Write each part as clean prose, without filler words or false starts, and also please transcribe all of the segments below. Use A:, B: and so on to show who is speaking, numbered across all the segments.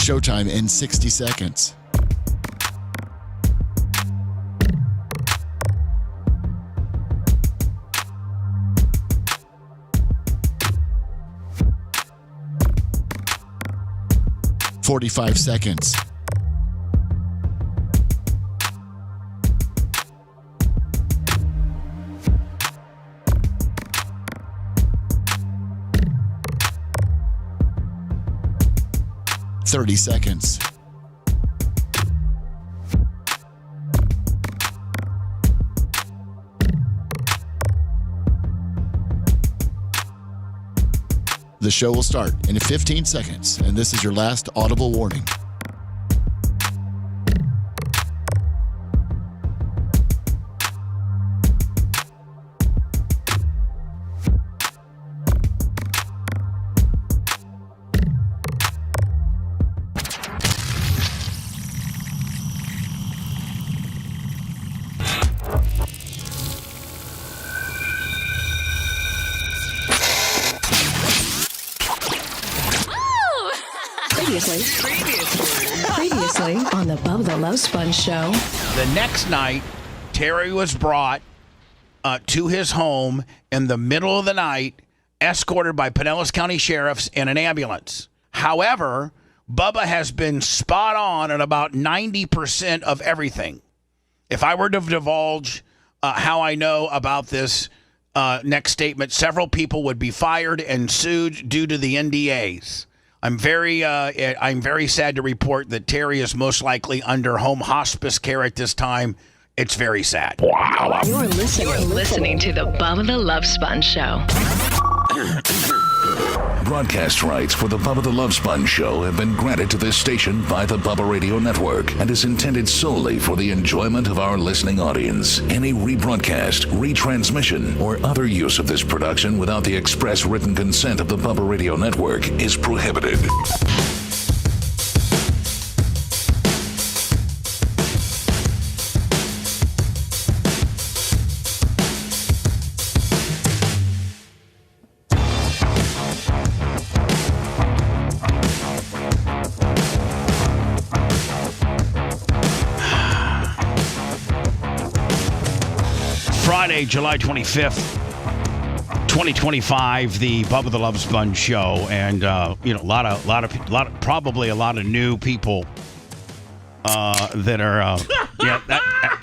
A: Showtime in 60 seconds. "45 seconds. "30 seconds. The show will start in 15 seconds, and this is your last audible warning.
B: Previously on the Bubba the Love Sponge show.
C: The next night, Terry was brought to his home in the middle of the night, escorted by Pinellas County sheriffs and an ambulance. However, Bubba has been spot on at about 90% of everything. If I were to divulge how I know about this next statement, several people would be fired and sued due to the NDAs. I'm very sad to report that Terry is most likely under home hospice care at this time. It's very sad.
B: Wow. You're listening to the Bubba the Love Sponge show.
D: Broadcast rights for the Bubba the Love Sponge show have been granted to this station by the Bubba Radio Network and is intended solely for the enjoyment of our listening audience. Any rebroadcast, retransmission, or other use of this production without the express written consent of the Bubba Radio Network is prohibited.
C: Friday, July 25th, 2025, the Bubba the Love Sponge show, and probably a lot of new people that are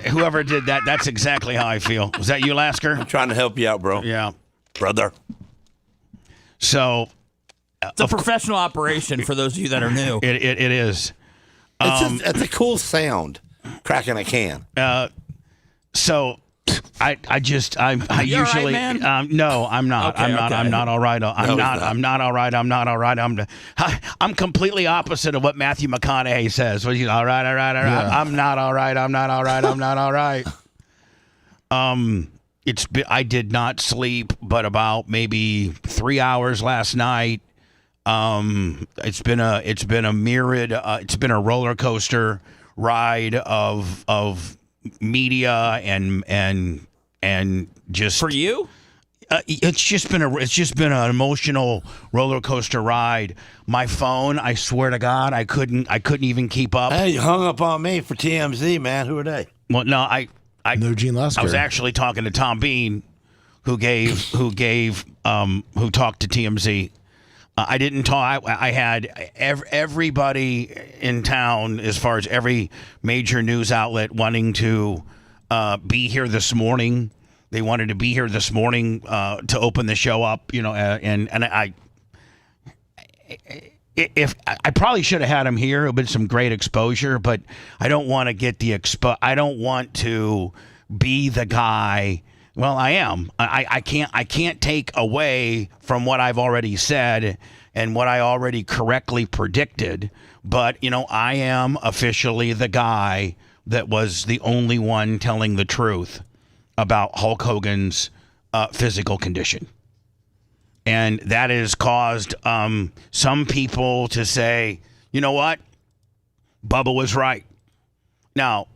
C: whoever did that. That's exactly how I feel. Was that you, Lasker?
E: I'm trying to help you out, bro.
C: Yeah,
E: brother.
C: So
F: it's a professional operation for those of you that are new.
C: It is.
E: It's a cool sound, cracking a can.
C: So. I usually
F: right, man?
C: No, I'm not.
F: Okay,
C: I'm not.
F: okay.
C: I'm not all right. I'm not all right. I'm completely opposite of what Matthew McConaughey says. Well, all right. Yeah. I'm not all right. I'm not all right. I did not sleep, but about maybe 3 hours last night. It's been a roller coaster ride of media and just
F: for you.
C: It's just been an emotional roller coaster ride. My phone, I swear to God, I couldn't even keep up.
E: Hey, you hung up on me for TMZ, man. Who are they?
C: Well, no, I
A: No Gene Lasker.
C: I was actually talking to Tom Bean, who talked to TMZ. I didn't talk. I had everybody in town, as far as every major news outlet, wanting to be here this morning. They wanted to be here this morning to open the show up, and if I probably should have had him here. It would have been some great exposure, but I don't want to get the I don't want to be the guy. Well, I am. I can't take away from what I've already said and what I already correctly predicted. But, I am officially the guy that was the only one telling the truth about Hulk Hogan's physical condition. And that has caused some people to say, you know what? Bubba was right. Now,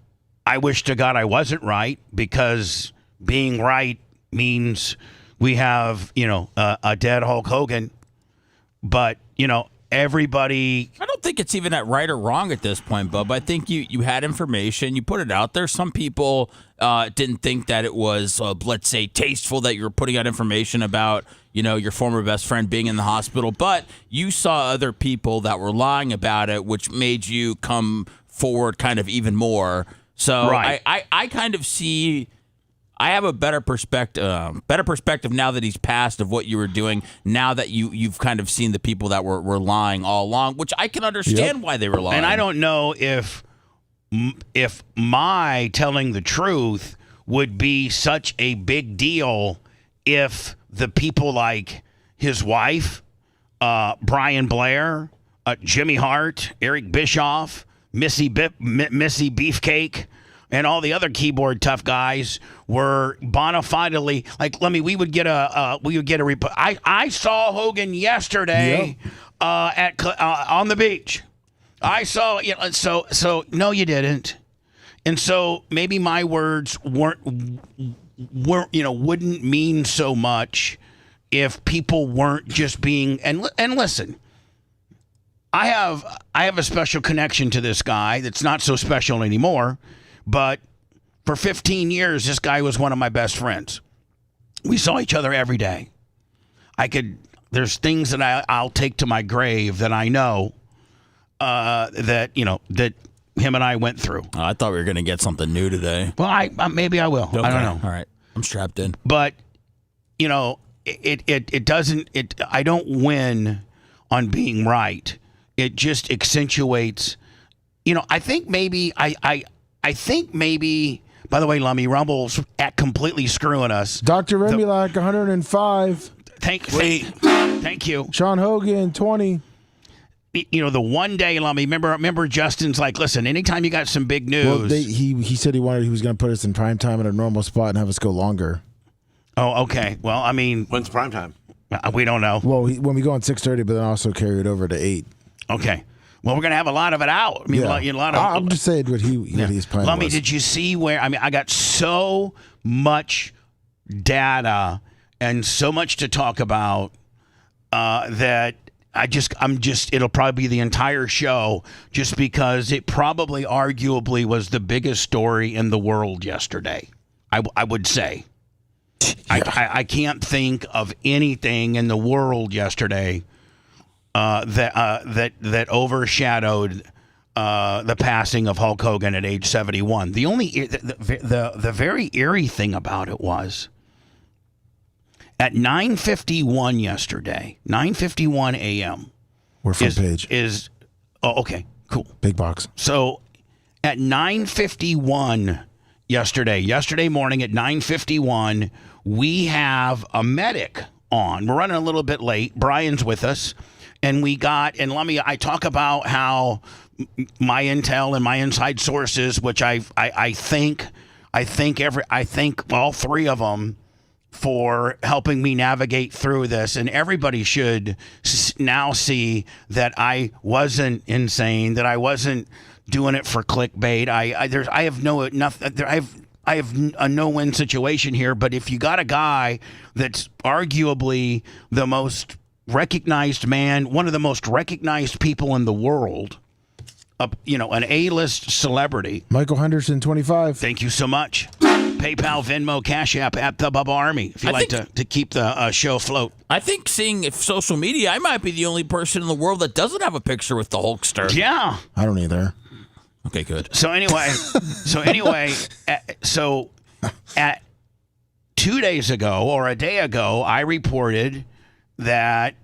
C: I wish to God I wasn't right, because being right means we have, a dead Hulk Hogan. But, everybody.
F: I don't think it's even at right or wrong at this point, Bub. I think you had information, you put it out there. Some people didn't think that it was, let's say, tasteful that you were putting out information about, your former best friend being in the hospital. But you saw other people that were lying about it, which made you come forward kind of even more. So
C: Right.
F: I kind of see. I have a better perspective now that he's passed of what you were doing. Now that you've kind of seen the people that were lying all along, which I can understand why they were lying.
C: And I don't know if my telling the truth would be such a big deal if the people like his wife, Brian Blair, Jimmy Hart, Eric Bischoff, Missy Beefcake, and all the other keyboard tough guys were bona fidely like. We would get a report. I saw Hogan yesterday on the beach. I saw so no, you didn't. And so maybe my words weren't wouldn't mean so much if people weren't just being and listen. I have a special connection to this guy that's not so special anymore, but for 15 years this guy was one of my best friends. We saw each other every day. There's things that I'll take to my grave that I know that him and I went through.
F: I thought we were going to get something new today.
C: Well, maybe I will.
F: Okay.
C: I don't know.
F: All right. I'm strapped in.
C: But, it doesn't, I don't win on being right. It just accentuates, I think maybe, I think maybe, by the way, Lummy, Rumble's at completely screwing us.
G: Dr. Remulak, 105.
C: Thank you.
G: Sean Hogan, 20.
C: The one day, Lummy, remember Justin's like, listen, anytime you got some big news.
G: Well, he said he was going to put us in prime time at a normal spot and have us go longer.
C: Oh, okay. Well, I mean.
E: When's prime time?
C: We don't know.
G: Well, when we go on 6:30, but then also carry it over to 8.
C: Okay. Well, we're going to have a lot of it out. I mean, a lot of.
G: I'm just saying what he's planning.
C: Lummy, did you see where? I mean, I got so much data and so much to talk about that it'll probably be the entire show just because it probably arguably was the biggest story in the world yesterday. I would say. Yeah. I can't think of anything in the world yesterday that overshadowed the passing of Hulk Hogan at age 71. The very eerie thing about it was at 9:51 yesterday, 9:51 a.m.
G: We're front page.
C: Okay, cool.
G: Big box.
C: So at 9:51 yesterday morning at 9:51, we have a medic on. We're running a little bit late. Brian's with us. And I talk about how my intel and my inside sources, which I thank all three of them for helping me navigate through this. And everybody should now see that I wasn't insane, that I wasn't doing it for clickbait. I have a no-win situation here. But if you got a guy that's arguably the most recognized man, one of the most recognized people in the world, an A-list celebrity.
G: Michael Henderson, 25.
C: Thank you so much. PayPal, Venmo, Cash App, at the Bubba Army, if you like to keep the show afloat.
F: I think seeing social media, I might be the only person in the world that doesn't have a picture with the Hulkster.
C: Yeah.
G: I don't either.
F: Okay, good.
C: So anyway, at 2 days ago or a day ago, I reported that,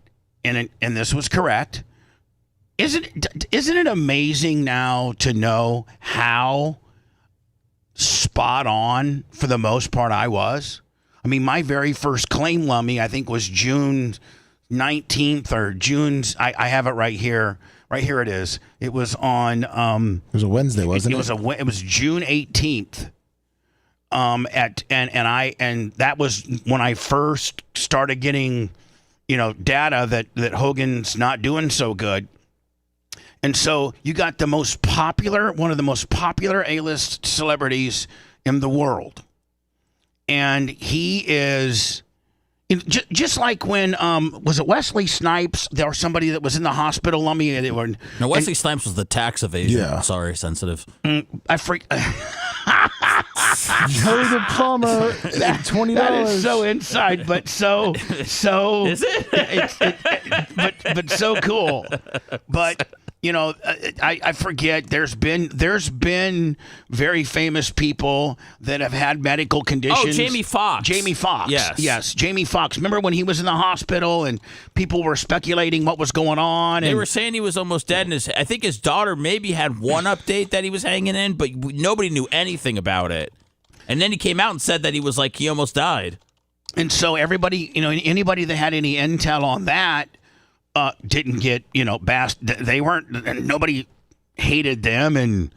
C: and this was correct. Isn't it amazing now to know how spot on for the most part I was? I mean, my very first claim, Lummy, I think was June 19th or June's. I have it right here. Right here it is. It was on.
G: It was a Wednesday, wasn't it?
C: It was June 18th. And that was when I first started getting, data that Hogan's not doing so good. And so you got one of the most popular A-list celebrities in the world. And he is, Just like when was it Wesley Snipes? There was somebody that was in the hospital. Lummy.
F: No, Wesley Snipes was the tax evasion. Yeah. Sorry, sensitive.
C: I freak.
G: Joe the plumber, $20.
C: That is so inside, but so
F: is it?
C: but so cool. But I forget. There's been very famous people that have had medical conditions.
F: Oh, Jamie Foxx.
C: Yes. Jamie Foxx. Remember when he was in the hospital and people were speculating what was going on?
F: They were saying he was almost dead, and I think his daughter maybe had one update that he was hanging in, but nobody knew anything about it. And then he came out and said that he almost died.
C: And so everybody, anybody that had any intel on that. Didn't get bashed. They weren't. Nobody hated them and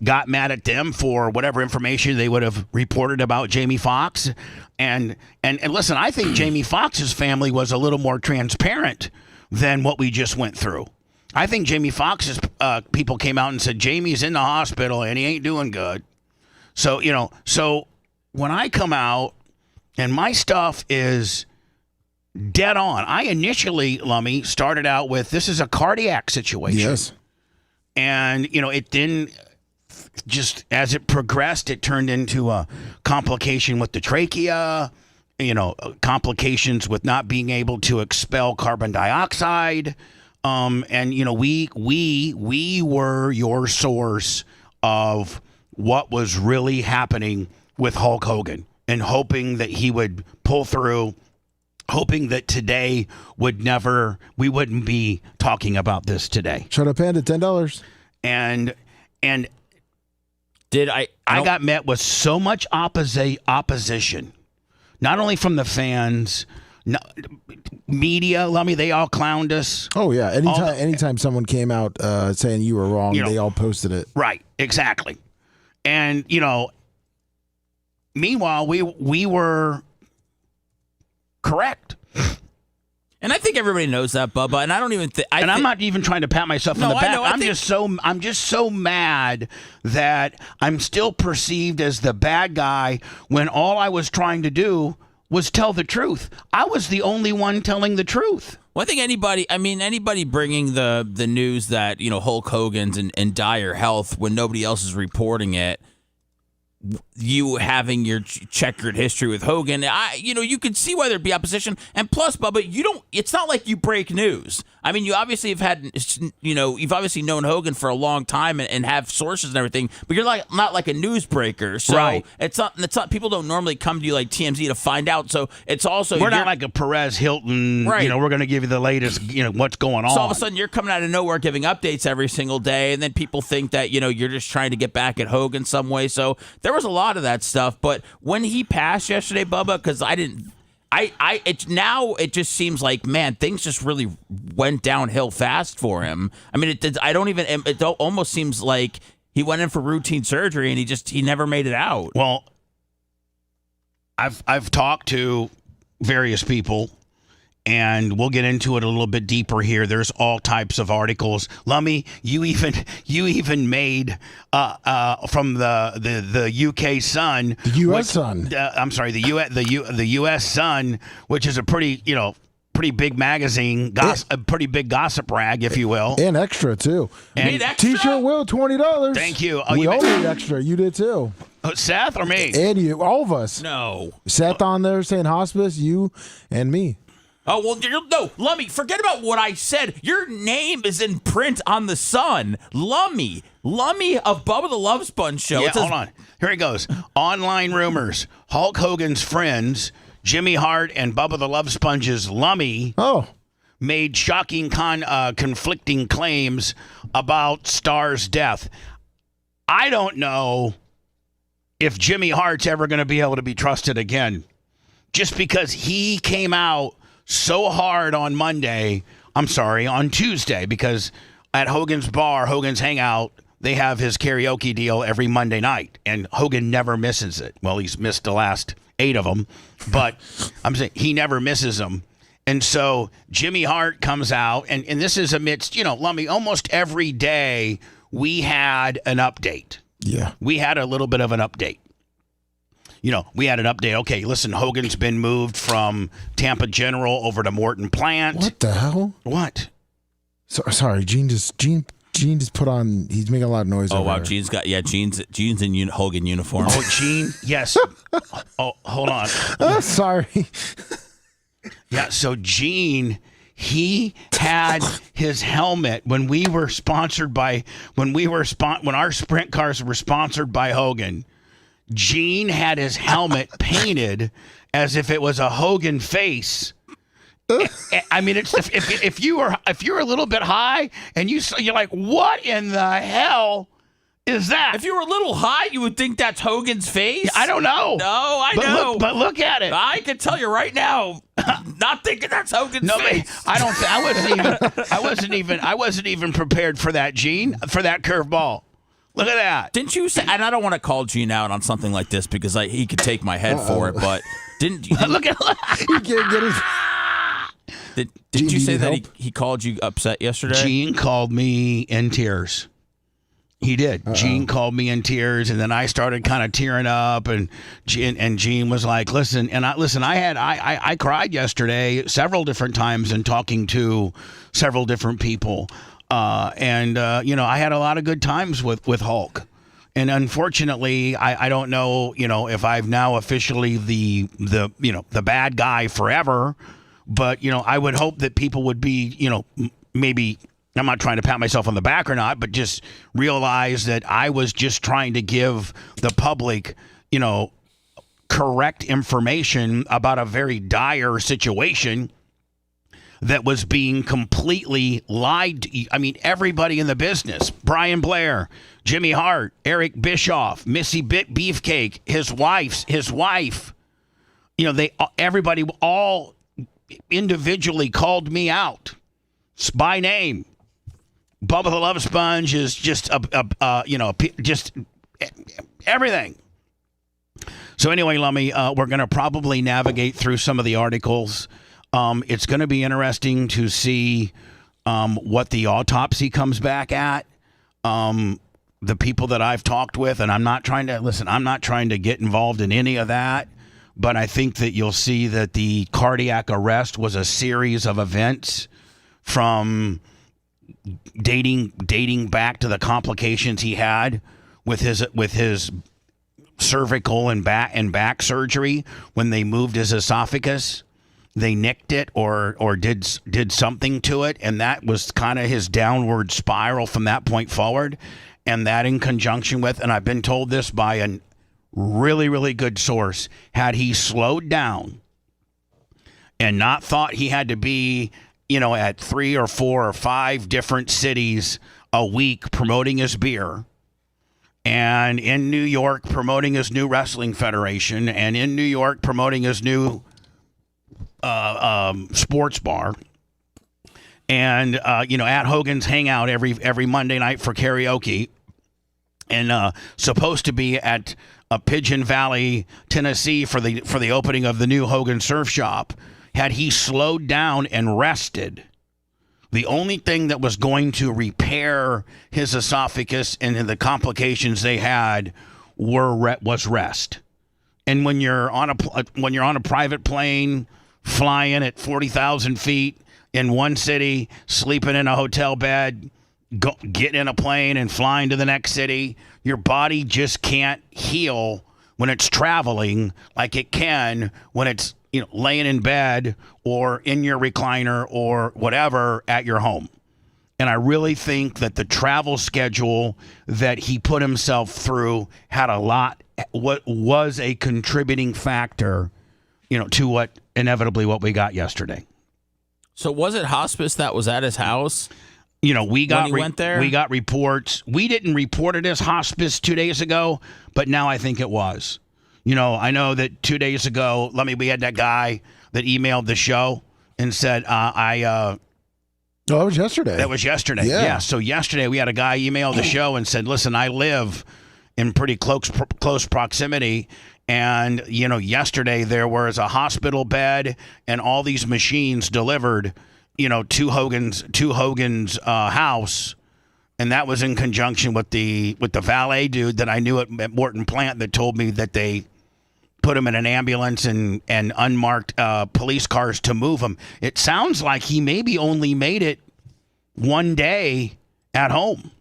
C: got mad at them for whatever information they would have reported about Jamie Foxx. And listen, I think Jamie Foxx's family was a little more transparent than what we just went through. I think Jamie Foxx's people came out and said Jamie's in the hospital and he ain't doing good. So so when I come out and my stuff is dead on. I initially, Lummy, started out with this is a cardiac situation.
G: Yes.
C: And, it didn't, just as it progressed, it turned into a complication with the trachea, complications with not being able to expel carbon dioxide. And, we were your source of what was really happening with Hulk Hogan and hoping that he would pull through. Hoping that today we wouldn't be talking about this today.
G: Shut up, Panda, $10.
C: And
F: did I
C: got met with so much opposition, not only from the fans, media. Lummy, they all clowned us.
G: Oh yeah, anytime someone came out saying you were wrong, they all posted it.
C: Right, exactly. And meanwhile, we were correct.
F: And I think everybody knows that, Bubba. And I don't even think.
C: I'm not even trying to pat myself on the back. I'm just so mad that I'm still perceived as the bad guy when all I was trying to do was tell the truth. I was the only one telling the truth.
F: Well, I think anybody bringing the news that Hulk Hogan's in dire health when nobody else is reporting it. You having your checkered history with Hogan, you could see why there'd be opposition. And plus, Bubba, it's not like you break news. I mean, you obviously have had, you've obviously known Hogan for a long time and have sources and everything, but you're not like a newsbreaker. So
C: right.
F: It's not, people don't normally come to you like TMZ to find out. So it's also,
C: we're not like a Perez Hilton,
F: right.
C: We're going to give you the latest, what's going on.
F: So all of a sudden you're coming out of nowhere giving updates every single day. And then people think that, you're just trying to get back at Hogan some way. So there was a lot of that stuff. But when he passed yesterday, Bubba, because it just seems like, man, things just really went downhill fast for him. I mean, it almost seems like he went in for routine surgery and he never made it out.
C: Well, I've talked to various people, and we'll get into it a little bit deeper here. There's all types of articles. Lummy, you even made from the UK Sun,
G: the US Sun.
C: I'm sorry, the US Sun, which is a pretty big magazine, a pretty big gossip rag, if you will,
G: and extra too.
C: And
G: T-shirt will $20.
C: Thank you.
G: We all made extra. You did too.
C: Seth or me?
G: And you, all of us.
F: No,
G: Seth on there saying hospice. You and me.
F: Oh, well, no, Lummy, forget about what I said. Your name is in print on the Sun. Lummy of Bubba the Love Sponge Show.
C: Yeah, hold on. Here it goes. Online rumors. Hulk Hogan's friends, Jimmy Hart and Bubba the Love Sponge's Lummy, made shocking conflicting claims about Starr's death. I don't know if Jimmy Hart's ever going to be able to be trusted again, just because he came out so hard on Tuesday, because at Hogan's Bar, Hogan's Hangout, they have his karaoke deal every Monday night, and Hogan never misses it. Well, he's missed the last 8 of them, but I'm saying he never misses them. And so Jimmy Hart comes out, and this is amidst, Lummy, almost every day we had an update.
G: Yeah.
C: We had a little bit of an update. we had an update. Okay, listen, Hogan's been moved from Tampa General over to Morton Plant.
G: What the hell?
C: What?
G: Sorry, Gene just put on. He's making a lot of noise.
F: Oh
G: over
F: wow,
G: there.
F: Gene's in Hogan uniform.
C: Oh, Gene, yes. Oh, hold on.
G: Sorry.
C: Yeah, so Gene, he had his helmet when our sprint cars were sponsored by Hogan. Gene had his helmet painted as if it was a Hogan face. I mean, it's if you're a little bit high and you're like, what in the hell is that?
F: If you were a little high, you would think that's Hogan's face.
C: I don't know.
F: No, I know.
C: But look at it.
F: I can tell you right now, not thinking that's Hogan's face.
C: I wasn't even prepared for that, Gene, for that curveball. Look at that.
F: Didn't you say? And I don't want to call Gene out on something like this because he could take my head for it. But didn't
C: look at
G: He can't get his.
F: Did you say that he called you upset yesterday?
C: Gene called me in tears. He did. Gene called me in tears, and then I started kind of tearing up, and Gene was like, "Listen," and I cried yesterday several different times in talking to several different people, and I had a lot of good times with Hulk. And unfortunately, I don't know, if I've now officially the bad guy forever. But, I would hope that people would be, maybe, I'm not trying to pat myself on the back or not, but just realize that I was just trying to give the public, correct information about a very dire situation that was being completely lied to. I mean, everybody in the business, Brian Blair, Jimmy Hart, Eric Bischoff, Missy Beefcake, his wife, everybody all individually called me out by name. Bubba the Love Sponge is just just everything. So anyway, Lummy, we're going to probably navigate through some of the articles. It's going to be interesting to see what the autopsy comes back at. The people that I've talked with, and I'm not trying to get involved in any of that. But I think that you'll see that the cardiac arrest was a series of events from dating back to the complications he had with his cervical and back surgery when they moved his esophagus. They nicked it or did something to it, and that was kind of his downward spiral from that point forward. And that in conjunction with, and I've been told this by an really, really good source, had he slowed down and not thought he had to be, at 3 or 4 or 5 different cities a week promoting his beer, and in New York promoting his new wrestling federation, and in New York promoting his new sports bar, and at Hogan's Hangout every Monday night for karaoke, and supposed to be at Pigeon Valley, Tennessee for the opening of the new Hogan Surf Shop. Had he slowed down and rested, the only thing that was going to repair his esophagus and the complications they had was rest. And when you're on a private plane flying at 40,000 feet in one city, sleeping in a hotel bed, getting in a plane and flying to the next city, your body just can't heal when it's traveling like it can when it's laying in bed or in your recliner or whatever at your home. And I really think that the travel schedule that he put himself through had what was a contributing factor, to what we got yesterday.
F: So was it hospice that was at his house?
C: We got
F: went there?
C: We got reports. We didn't report it as hospice 2 days ago, but now I think it was. I know that 2 days ago, we had that guy that emailed the show and said, that
G: was yesterday.
C: That was yesterday. Yeah. So yesterday we had a guy email the show and said, listen, I live in pretty close proximity. And, yesterday there was a hospital bed and all these machines delivered to Hogan's house, and that was in conjunction with the valet dude that I knew at Morton Plant that told me that they put him in an ambulance and unmarked police cars to move him. It sounds like he maybe only made it one day at home.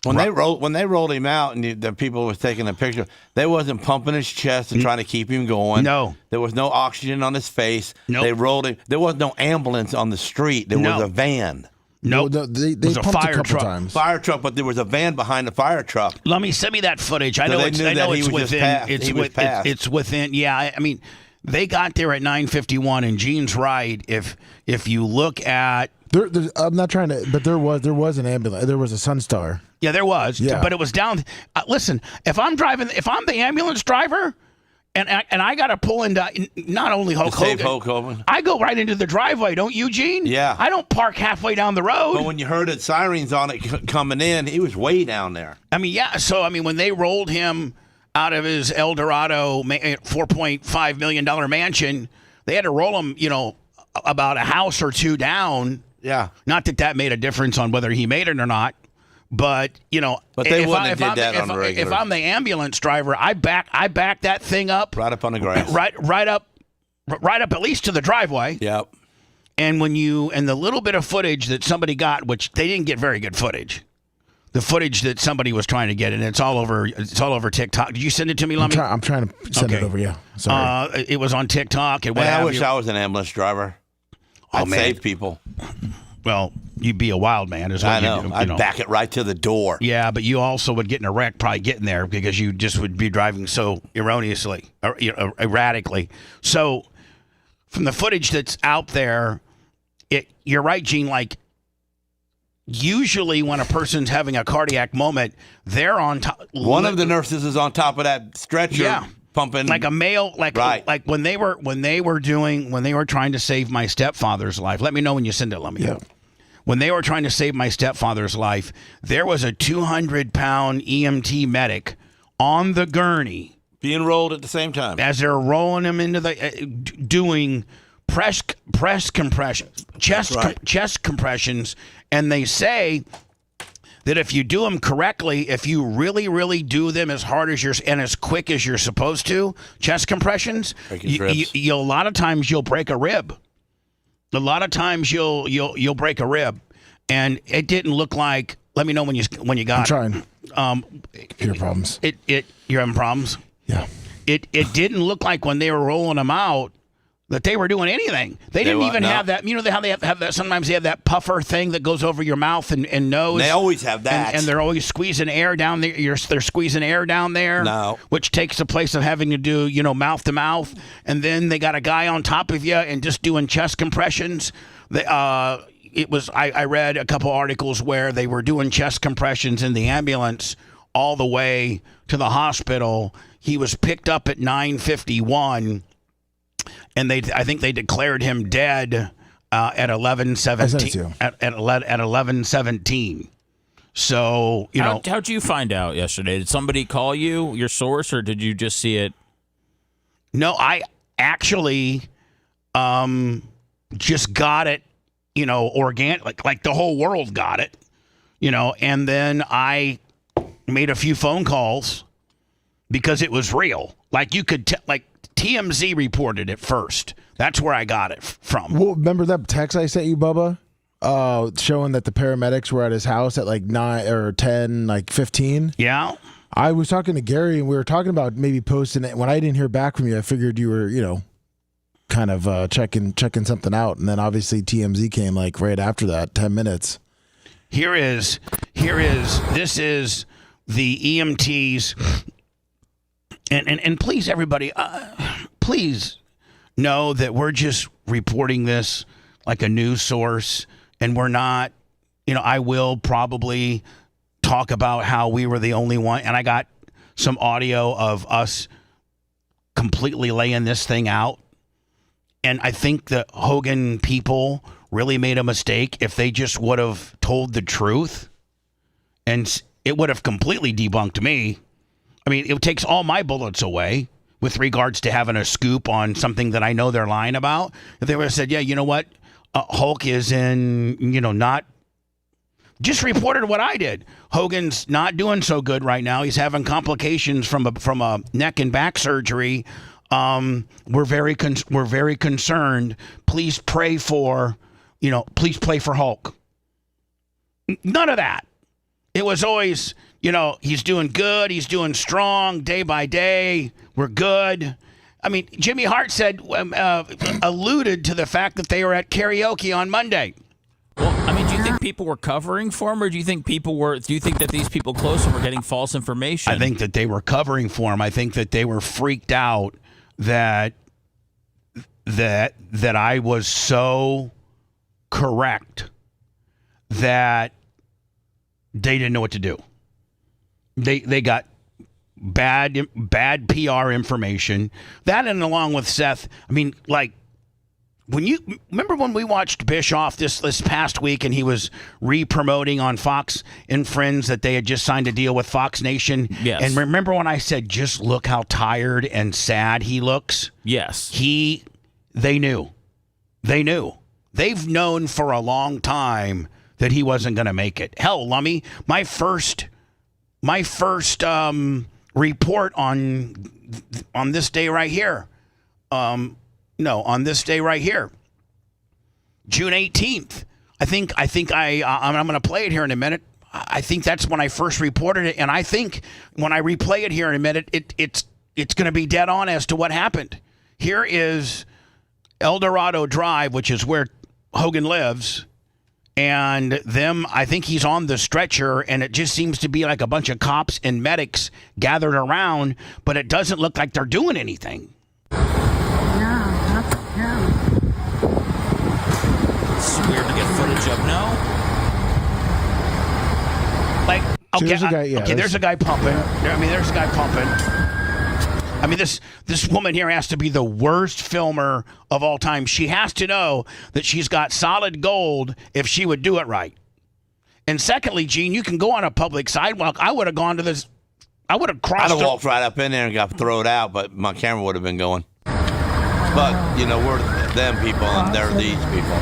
E: When they rolled him out and the people was taking a picture, they wasn't pumping his chest and trying to keep him going.
C: No.
E: There was no oxygen on his face.
C: Nope.
E: They rolled him. There was no ambulance on the street. There was a van.
C: No,
G: they
C: it was a
G: pumped
C: fire
G: a couple
C: truck.
G: times.
E: Fire truck, but there was a van behind the fire truck.
C: Let me send me that footage. I
E: So
C: know
E: they
C: it's.
E: knew
C: I know
E: that he
C: it's
E: was just
C: within.
E: passed.
C: It's
E: He was
C: with.
E: passed.
C: It's within. Yeah, I mean, they got there at 9:51, and Gene's right. If you look at.
G: I'm not trying to, but there was an ambulance. There was a Sunstar.
C: Yeah, there was.
G: Yeah.
C: But it was down. Listen, if I'm the ambulance driver, and I got to pull into not only Hulk
E: Save
C: Hogan,
E: Hulk Hogan.
C: I go right into the driveway, don't you, Gene?
E: Yeah.
C: I don't park halfway down the road.
E: But when you heard the sirens on it coming in, he was way down there.
C: I mean, yeah. So, I mean, when they rolled him out of his El Dorado $4.5 million mansion, they had to roll him, about a house or two down.
E: Yeah.
C: Not that made a difference on whether he made it or not, but
E: But they wouldn't have did that on the regular.
C: If I'm the ambulance driver, I back that thing up
E: Right up on the grass.
C: right up at least to the driveway.
E: Yep.
C: And the little bit of footage that somebody got, which they didn't get very good footage, the footage that somebody was trying to get, and it's all over TikTok. Did you send it to me, Lummy?
G: I'm trying to send it over. Yeah, sorry.
C: It was on TikTok and what
E: Man, I
C: have
E: wish
C: you.
E: I was an ambulance driver. I'd
C: man.
E: save people.
C: Well, you'd be a wild man, is what
E: I know.
C: you do.
E: I'd back it right to the door.
C: Yeah, but you also would get in a wreck probably getting there because you just would be driving so erroneously, or, erratically. So from the footage that's out there, you're right, Gene, like usually when a person's having a cardiac moment, they're on top.
E: One of the nurses is on top of that stretcher.
C: Yeah.
E: Pumping
C: like a male, like when they were trying to save my stepfather's life. Let me know when you send it. Let me know. When they were trying to save my stepfather's life, there was a 200-pound EMT medic on the gurney
E: being rolled at the same time
C: as they're rolling him into the doing press compression, chest compressions, and they say that if you do them correctly, if you really, really do them as hard as and as quick as you're supposed to, chest compressions, a lot of times you'll break a rib. A lot of times you'll break a rib, and it didn't look like. Let me know when you got.
G: I'm trying. Computer problems.
C: You're having problems.
G: Yeah.
C: It didn't look like when they were rolling them out that they were doing anything. They didn't even have that. You know how they have that. Sometimes they have that puffer thing that goes over your mouth and nose.
E: They always have that,
C: and they're always squeezing air down there. They're squeezing air down there.
E: No,
C: which takes the place of having to do mouth to mouth. And then they got a guy on top of you and just doing chest compressions. I read a couple articles where they were doing chest compressions in the ambulance all the way to the hospital. He was picked up at 9:51. And I think they declared him dead at 11:17. At 11:17. So
F: how'd you find out yesterday? Did somebody call you, your source, or did you just see it?
C: No, I actually just got it. Organic, like the whole world got it. And then I made a few phone calls because it was real. Like you could TMZ reported it first. That's where I got it from.
G: Well, remember that text I sent you, Bubba? Showing that the paramedics were at his house at like 9 or 10, like 15?
C: Yeah.
G: I was talking to Gary, and we were talking about maybe posting it. When I didn't hear back from you, I figured you were, kind of checking something out. And then obviously TMZ came like right after that, 10 minutes.
C: This is the EMTs. And please, everybody, please know that we're just reporting this like a news source, and we're not, I will probably talk about how we were the only one, and I got some audio of us completely laying this thing out, and I think the Hogan people really made a mistake if they just would have told the truth, and it would have completely debunked me. I mean, it takes all my bullets away with regards to having a scoop on something that I know they're lying about. If they would have said, yeah, you know what? Hulk is in, not just reported what I did. Hogan's not doing so good right now. He's having complications from a neck and back surgery. We're very concerned. Please pray for Hulk. None of that. It was always, he's doing good. He's doing strong day by day. We're good. I mean, Jimmy Hart said, alluded to the fact that they were at karaoke on Monday.
F: Well, I mean, do you think people were covering for him, or do you think that these people close to him were getting false information?
C: I think that they were covering for him. I think that they were freaked out that I was so correct that they didn't know what to do. They got bad PR information. That, and along with Seth, I mean, like, remember when we watched Bischoff this past week, and he was re-promoting on Fox and Friends that they had just signed a deal with Fox Nation?
F: Yes.
C: And remember when I said, just look how tired and sad he looks?
F: Yes.
C: They knew. They've known for a long time that he wasn't going to make it. Hell, Lummy, my first report on this day right here. On this day right here, June 18th. I think I'm going to play it here in a minute. I think that's when I first reported it, and I think when I replay it here in a minute, it's going to be dead on as to what happened. Here is El Dorado Drive, which is where Hogan lives, and I think he's on the stretcher, and it just seems to be like a bunch of cops and medics gathered around, but it doesn't look like they're doing anything.
F: It's weird to get footage of, no?
C: Like, okay,
G: there's a guy,
C: there's a guy pumping. There's a guy pumping. I mean, this woman here has to be the worst filmer of all time. She has to know that she's got solid gold if she would do it right. And secondly, Gene, you can go on a public sidewalk. I would have gone to this. I would have crossed.
E: I'd have walked right up in there and got thrown out, but my camera would have been going. But, we're them people and they're these people.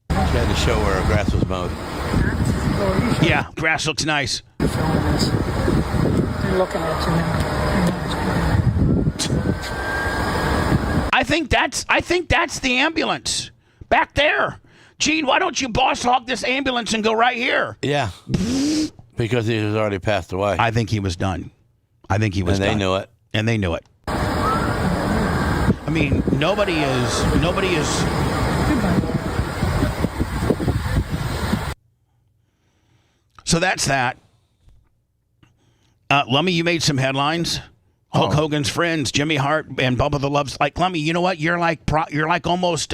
E: She had to show where her grass was mowed.
C: Yeah, grass looks nice.
H: They're looking at you now.
C: I think that's the ambulance back there. Gene, why don't you boss hog this ambulance and go right here?
E: Yeah. Because he was already passed away.
C: I think he was done.
E: And they knew it.
C: And they knew it. I mean, nobody is. So that's that. Lummy, you made some headlines. Hulk Hogan's friends, Jimmy Hart and Bubba the Love. Like, Lummy, you know what? You're like almost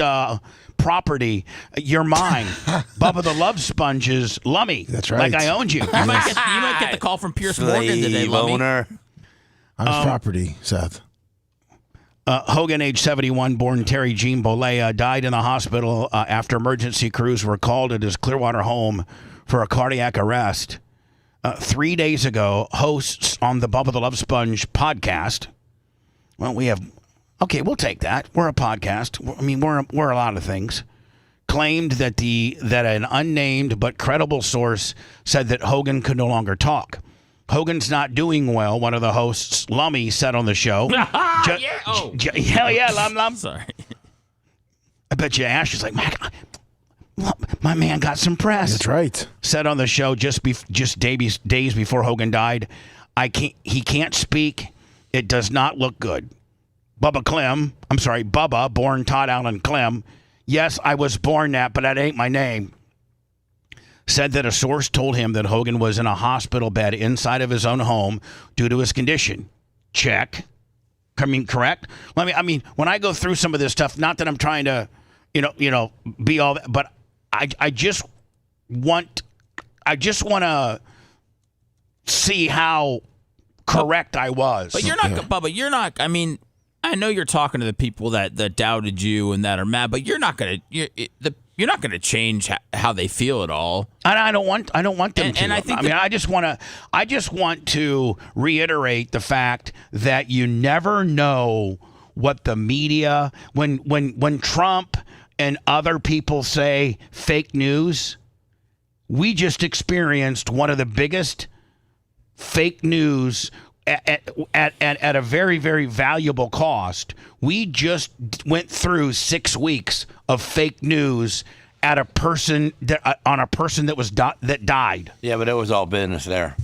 C: property. You're mine. Bubba the Love Sponge is Lummy.
G: That's right.
C: Like I owned you.
F: You might get the call from Pierce Morgan today, Lummy.
E: Owner.
G: I'm his property, Seth.
C: Hogan, age 71, born Terry Jean Bolea, died in the hospital after emergency crews were called at his Clearwater home for a cardiac arrest. 3 days ago, hosts on the Bubba the Love Sponge podcast. Well, we'll take that. We're a podcast. I mean, we're a lot of things. Claimed that an unnamed but credible source said that Hogan could no longer talk. Hogan's not doing well, one of the hosts, Lummy, said on the show. Hell yeah, Lum.
F: Sorry.
C: I bet you Ash is like, my man got some press.
G: That's right.
C: Said on the show just days before Hogan died, he can't speak. It does not look good. Bubba, born Todd Allen Clem. Yes, I was born that, but that ain't my name. Said that a source told him that Hogan was in a hospital bed inside of his own home due to his condition. Check. Correct? When I go through some of this stuff, not that I'm trying to, be all that, but I just want to see how correct I was.
F: But you're not, Bubba. You're not. I mean, I know you're talking to the people that doubted you and that are mad, but you're not gonna. You're not going to change how they feel at all.
C: And I don't want them to.
F: And I think
C: I just want to reiterate the fact that you never know what the media when Trump and other people say fake news, we just experienced one of the biggest fake news at a very, very valuable cost. We just went through 6 weeks of fake news at a person on a person that died.
E: Yeah, but it was all business there.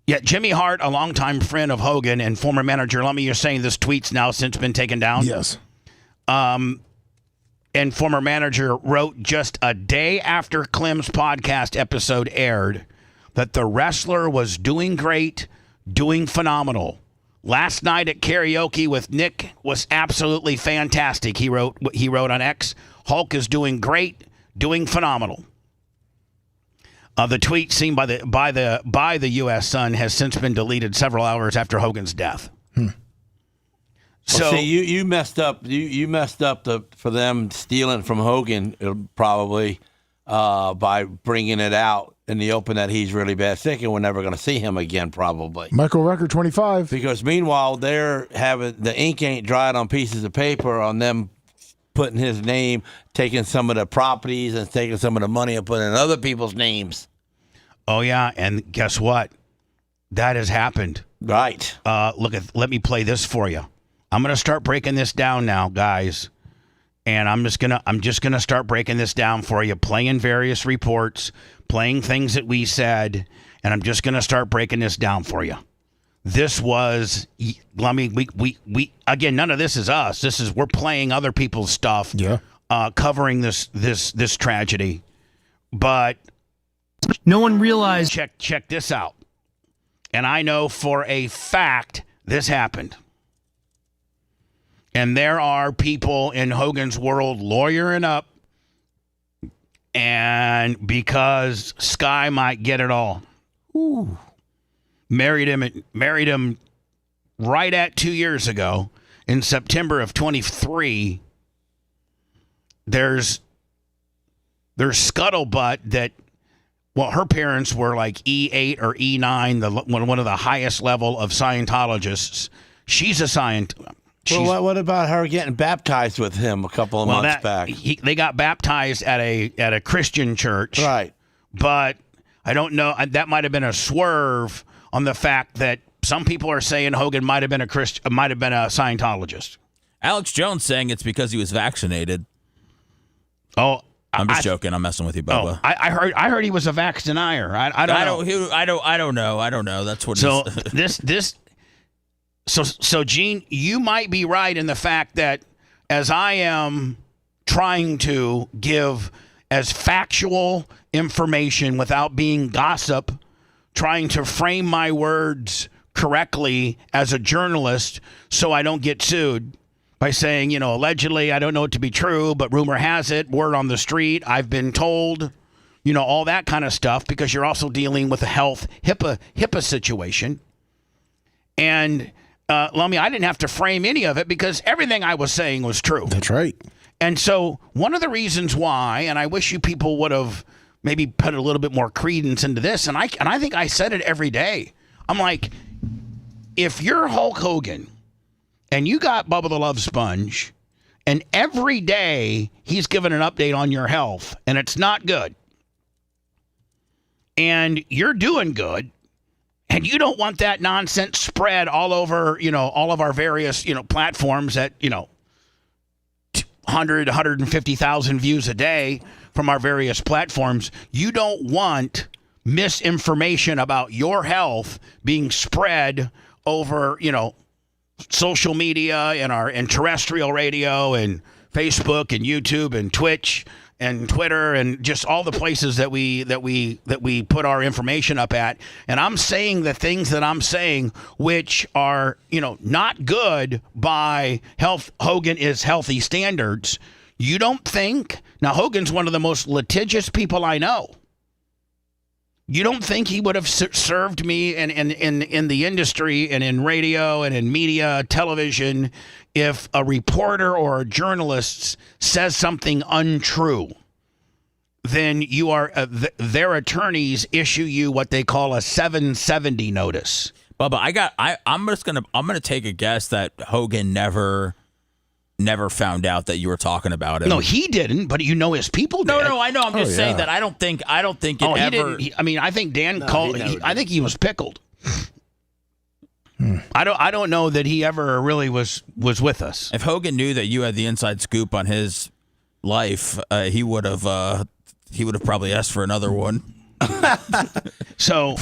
C: Yeah, Jimmy Hart, a longtime friend of Hogan and former manager. Let me just saying this tweet's now since been taken down.
G: Yes.
C: And former manager wrote just a day after Clem's podcast episode aired that the wrestler was doing great, doing phenomenal. Last night at karaoke with Nick was absolutely fantastic. He wrote on X, Hulk is doing great, doing phenomenal. The tweet seen by the U.S. Sun has since been deleted several hours after Hogan's death.
E: So see, you messed up. You messed up for them stealing from Hogan probably by bringing it out in the open that he's really bad sick and we're never going to see him again probably.
G: Michael Record 25.
E: Because meanwhile they're having the ink ain't dried on pieces of paper on them putting his name, taking some of the properties and taking some of the money and putting in other people's names.
C: Oh yeah, and guess what? That has happened.
E: Right.
C: Let me play this for you. I'm going to start breaking this down now, guys. And I'm just going to start breaking this down for you, playing various reports, playing things that we said, and I'm just going to start breaking this down for you. This was, we again, none of this is us. We're playing other people's stuff.
G: Yeah.
C: Covering this tragedy. But
I: no one realized.
C: Check this out. And I know for a fact this happened. And there are people in Hogan's world lawyering up, and because Sky might get it all. Ooh. Married him right at 2 years ago in September of 23. There's scuttlebutt that, well, her parents were like E8 or E9, one of the highest level of Scientologists. She's a Scientologist.
E: Well, what about her getting baptized with him a couple of months back?
C: They got baptized at a Christian church,
E: right?
C: But I don't know. That might have been a swerve on the fact that some people are saying Hogan might have been a Scientologist.
F: Alex Jones saying it's because he was vaccinated.
C: Oh,
F: I'm just joking. I'm messing with you, Bubba.
C: Oh, I heard he was a vax denier. I don't know. That's what.
F: So
C: So, Gene, you might be right in the fact that as I am trying to give as factual information without being gossip, trying to frame my words correctly as a journalist so I don't get sued by saying, allegedly, I don't know it to be true, but rumor has it, word on the street, I've been told, all that kind of stuff, because you're also dealing with a health HIPAA situation. And Lummy, I didn't have to frame any of it because everything I was saying was true.
G: That's right.
C: And so one of the reasons why, and I wish you people would have maybe put a little bit more credence into this, and I think I said it every day. I'm like, if you're Hulk Hogan and you got Bubba the Love Sponge, and every day he's giving an update on your health, and it's not good, and you're doing good, and you don't want that nonsense spread all over, all of our various, platforms at, 150,000 views a day from our various platforms. You don't want misinformation about your health being spread over, social media and terrestrial radio and Facebook and YouTube and Twitch and Twitter and just all the places that we put our information up at. And I'm saying the things that I'm saying, which are, not good by Hogan is healthy standards. You don't think, now Hogan's one of the most litigious people I know. You don't think he would have served me in the industry and in radio and in media, television, if a reporter or a journalist says something untrue? Then you are their attorneys issue you what they call a 770 notice.
F: Bubba, I'm gonna take a guess that Hogan never never found out that you were talking about him.
C: No, he didn't, but his people did.
F: No, I know. I'm just saying that I don't think it ever.
C: He didn't. I think Dan called. I think he was pickled. I don't know that he ever really was with us.
F: If Hogan knew that you had the inside scoop on his life, he would have probably asked for another one.
C: So,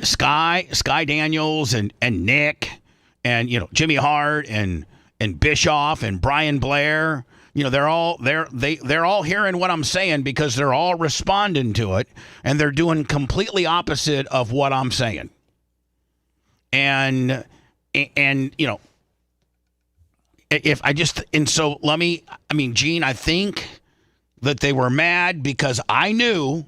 C: Sky Daniels and Nick and Jimmy Hart and Bischoff and Brian Blair, they're all hearing what I'm saying because they're all responding to it, and they're doing completely opposite of what I'm saying. And if I just Gene, I think that they were mad because I knew,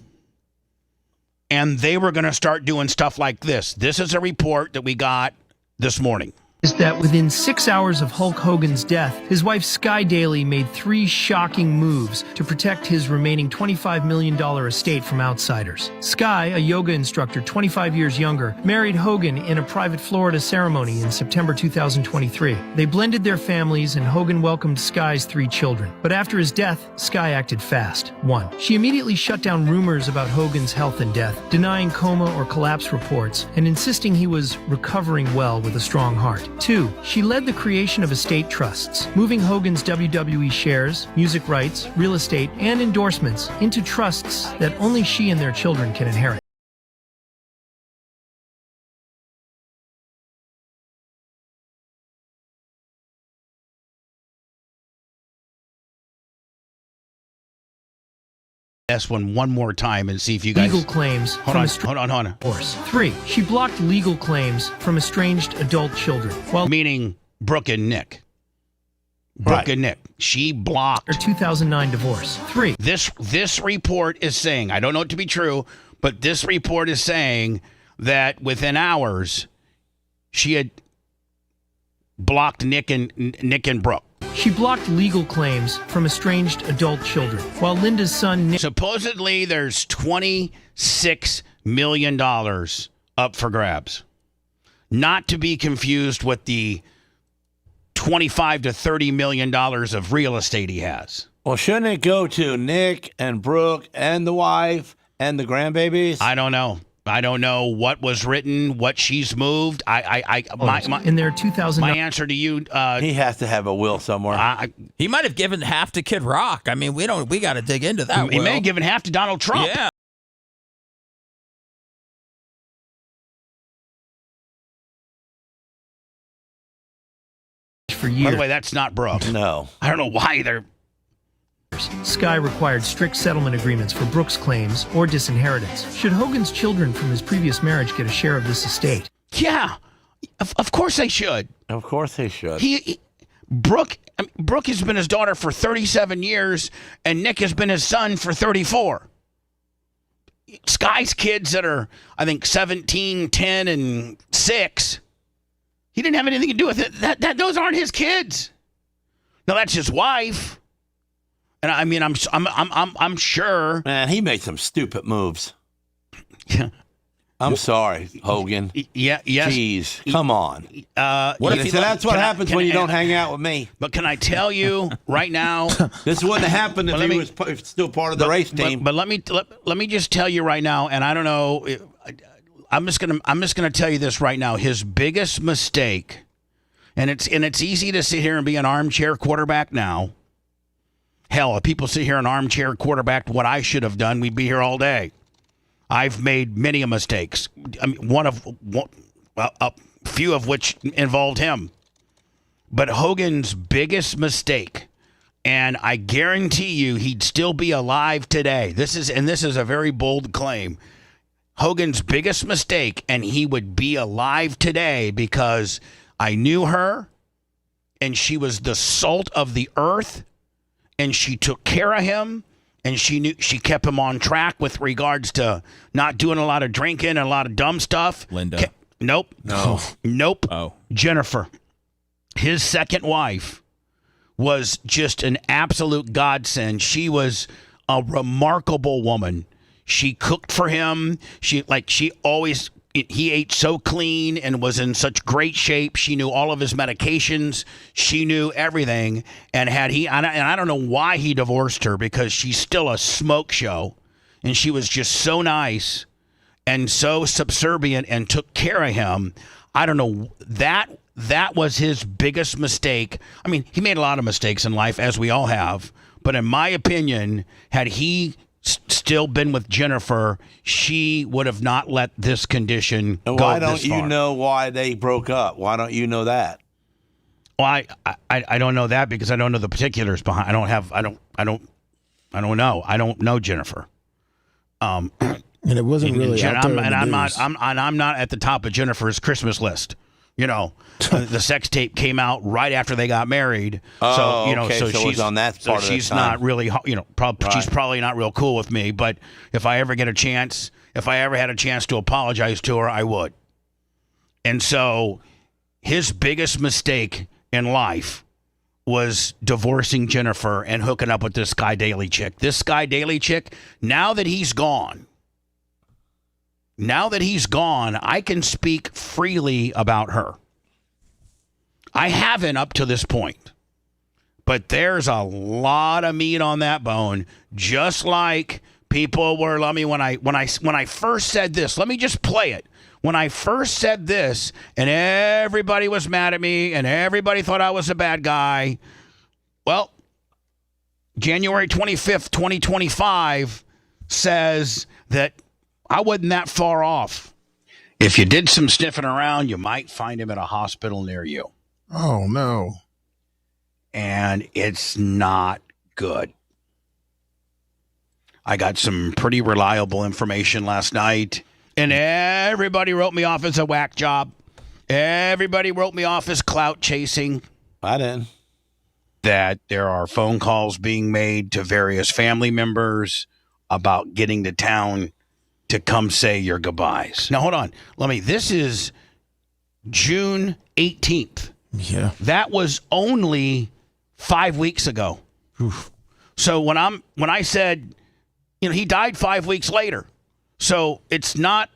C: and they were going to start doing stuff like this. This is a report that we got this morning.
I: Is that within 6 hours of Hulk Hogan's death, his wife Sky Daly made 3 shocking moves to protect his remaining $25 million estate from outsiders. Sky, a yoga instructor 25 years younger, married Hogan in a private Florida ceremony in September 2023. They blended their families, and Hogan welcomed Sky's 3 children. But after his death, Sky acted fast. 1. She immediately shut down rumors about Hogan's health and death, denying coma or collapse reports, and insisting he was recovering well with a strong heart. 2. She led the creation of estate trusts, moving Hogan's WWE shares, music rights, real estate, and endorsements into trusts that only she and their children can inherit.
C: One more time and see if you guys...
I: Legal claims
C: Hold on.
I: Divorce. 3. She blocked legal claims from estranged adult children.
C: Meaning Brooke and Nick. And Nick. She blocked...
I: Her 2009 divorce. 3.
C: This report is saying, I don't know it to be true, but this report is saying that within hours, she had blocked Nick and Brooke.
I: She blocked legal claims from estranged adult children, while Linda's son Nick...
C: Supposedly, there's $26 million up for grabs. Not to be confused with the $25 to $30 million of real estate he has.
E: Well, shouldn't it go to Nick and Brooke and the wife and the grandbabies?
C: I don't know. I don't know what was written, what she's moved.
I: In their 2000.
C: My answer to you,
E: he has to have a will somewhere.
F: He might have given half to Kid Rock. I mean, we got to dig into that.
C: He may have given half to Donald Trump.
F: Yeah.
I: For years.
C: By the way, that's not Brooke.
E: No.
C: I don't know why they're...
I: Sky required strict settlement agreements for Brooke's claims or disinheritance. Should Hogan's children from his previous marriage get a share of this estate?
C: Yeah, of course they should.
E: Of course they should.
C: Brooke has been his daughter for 37 years, and Nick has been his son for 34. Sky's kids that are, I think, 17, 10, and 6, he didn't have anything to do with it. Those aren't his kids. No, that's his wife. And I mean, I'm sure.
E: Man, he made some stupid moves.
C: Yeah.
E: I'm sorry, Hogan.
C: Yeah. Yes.
E: Jeez, come on.
C: That's
E: what happens when you don't hang out with me.
C: But can I tell you right now?
E: This wouldn't have happened if he was still part of the race team.
C: But let me just tell you right now, and I don't know. I'm just gonna tell you this right now. His biggest mistake, and it's easy to sit here and be an armchair quarterback now. Hell, if people sit here and armchair quarterback what I should have done, we'd be here all day. I've made many mistakes. I mean, a few of which involved him. But Hogan's biggest mistake, and I guarantee you he'd still be alive today. This is a very bold claim. Hogan's biggest mistake, and he would be alive today because I knew her, and she was the salt of the earth. And she took care of him, and she kept him on track with regards to not doing a lot of drinking and a lot of dumb stuff.
F: Linda.
C: Nope.
E: No.
C: Nope.
F: Oh.
C: Jennifer, his second wife, was just an absolute godsend. She was a remarkable woman. She cooked for him. She always he ate so clean and was in such great shape. She knew all of his medications. She knew everything. And I don't know why he divorced her, because she's still a smoke show. And she was just so nice and so subservient and took care of him. I don't know. That was his biggest mistake. I mean, he made a lot of mistakes in life, as we all have. But in my opinion, had he still been with Jennifer, she would have not let this condition go this far.
E: Why don't you know why they broke up? Why don't you know that?
C: Well, I don't know that because I don't know the particulars behind. I don't know. I don't know Jennifer.
G: And it wasn't really out there in the news.
C: I'm not at the top of Jennifer's Christmas list. You know, the sex tape came out right after they got married. So, you know,
E: okay. So she's on that part of the
C: she's
E: time.
C: not really, you know, she's probably not real cool with me. But if I ever had a chance to apologize to her, I would. And so his biggest mistake in life was divorcing Jennifer and hooking up with this Sky Daily chick. This Sky Daily chick, now that he's gone, I can speak freely about her. I haven't up to this point, but there's a lot of meat on that bone. Just like people were, when I first said this, let me just play it. When I first said this, and everybody was mad at me, and everybody thought I was a bad guy. Well, January 25th, 2025 says that I wasn't that far off. If you did some sniffing around, you might find him at a hospital near you.
G: Oh, no.
C: And it's not good. I got some pretty reliable information last night, and everybody wrote me off as a whack job. Everybody wrote me off as clout chasing.
E: I didn't.
C: That there are phone calls being made to various family members about getting to town to come say your goodbyes. Now, hold on. This is June 18th.
G: Yeah.
C: That was only 5 weeks ago.
G: Oof.
C: So when I said, you know, he died 5 weeks later. So it's not,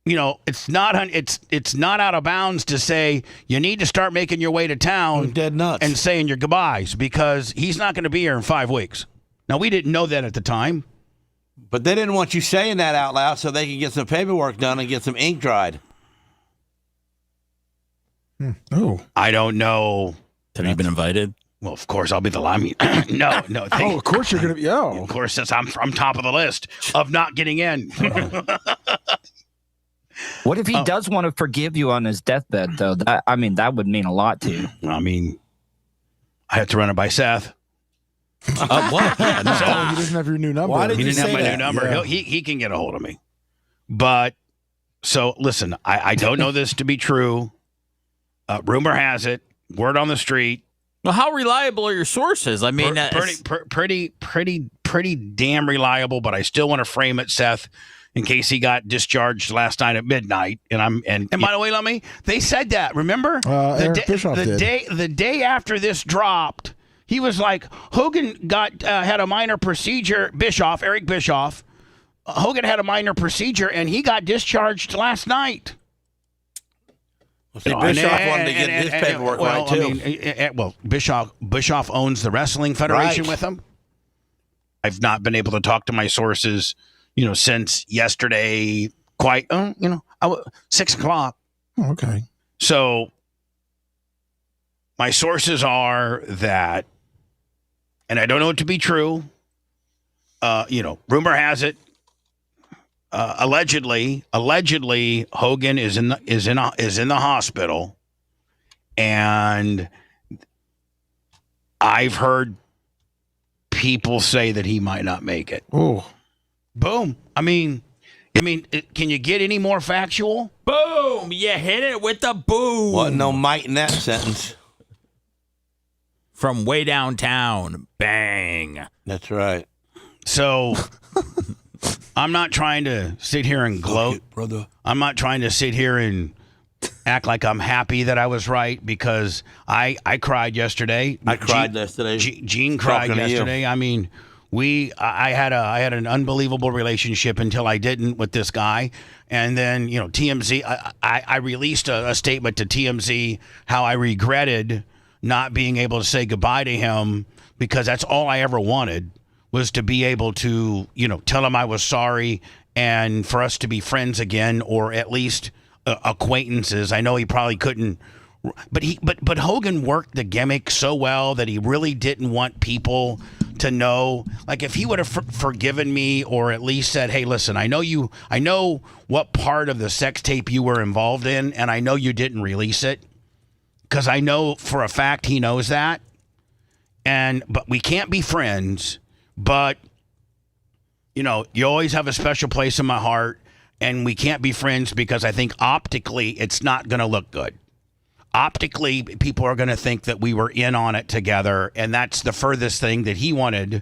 C: you know, it's not out of bounds to say you need to start making your way to town.
E: You're dead nuts.
C: And saying your goodbyes, because he's not going to be here in 5 weeks. Now, we didn't know that at the time.
E: But they didn't want you saying that out loud so they could get some paperwork done and get some ink dried.
G: Oh.
C: I don't know.
F: Have you been invited?
C: Well, of course, I'll be the line. No.
G: Oh, of course you're going to be. Oh.
C: Of course, since I'm top of the list of not getting in.
J: What if he does want to forgive you on his deathbed, though? That would mean a lot to you.
C: I mean, I have to run it by Seth.
F: What?
G: He doesn't have your new number.
E: Why did
C: He
E: you
C: didn't have
E: say
C: my
E: that?
C: new number.
G: Yeah.
C: He can get a hold of me. But, so, listen, I don't know this to be true. Rumor has it. Word on the street.
F: Well, how reliable are your sources? I mean,
C: pretty damn reliable, but I still want to frame it, Seth, in case he got discharged last night at midnight. And by the way, they said that, remember?
G: Eric Bischoff did.
C: The day after this dropped, he was like, Hogan had a minor procedure. Eric Bischoff. Hogan had a minor procedure, and he got discharged last night.
E: See, Bischoff wanted to get his paperwork right, too.
C: Bischoff owns the Wrestling Federation with him. I've not been able to talk to my sources, you know, since yesterday, 6 o'clock.
G: Oh, okay.
C: So my sources are that, and I don't know it to be true, rumor has it, allegedly, Hogan is in the hospital, and I've heard people say that he might not make it.
G: Oh,
C: boom! I mean, can you get any more factual?
F: boom! You hit it with the boom.
E: Wasn't no might in that sentence.
F: From way downtown. Bang.
E: That's right.
C: So I'm not trying to sit here and gloat,
E: brother.
C: I'm not trying to sit here and act like I'm happy that I was right, because I cried yesterday.
E: I cried yesterday.
C: Gene cried
E: Talking to you.
C: yesterday. I mean, I had an unbelievable relationship until I didn't with this guy. And then, TMZ, I released a statement to TMZ how I regretted not being able to say goodbye to him, because that's all I ever wanted, was to be able to, tell him I was sorry and for us to be friends again, or at least acquaintances. I know he probably couldn't, but Hogan worked the gimmick so well that he really didn't want people to know. Like, if he would have forgiven me, or at least said, hey, listen, I know what part of the sex tape you were involved in, and I know you didn't release it, because I know for a fact he knows that. But we can't be friends, but you always have a special place in my heart, and we can't be friends because I think optically it's not going to look good. Optically, people are going to think that we were in on it together, and that's the furthest thing that he wanted,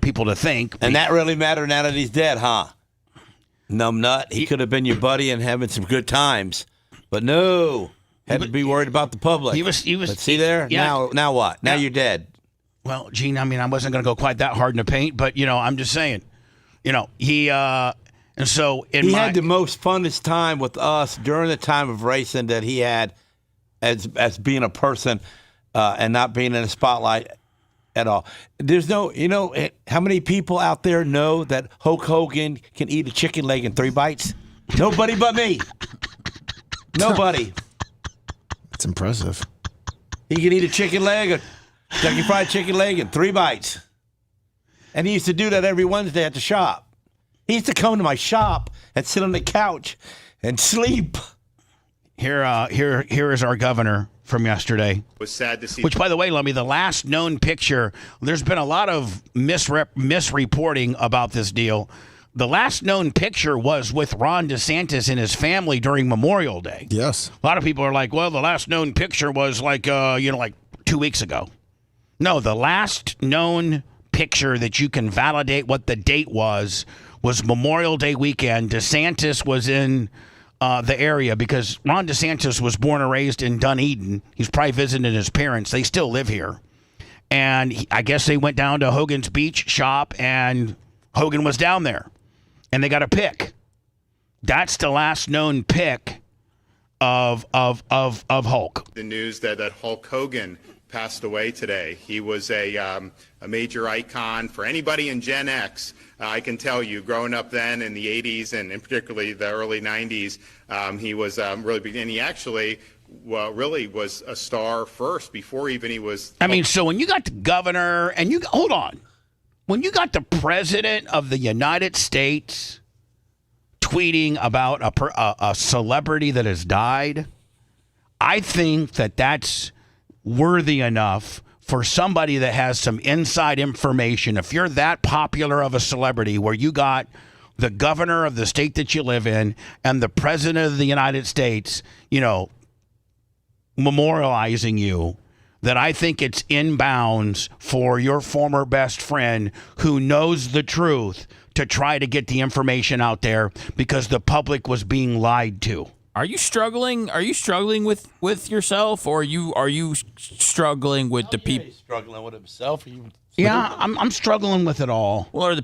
C: people to think.
E: And that really mattered now that he's dead, huh? Numbnut. He could have been your buddy and having some good times, but no, had to be worried about the public. He was. But see there? Yeah. Now what? Now you're dead.
C: Well, Gene, I wasn't going to go quite that hard in the paint, but I'm just saying, he. And so he
E: had the most funnest time with us during the time of racing that he had. As being a person and not being in the spotlight at all. There's no, how many people out there know that Hulk Hogan can eat a chicken leg in 3 bites? Nobody but me. Nobody.
G: That's impressive.
E: He can eat a chicken leg, a Kentucky Fried Chicken leg in 3 bites. And he used to do that every Wednesday at the shop. He used to come to my shop and sit on the couch and sleep.
C: Here is our governor from yesterday.
K: It was sad to see.
C: Which, by the way, Lummy, the last known picture, there's been a lot of misreporting about this deal. The last known picture was with Ron DeSantis and his family during Memorial Day.
G: Yes.
C: A lot of people are like, well, the last known picture was like 2 weeks ago. No, the last known picture that you can validate what the date was Memorial Day weekend. DeSantis was in the area, because Ron DeSantis was born and raised in Dunedin. He's probably visiting his parents. They still live here. And I guess they went down to Hogan's beach shop, and Hogan was down there. And they got a pic. That's the last known pic of Hulk.
K: The news that Hulk Hogan passed away today. He was a major icon for anybody in Gen X. I can tell you, growing up then in the 80s and particularly the early 90s, he was really big. And he actually really was a star first before even he was.
C: So when you got the governor and hold on, when you got the president of the United States tweeting about a celebrity that has died, I think that's worthy enough for somebody that has some inside information. If you're that popular of a celebrity, where you got the governor of the state that you live in and the president of the United States, memorializing you, that I think it's in bounds for your former best friend who knows the truth to try to get the information out there, because the public was being lied to.
F: Are you struggling? Are you struggling with yourself, or are you struggling with the people?
E: He's struggling with himself.
C: Yeah, I'm struggling with it all.
F: Well, are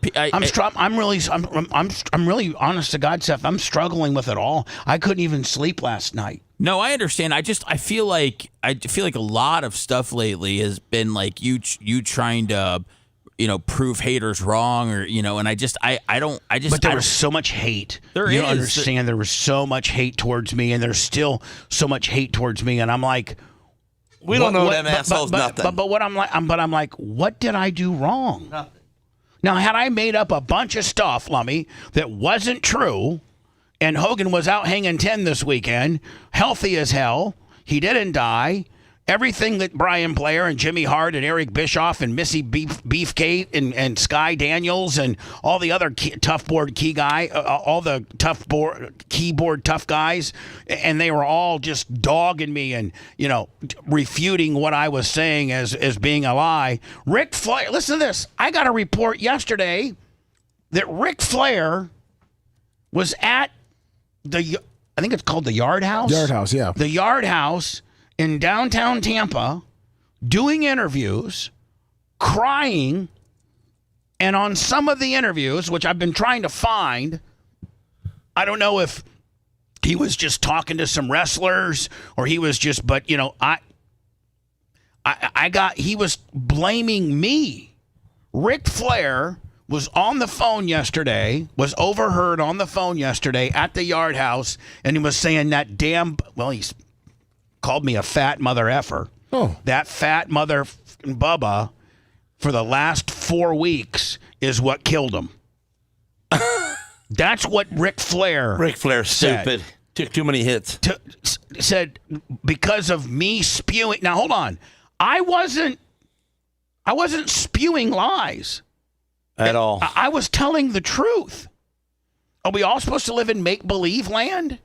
C: I'm really honest to God, Seth. I'm struggling with it all. I couldn't even sleep last night.
F: No, I understand. I feel like a lot of stuff lately has been like you trying to, prove haters wrong, or and But
C: there was so much hate. You don't understand. There was so much hate towards me, and there's still so much hate towards me, and I'm like,
E: we don't know them assholes nothing.
C: But what I'm like, what did I do wrong?
E: Nothing.
C: Now, had I made up a bunch of stuff, Lummy, that wasn't true, and Hogan was out hanging 10 this weekend, healthy as hell, he didn't die. Everything that Brian Blair and Jimmy Hart and Eric Bischoff and Missy Beefcake and Sky Daniels and all the other all the keyboard tough guys, and they were all just dogging me and refuting what I was saying as being a lie. Ric Flair, listen to this. I got a report yesterday that Ric Flair was at I think it's called the Yard House.
G: Yard House, yeah.
C: The Yard House in downtown Tampa, doing interviews, crying And on some of the interviews, which I've been trying to find, I don't know if he was just talking to some wrestlers or he was just, but he was blaming me. Ric Flair was on the phone yesterday, was overheard on the phone yesterday at the Yard House, and he was saying that he's called me a fat mother effer.
G: Oh.
C: That fat mother Bubba for the last 4 weeks is what killed him. That's what Ric Flair said.
E: Stupid. Took too many hits.
C: Said because of me spewing. Now hold on. I wasn't spewing lies
E: at all.
C: I was telling the truth. Are we all supposed to live in make-believe land?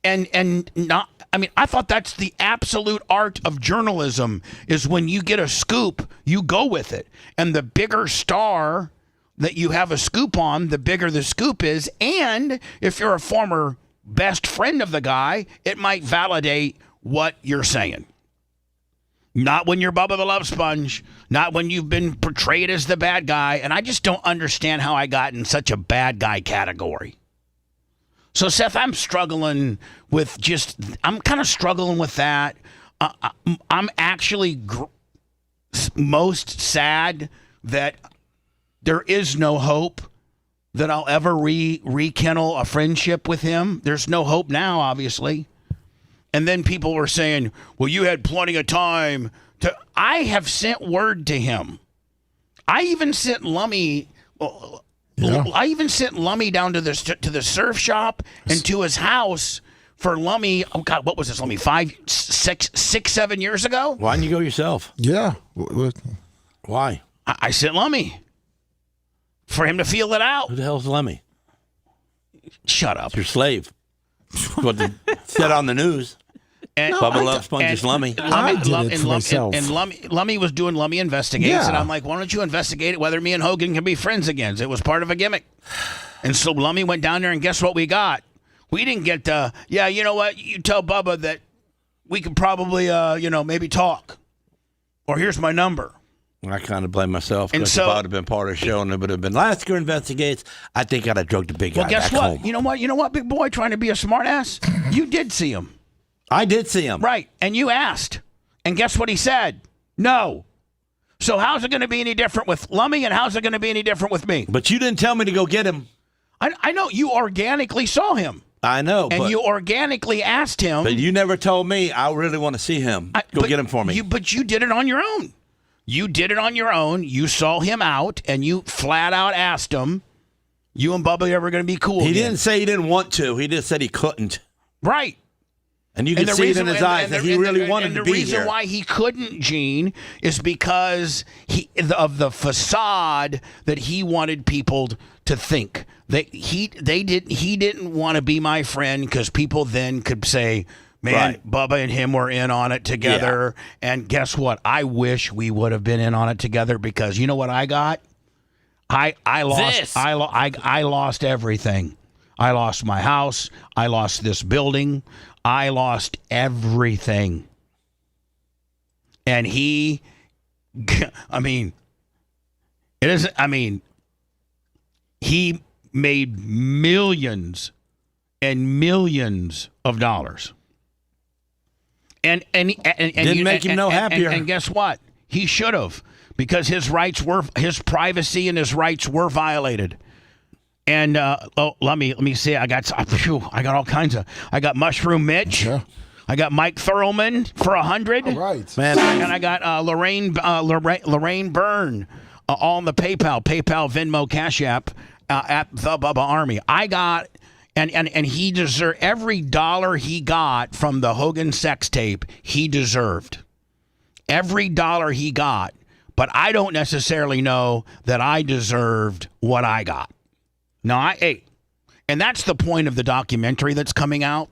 C: And not, I mean, I thought that's the absolute art of journalism is when you get a scoop, you go with it. And the bigger star that you have a scoop on, the bigger the scoop is. And if you're a former best friend of the guy, it might validate what you're saying. Not when you're Bubba the Love Sponge, not when you've been portrayed as the bad guy. And I just don't understand how I got in such a bad guy category. So, Seth, I'm struggling with I'm kind of struggling with that. I'm actually most sad that there is no hope that I'll ever rekindle a friendship with him. There's no hope now, obviously. And then people were saying, well, you had plenty of time to. I have sent word to him. I even sent Lummy. Yeah. I even sent Lummy down to the surf shop and to his house for Lummy. Oh God, what was this, Lummy? 7 years ago?
E: Why didn't you go yourself?
G: Yeah.
E: Why?
C: I sent Lummy for him to feel it out.
E: Who the hell's Lummy?
C: Shut up.
E: It's your slave. What they said on the news.
C: And
E: Bubba Love Sponge is Lummy.
C: And Lummy was doing Lummy Investigates,
G: Yeah.
C: and I'm like, why don't you investigate whether me and Hogan can be friends again? It was part of a gimmick. And so Lummy went down there, and guess what we got? We didn't get you know what? You tell Bubba that we could probably, maybe talk. Or here's my number.
E: I kind of blame myself because
C: so,
E: if I would have been part of the show and it would have been Lasker Investigates, I think I'd have drugged the big guy
C: Well, guess
E: back
C: what?
E: home.
C: You know what, big boy, trying to be a smart ass? You did see him.
E: I did see him.
C: Right. And you asked. And guess what he said? No. So how's it going to be any different with Lummy and how's it going to be any different with me?
E: But you didn't tell me to go get him.
C: I know. You organically saw him.
E: I know.
C: And you organically asked him.
E: But you never told me I really want to see him. Go get him for me.
C: But you did it on your own. You did it on your own. You saw him out and you flat out asked him, you and Bubba are ever going to be cool
E: He
C: again?
E: didn't say he didn't want to. He just said he couldn't.
C: Right.
E: And you can see it in his eyes that he really wanted to be here.
C: And the reason why he couldn't, Gene, is because of the facade that he wanted people to think. He didn't want to be my friend because people then could say, man,
E: Right.
C: Bubba and him were in on it together. Yeah. And guess what? I wish we would have been in on it together because you know what I got? I lost everything. I lost my house. I lost this building. I lost everything. And he made millions and millions of dollars. And
E: Didn't make him no happier.
C: And guess what? He should have, because his privacy and his rights were violated. And let me see. I got all kinds of. I got Mushroom Mitch.
G: Yeah.
C: I got Mike Thurlman for 100.
G: All right,
E: man.
C: And I got Lorraine Byrne all on the PayPal, Venmo, Cash App at the Bubba Army. I got. And he deserved every dollar he got from the Hogan sex tape. He deserved every dollar he got, but I don't necessarily know that I deserved what I got. No, and that's the point of the documentary that's coming out.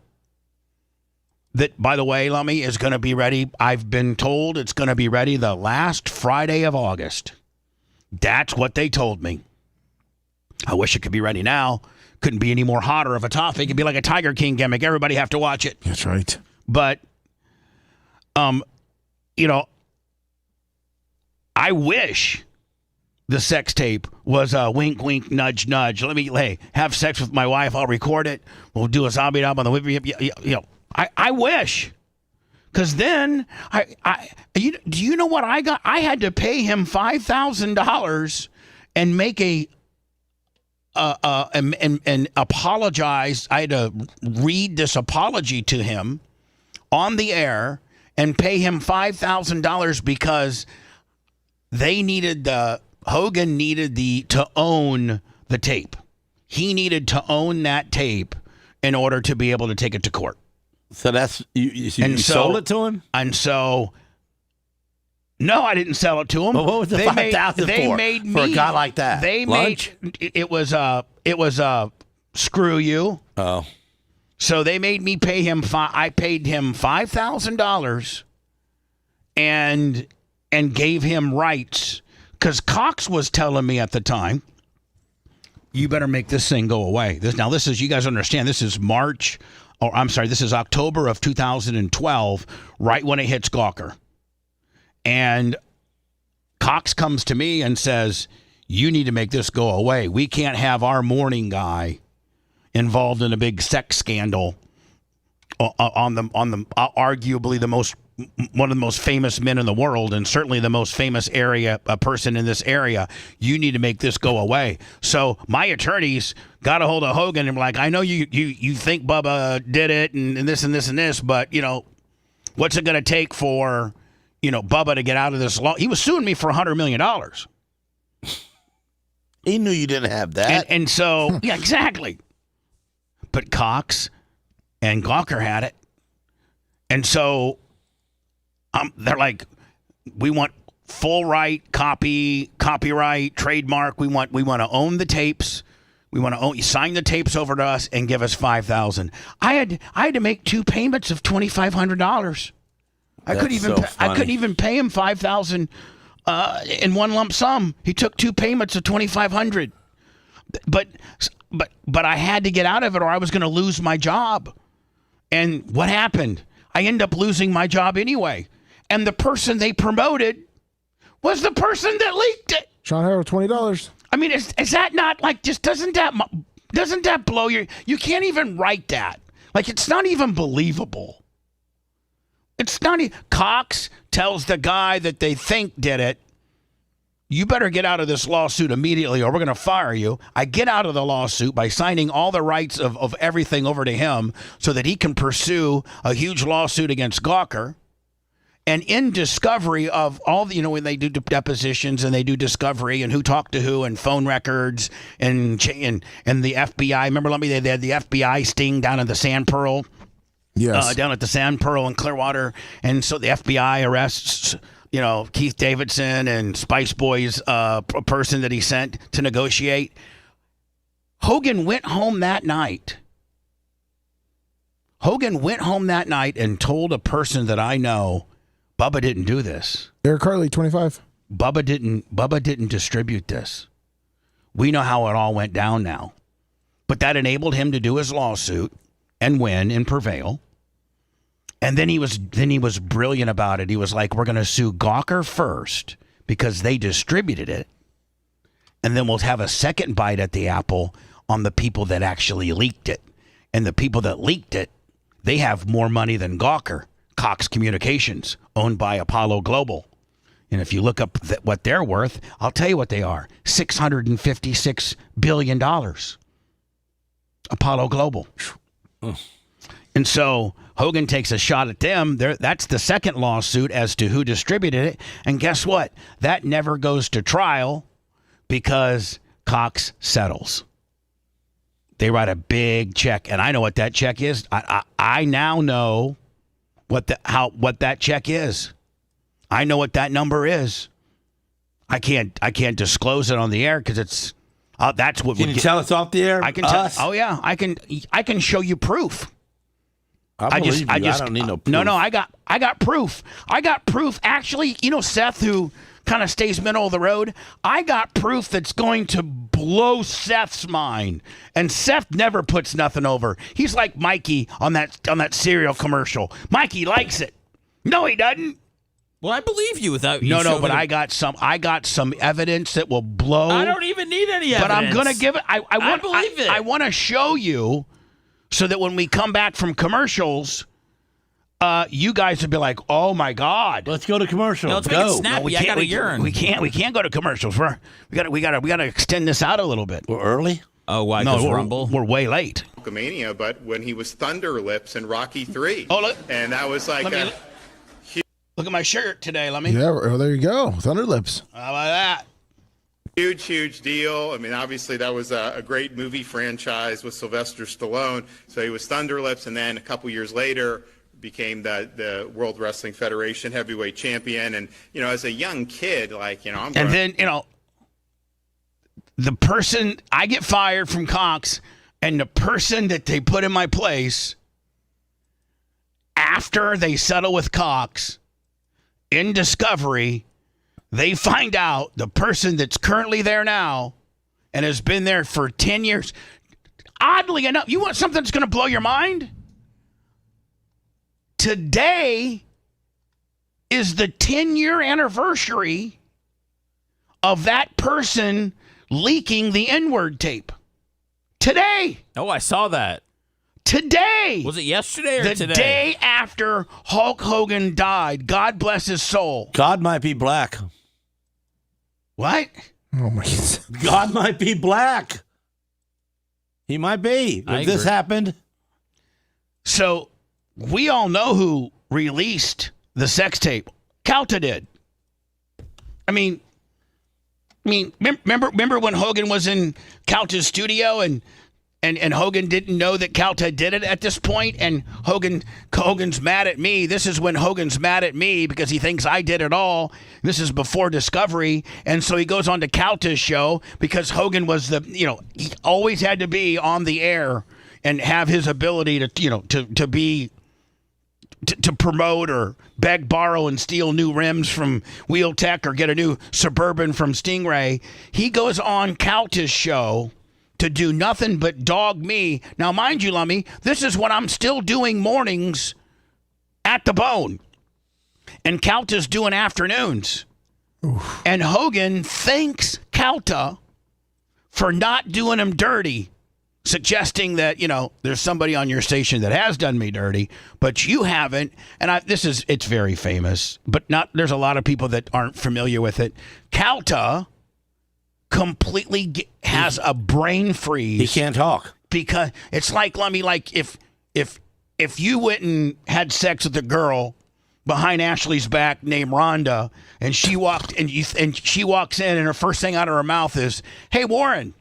C: That, by the way, Lummy, is going to be ready. I've been told it's going to be ready the last Friday of August. That's what they told me. I wish it could be ready now. Couldn't be any more hotter of a topic. It'd be like a Tiger King gimmick. Everybody have to watch it.
G: That's right.
C: But, I wish the sex tape was a wink, wink, nudge, nudge. Let me have sex with my wife. I'll record it. We'll do a zombie dub on the whip. I wish, because then do you know what I got? I had to pay him $5,000 and make and apologize. I had to read this apology to him on the air and pay him $5,000 because Hogan needed to own the tape. He needed to own that tape in order to be able to take it to court.
E: So that's you sold it to him?
C: And so, no, I didn't sell it to him.
E: Well, what was the $5,000 for?
C: They made me,
E: for a guy like that?
C: It was screw you.
E: Oh.
C: So they made me pay him. I paid him $5,000 and gave him rights, because Cox was telling me at the time, you better make this thing go away. This is, you guys understand, this is this is October of 2012, right when it hits Gawker. And Cox comes to me and says, you need to make this go away. We can't have our morning guy involved in a big sex scandal on the arguably one of the most famous men in the world, and certainly the most famous person in this area. You need to make this go away. So my attorneys got a hold of Hogan and were like, I know you think Bubba did it and this and this and this, but what's it going to take for Bubba to get out of this law? He was suing me for $100 million.
E: He knew you didn't have that.
C: And so, yeah, exactly. But Cox and Gawker had it. And so they're like, we want full right, copyright, trademark. We want to own the tapes. We want to sign the tapes over to us and give us $5,000. I had to make 2 payments of $2,500. I couldn't even pay him $5,000 in one lump sum. He took 2 payments of $2,500. But I had to get out of it or I was going to lose my job. And what happened? I ended up losing my job anyway. And the person they promoted was the person that leaked it.
G: Sean Harrow, $20.
C: I mean, is that not like, just doesn't that blow you can't even write that. Like, it's not even believable. It's not. Cox tells the guy that they think did it, you better get out of this lawsuit immediately or we're going to fire you. I get out of the lawsuit by signing all the rights of everything over to him so that he can pursue a huge lawsuit against Gawker. And in discovery of all the, when they do depositions and they do discovery and who talked to who and phone records and the FBI. Remember, they had the FBI sting down at the Sand Pearl.
G: Yes.
C: Down at the Sand Pearl in Clearwater. And so the FBI arrests, Keith Davidson and Spice Boys, a person that he sent to negotiate. Hogan went home that night. And told a person that I know, Bubba didn't do this.
G: Eric Hartley, 25.
C: Bubba didn't distribute this. We know how it all went down now. But that enabled him to do his lawsuit and win and prevail. And then he was brilliant about it. He was like, we're going to sue Gawker first because they distributed it. And then we'll have a second bite at the apple on the people that actually leaked it. And the people that leaked it, they have more money than Gawker. Cox Communications, owned by Apollo Global. And if you look up what they're worth, I'll tell you what they are. $656 billion. Apollo Global. And so Hogan takes a shot at them. That's the second lawsuit as to who distributed it. And guess what? That never goes to trial because Cox settles. They write a big check. And I know what that check is. I now know what that check is. I know what that number is. I can't disclose it on the air because it's that's what.
E: Can you tell us off the air?
C: I can tell. Oh yeah, I can show you proof.
E: I don't need no proof.
C: No, I got proof. I got proof. Actually, Seth, who kind of stays middle of the road, I got proof that's going to blow Seth's mind. And Seth never puts nothing over. He's like Mikey on that cereal commercial. Mikey likes it. No, he doesn't.
F: Well, I believe you without you.
C: No, but I got some evidence that will blow.
F: I don't even need any evidence.
C: But I'm going to give it. I
F: believe it.
C: I want to show you so that when we come back from commercials, you guys will be like, "Oh my God,
E: let's go to commercials."
F: No, let's make it snappy. I got a urine.
C: We can't go to commercials. We got to extend this out a little bit.
E: We're early.
F: Oh, why?
C: No,
F: Rumble.
C: We're way late.
K: Hulkamania, but when he was Thunder Lips in Rocky 3.
C: Oh, look.
K: And that was like
C: Look at my shirt today, let me.
G: Yeah, oh, there you go. Thunder Lips.
C: How about that?
K: huge deal. I mean, obviously that was a great movie franchise with Sylvester Stallone. So he was Thunder Lips, and then a couple years later became the World Wrestling Federation heavyweight champion. And, as a young kid,
C: the person, I get fired from Cox, and the person that they put in my place after they settle with Cox in Discovery, they find out the person that's currently there now and has been there for 10 years. Oddly enough, you want something that's going to blow your mind? Today is the 10-year anniversary of that person leaking the N-word tape. Today.
F: Oh, I saw that.
C: Today.
F: Was it yesterday or today?
C: The day after Hulk Hogan died. God bless his soul.
E: God might be black.
C: What?
G: Oh, my God.
E: God might be black. He might be. If this happened.
C: So, we all know who released the sex tape. Calta did. I mean, remember when Hogan was in Calta's studio and Hogan didn't know that Calta did it at this point, and Hogan's mad at me. This is when Hogan's mad at me because he thinks I did it all. This is before Discovery, and so he goes on to Calta's show because Hogan was he always had to be on the air and have his ability to promote or beg, borrow, and steal new rims from Wheel Tech or get a new Suburban from Stingray. He goes on Calta's show to do nothing but dog me. Now, mind you, Lummy, this is when I'm still doing mornings at the Bone. And Calta's doing afternoons. Oof. And Hogan thanks Calta for not doing him dirty, suggesting that, there's somebody on your station that has done me dirty, but you haven't. And it's very famous, but there's a lot of people that aren't familiar with it. Calta completely has a brain freeze.
E: He can't talk.
C: Because it's like, Lummy, like if you went and had sex with a girl behind Ashley's back named Rhonda, and she walked and she walks in and her first thing out of her mouth is, "Hey, Warren,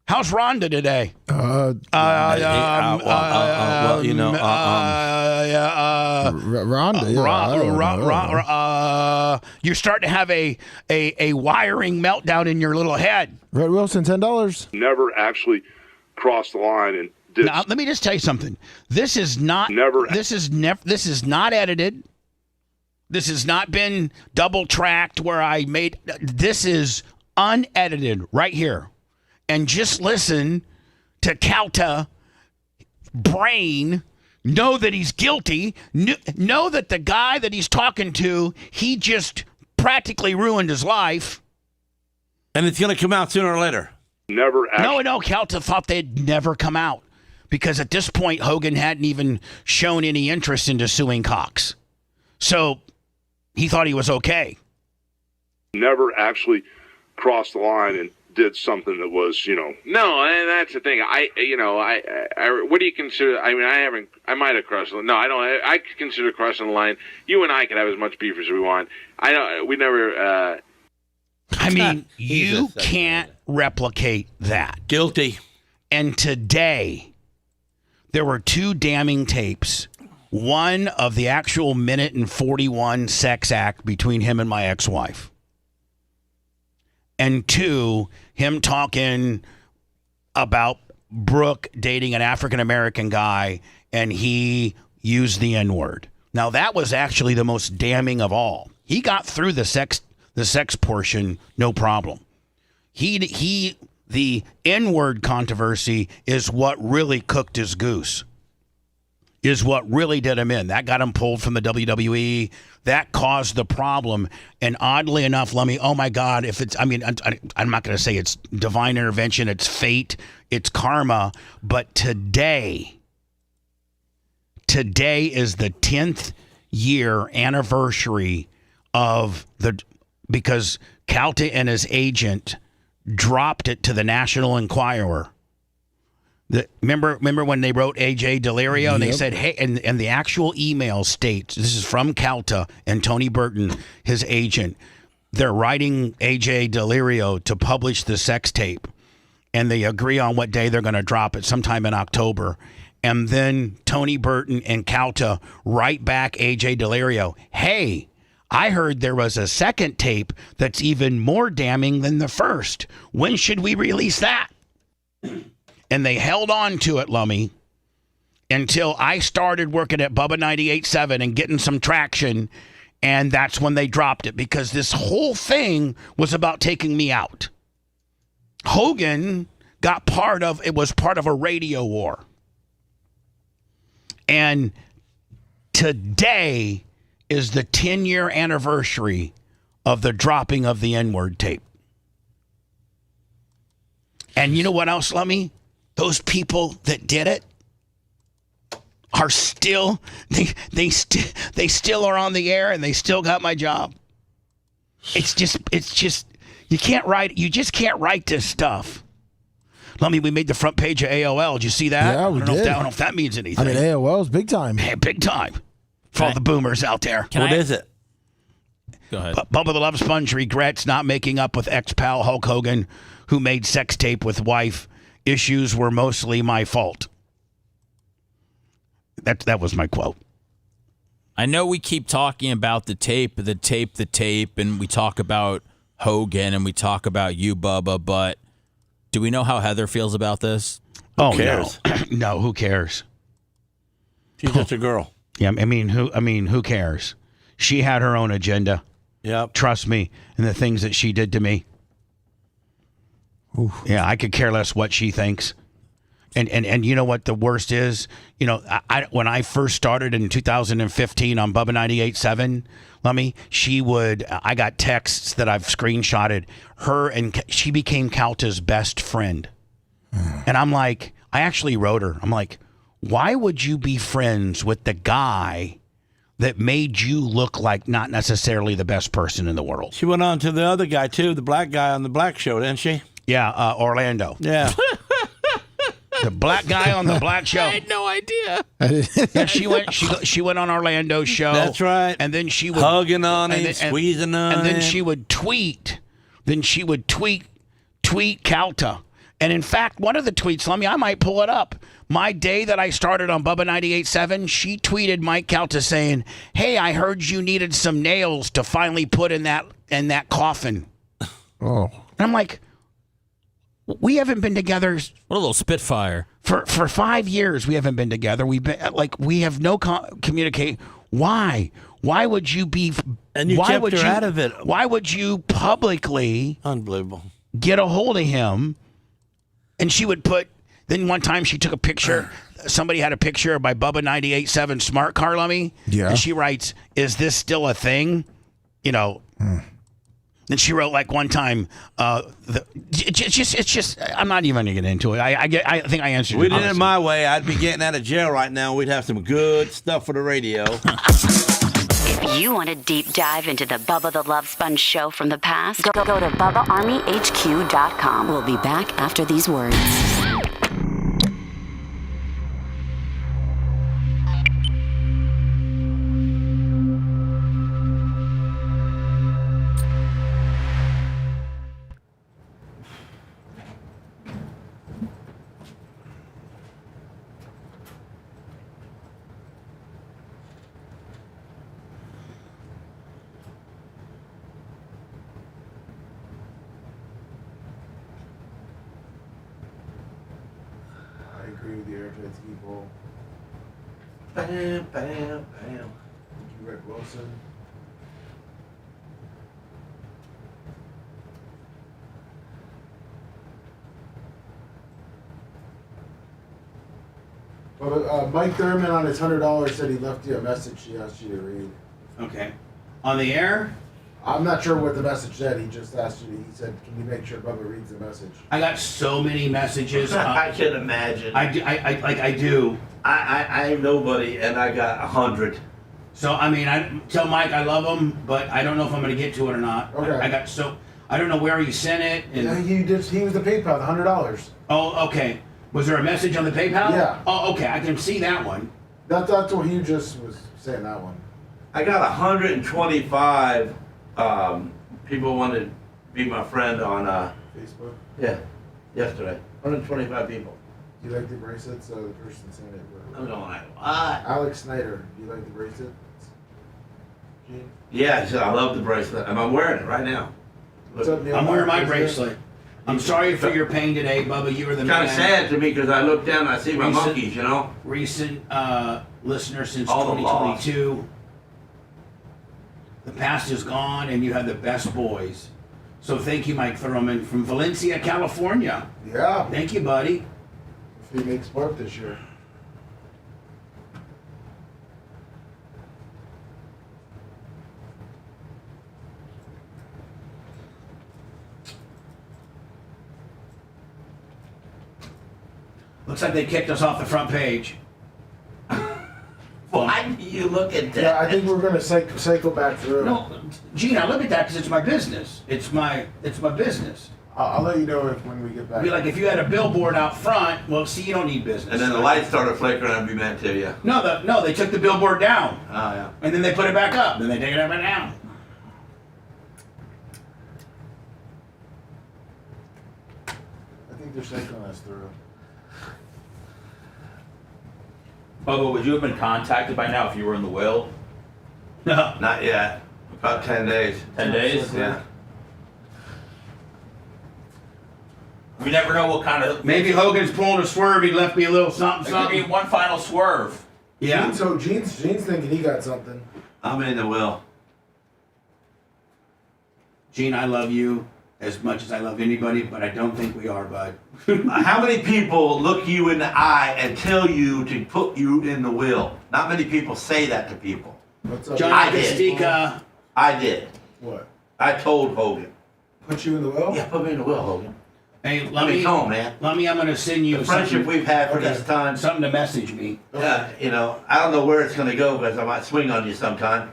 C: how's Rhonda today?"
G: Rhonda.
C: You're starting to have a wiring meltdown in your little head.
G: Red Wilson, $10.
H: Never actually crossed the line and did.
C: Now, let me just tell you something. This is not edited. This has not been double tracked where I made. This is unedited right here. And just listen to Calta brain, know that he's guilty, know that the guy that he's talking to, he just practically ruined his life.
E: And it's going to come out sooner or later.
H: Never actually.
C: No, Calta thought they'd never come out because at this point, Hogan hadn't even shown any interest into suing Cox. So he thought he was okay.
H: Never actually crossed the line and did something that was,
L: No, and that's the thing. I what do you consider? I mean, I might have crossed the line. No, I don't. I consider crossing the line. You and I can have as much beef as we want. We never.
C: You can't replicate that.
E: Guilty.
C: And today, there were two damning tapes. One of the actual 1:41 sex act between him and my ex-wife. And two, him talking about Brooke dating an African-American guy, and he used the N-word. Now, that was actually the most damning of all. He got through the sex portion, no problem. The N-word controversy is what really cooked his goose. is what really did him in. That got him pulled from the WWE. That caused the problem. And oddly enough, Lummy, oh my God, if it's, I mean, I'm not going to say it's divine intervention, it's fate, it's karma, but today is the 10th year anniversary because Calta and his agent dropped it to the National Enquirer. Remember when they wrote AJ Delirio and they said, hey, and the actual email states, this is from Calta and Tony Burton, his agent, they're writing AJ Delirio to publish the sex tape, and they agree on what day they're going to drop it, sometime in October. And then Tony Burton and Calta write back AJ Delirio, hey, I heard there was a second tape that's even more damning than the first. When should we release that? And they held on to it, Lummy, until I started working at Bubba 98.7 and getting some traction, and that's when they dropped it, because this whole thing was about taking me out. Hogan was part of a radio war. And today is the 10-year anniversary of the dropping of the N-word tape. And you know what else, Lummy? Those people that did it are still, they still are on the air, and they still got my job. It's just, you just can't write this stuff. Lummy, we made the front page of AOL. Did you see that?
G: Yeah, we did.
C: I don't know if that means anything.
G: I mean, AOL's big time.
C: Yeah, big time. For all the boomers out there.
E: What is it?
F: Go ahead.
C: Bubba the Love Sponge regrets not making up with ex-pal Hulk Hogan, who made sex tape with wife. Issues were mostly my fault. That was my quote.
F: I know we keep talking about the tape, and we talk about Hogan, and we talk about you, Bubba, but do we know how Heather feels about this?
C: Who cares? No, who cares?
E: She's just a girl.
C: Yeah, I mean, who cares? She had her own agenda.
E: Yep.
C: Trust me, and the things that she did to me. Oof. Yeah, I could care less what she thinks. And you know what the worst is? You know, when I first started in 2015 on Bubba 98.7, Lummy, I got texts that I've screenshotted. She became Calta's best friend. And I'm like, I actually wrote her. I'm like, why would you be friends with the guy that made you look like not necessarily the best person in the world?
E: She went on to the other guy, too, the black guy on the Black Show, didn't she?
C: Yeah, Orlando.
E: Yeah.
C: The black guy on the Black Show.
F: I had no idea.
C: Yeah, she went on Orlando's show.
E: That's right.
C: And then she would
E: hugging on him, squeezing on him.
C: And then she would tweet. Tweet Calta. And in fact, one of the tweets, I might pull it up. My day that I started on Bubba 98.7, she tweeted Mike Calta saying, "Hey, I heard you needed some nails to finally put in that coffin."
G: Oh.
C: And I'm like, we haven't been together.
F: What a little spitfire.
C: For 5 years, we haven't been together. We've been we have no communicate. Why? Why would you be?
E: And you kept her out of it.
C: Why would you publicly?
E: Unbelievable.
C: Get a hold of him, and she would put. Then one time she took a picture. Somebody had a picture of my Bubba 98.7 smart car, Lummy.
G: Yeah.
C: And she writes, "Is this still a thing?" You know. And she wrote like one time, it's just. I'm not even gonna get into it. I think I answered.
E: We did it my way. I'd be getting out of jail right now. We'd have some good stuff for the radio.
M: If you want a deep dive into the Bubba the Love Sponge show from the past, go to BubbaArmyHQ.com. We'll be back after these words.
G: With the Airheads people.
E: Bam, bam, bam.
G: Thank you, Rick Wilson. Well, Mike Thurman on his $100 said he left you a message he asked you to read.
C: Okay. On the air?
G: I'm not sure what the message said. He just asked you. He said, "Can you make sure Bubba reads the message?"
C: I got so many messages.
N: I can imagine.
C: I do.
N: I am nobody, and I got 100.
C: So I mean, I tell Mike I love him, but I don't know if I'm going to get to it or not.
G: Okay.
C: I don't know where he sent it. And
G: Yeah, he was the PayPal, the $100.
C: Oh, okay. Was there a message on the PayPal?
G: Yeah.
C: Oh, okay. I can see that one.
G: That's what he just was saying. That one.
N: I got 125 people wanted to be my friend on
G: Facebook.
N: Yeah, yesterday. 125 people.
G: Do you like the bracelets? The person saying it.
N: I'm going like, what?
G: Alex Snyder. Do you like the bracelets? Gene?
N: Yeah, he said, I love the bracelet. And I'm wearing it right now.
G: What's up, Neil?
C: I'm wearing my bracelet. I'm sorry for your pain today, Bubba. You were the
N: Kind
C: man.
N: of sad to me because I look down and I see my monkeys, you know?
C: Recent listener since
N: All the
C: 2022. The past is gone, and you have the best boys. So thank you, Mike Thurman from Valencia, California.
G: Yeah.
C: Thank you, buddy.
G: If he makes work this year.
C: Looks like they kicked us off the front page.
N: Why do you look at that?
G: Yeah, I think we're gonna cycle back through.
C: No, Gene, I look at that because it's my business. It's my business.
G: I'll let you know when we get back.
C: Be like, if you had a billboard out front, well, see, you don't need business.
N: And then the lights started flickering, I'd be mad to you.
C: No, they took the billboard down.
N: Oh, yeah.
C: And then they put it back up. Then they take it up and down.
G: I think they're cycling us through.
F: Bubba, would you have been contacted by now if you were in the will?
C: No.
N: Not yet. About 10 days.
F: 10 days?
N: Yeah.
F: We never know what kind of...
C: Maybe Hogan's pulling a swerve. He left me a little something,
F: It could be one final swerve.
C: Yeah.
G: Gene's thinking he got something.
N: I'm in the will.
C: Gene, I love you as much as I love anybody, but I don't think we are, bud.
N: How many people look you in the eye and tell you to put you in the will? Not many people say that to people.
G: What's up?
C: John
N: I did.
C: Castica.
N: I did.
G: What?
N: I told Hogan.
G: Put you in the will?
N: Yeah, put me in the will, Hogan.
C: Hey,
N: Let me come, man.
C: I'm going to send you
N: The friendship
C: something,
N: we've had for this time.
C: something to message me.
N: You know, I don't know where it's going to go because I might swing on you sometime.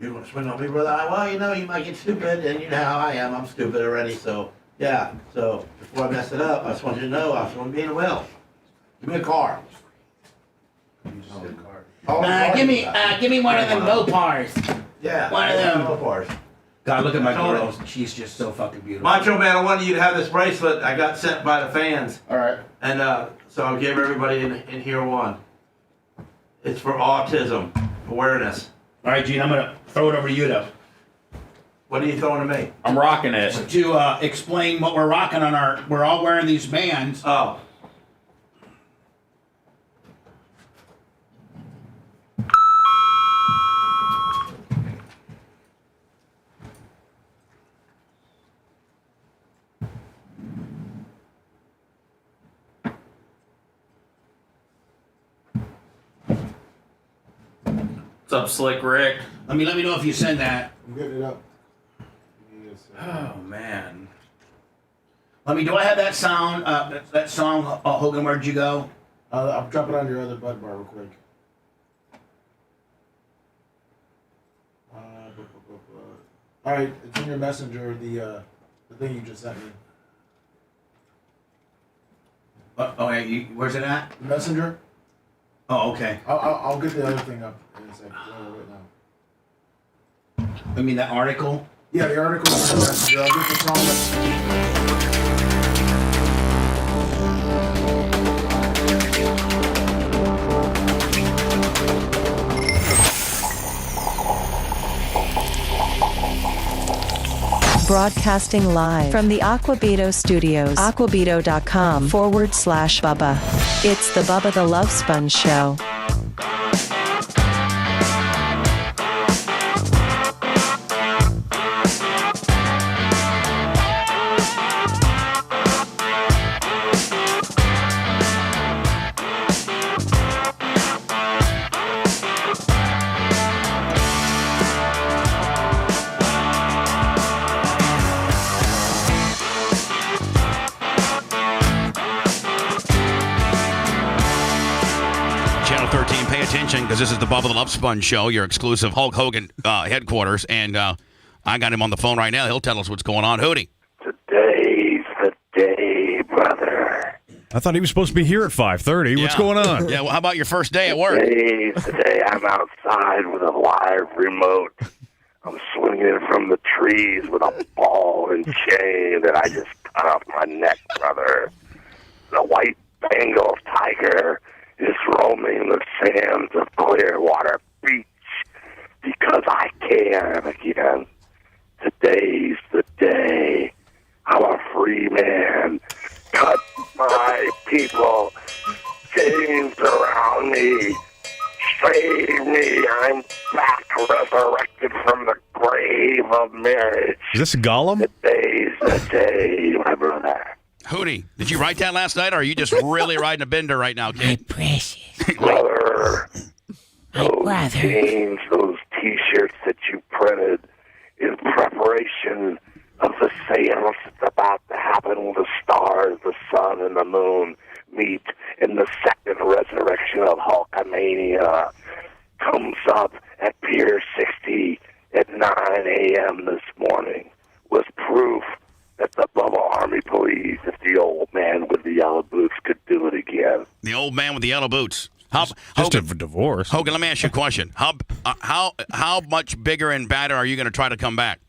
N: You're going to swing on me, brother? Well, you know, you might get stupid, and you know how I am. I'm stupid already, so, yeah. So, before I mess it up, I just want you to know I just want to be in the will. Give me a car.
C: Give me one of them Mopars.
N: Yeah.
C: One of them.
N: Mopars.
C: God, look at my
N: Totally.
C: girl. She's just so fucking beautiful.
N: Macho Man, I wanted you to have this bracelet. I got sent by the fans.
G: All right.
N: And so I'll give everybody in here one. It's for autism awareness.
C: All right, Gene, I'm going to throw it over to you, though.
N: What are you throwing to me?
F: I'm rocking it.
C: To explain what we're rocking on our... We're all wearing these bands.
N: Oh.
F: What's up, Slick Rick?
C: Let me know if you send that.
G: I'm getting it up.
F: Oh, man.
C: Do I have that sound, that song, Hogan, Where'd You Go?
G: I'll drop it on your other bud bar real quick. All right, it's in your messenger, the thing you just sent me.
C: Okay, where's it at?
G: The messenger?
C: Oh, okay.
G: I'll get the other thing up in a second. Right now.
C: I mean, that article?
G: Yeah, the article is in the messenger. I'll get the song.
O: Broadcasting live from the Aquabito Studios. Aquabito.com/Bubba. It's the Bubba the Love Sponge Show.
C: 13. Pay attention because this is the Bubba the Love Sponge show, your exclusive Hulk Hogan headquarters. And I got him on the phone right now. He'll tell us what's going on. Hootie.
P: Today's the day, brother.
Q: I thought he was supposed to be here at 5:30. What's going on?
C: Yeah, well, how about your first day at work?
P: Today's the day I'm outside with a live remote. I'm swinging from the trees with a ball and chain that I just cut off my neck, brother. The white Bengal tiger is roaming the sands of Clearwater Beach because I can again. Today's the day. I'm a free man. Cut my people. Chains around me. Save me. I'm back, resurrected from the grave of marriage.
Q: Is this Gollum?
P: Today's the day, my brother.
C: Hootie, did you write that last night, or are you just really riding a bender right now, kid?
P: My precious. Brother. Those jeans, those T-shirts that you printed in preparation of the seance that's about to happen when the stars, the sun, and the moon meet in the second resurrection of Hulkamania comes up at Pier 60 at 9 a.m. this morning was proof that the Bubba Army Police, if the old man with the yellow boots could do it again.
C: The old man with the yellow boots.
Q: Just
C: Hogan,
Q: a divorce.
C: Hogan, let me ask you a question. How much bigger and badder are you going to try to come back?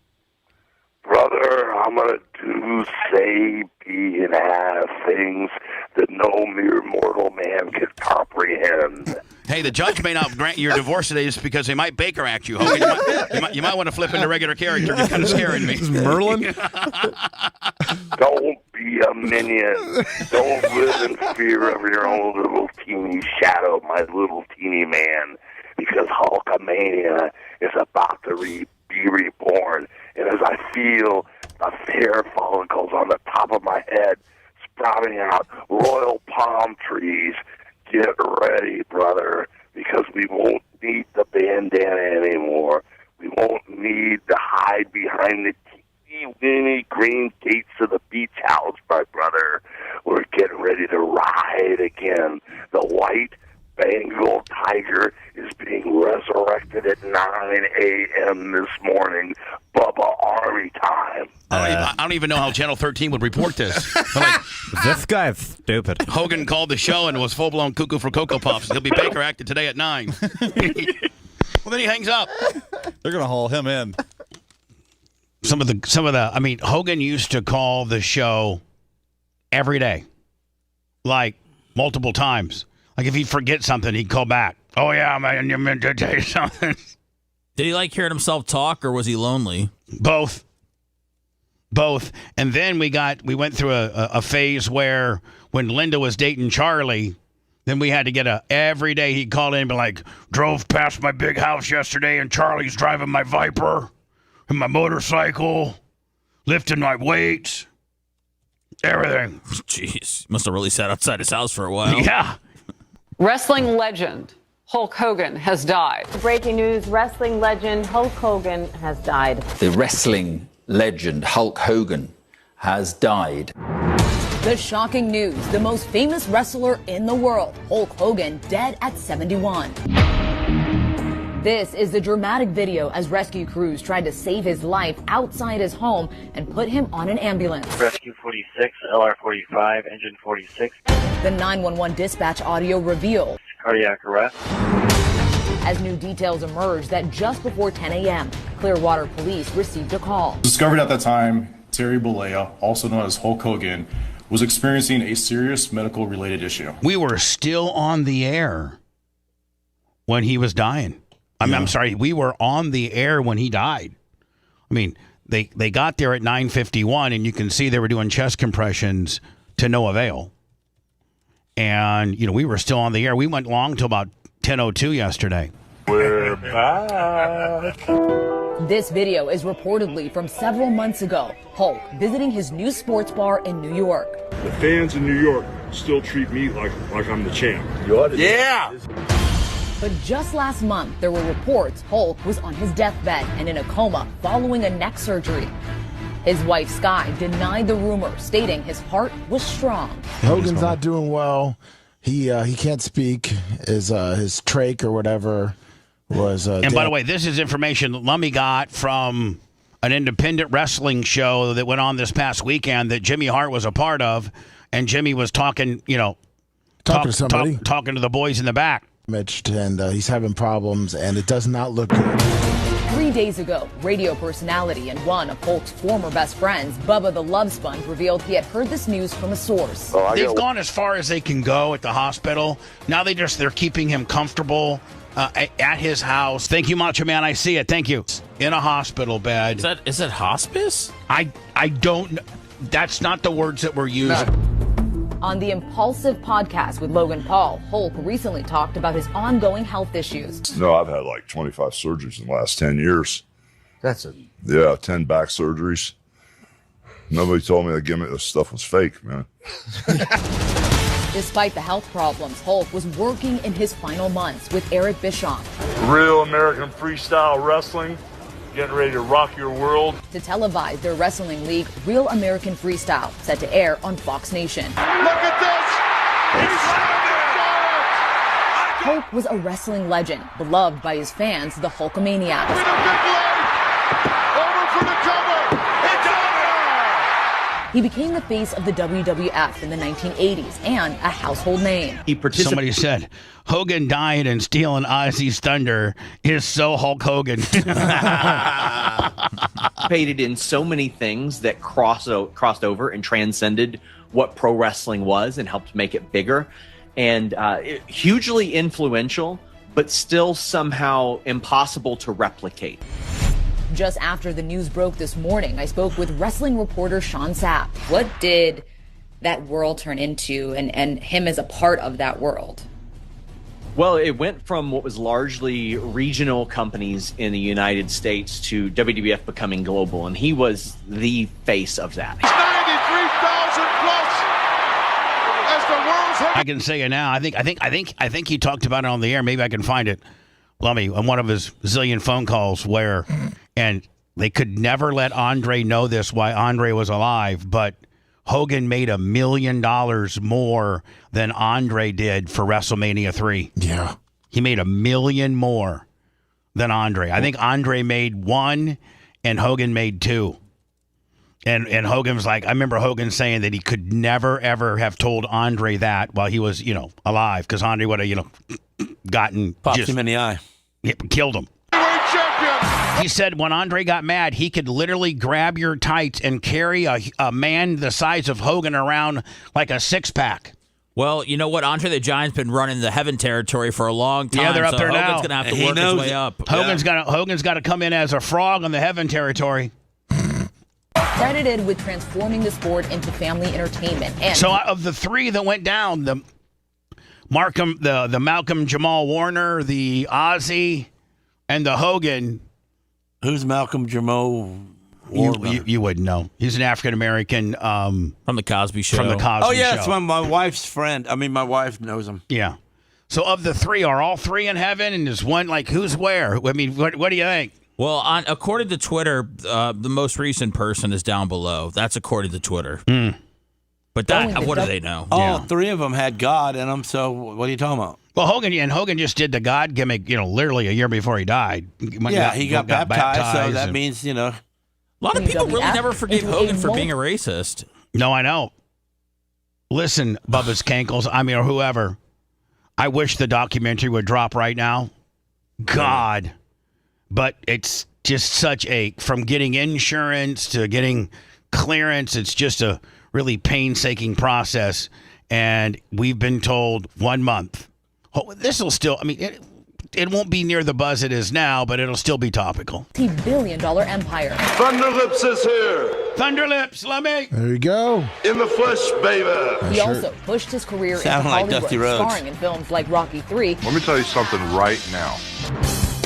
P: Brother, I'm going to do, say, be, and have things that no mere mortal man can comprehend.
C: Hey, the judge may not grant you your divorce today just because they might Baker Act you, Hogan. You might want to flip into regular character. You're kind of scaring me.
Q: This is Merlin?
P: Don't be a minion. Don't live in fear of your own little teeny shadow, my little teeny man, because Hulkamania is about to be reborn. And as I feel the hair follicles on the top of my head sprouting out royal palm trees, get ready, brother, because we won't need the bandana anymore. We won't need to hide behind the teeny-weeny green gates of the beach house, my brother. We're getting ready to ride again. The white Bengal tiger is being resurrected at 9 a.m. this morning, Bubba Army time.
C: I don't even know how Channel 13 would report this. Like,
Q: this guy is stupid.
C: Hogan called the show and was full-blown cuckoo for Cocoa Puffs. He'll be Baker acted today at 9. Well, then he hangs up.
Q: They're going to haul him in.
C: Some of the. I mean, Hogan used to call the show every day, like multiple times. Like if he'd forget something, he'd call back. Oh yeah, man, you meant to tell you something.
F: Did he like hearing himself talk, or was he lonely?
C: Both. And then we went through a phase where when Linda was dating Charlie, then we had to get every day he'd call in and be like, drove past my big house yesterday and Charlie's driving my Viper and my motorcycle, lifting my weights, everything.
F: Jeez, must have really sat outside his house for a while.
C: Yeah.
R: Wrestling legend Hulk Hogan has died.
S: Breaking news, wrestling legend Hulk Hogan has died.
T: The wrestling legend Hulk Hogan has died.
U: The shocking news, the most famous wrestler in the world, Hulk Hogan, dead at 71. This is the dramatic video as rescue crews tried to save his life outside his home and put him on an ambulance.
V: Rescue 46, LR 45, engine 46.
U: The 911 dispatch audio reveals
V: cardiac arrest.
U: As new details emerge that just before 10 a.m., Clearwater police received a call.
W: Discovered at that time, Terry Bollea, also known as Hulk Hogan, was experiencing a serious medical-related issue.
C: We were still on the air when he was dying. I'm sorry, we were on the air when he died. I mean, they got there at 9:51, and you can see they were doing chest compressions to no avail. And, we were still on the air. We went long till about 10:02 yesterday.
V: We're back.
U: This video is reportedly from several months ago. Hulk visiting his new sports bar in New York.
H: The fans in New York still treat me like I'm the champ.
V: Yeah!
U: But just last month, there were reports Hulk was on his deathbed and in a coma following a neck surgery. His wife, Sky, denied the rumor, stating his heart was strong.
G: Hogan's not doing well. He can't speak. His trach or whatever was.
C: And by the way, this is information that Lummy got from an independent wrestling show that went on this past weekend that Jimmy Hart was a part of, and Jimmy was talking,
G: talking to somebody,
C: talking to the boys in the back.
G: And he's having problems, and it does not look good.
U: 3 days ago, radio personality and one of Hulk's former best friends, Bubba the Love Sponge, revealed he had heard this news from a source.
C: They've gone as far as they can go at the hospital. Now they're keeping him comfortable at his house. Thank you, Macho Man. I see it. Thank you. In a hospital bed.
F: Is it hospice?
C: I don't. That's not the words that were used.
U: No. On the Impulsive podcast with Logan Paul, Hulk recently talked about his ongoing health issues.
A: No, I've had like 25 surgeries in the last 10 years.
B: That's it.
A: Yeah, 10 back surgeries. Nobody told me that gimmick, this stuff was fake, man.
U: Despite the health problems, Hulk was working in his final months with Eric Bischoff.
D: Real American freestyle wrestling, getting ready to rock your world.
U: To televise their wrestling league, Real American Freestyle, set to air on Fox Nation.
D: Look at this!
U: Hulk was a wrestling legend, beloved by his fans, the Hulkamaniacs.
D: Over for the cover! It's over!
U: He became the face of the WWF in the 1980s and a household name.
C: Somebody said, Hogan dying and stealing Ozzy's thunder is so Hulk Hogan.
B: Participated in so many things that crossed over and transcended what pro wrestling was and helped make it bigger. And hugely influential, but still somehow impossible to replicate.
U: Just after the news broke this morning, I spoke with wrestling reporter Sean Sapp. What did that world turn into and him as a part of that world?
B: Well, it went from what was largely regional companies in the United States to WWF becoming global, and he was the face of that.
D: 93,000 plus as the world's
C: I can say it now. I think he talked about it on the air. Maybe I can find it. Lummy, on one of his zillion phone calls and they could never let Andre know this, why Andre was alive, but Hogan made $1 million more than Andre did for WrestleMania 3.
G: Yeah.
C: He made $1 million more than Andre. I think Andre made 1 and Hogan made 2. And Hogan was like, I remember Hogan saying that he could never, ever have told Andre that while he was, alive, because Andre would have, gotten
E: popped him in the eye.
C: Killed him. He said when Andre got mad, he could literally grab your tights and carry a man the size of Hogan around like a 6-pack.
F: Well, you know what? Andre the Giant's been running the heaven territory for a long time.
C: Yeah, they're up there
F: Hogan's
C: now.
F: Hogan's going to have to work his way up.
C: Hogan's got to come in as a frog on the heaven territory.
U: Credited with transforming the sport into family entertainment. And
C: so of the 3 that went down, the Malcolm Jamal Warner, the Ozzy, and the Hogan.
E: Who's Malcolm Jamal Warner?
C: You wouldn't know. He's an African American
F: from the Cosby Show.
C: From the Cosby Show.
E: Oh yeah, it's my wife's friend. I mean, my wife knows him.
C: Yeah. So of the 3, are all 3 in heaven, and is one who's where? I mean, what do you think?
F: Well, according to Twitter, the most recent person is down below. That's according to Twitter. But what do they know?
E: All 3 of them had God in them. So what are you talking about?
C: Well, Hogan just did the God gimmick, literally a year before he died.
E: He got baptized, so that means,
F: A lot of people really never forgave Hogan for being a racist.
C: No, I know. Listen, Bubba's Cankles, or whoever. I wish the documentary would drop right now. God. But it's just such from getting insurance to getting clearance, it's just a really painstaking process. And we've been told 1 month. This will still, it won't be near the buzz it is now, but it'll still be topical.
U: $multi-billion empire.
D: Thunderlips is here.
C: Thunderlips, let me.
G: There you go.
D: In the flesh, baby.
U: He also pushed his career into
E: Sound like
U: Hollywood,
E: Dusty Rhodes.
U: starring in films like Rocky III.
H: Let me tell you something right now.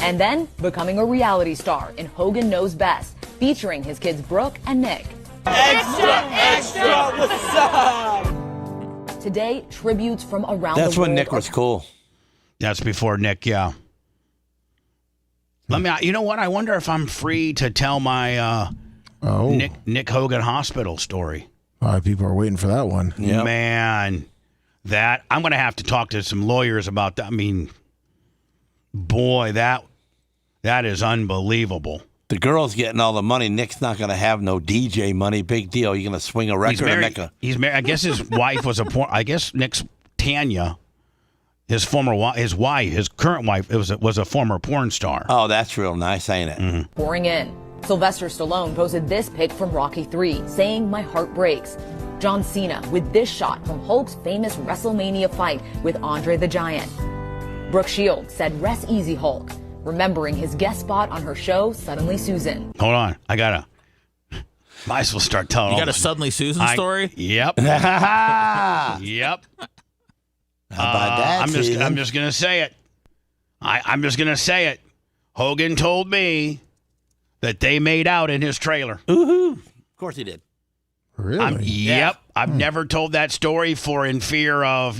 U: And then becoming a reality star in Hogan Knows Best, featuring his kids Brooke and Nick.
D: Extra, what's up?
U: Today, tributes from around the world.
E: That's when Nick was cool.
C: That's before Nick, yeah. Let me. You know what? I wonder if I'm free to tell my Nick Hogan hospital story.
G: People are waiting for that one.
C: Yep. Man, That I'm going to have to talk to some lawyers about that. I mean, boy, that is unbelievable.
E: The girl's getting all the money. Nick's not going to have no DJ money. Big deal. You're going to swing a record and make a.
C: He's married. I guess his wife was a porn. I guess Nick's Tanya, his current wife, was a former porn star.
E: Oh, that's real nice, ain't it?
C: Mm-hmm.
U: Pouring in. Sylvester Stallone posted this pic from Rocky 3, saying, "My heart breaks." John Cena with this shot from Hulk's famous WrestleMania fight with Andre the Giant. Brooke Shields said, "Rest easy, Hulk," remembering his guest spot on her show, Suddenly Susan.
C: Hold on. Might as well start telling
F: You got a Suddenly Susan story?
C: Yep. Yep.
E: How about that,
C: I'm just going to say it. I'm just going to say it. Hogan told me that they made out in his trailer.
E: Ooh, of course he did.
G: Really?
C: Yep. I've never told that story in fear of,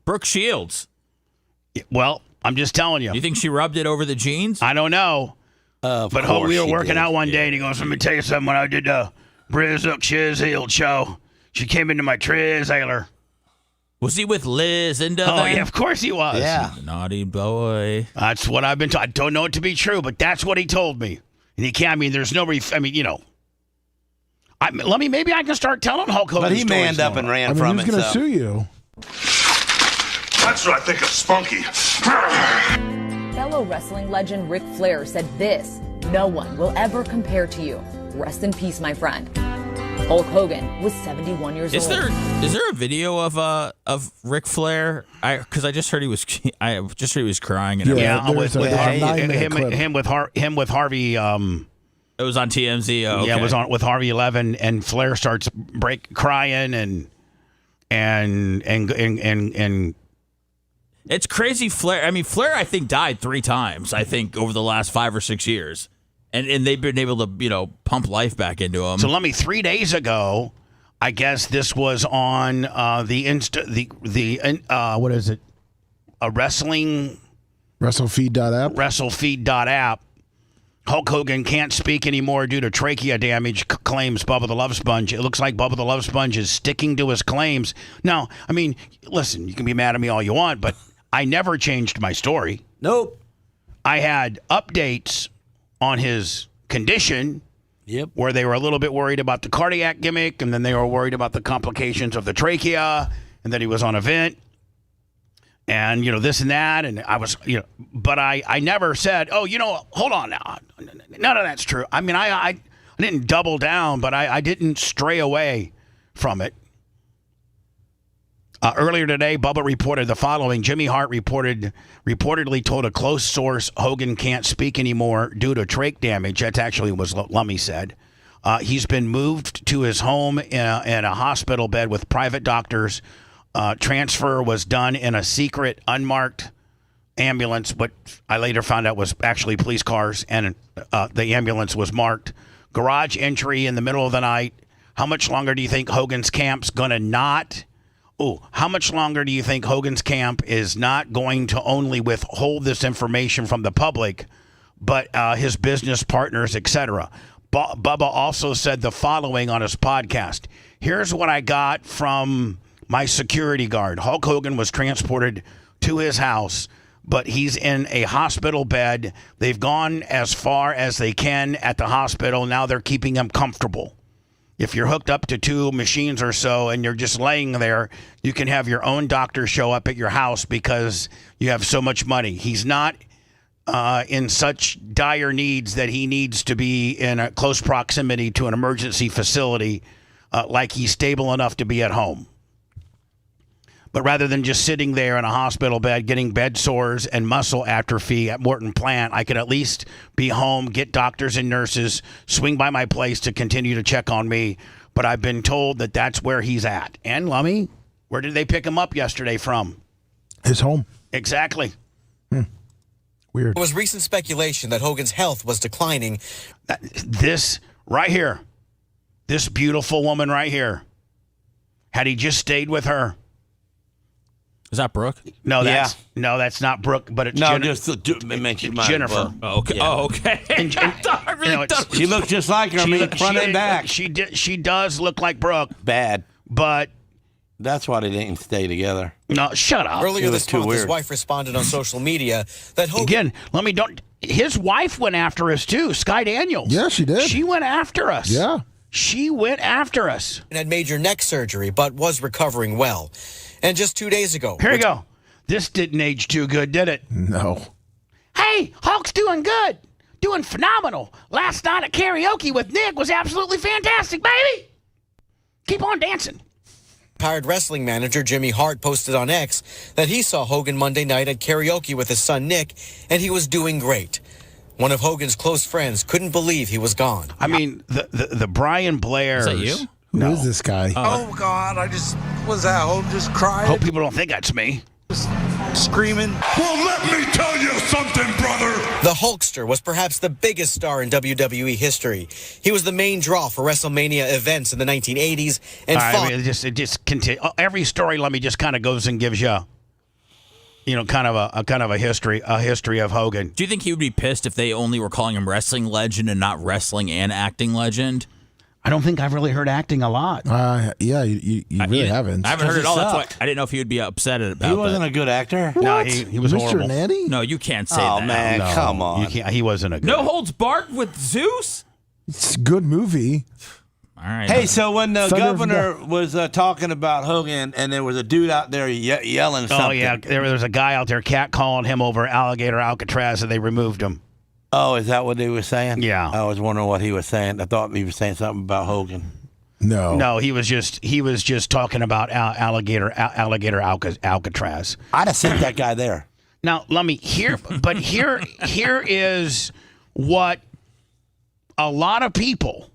F: Brooke Shields.
C: Well, I'm just telling you.
F: You think she rubbed it over the jeans?
C: I don't know.
E: But
C: we were working out one day, and he goes, "Let me tell you something. When I did the Brizook Shizhield show, she came into my trailer."
F: Was he with Liz and
C: Oh, yeah, of course he was.
E: Yeah.
F: Naughty boy.
C: That's what I've been told. I don't know it to be true, but that's what he told me. And he can't, there's nobody, maybe I can start telling Hulk Hogan
E: But he
C: stories
E: manned up
C: now.
E: and ran from
G: who's
E: it.
G: going to sue you?
A: That's what I think of Spunky.
U: Fellow wrestling legend Ric Flair said this, "No one will ever compare to you. Rest in peace, my friend." Hulk Hogan was 71 years
F: Is
U: old.
F: there a video of Ric Flair? Because I just heard he was crying and everything.
C: Him with Harvey.
F: It was on TMZ. Oh, okay.
C: Yeah, it was on with Harvey 11, and Flair starts crying and
F: it's crazy. Flair, I think died 3 times. I think over the last 5 or 6 years, and they've been able to pump life back into him.
C: So 3 days ago, I guess this was on what is it? A wrestling
G: WrestleFeed.app.
C: WrestleFeed.app. Hulk Hogan can't speak anymore due to trachea damage, claims Bubba the Love Sponge. It looks like Bubba the Love Sponge is sticking to his claims. Now, listen, you can be mad at me all you want, but I never changed my story.
E: Nope.
C: I had updates on his condition.
E: Yep.
C: Where they were a little bit worried about the cardiac gimmick, and then they were worried about the complications of the trachea, and that he was on a vent. And, this and that. And I was, but I never said, hold on now. None of that's true. I didn't double down, but I didn't stray away from it. Earlier today, Bubba reported the following. Jimmy Hart reportedly told a close source Hogan can't speak anymore due to trach damage. That's actually what Lummy said. He's been moved to his home in a hospital bed with private doctors. Transfer was done in a secret, unmarked ambulance, but I later found out was actually police cars, and the ambulance was marked. Garage entry in the middle of the night. How much longer do you think Hogan's camp's going to not? How much longer do you think Hogan's camp is not going to only withhold this information from the public, but his business partners, etc.? Bubba also said the following on his podcast. Here's what I got from my security guard. Hulk Hogan was transported to his house, but he's in a hospital bed. They've gone as far as they can at the hospital. Now they're keeping him comfortable. If you're hooked up to 2 machines or so and you're just laying there, you can have your own doctor show up at your house because you have so much money. He's not in such dire needs that he needs to be in a close proximity to an emergency facility like he's stable enough to be at home. But rather than just sitting there in a hospital bed getting bed sores and muscle atrophy at Morton Plant, I could at least be home, get doctors and nurses, swing by my place to continue to check on me. But I've been told that that's where he's at. And Lummy, where did they pick him up yesterday from?
G: His home.
C: Exactly.
G: Weird.
I: There was recent speculation that Hogan's health was declining.
C: This right here, this beautiful woman right here, had he just stayed with her.
F: Is that Brooke?
C: No, that's not Brooke, but it's Jennifer.
F: Oh, okay.
C: Yeah.
F: Oh, okay.
C: She
E: looks just like her, front and back.
C: She does look like Brooke.
E: Bad.
C: But
E: That's why they didn't stay together.
C: No, shut up.
I: Earlier
E: It was
I: this
E: too
I: month, his
E: weird.
I: wife responded on social media that Hogan
C: Again, his wife went after us too, Sky Daniels.
G: Yeah, she did.
C: She went after us.
G: Yeah.
C: She went after us.
I: had major neck surgery but was recovering well. And just 2 days ago,
C: Here you go. This didn't age too good, did it?
G: No.
C: Hey, Hulk's doing good. Doing phenomenal. Last night at karaoke with Nick was absolutely fantastic, baby. Keep on dancing.
I: retired wrestling manager Jimmy Hart posted on X that he saw Hogan Monday night at karaoke with his son Nick, and he was doing great. One of Hogan's close friends couldn't believe he was gone.
C: I mean, the Brian Blairs.
F: Is that you?
G: Who is this guy?
J: Oh, God, I just was at home just crying.
C: Hope people don't think that's me.
J: Screaming.
A: Well, let me tell you something, brother.
I: The Hulkster was perhaps the biggest star in WWE history. He was the main draw for WrestleMania events in the 1980s and
C: All right,
I: fought.
C: I mean, it just continue. Every story, let me just kind of goes and gives you, kind of a history of Hogan.
F: Do you think he would be pissed if they only were calling him wrestling legend and not wrestling and acting legend?
C: I don't think I've really heard acting a lot.
G: Yeah, you really haven't.
F: I haven't heard it all. That's why I didn't know if he would be upset about that.
E: He wasn't a good actor.
C: No, he was
G: Mr.
C: horrible.
G: Natty?
F: No, you can't say
E: Oh,
F: that.
E: man,
C: No,
E: come on.
C: You can't, he wasn't a good.
F: No Holds Barred with Zeus?
G: It's a good movie.
F: All right.
E: Hey, so when the
G: Thunder of
E: governor was talking about Hogan, and there was a dude out there yelling something.
C: Oh yeah, there was a guy out there catcalling him over Alligator Alcatraz, and they removed him.
E: Oh, is that what they were saying?
C: Yeah.
E: I was wondering what he was saying. I thought he was saying something about Hogan.
G: No,
C: he was just talking about Alligator Alcatraz.
E: I'd have sent that guy there.
C: Now let me here is what a lot of people.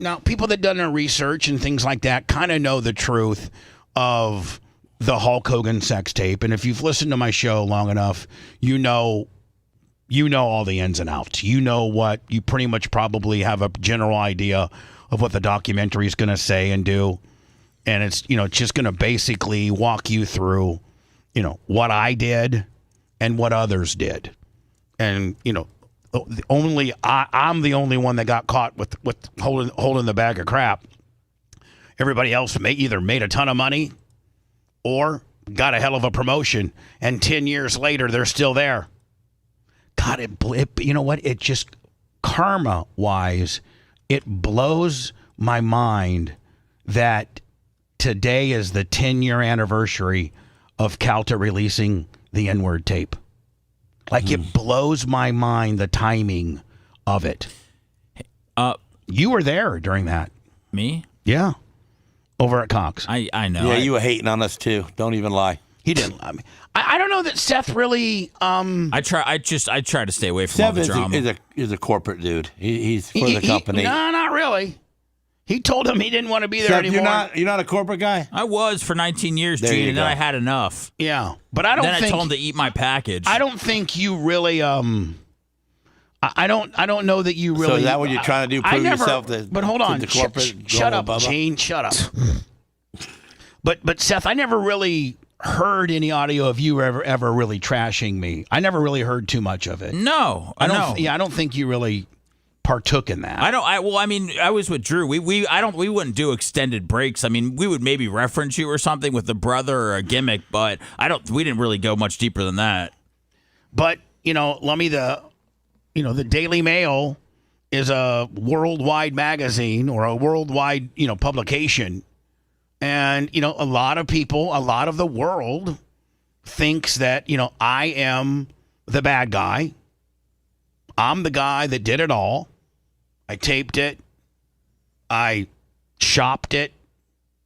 C: Now, people that done their research and things like that kind of know the truth of the Hulk Hogan sex tape. And if you've listened to my show long enough, you know all the ins and outs. You know what you pretty much probably have a general idea of what the documentary is going to say and do. And it's just going to basically walk you through, what I did and what others did. And, I'm the only one that got caught with holding the bag of crap. Everybody else either made a ton of money or got a hell of a promotion, and 10 years later they're still there. God, you know what? It just karma-wise, it blows my mind that today is the 10-year anniversary of Calta releasing the N-word tape. Like, it blows my mind, the timing of it. You were there during that.
F: Me?
C: Yeah. Over at Cox.
F: I know.
E: Yeah, you were hating on us, too. Don't even lie.
C: He didn't lie. I don't know that Seth really...
F: I try to stay away from all
E: Seth
F: the drama.
E: is a corporate dude. He's for the company.
C: No, not really. He told him he didn't want to be there
E: Seth,
C: anymore.
E: you're not a corporate guy?
F: I was for 19 years,
E: There
F: Gene,
E: you
F: and then
E: go.
F: I had enough.
C: Yeah, but I don't
F: then
C: think...
F: I told him to eat my package.
C: I don't think you really... I don't know that you really...
E: So is that what you're trying to do? Prove yourself to,
C: but hold on.
E: to the corporate
C: Shut up,
E: Bubba?
C: Gene. Shut up. But Seth, I never really heard any audio of you ever really trashing me. I never really heard too much of it.
F: No,
C: I don't.
F: no.
C: Yeah, I don't think you really partook in that.
F: I was with Drew. We wouldn't do extended breaks. I mean, we would maybe reference you or something with a brother or a gimmick, but we didn't really go much deeper than that.
C: But Lummy, the Daily Mail is a worldwide magazine or a worldwide publication. And, a lot of people, a lot of the world thinks that, I am the bad guy. I'm the guy that did it all. I taped it. I shopped it.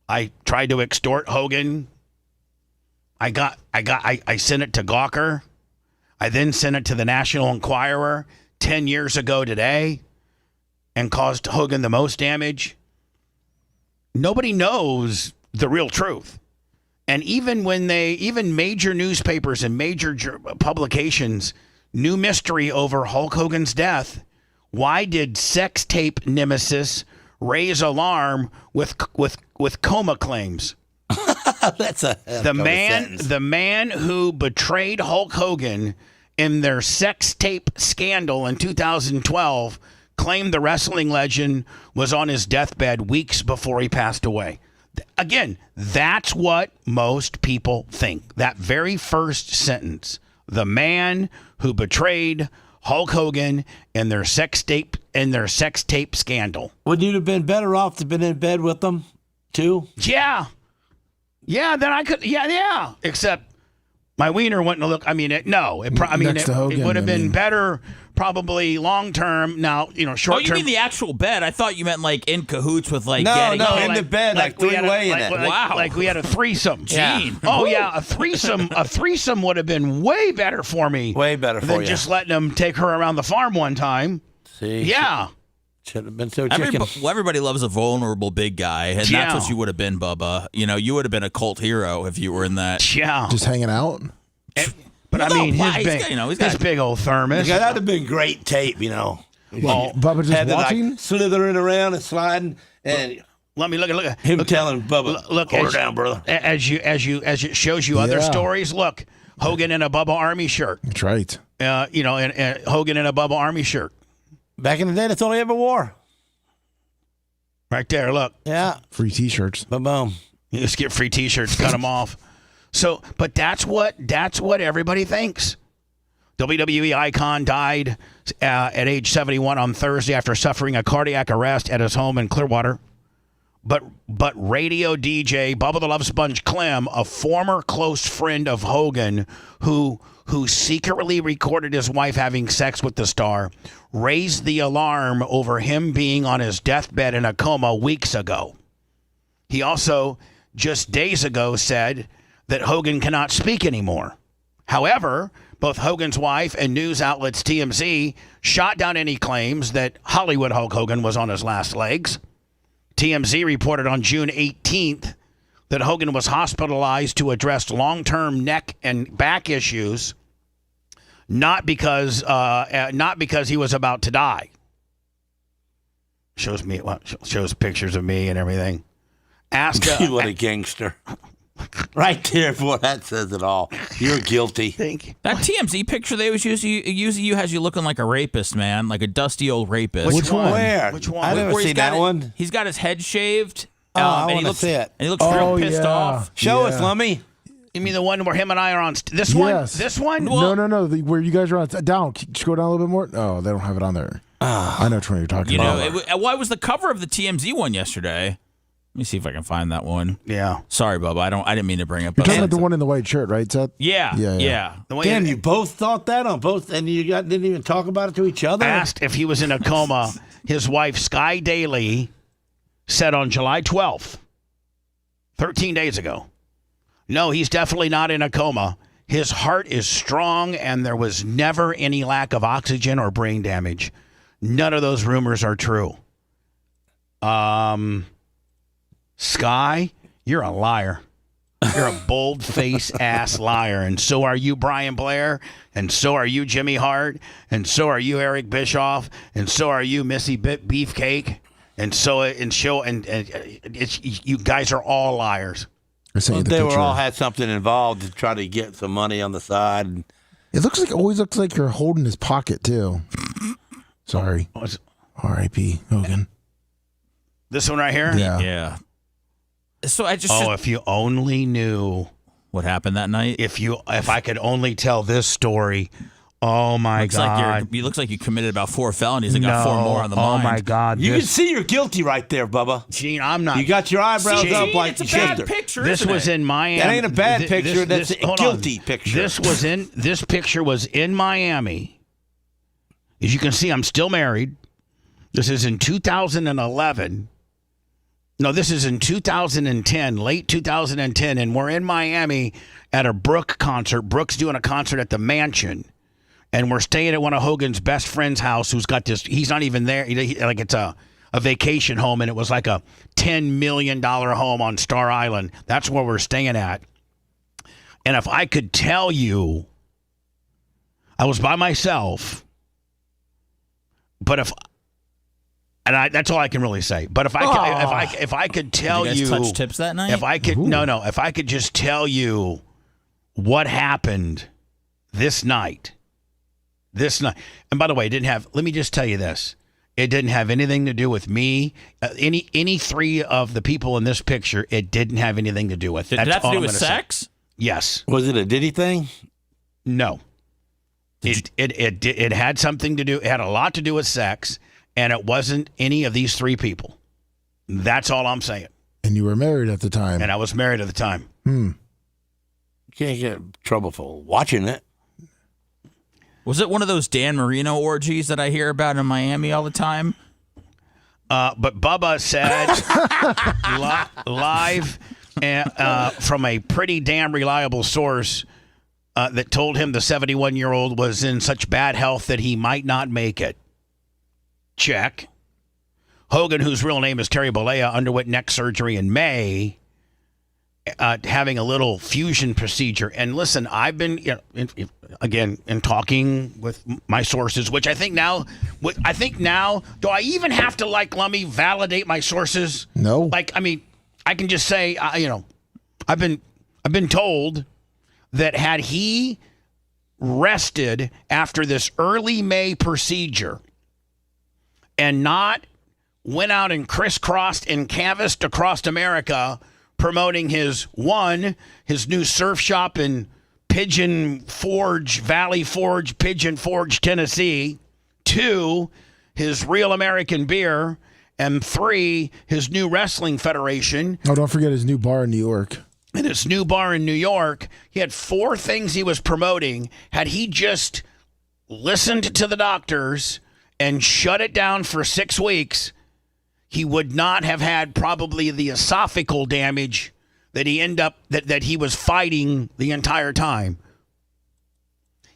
C: I tried to extort Hogan. I sent it to Gawker. I then sent it to the National Enquirer 10 years ago today and caused Hogan the most damage. Nobody knows the real truth. And even major newspapers and major publications knew mystery over Hulk Hogan's death, why did sex tape nemesis raise alarm with coma claims?
E: That's
C: the man who betrayed Hulk Hogan in their sex tape scandal in 2012 claimed the wrestling legend was on his deathbed weeks before he passed away. Again, that's what most people think. That very first sentence, the man who betrayed Hulk Hogan in their sex tape scandal.
E: Would you have been better off to have been in bed with them too?
C: Yeah. Yeah, then I could. Yeah. Except my wiener wouldn't look. I mean, it would have been better, probably long term. Now, short term.
F: Oh, you mean the actual bed? I thought you meant like in cahoots with like.
E: The bed, like three-way in it.
C: Wow, like we had a threesome.
F: Yeah.
C: Oh yeah, a threesome. A threesome would have been way better for me.
E: Way better for
C: than
E: you.
C: just letting them take her around the farm one time.
E: See.
C: Yeah.
E: Should have been so chicken.
F: Everybody loves a vulnerable big guy, and that's what you would have been, Bubba. You would have been a cult hero if you were in that.
C: Yeah.
G: Just hanging out.
C: But I mean, his big old thermos.
E: Yeah, that'd have been great tape,
G: Well, Bubba just watching,
E: slithering around and sliding, and
C: let me look at
E: him telling Bubba,
C: look,
E: hold her down, brother.
C: As it shows you other stories. Look, Hogan in a Bubba Army shirt.
G: That's right.
C: And Hogan in a Bubba Army shirt.
E: Back in the day, that's all he ever wore.
C: Right there, look.
E: Yeah.
G: Free T-shirts.
E: Boom.
C: You just get free T-shirts, cut them off. So, but that's what everybody thinks. WWE icon died at age 71 on Thursday after suffering a cardiac arrest at his home in Clearwater. But radio DJ Bubba the Love Sponge Clem, a former close friend of Hogan, who secretly recorded his wife having sex with the star, raised the alarm over him being on his deathbed in a coma weeks ago. He also, just days ago, said that Hogan cannot speak anymore. However, both Hogan's wife and news outlets TMZ shot down any claims that Hollywood Hulk Hogan was on his last legs. TMZ reported on June 18th that Hogan was hospitalized to address long-term neck and back issues, not because he was about to die. Shows pictures of me and everything.
E: What a gangster. Right there, boy, that says it all. You're guilty.
C: Thank you.
F: That TMZ picture they always use you has you looking like a rapist, man, like a dusty old rapist.
E: Which one? Where?
C: Which one?
E: I never seen that one.
F: He's got his head shaved.
E: I want to see it.
F: And he looks real pissed off.
E: Show us, Lummy.
C: You mean the one where him and I are on? This one?
G: Yes.
C: This one?
G: No. Where you guys are on down. Just go down a little bit more. Oh, they don't have it on there. I know which one you're talking about.
F: It was the cover of the TMZ one yesterday. Let me see if I can find that one.
C: Yeah.
F: Sorry, Bubba. I didn't mean to bring it up.
G: You're talking about the one in the white shirt, right, Seth?
F: Yeah.
E: Damn, you both thought that on both, and you didn't even talk about it to each other?
C: Asked if he was in a coma, his wife, Sky Daly, said on July 12th, 13 days ago, no, he's definitely not in a coma. His heart is strong, and there was never any lack of oxygen or brain damage. None of those rumors are true. Sky, you're a liar. You're a bold-face ass liar, and so are you, Brian Blair, and so are you, Jimmy Hart, and so are you, Eric Bischoff, and so are you, Missy Beefcake, and you guys are all liars.
E: They all had something involved to try to get some money on the side.
G: It always looks like you're holding his pocket too. Sorry. R.I.P. Hogan.
C: This one right here?
F: Yeah. So
C: if you only knew
F: what happened that night.
C: If I could only tell this story. Oh my God!
F: It looks like you committed about 4 felonies and got 4 more on the mind.
C: Oh my God!
E: You can see you're guilty right there, Bubba.
C: Gene, I'm not.
E: You got your eyebrows up like
F: it's a bad picture.
C: This was in Miami.
E: That ain't a bad picture. That's a guilty picture.
C: This picture was in Miami. As you can see, I'm still married. This is in 2011. No, this is in 2010, late 2010, and we're in Miami at a Brooke concert. Brooke's doing a concert at the Mansion, and we're staying at one of Hogan's best friend's house, who's got this. He's not even there. Like it's a vacation home, and it was like a $10 million home on Star Island. That's where we're staying at. And if I could tell you, I was by myself, but that's all I can really say. But if I could tell
F: you, touch tips that night.
C: If I could if I could just tell you what happened this night. And by the way, let me just tell you this. It didn't have anything to do with me. Any three of the people in this picture, it didn't have anything to do with.
F: Did it have to do with sex?
C: Yes.
E: Was it a Diddy thing?
C: No. It had something to do. It had a lot to do with sex, and it wasn't any of these three people. That's all I'm saying.
G: And you were married at the time.
C: And I was married at the time.
E: You can't get in trouble for watching it.
F: Was it one of those Dan Marino orgies that I hear about in Miami all the time?
C: But Bubba said live from a pretty damn reliable source that told him the 71-year-old was in such bad health that he might not make it. Check. Hogan, whose real name is Terry Bollea, underwent neck surgery in May, having a little fusion procedure. And listen, I've been, in talking with my sources, which I think now, do I even have to, let me validate my sources?
G: No.
C: I can just say, I've been told that had he rested after this early May procedure and not went out and crisscrossed and canvassed across America promoting his new surf shop in Valley Forge, Pigeon Forge, Tennessee, 2, his Real American Beer, and 3, his new wrestling federation.
G: Oh, don't forget his new bar in New York.
C: And his new bar in New York, he had 4 things he was promoting. Had he just listened to the doctors and shut it down for 6 weeks, he would not have had probably the esophageal damage that he was fighting the entire time.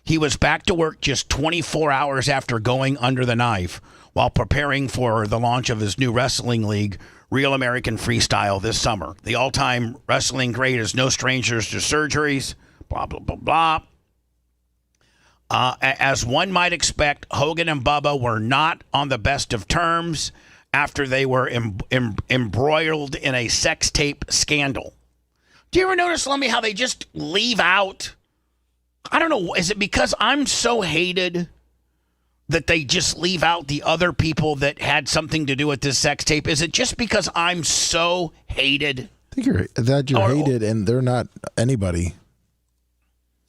C: He was back to work just 24 hours after going under the knife while preparing for the launch of his new wrestling league, Real American Freestyle, this summer. The all-time wrestling great is no strangers to surgeries, blah, blah, blah, blah. As one might expect, Hogan and Bubba were not on the best of terms after they were embroiled in a sex tape scandal. Do you ever notice, Lummy, how they just leave out? I don't know. Is it because I'm so hated that they just leave out the other people that had something to do with this sex tape? Is it just because I'm so hated?
G: I think you're hated and they're not anybody.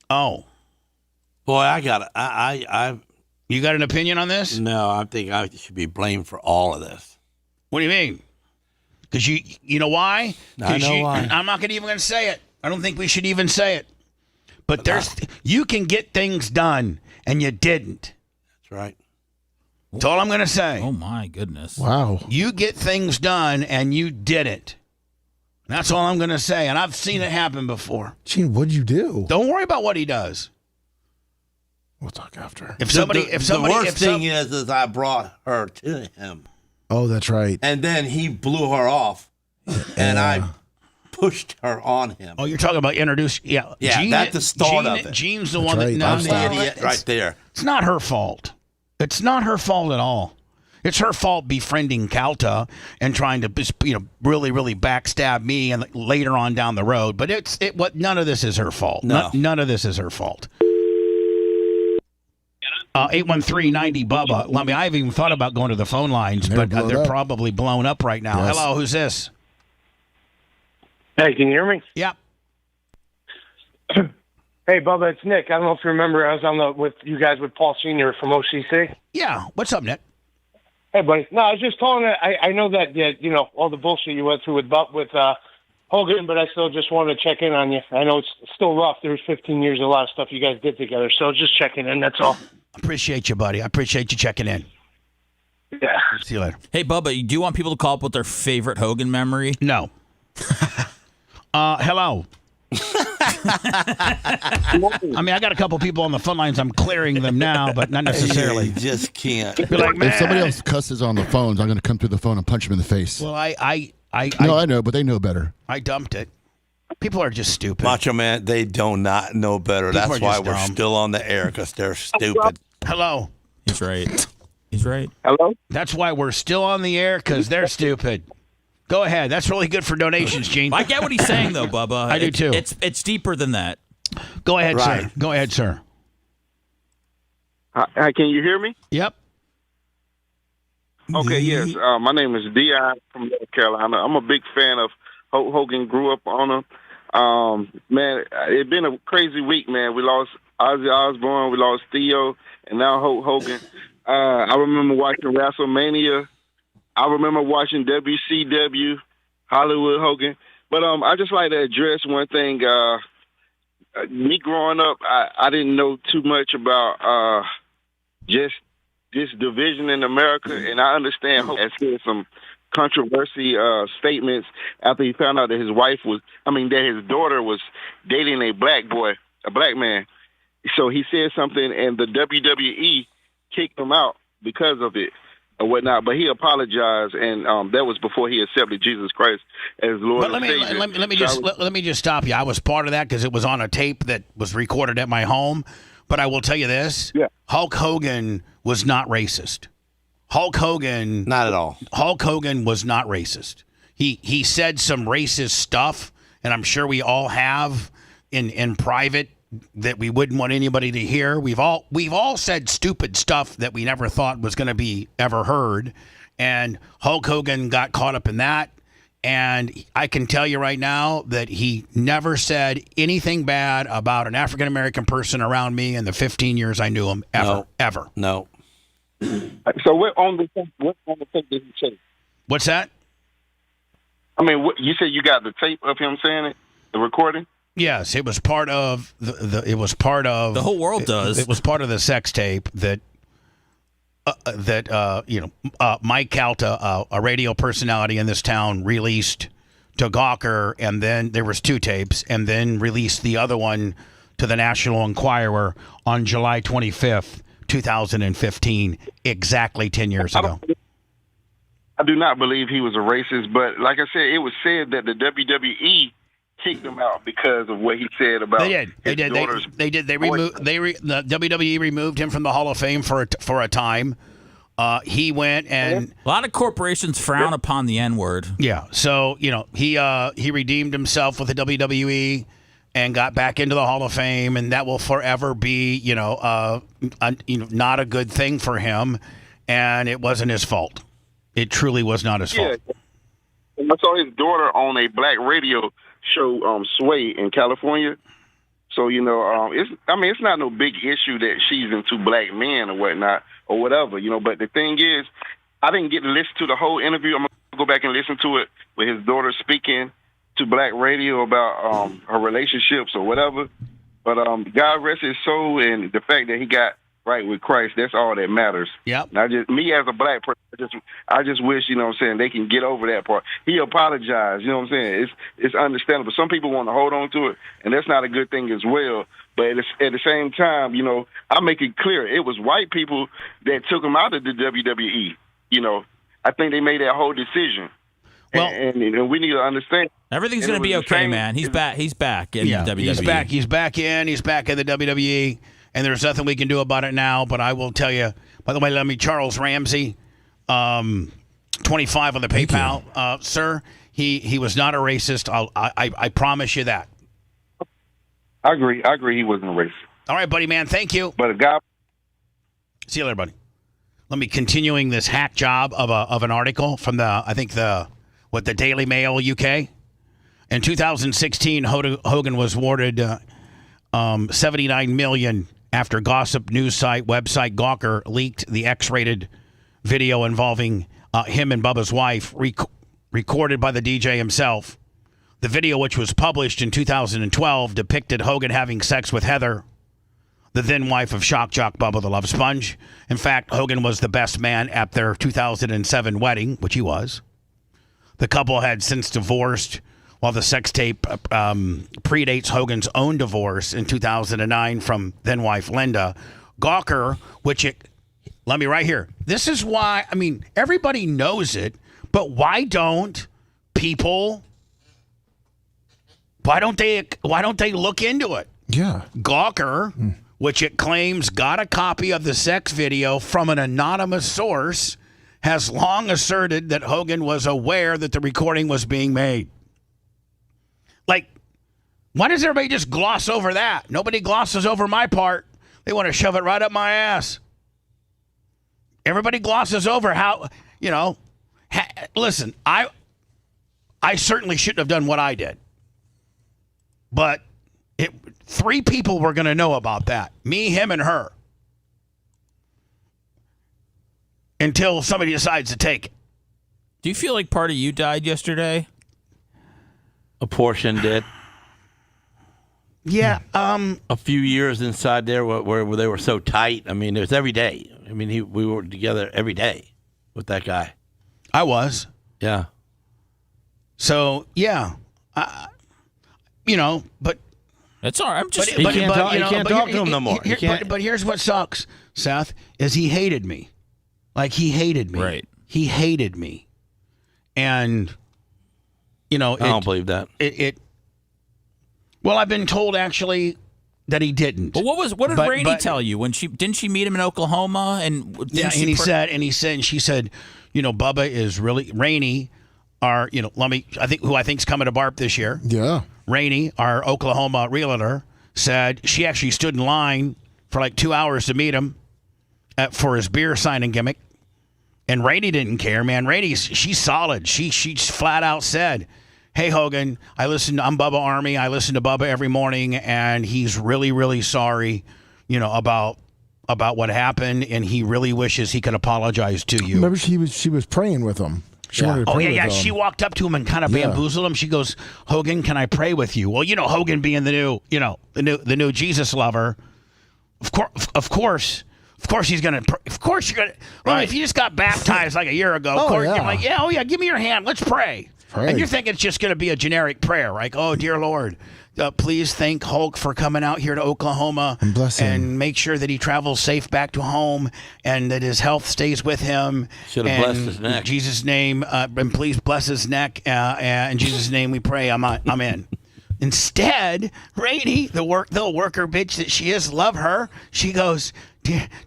C: Oh.
E: Boy, I got it.
C: You got an opinion on this?
E: No, I think I should be blamed for all of this.
C: What do you mean? Because you know why?
E: I know why.
C: I'm not even going to say it. I don't think we should even say it. But you can get things done, and you didn't.
E: That's right.
C: That's all I'm going to say.
F: Oh, my goodness.
G: Wow.
C: You get things done, and you didn't. That's all I'm going to say, and I've seen it happen before.
G: Gene, what'd you do?
C: Don't worry about what he does.
G: We'll talk after.
E: The worst thing is I brought her to him.
G: Oh, that's right.
E: And then he blew her off, and I pushed her on him.
C: Oh, you're talking about introduce? Yeah.
E: Yeah, that's the start of it.
C: Gene's the
G: That's
C: one
G: right.
C: that knows
E: I'm the idiot right there.
C: It's not her fault. It's not her fault at all. It's her fault befriending Calta and trying to, really, really backstab me and later on down the road. But none of this is her fault.
E: No.
C: None of this is her fault. 813-90 Bubba. I mean, I haven't even thought about going to the phone lines, but they're probably blown up right now.
G: Yes.
C: Hello, who's this?
K: Hey, can you hear me?
C: Yep.
K: Hey, Bubba, it's Nick. I don't know if you remember, I was with you guys with Paul Sr. from OCC.
C: Yeah. What's up, Nick?
K: Hey, buddy. No, I was just telling you, I know that, all the bullshit you went through with Hogan, but I still just wanted to check in on you. I know it's still rough. There's 15 years of a lot of stuff you guys did together, so just checking in, that's all.
C: Appreciate you, buddy. I appreciate you checking in.
K: Yeah.
C: See you later.
F: Hey, Bubba, do you want people to call up with their favorite Hogan memory?
C: No. Hello. I mean, I got a couple people on the phone lines. I'm clearing them now, but not necessarily.
E: You just can't.
C: Be like,
L: if somebody else cusses on the phones, I'm going to come through the phone and punch them in the face.
C: Well, I
L: know, but they know better.
C: I dumped it. People are just stupid.
E: Macho Man, they do not know better.
C: People
E: That's
C: are
E: why
C: just
E: we're
C: dumb.
E: still on the air, because they're stupid.
C: Hello.
F: He's right. He's right.
K: Hello?
C: That's why we're still on the air, because they're stupid. Go ahead. That's really good for donations, Gene.
F: I get what he's saying, though, Bubba.
C: I do, too.
F: It's deeper than that.
C: Go ahead,
E: Right.
C: sir. Go ahead, sir.
K: Hi, can you hear me?
C: Yep.
M: Okay, yes. My name is Dion from North Carolina. I'm a big fan of Hulk Hogan. Grew up on him. Man, it's been a crazy week, man. We lost Ozzy Osbourne, we lost Theo, and now Hulk Hogan. I remember watching WrestleMania. I remember watching WCW, Hollywood Hogan. But I just like to address one thing. Me growing up, I didn't know too much about just this division in America, and I understand Hulk has said some controversy statements after he found out that that his daughter was dating a black boy, a black man. So he said something, and the WWE kicked him out because of it or whatnot. But he apologized, and that was before he accepted Jesus Christ as Lord.
C: But let me just stop you. I was part of that because it was on a tape that was recorded at my home. But I will tell you this: Hulk Hogan was not racist. Hulk Hogan,
E: not at all.
C: Hulk Hogan was not racist. He said some racist stuff, and I'm sure we all have in private that we wouldn't want anybody to hear. We've all said stupid stuff that we never thought was going to be ever heard, and Hulk Hogan got caught up in that. And I can tell you right now that he never said anything bad about an African American person around me in the 15 years I knew him ever.
E: No.
M: So what on the tape did he say?
C: What's that?
M: I mean, you said you got the tape of him saying it, the recording?
C: Yes, it was part of it was part of
F: the whole world does.
C: It was part of the sex tape that Mike Calta, a radio personality in this town, released to Gawker, and then there was 2 tapes, and then released the other one to the National Enquirer on July 25th, 2015, exactly 10 years ago.
M: I do not believe he was a racist, but like I said, it was said that the WWE kicked him out because of what he said about
C: the WWE removed him from the Hall of Fame for a time. He went and
F: a lot of corporations frown upon the N-word.
C: Yeah, so he redeemed himself with the WWE and got back into the Hall of Fame, and that will forever be not a good thing for him, and it wasn't his fault. It truly was not his fault.
M: And I saw his daughter on a black radio show, Sway, in California. So it's not no big issue that she's into black men or whatnot or whatever, But the thing is, I didn't get to listen to the whole interview. I'm gonna go back and listen to it with his daughter speaking to black radio about her relationships or whatever. But God rest his soul, and the fact that he got right with Christ, that's all that matters.
C: Yep.
M: Me as a black person, I just wish, they can get over that part. He apologized, It's understandable. Some people want to hold on to it, and that's not a good thing as well. But at the same time, I make it clear, it was white people that took him out of the WWE. I think they made that whole decision. Well, and we need to understand.
F: Everything's going to be okay, man. He's back. He's back in the WWE.
C: He's back in the WWE. And there's nothing we can do about it now, but I will tell you. By the way, Charles Ramsey, 25 on the PayPal, sir. He was not a racist. I promise you that.
M: I agree. He wasn't a racist.
C: All right, buddy, man. Thank you.
M: But a guy.
C: See you later, buddy. Let me continuing this hack job of an article from the Daily Mail UK. In 2016, Hogan was awarded $79 million. After gossip news website Gawker leaked the X-rated video involving him and Bubba's wife, recorded by the DJ himself. The video, which was published in 2012, depicted Hogan having sex with Heather, the then wife of shock jock Bubba the Love Sponge. In fact, Hogan was the best man at their 2007 wedding, which he was. The couple had since divorced, while the sex tape predates Hogan's own divorce in 2009 from then-wife Linda. Gawker, let me right here. This is why, everybody knows it, but why don't they look into it?
G: Yeah.
C: Gawker, which it claims got a copy of the sex video from an anonymous source, has long asserted that Hogan was aware that the recording was being made. Why does everybody just gloss over that? Nobody glosses over my part. They want to shove it right up my ass. Everybody glosses over how, listen, I certainly shouldn't have done what I did. But 3 people were going to know about that. Me, him, and her. Until somebody decides to take it.
F: Do you feel like part of you died yesterday?
E: A portion did.
C: Yeah.
E: A few years inside there where they were so tight. I mean, it was every day. I mean, we were together every day with that guy.
C: I was.
E: Yeah.
C: So, yeah. But
F: it's all right. I'm just.
E: You can't talk to him no more.
C: But here's what sucks, Seth, is he hated me. Like, he hated me.
F: Right.
C: He hated me. And,
E: I don't believe that.
C: Well, I've been told, actually, that he didn't.
F: But what did Rainey tell you when didn't she meet him in Oklahoma? And
C: she said, Bubba is really Rainey. Who I think's coming to BARP this year.
G: Yeah.
C: Rainey, our Oklahoma realtor, said she actually stood in line for like 2 hours to meet him for his beer signing gimmick. And Rainey didn't care, man. She's solid. She flat out said, "Hey, Hogan, I'm Bubba Army. I listen to Bubba every morning, and he's really, really sorry, about what happened, and he really wishes he could apologize to you."
G: Remember, she was praying with him.
C: She walked up to him and kind of bamboozled him. She goes, "Hogan, can I pray with you?" Well, Hogan being the new Jesus lover, of course he's gonna. Of course you're gonna. Well, if you just got baptized like a year ago, you're like, give me your hand, let's pray. And you think it's just gonna be a generic prayer, right? Oh, dear Lord, please thank Hulk for coming out here to Oklahoma
G: and bless him,
C: and make sure that he travels safe back to home and that his health stays with him.
E: Should have blessed his neck.
C: In Jesus' name, and please bless his neck. In Jesus' name, we pray. I'm in. Instead, Rainey, the worker bitch that she is, love her. She goes,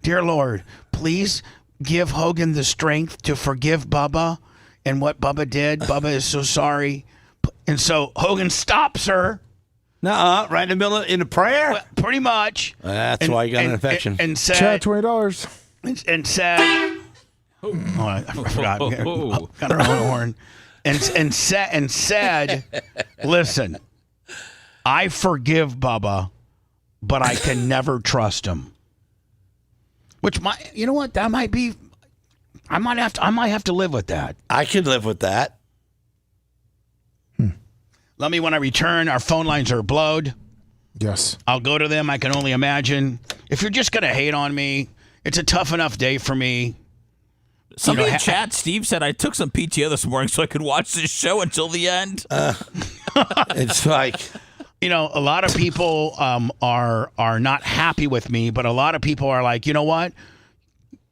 C: Dear Lord, please give Hogan the strength to forgive Bubba and what Bubba did. Bubba is so sorry. And so Hogan stops her.
E: Right in the middle in the prayer?
C: Well, pretty much.
E: That's why you got an infection.
C: And said,
G: $20.
C: And said, I forgot. Got her own horn. And said, listen, I forgive Bubba, but I can never trust him. Which you know what? That might be. I might have to live with that.
E: I could live with that.
C: Let me, when I return, our phone lines are blowed.
G: Yes.
C: I'll go to them. I can only imagine. If you're just going to hate on me, it's a tough enough day for me.
F: Somebody in chat, Steve said, I took some PTO this morning so I could watch this show until the end.
E: It's like...
C: a lot of people are not happy with me, but a lot of people are like, you know what?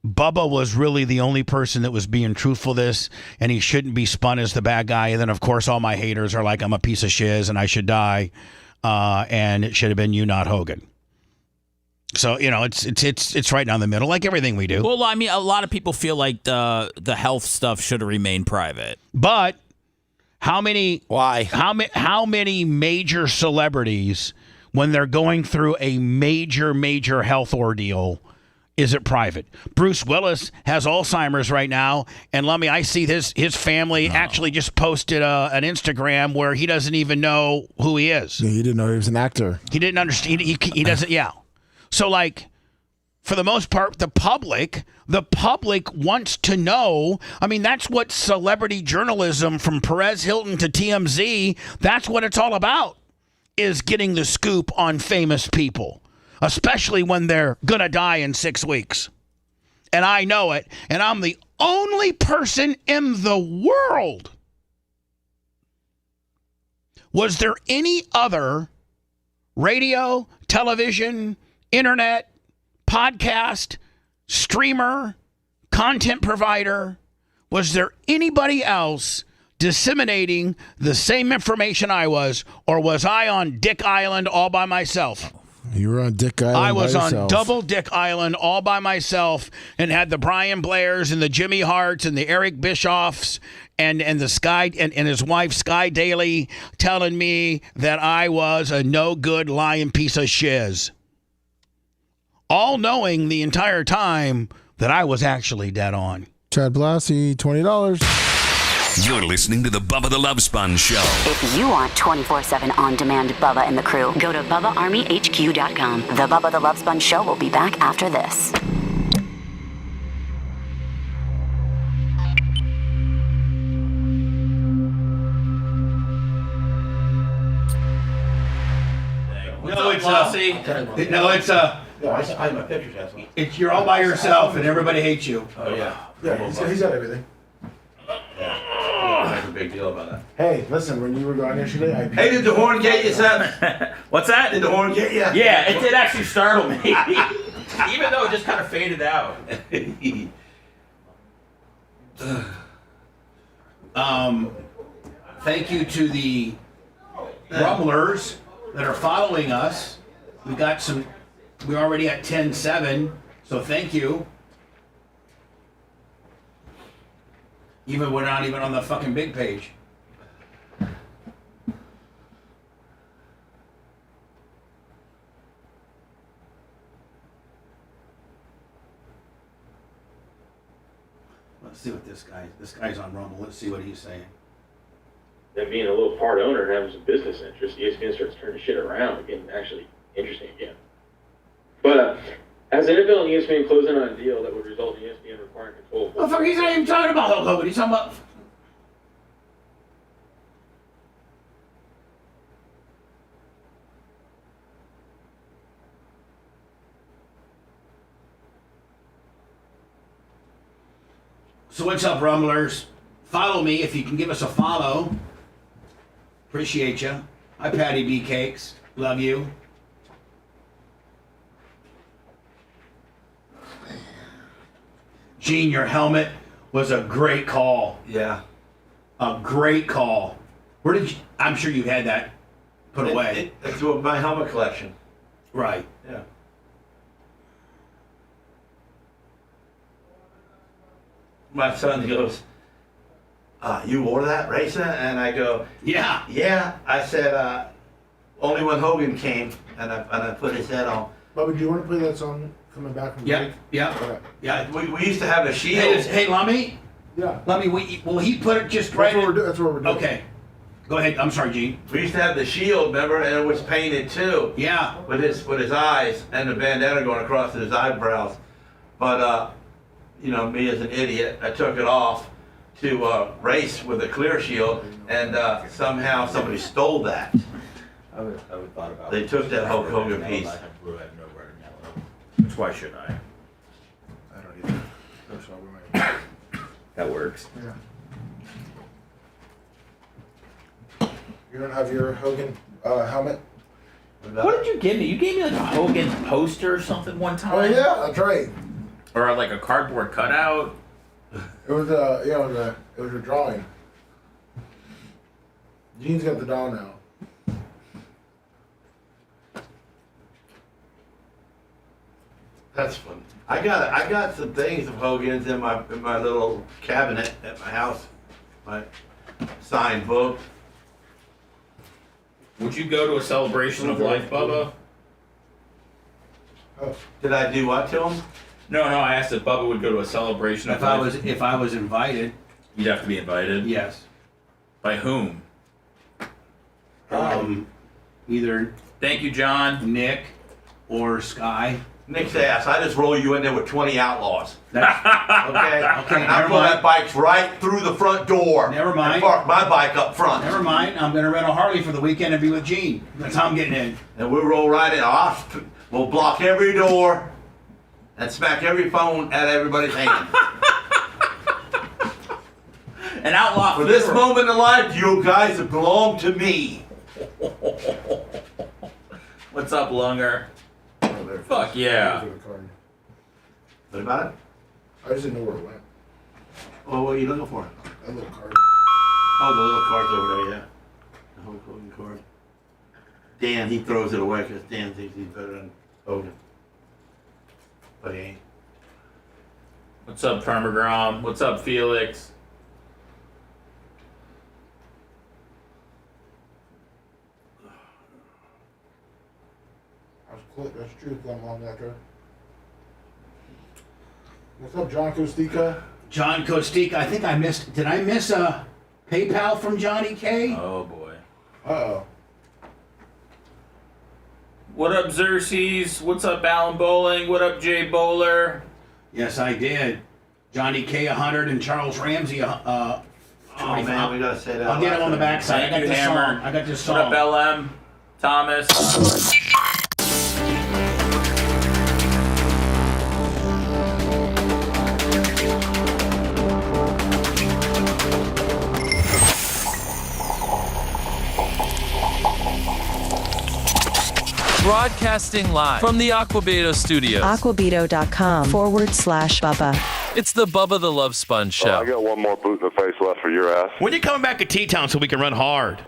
C: Bubba was really the only person that was being truthful this, and he shouldn't be spun as the bad guy. And then, of course, all my haters are like, I'm a piece of shiz and I should die, and it should have been you, not Hogan. So, it's right down the middle, like everything we do.
F: Well, I mean, a lot of people feel like the health stuff should have remained private.
C: But how many?
E: Why?
C: How many major celebrities, when they're going through a major health ordeal, is it private? Bruce Willis has Alzheimer's right now, and I see his family actually just posted an Instagram where he doesn't even know who he is.
G: Yeah, he didn't know he was an actor.
C: He didn't understand. He doesn't. Yeah. So, for the most part, the public wants to know. I mean, that's what celebrity journalism, from Perez Hilton to TMZ, that's what it's all about, is getting the scoop on famous people, especially when they're going to die in 6 weeks. And I know it, and I'm the only person in the world. Was there any other radio, television, internet, podcast, streamer, content provider, was there anybody else disseminating the same information I was, or was I on Dick Island all by myself?
G: You were on Dick Island.
C: I was
G: by
C: on
G: yourself.
C: double Dick Island all by myself, and had the Brian Blairs and the Jimmy Harts and the Eric Bischoffs and the Sky and his wife Sky Daly telling me that I was a no good lying piece of shiz. All knowing the entire time that I was actually dead on.
G: Chad Blassie, $20.
N: You're listening to the Bubba the Love Sponge Show.
O: If you want 24/7 on-demand Bubba and the crew, go to BubbaArmyHQ.com. The Bubba the Love Sponge Show will be back after this.
C: It's you're all by yourself and everybody hates you.
E: Oh yeah.
G: Yeah, he's got everything.
E: Make a big deal about that.
G: Hey, listen, when you were gone yesterday, I...
E: Hey, did the horn get you, son?
F: What's that?
E: Did the horn get you?
F: Yeah, it did actually startle me. Even though it just kind of faded out.
C: Thank you to the rumblers that are following us. We're already at 10-7, so thank you. We're not even on the fucking big page. Let's see what this guy's on Rumble. Let's see what he's saying.
P: Them being a little part owner and having some business interest, ESPN starts turning shit around, getting actually interesting again. But as NFL and ESPN close in on a deal that would result in ESPN requiring control.
C: Oh fuck! He's not even talking about Hulk Hogan. He's talking about. So what's up, Rumblers? Follow me if you can give us a follow. Appreciate you. Hi, Patty B Cakes. Love you. Gene, your helmet was a great call.
E: Yeah.
C: A great call. Where did you... I'm sure you had that put away.
E: It's my helmet collection.
C: Right.
E: Yeah. My son goes, you wore that racing? And I go,
C: yeah.
E: Yeah. I said, only when Hogan came, and I put his head on.
G: Bubba, do you want to play that song coming back from
C: Yeah,
G: break?
C: yeah,
G: Okay.
C: yeah.
E: We used to have a shield.
C: Hey, Lummy?
G: Yeah.
C: Lummy, will he put it just right?
G: That's what we're doing.
C: Okay. Go ahead. I'm sorry, Gene.
E: We used to have the shield, remember, and it was painted too.
C: Yeah.
E: With his eyes and the bandana going across his eyebrows. But me as an idiot, I took it off to race with a clear shield, and somehow somebody stole that.
F: I would thought about
E: They took that Hulk Hogan piece.
F: Why should I?
G: I don't either. That's why we might.
F: That works.
G: Yeah. You don't have your Hogan helmet?
F: What did you give me? You gave me like a Hogan poster or something one time.
G: Oh yeah, that's right.
F: Or like a cardboard cutout.
G: It was it was a drawing. Gene's got the doll now.
E: That's fun. I got some things of Hogan's in my little cabinet at my house. My signed book.
F: Would you go to a celebration of life, Bubba?
G: Oh.
E: Did I do what to him?
F: No, I asked if Bubba would go to a celebration of life.
C: If I was invited.
F: You'd have to be invited?
C: Yes.
F: By whom?
C: Either
F: Thank you, John.
C: Nick or Sky.
E: Nick's ass. I just roll you in there with 20 outlaws.
C: Okay.
E: Okay. And I pull that bike right through the front door.
C: Never mind.
E: And park my bike up front.
C: Never mind. I'm going to rent a Harley for the weekend and be with Gene. That's how I'm getting in.
E: And we'll roll right in. We'll block every door and smack every phone at everybody's hand.
F: An outlaw.
E: For this moment in life, you guys belong to me.
F: What's up, Lunger? Fuck yeah.
E: What about it?
G: I just didn't know where it went.
E: Well, what are you looking for?
G: That little card.
E: Oh, the little card's over there, yeah. The Hulk Hogan card. Dan, he throws it away because Dan thinks he's better than Hogan. But he ain't.
F: What's up, Permagrom? What's up, Felix?
G: That's true. I'm on that guy. What's up, John Costica?
C: John Kostika, I think I missed. Did I miss a PayPal from Johnny K?
F: Oh boy.
C: Uh-oh.
F: What up, Xerxes? What's up, Alan Bowling? What up, Jay Bowler?
C: Yes, I did. Johnny K 100 and Charles Ramsey.
Q: Oh man, we gotta say that.
C: I'll get him on the backside.
F: Thank you, Hammer.
C: I got this
F: What
C: song.
F: up, LM? Thomas?
R: Broadcasting live from the Aquabeto studios.
S: Aquabeto.com/Bubba.
R: It's the Bubba the Love Sponge show.
H: I got one more boot in the face left for your ass.
C: When you coming back to T-Town so we can run hard?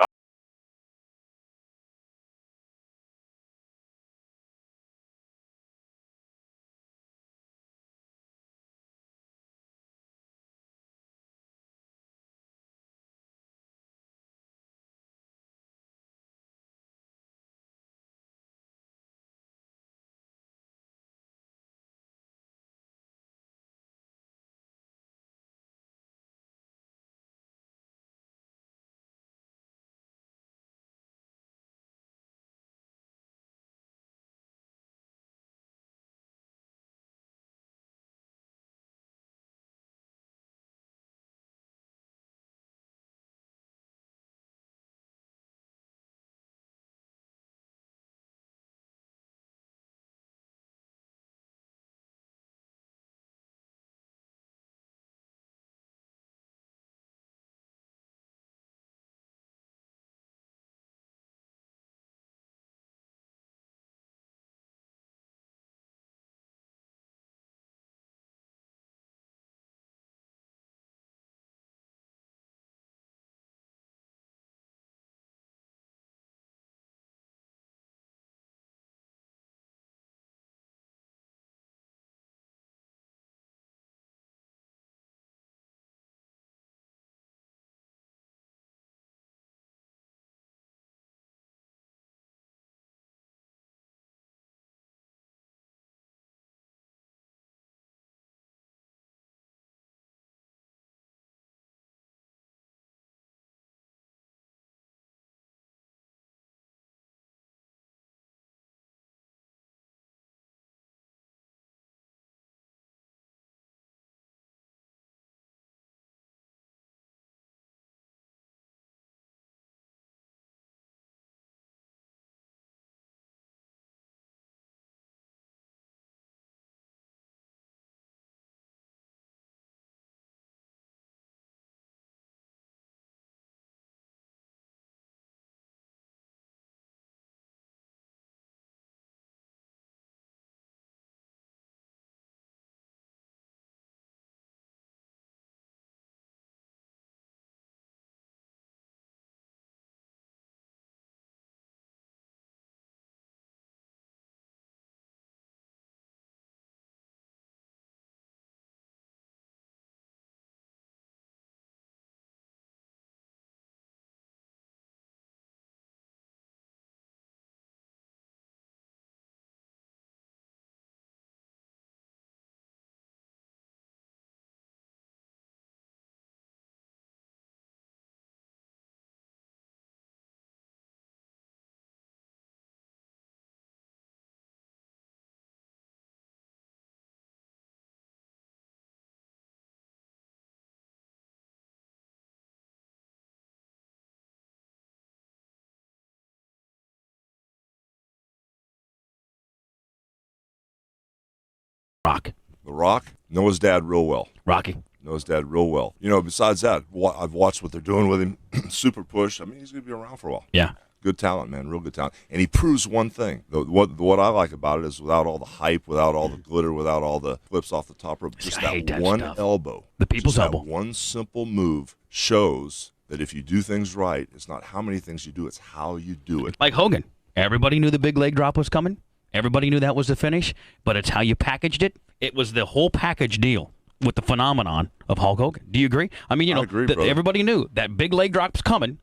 C: Rock.
A: The Rock? Know his dad real well.
C: Rocky.
A: Know his dad real well. You know, besides that, I've watched what they're doing with him. Super push. I mean, he's going to be around for a while.
C: Yeah.
A: Good talent, man. Real good talent. And he proves one thing. What I like about it is without all the hype, without all the glitter, without all the flips off the top rope, just that one elbow.
C: The people's elbow.
A: That one simple move shows that if you do things right, it's not how many things you do, it's how you do it.
C: Like Hogan. Everybody knew the big leg drop was coming. Everybody knew that was the finish, but it's how you packaged it. It was the whole package deal with the phenomenon of Hulk Hogan. Do you agree? I mean, you know, everybody knew that big leg drop's coming,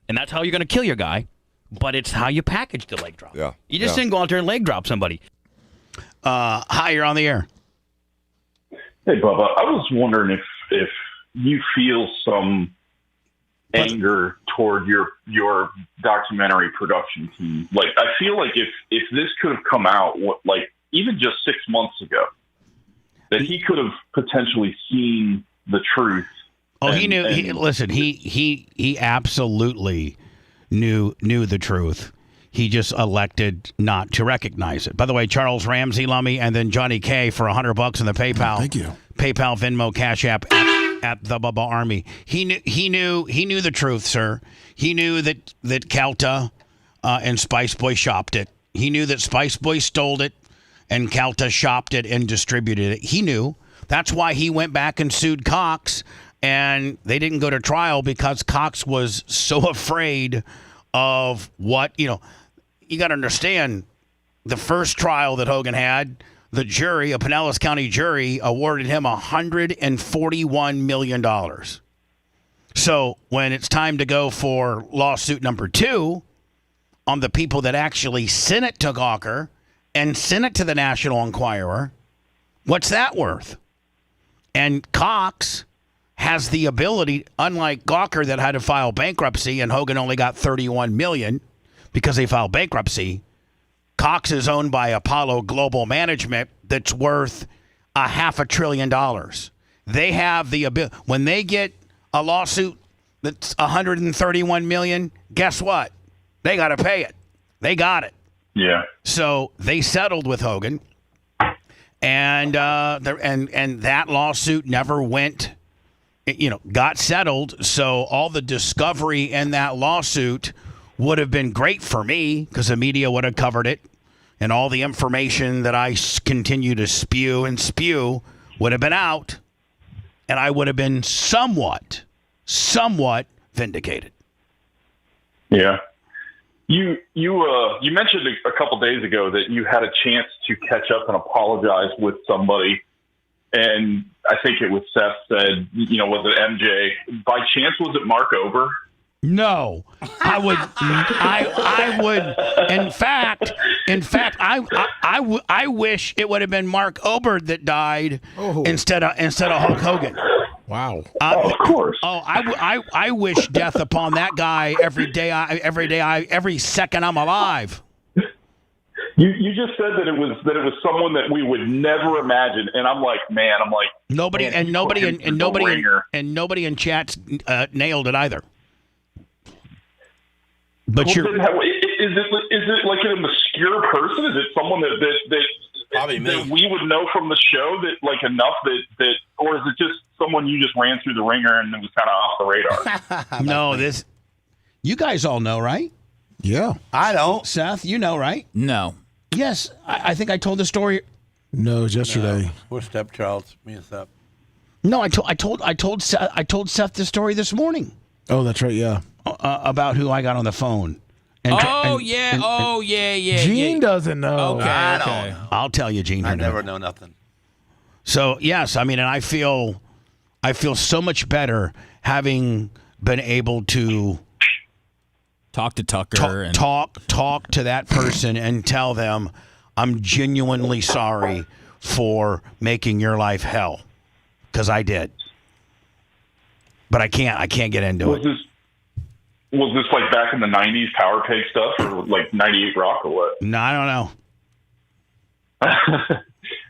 C: and that's how you're going to kill your guy, but it's how you package the leg drop.
A: Yeah.
C: You just didn't go out there and leg drop somebody. Hi, you're on the air.
X: Hey, Bubba. I was wondering if
S: you feel some anger toward your documentary production team. Like, I feel like if this could have come out, like, even just 6 months ago, that he could have potentially seen the truth.
C: Oh, he knew. He absolutely knew the truth. He just elected not to recognize it. By the way, Charles Ramsey, Lummy, and then Johnny K for $100 in the PayPal.
G: Thank you.
C: PayPal, Venmo, Cash App at the Bubba Army. He knew the truth, sir. He knew that Calta and Spice Boy shopped it. He knew that Spice Boy stole it and Calta shopped it and distributed it. He knew. That's why he went back and sued Cox, and they didn't go to trial because Cox was so afraid of what, you got to understand, the first trial that Hogan had, the jury, a Pinellas County jury, awarded him $141 million. So when it's time to go for lawsuit number 2 on the people that actually sent it to Gawker and sent it to the National Enquirer, what's that worth? And Cox has the ability, unlike Gawker that had to file bankruptcy and Hogan only got $31 million because they filed bankruptcy. Cox is owned by Apollo Global Management that's worth $500 billion. They have the ability. When they get a lawsuit that's $131 million, guess what? They got to pay it. They got it.
S: Yeah.
C: So they settled with Hogan, and that lawsuit never went. Got settled. So all the discovery in that lawsuit would have been great for me because the media would have covered it, and all the information that I continue to spew would have been out, and I would have been somewhat vindicated.
S: Yeah. You mentioned a couple days ago that you had a chance to catch up and apologize with somebody, and I think it was Seth said, was it MJ? By chance, was it Mark Ober?
C: No, I would. In fact, I wish it would have been Mark Ober that died instead of Hulk Hogan.
G: Wow.
S: Of course.
C: I wish death upon that guy every second I'm alive.
S: You just said that it was someone that we would never imagine, and I'm like, nobody
C: in chat's nailed it either. But
S: is it like an obscure person? Is it someone that
E: probably me.
S: That we would know from the show that like enough that or is it just someone you just ran through the ringer and it was kind of off the radar?
C: No, you guys all know, right?
G: Yeah.
E: I don't.
C: Seth, you know, right?
F: No.
C: Yes, I think I told the story.
G: No, it was yesterday.
E: No. We're stepchilds, me and Seth.
C: No, I told Seth the story this morning.
G: Oh, that's right. Yeah.
C: About who I got on the phone.
G: Gene doesn't know.
C: Okay, okay. I'll tell you, Gene.
E: I never know nothing.
C: So yes, I mean, and I feel so much better having been able to
F: talk to Tucker and
C: talk to that person and tell them I'm genuinely sorry for making your life hell, because I did. But I can't get into it.
S: Was this like back in the 90s Power Pig stuff or like 98 Rock or what?
C: No, I don't
S: know.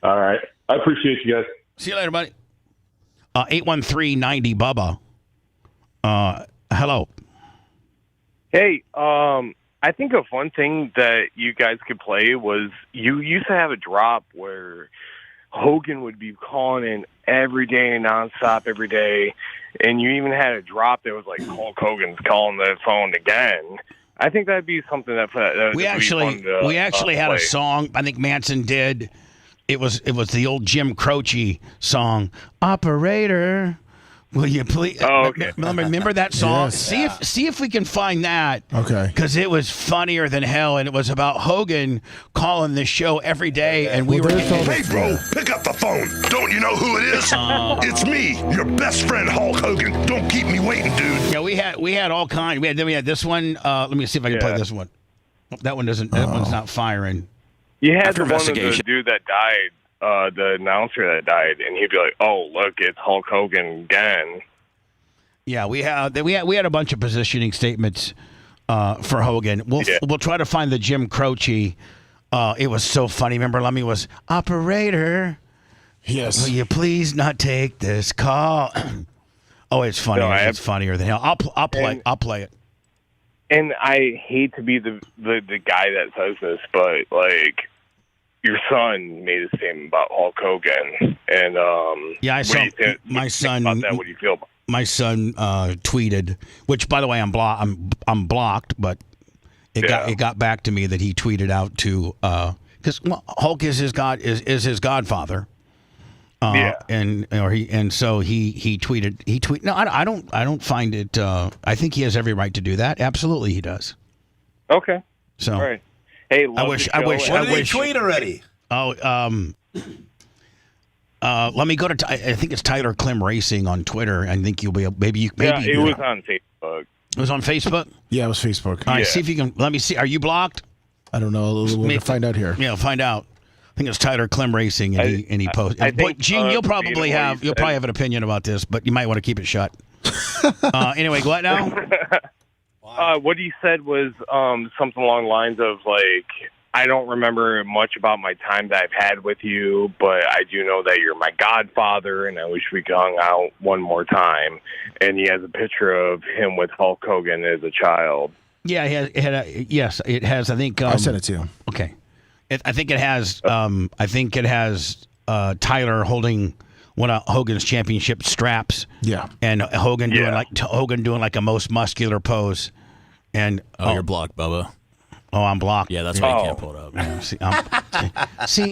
S: All right. I appreciate you guys.
C: See you later, buddy. 813-90 Bubba. Hello.
T: Hey, I think a fun thing that you guys could play was you used to have a drop where Hogan would be calling in every day, nonstop, every day. And you even had a drop that was like Hulk Hogan's calling the phone again. I think that'd be something that
C: we actually had a song. I think Manson did. It was the old Jim Croce song. Operator, will you please?
T: Oh, okay.
C: Remember that song?
G: Yes.
C: See if we can find that.
G: Okay.
C: Because it was funnier than hell, and it was about Hogan calling the show every day, and we were.
W: Hey, bro, pick up the phone. Don't you know who it is? It's me, your best friend Hulk Hogan. Don't keep me waiting, dude.
C: Yeah, we had all kinds. We had this one. Let me see if I can play this one. That one doesn't. That one's not firing.
T: You had the one of the dude that died the announcer that died, and he'd be like, "Oh, look, it's Hulk Hogan again."
C: Yeah, we had a bunch of positioning statements for Hogan. We'll try to find the Jim Croce. It was so funny. Remember, Lummy was operator.
G: Yes.
C: Will you please not take this call? Oh, it's funny. It's funnier than hell. I'll play it.
T: And I hate to be the guy that says this, but like, your son made a statement about Hulk Hogan, and
C: I saw my son.
T: About that? What do you feel about?
C: My son tweeted, which by the way I'm blocked, but it got back to me that he tweeted out to because Hulk is his godfather. And so he tweeted. No, I don't find it. I think he has every right to do that. Absolutely, he does.
T: Okay.
C: So,
T: all right. Hey,
E: I wish. What did he tweet already?
C: Oh, let me go to. I think it's Tyler Klim Racing on Twitter. I think you'll be maybe.
T: It was on Facebook.
C: It was on Facebook.
G: Yeah, it was Facebook.
C: All right, see if you can. Let me see. Are you blocked?
G: I don't know. We'll find out here.
C: Yeah, find out. I think it's Tyler Klim Racing, and he posted. Boy, Gene, you'll probably have an opinion about this, but you might want to keep it shut. Anyway, what now?
T: What he said was something along the lines of like, I don't remember much about my time that I've had with you, but I do know that you're my godfather, and I wish we could hung out one more time. And he has a picture of him with Hulk Hogan as a child.
C: Yeah, yes, it has. I think
G: I sent it to you.
C: Okay. I think it has. Tyler holding one of Hogan's championship straps.
G: Yeah,
C: and Hogan doing like a most muscular pose. And
F: you're blocked, Bubba.
C: Oh, I'm blocked.
F: Yeah, that's why you can't pull it up.
C: Yeah, see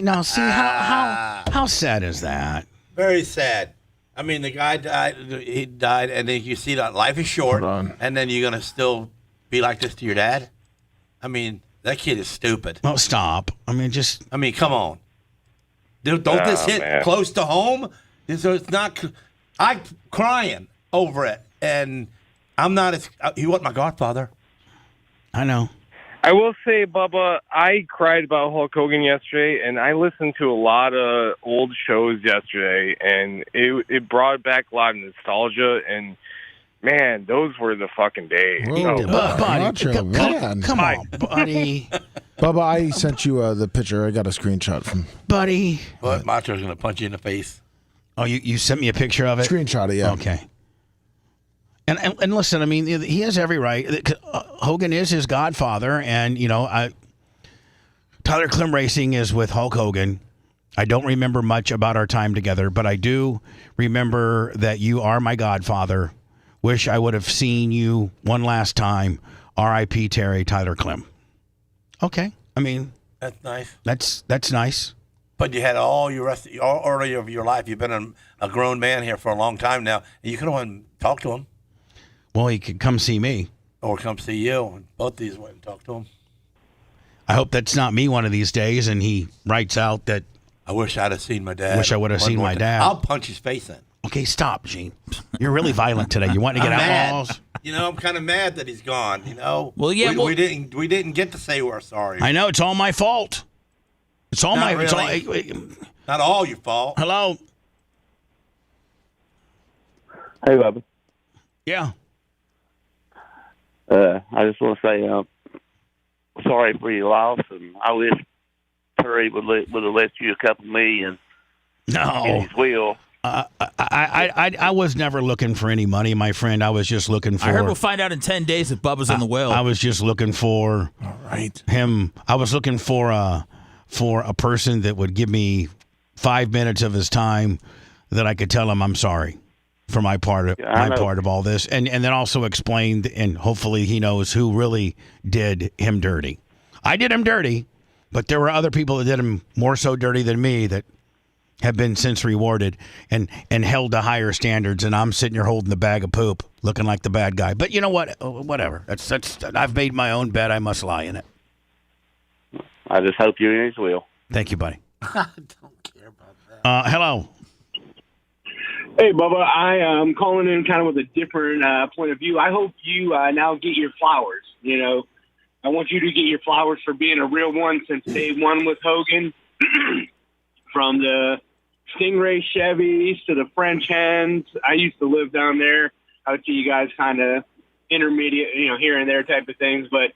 C: how sad is that?
E: Very sad. I mean, the guy died. He died, and then you see that life is short, and then you're gonna still be like this to your dad. I mean. That kid is stupid.
C: Well, stop. I mean,
E: come on. Don't this hit close to home? So it's not. I'm crying over it, and I'm not as. He wasn't my godfather.
C: I know.
T: I will say, Bubba, I cried about Hulk Hogan yesterday, and I listened to a lot of old shows yesterday, and it brought back a lot of nostalgia and. Man, those were the fucking days.
C: Buddy, come on, buddy.
G: Bubba, I sent you the picture. I got a screenshot from.
C: Buddy.
E: But Macho's going to punch you in the face.
C: Oh, you sent me a picture of it?
G: Screenshot it, yeah.
C: Okay. And listen, I mean, he has every right. Hogan is his godfather, and, Tyler Klim Racing is with Hulk Hogan. I don't remember much about our time together, but I do remember that you are my godfather. Wish I would have seen you one last time. R.I.P. Terry, Tyler Klim. Okay. I mean,
E: that's nice.
C: That's nice.
E: But you had all early of your life. You've been a grown man here for a long time now. And you could have went and talked to him.
C: Well, he could come see me.
E: Or come see you. Both these went and talked to him.
C: I hope that's not me one of these days. And he writes out that.
E: I wish I'd have seen my dad.
C: Wish I would have seen my dad.
E: I'll punch his face in.
C: Okay, stop, Gene. You're really violent today. You want to get outlaws?
E: I'm kind of mad that he's gone.
F: Well, yeah.
E: We didn't get to say we're sorry.
C: I know it's all my fault. It's all
E: not
C: my.
E: Really.
C: It's all,
E: not all your fault.
C: Hello.
B: Hey, Bubba.
C: Yeah.
B: I just want to say sorry for your loss, and I wish Terry would have let you accompany me and in his will.
C: I was never looking for any money, my friend. I was just looking for.
F: I heard we'll find out in 10 days if Bubba's in the will.
C: I was just looking for him. I was looking for a person that would give me 5 minutes of his time that I could tell him I'm sorry for my part of all this, and then also explained, and hopefully he knows who really did him dirty. I did him dirty, but there were other people that did him more so dirty than me that have been since rewarded and held to higher standards, and I'm sitting here holding the bag of poop, looking like the bad guy. But you know what? Whatever. That's. I've made my own bed. I must lie in it.
B: I just hope you're in his will.
C: Thank you, buddy.
E: I don't care about that.
C: Hello.
D: Hey, Bubba. I am calling in kind of with a different point of view. I hope you now get your flowers. I want you to get your flowers for being a real one since day one with Hogan. from the Stingray Chevys to the French hens. I used to live down there. I would see you guys kind of intermediate, here and there type of things. But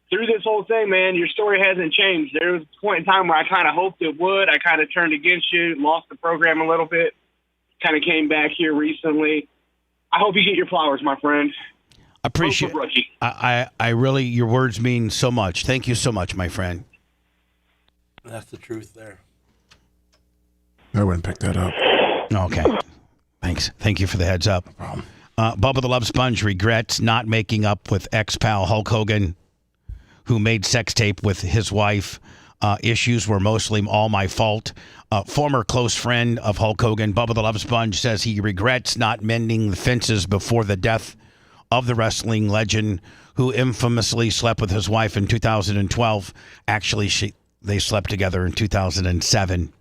D: through this whole thing, man, your story hasn't changed. There was a point in time where I kind of hoped it would. I kind of turned against you, lost the program a little bit, kind of came back here recently. I hope you get your flowers, my friend.
C: Appreciate it. I really, your words mean so much. Thank you so much, my friend.
E: That's the truth there.
G: I wouldn't pick that up.
C: Okay. Thanks. Thank you for the heads up. No problem. Bubba the Love Sponge regrets not making up with ex-pal Hulk Hogan, who made sex tape with his wife. Issues were mostly all my fault. Former close friend of Hulk Hogan, Bubba the Love Sponge, says he regrets not mending the fences before the death of the wrestling legend, who infamously slept with his wife in 2012. Actually, they slept together in 2007.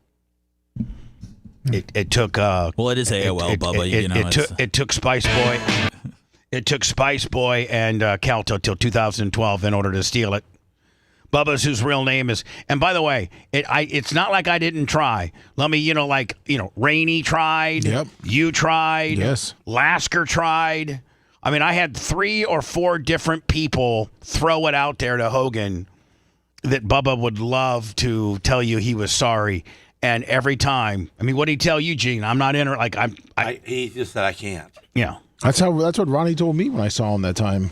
C: It took.
F: Well, it is AOL, Bubba.
C: It took Spice Boy. It took Spice Boy and Calto till 2012 in order to steal it. Bubba's, whose real name is, and by the way, it's not like I didn't try. Let me, Rainey tried.
G: Yep.
C: You tried.
G: Yes.
C: Lasker tried. I mean, I had 3 or 4 different people throw it out there to Hogan that Bubba would love to tell you he was sorry. And every time, I mean, what did he tell you, Gene? I'm not in.
E: He just said I can't.
C: Yeah.
G: That's what Ronnie told me when I saw him that time.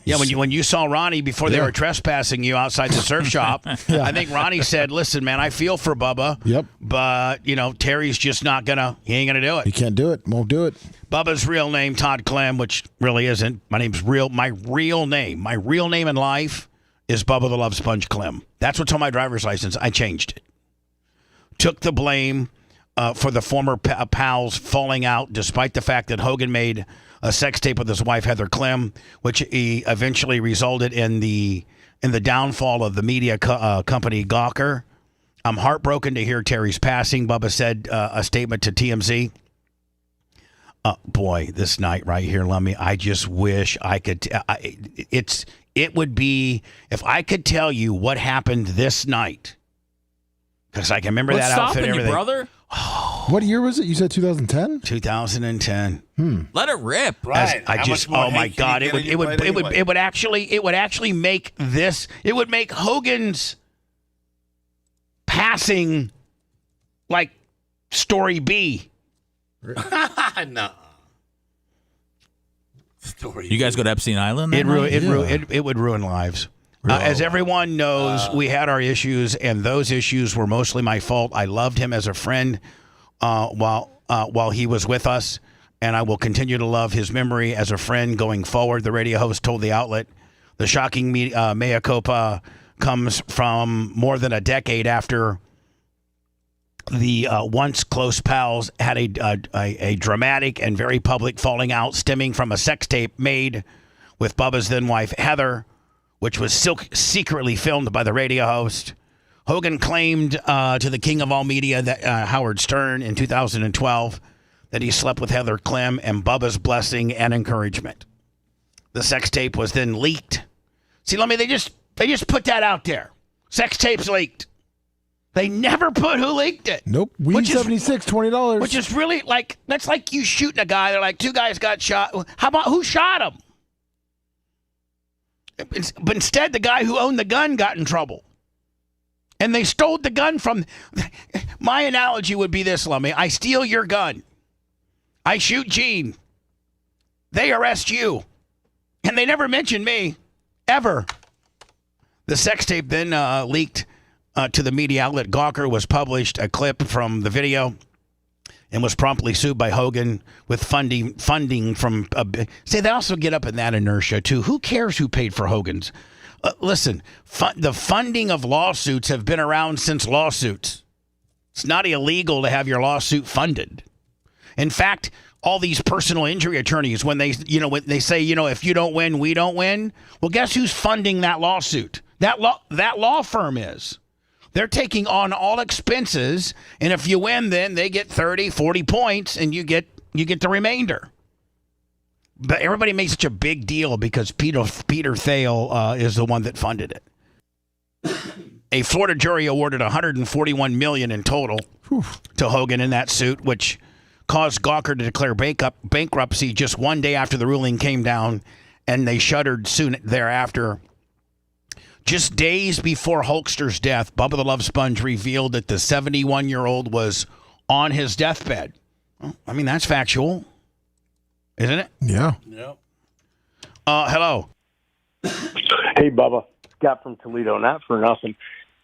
C: Yeah, when you saw Ronnie before they were trespassing you outside the surf shop,
G: Yeah.
C: I think Ronnie said, "Listen, man, I feel for Bubba.
G: Yep.
C: But Terry's just not he ain't gonna do it.
G: He can't do it. Won't do it."
C: Bubba's real name, Todd Clem, which really isn't. My real name in life is Bubba the Love Sponge Clem. That's what's on my driver's license. I changed it. Took the blame for the former pals falling out, despite the fact that Hogan made a sex tape with his wife Heather Clem, which eventually resulted in the downfall of the media company Gawker. I'm heartbroken to hear Terry's passing. Bubba said a statement to TMZ. Boy, this night right here, Lummy, I just wish I could. It would be if I could tell you what happened this night. Because I can remember that outfit and everything.
F: You, brother?
G: What year was it? You said 2010?
C: 2010.
F: Let it rip.
E: Right.
C: Oh my God! It would actually make this. It would make Hogan's passing like story B.
E: No. Story.
F: You guys go to Epstein Island?
C: It would ruin lives. As everyone knows, we had our issues, and those issues were mostly my fault. I loved him as a friend while he was with us, and I will continue to love his memory as a friend going forward. The radio host told the outlet the shocking mea culpa comes from more than a decade after the once close pals had a dramatic and very public falling out stemming from a sex tape made with Bubba's then wife Heather, which was secretly filmed by the radio host. Hogan claimed to the king of all media, that Howard Stern, in 2012, that he slept with Heather Clem and Bubba's blessing and encouragement. The sex tape was then leaked. See, they just put that out there. Sex tapes leaked. They never put who leaked it.
G: Nope. Weed 76, $20.
C: Which is really that's like you shooting a guy. They're like, 2 guys got shot. How about who shot him? But instead, the guy who owned the gun got in trouble. And they stole the gun from... My analogy would be this, Lummy. I steal your gun. I shoot Gene. They arrest you. And they never mention me. Ever. The sex tape then leaked to the media outlet Gawker. Was published a clip from the video and was promptly sued by Hogan with funding from... they also get up in that inertia, too. Who cares who paid for Hogan's? Listen, the funding of lawsuits have been around since lawsuits. It's not illegal to have your lawsuit funded. In fact, all these personal injury attorneys, when they say, if you don't win, we don't win. Well, guess who's funding that lawsuit? That law firm is. They're taking on all expenses, and if you win, then they get 30, 40 points, and you get the remainder. But everybody makes such a big deal because Peter Thiel is the one that funded it. A Florida jury awarded $141 million in total to Hogan in that suit, which caused Gawker to declare bankruptcy just one day after the ruling came down, and they shuttered soon thereafter. Just days before Hulkster's death, Bubba the Love Sponge revealed that the 71-year-old was on his deathbed. Well, I mean, that's factual, isn't it?
G: Yeah.
E: Yep.
C: Hello.
K: Hey, Bubba. Scott from Toledo. Not for nothing,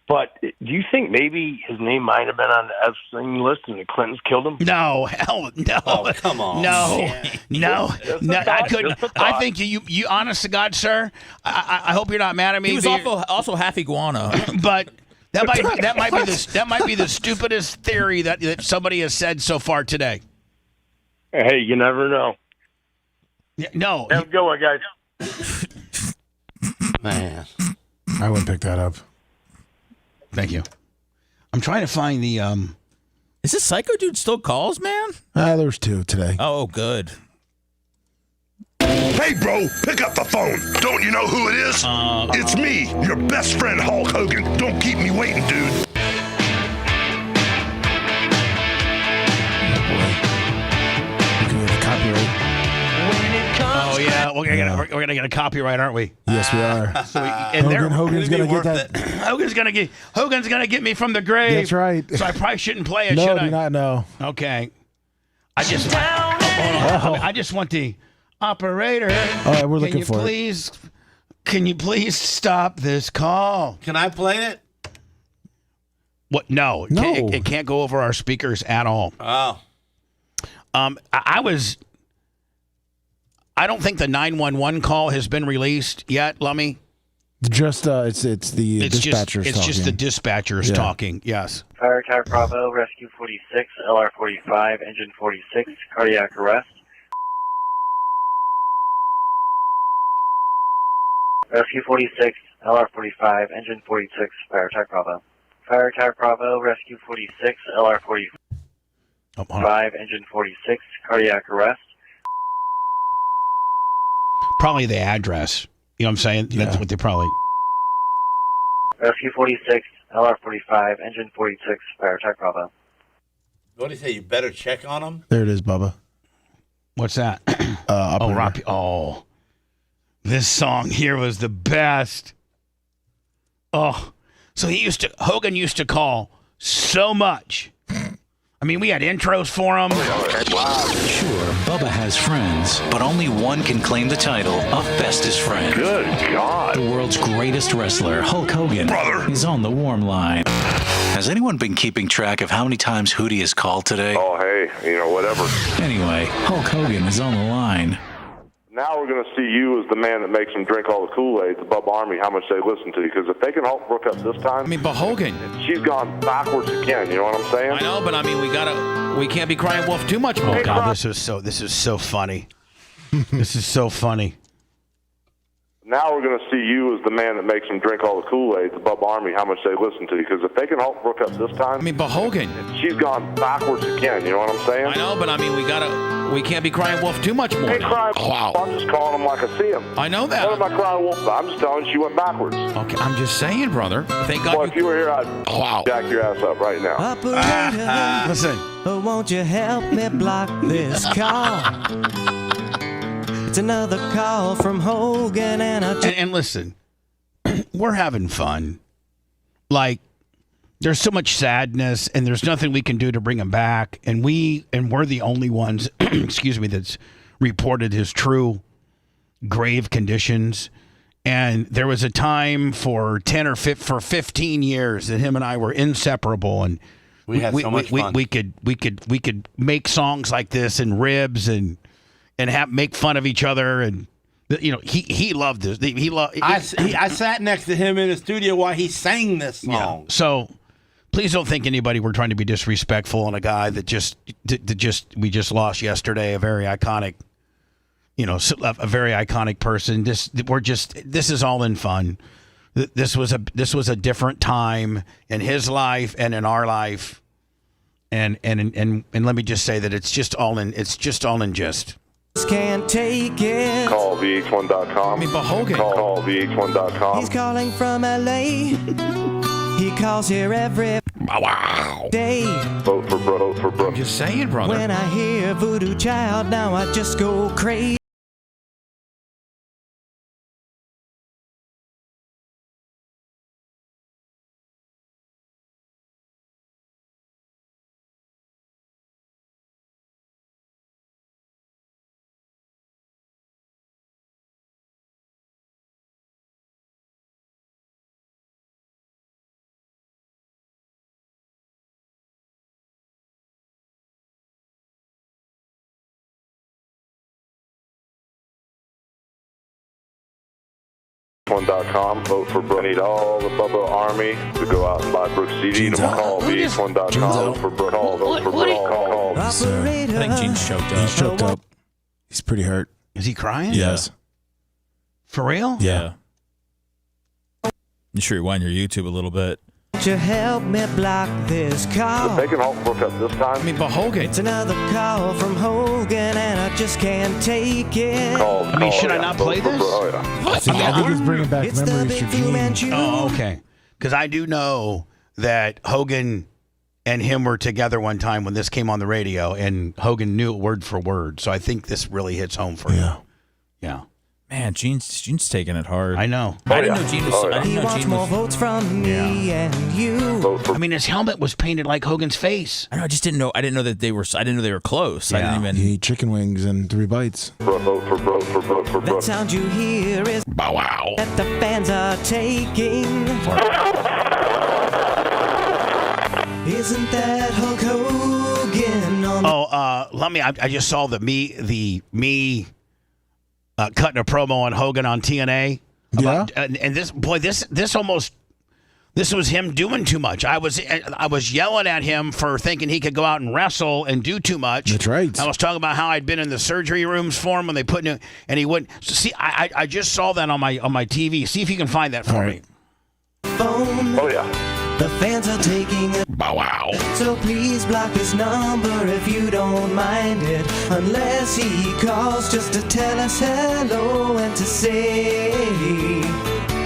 K: but do you think maybe his name might have been on the Epstein list and the Clintons killed him?
C: No, hell no.
E: Oh, come on.
C: No, I couldn't. I think you honest to God, sir, I hope you're not mad at me.
F: He was also half iguana.
C: But that might be the stupidest theory that somebody has said so far today.
K: Hey, you never know.
C: No.
K: Have a good one, guys.
E: Man.
G: I wouldn't pick that up.
C: Thank you. I'm trying to find the
F: Is this psycho dude still calls, man?
G: There's 2 today.
F: Oh, good.
W: Hey, bro, pick up the phone. Don't you know who it is? It's me, your best friend, Hulk Hogan. Don't keep me waiting, dude.
C: Oh yeah, we're gonna get a copyright, aren't we?
G: Yes, we are.
C: So
G: Hogan's gonna get that.
C: Hogan's gonna get me from the grave.
G: That's right.
C: So I probably shouldn't play it,
G: No,
C: should I?
G: do not know.
C: Okay. I just want the operator.
G: All right, we're looking for
C: it. Can you please stop this call?
E: Can I play it?
C: What? No. It can't go over our speakers at all.
E: Oh.
C: I don't think the 911 call has been released yet, Lummy.
G: Just it's the dispatchers talking.
C: It's just the dispatchers talking. Yes.
J: Fire Tower Bravo, Rescue 46, LR 45, Engine 46, cardiac arrest. Rescue 46, LR 45, Engine 46, Fire Tower Bravo. Fire Tower Bravo, Rescue 46, LR 45, Engine 46, cardiac arrest.
C: Probably the address. You know what I'm saying?
G: Yeah.
C: That's what they probably...
J: Rescue 46, LR 45, Engine 46, Fire Tower Bravo.
E: What do you say? You better check on him?
G: There it is, Bubba.
C: What's that? This song here was the best. Oh, so Hogan used to call so much. I mean, we had intros for him.
U: Sure, Bubba has friends, but only one can claim the title of bestest friend.
W: Good God.
U: The world's greatest wrestler, Hulk Hogan, is on the warm line. Has anyone been keeping track of how many times Hootie is called today?
H: Oh, hey, whatever.
U: Anyway, Hulk Hogan is on the line.
H: Now we're going to see you as the man that makes them drink all the Kool-Aid, the Bubba Army, how much they listen to you. Because if they can Hulk Brooke up this time...
C: I mean, but Hogan...
H: She's gone backwards again, you know what I'm saying?
C: I know, but I mean, we can't be crying wolf too much more. Oh, God, this is so funny. This is so funny.
H: Now we're going to see you as the man that makes them drink all the Kool-Aid, the Bubba Army, how much they listen to you. Because if they can Hulk Brooke up this time...
C: I mean, but Hogan...
H: She's gone backwards again, you know what I'm saying?
C: I know, but I mean, we can't be crying wolf too much more.
H: Ain't crying wolf. I'm just calling them like I see them.
C: I know that.
H: What am I crying wolf about? I'm just telling you she went backwards.
C: Okay, I'm just saying, brother. Thank God.
H: Well, if you were here, I'd jack your ass up right now.
V: Operator,
C: listen.
V: Won't you help me block this call? It's another call from Hogan
C: and listen, we're having fun. Like, there's so much sadness, and there's nothing we can do to bring him back. And we're the only ones, excuse me, that's reported his true grave conditions. And there was a time for 15 years that him and I were inseparable, and
E: we had so much fun.
C: We could make songs like this and ribs and make fun of each other, and he loved this.
E: I sat next to him in the studio while he sang this song.
C: Yeah. So please don't think anybody we're trying to be disrespectful on a guy that we just lost yesterday, a very iconic, a very iconic person. This is all in fun. This was a different time in his life and in our life, and let me just say that it's just all in jest.
V: Can't take it.
H: Call VH1.com.
C: I mean, but Hogan.
H: Call VH1.com.
V: He's calling from LA. she calls here every day.
H: Vote for Brooke.
C: Just say it, brother.
V: When I hear Voodoo Child, now I just go crazy.
H: VH1.com. Vote for Brooke. I need all the Bubba Army to go out and buy Brooke's CD. Call VH1.com for Brooke. Vote for Brooke.
F: I think Gene's choked up.
G: He's choked up. He's pretty hurt.
C: Is he crying?
G: Yes.
C: For real?
F: Yeah. You should rewind your YouTube a little bit.
V: Won't you help me block this call?
H: If they can Hulk Brooke up this time.
C: I mean, but Hogan.
V: It's another call from Hogan, and I just can't take it.
C: Should I not play this?
G: I think he's bringing back memories for Gene.
C: Oh, okay. Because I do know that Hogan and him were together one time when this came on the radio, and Hogan knew it word for word. So I think this really hits home for him. Yeah.
F: Man, Gene's taking it hard.
C: I know.
F: I didn't know Gene was. I didn't know Gene was.
V: Votes from me and you.
C: I mean, his helmet was painted like Hogan's face.
F: I know. I just didn't know. I didn't know that they were. I didn't know they were close. I didn't even.
G: He ate chicken wings and 3 bites.
H: Vote for Brooke.
V: That sound you hear is
C: Bow wow.
V: that the fans are taking. Isn't that Hulk Hogan on
C: I just saw the me cutting a promo on Hogan on TNA. And this was him doing too much. I was yelling at him for thinking he could go out and wrestle and do too much.
G: That's right.
C: I was talking about how I'd been in the surgery rooms for him when they put him, and he wouldn't. So see, I just saw that on my TV. See if you can find that for me.
V: phone.
H: Oh, yeah.
V: The fans are taking it.
C: Bow wow.
V: So please block his number if you don't mind it. Unless he calls just to tell us hello and to say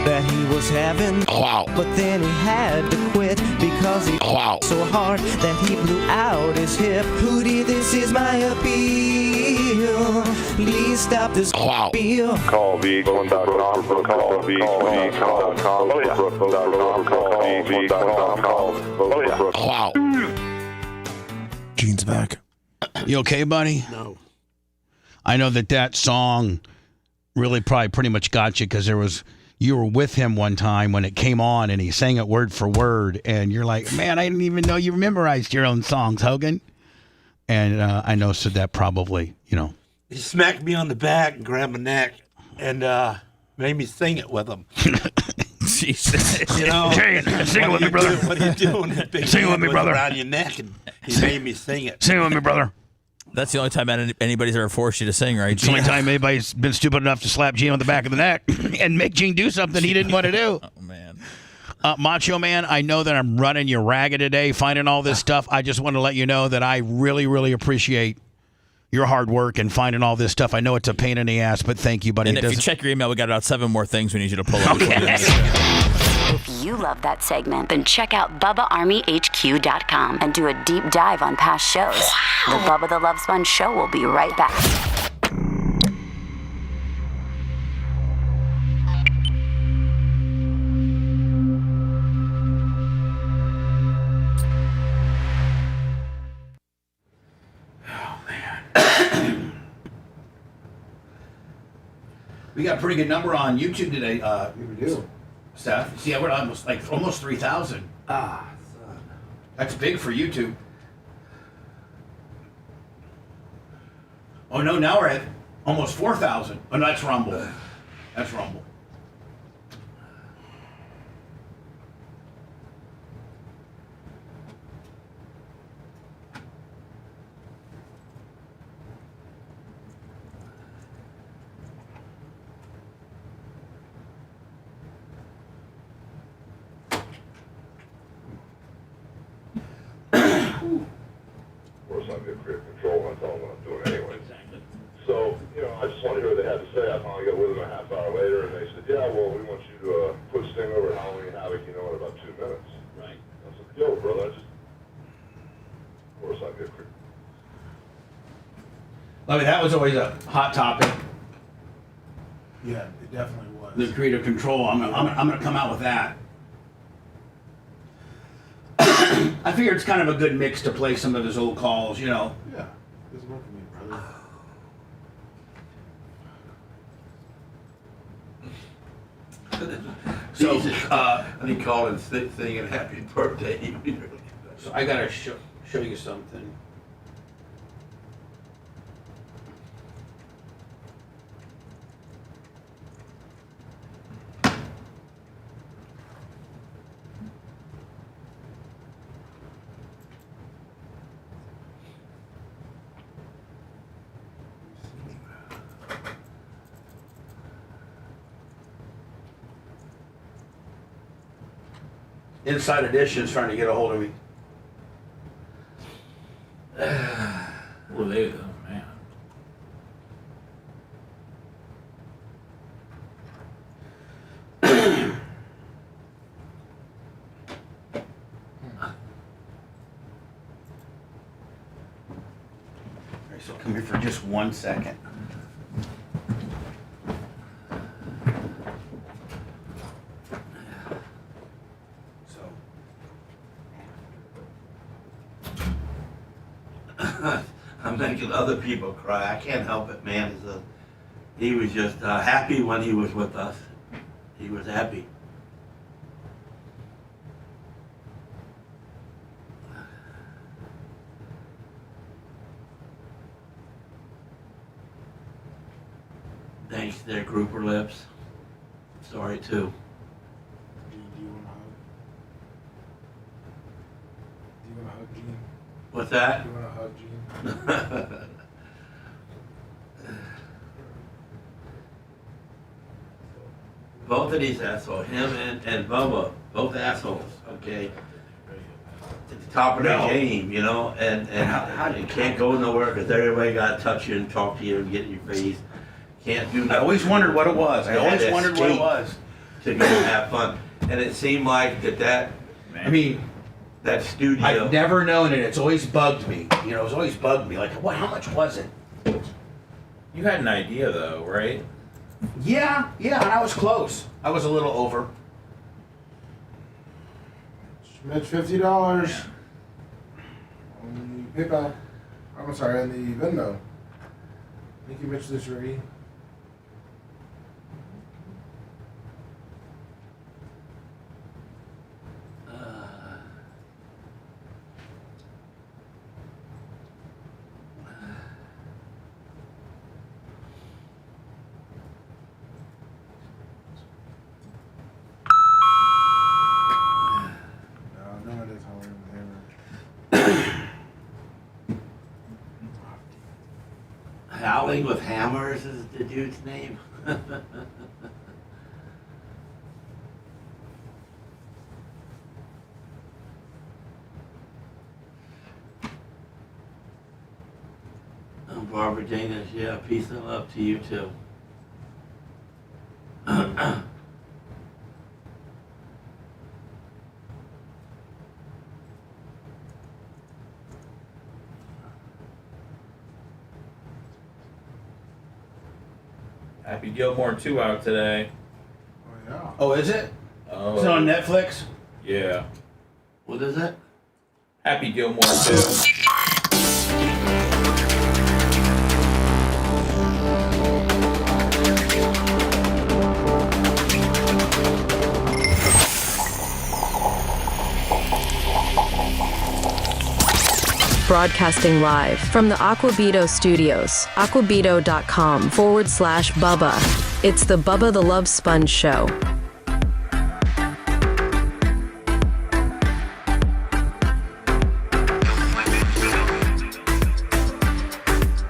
V: that he was having.
C: Wow.
V: But then he had to quit because he so hard that he blew out his hip. Hootie, this is my appeal. Please stop this appeal.
H: Call VH1.com. Call VH1.com. Call Brooklyn.com. Call VH1.com.
C: Wow.
G: Gene's back.
C: You okay, buddy?
I: No.
C: I know that song really probably pretty much got you because you were with him one time when it came on and he sang it word for word and you're like, man, I didn't even know you memorized your own songs, Hogan. And I know so that probably,
I: He smacked me on the back and grabbed my neck and made me sing it with him.
C: Jesus.
I: Sing
C: it with me, brother.
I: What are you doing?
C: Sing it with me, brother.
I: Around your neck, and he made me sing it.
C: Sing it with me, brother.
F: That's the only time anybody's ever forced you to sing, right?
C: It's the only time anybody's been stupid enough to slap Gene on the back of the neck and make Gene do something he didn't want to do.
F: Oh, man.
C: Macho Man, I know that I'm running you ragged today, finding all this stuff. I just want to let you know that I really, really appreciate your hard work and finding all this stuff. I know it's a pain in the ass, but thank you, buddy.
F: And if you check your email, we got about 7 more things we need you to pull up.
C: Okay.
O: If you love that segment, then check out BubbaArmyHQ.com and do a deep dive on past shows. The Bubba the Love Sponge Show will be right back.
C: We got a pretty good number on YouTube today. We do. Steph. See, we're almost 3,000.
I: Son.
C: That's big for YouTube. Oh, no, now we're at almost 4,000. Oh, no, that's Rumble. That's Rumble.
H: Control, that's all I'm doing anyway. Exactly. So, I just want to hear what they had to say. I finally got with them a half hour later, and they said, yeah, well, we want you to put Sting over Halloween Havoc, in about 2 minutes.
C: I mean, that was always a hot topic.
G: Yeah, it definitely was.
C: The creative control. I'm gonna come out with that. I figure it's kind of a good mix to play some of his old calls, you know.
G: Yeah, doesn't work for me, brother.
I: So, and he called and singing happy birthday.
C: So I gotta show you something. Inside Edition's trying to get a hold of me.
I: Well, there you go, man.
C: Alright, so come here for just 1 second.
I: I'm making other people cry. I can't help it, man. He was just happy when he was with us. He was happy. Thanks to their grouper lips. Sorry, too.
G: Do you want to hug Gene?
I: What's that?
G: Do you want to hug Gene?
I: Both of these assholes, him and Bubba, both assholes, okay? At the top of their game, you know, and you can't go nowhere because everybody got to touch you and talk to you and get in your face. Can't do nothing.
C: I always wondered what it was.
I: To go and have fun. And it seemed like that
C: I mean,
I: that studio.
C: I've never known it. It's always bugged me. You know, it's always bugged me. Like, what? How much was it?
F: You had an idea, though, right?
C: Yeah, and I was close. I was a little over.
G: Schmidt, $50 on the PayPal. I'm sorry, on the Venmo. Thank you, Mitch Lucerie.
I: Howling with Hammers is the dude's name. Barbara Danish, yeah, peace and love to you too.
F: Happy Gilmore 2 out today.
G: Oh, yeah.
C: Oh, is it?
F: Oh.
C: Is it on Netflix?
F: Yeah.
I: What is it?
F: Happy Gilmore 2.
L: Broadcasting live from the Aquabito studios, aquabito.com/Bubba. It's the Bubba the Love Sponge Show.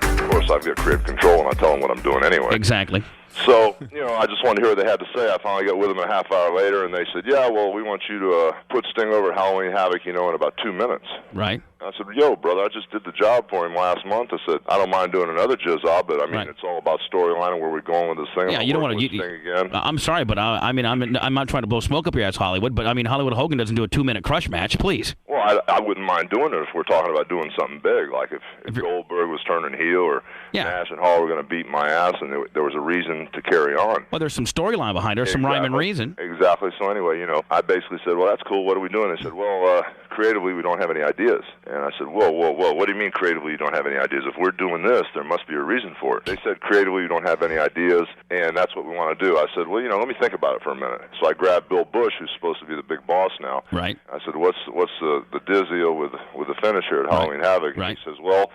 H: Of course, I've got creative control, and I tell them what I'm doing anyway.
C: Exactly.
H: So, I just wanted to hear what they had to say. I finally got with them a half hour later, and they said, yeah, well, we want you to put Sting over Halloween Havoc, in about 2 minutes.
C: Right.
H: I said, yo, brother, I just did the job for him last month. I said, I don't mind doing another job, but I mean, it's all about storyline and where we're going with this thing.
M: Yeah, you don't want to.
H: Again.
M: I'm sorry, but I'm not trying to blow smoke up your ass, Hollywood. But I mean, Hollywood Hogan doesn't do a 2-minute crush match, please.
H: Well, I wouldn't mind doing it if we're talking about doing something big, like if Goldberg was turning heel or Nash and Hall were going to beat my ass, and there was a reason to carry on.
M: Well, there's some storyline behind it, some rhyme and reason.
H: Exactly. So anyway, I basically said, well, that's cool. What are we doing? They said, well, creatively, we don't have any ideas. And I said, whoa, what do you mean creatively you don't have any ideas? If we're doing this, there must be a reason for it. They said, creatively, you don't have any ideas, and that's what we want to do. I said, well, let me think about it for a minute. So I grabbed Bill Bush, who's supposed to be the big boss now.
M: Right.
H: I said, what's the deal with the finish here at Halloween Havoc?
M: Right.
H: He says, well,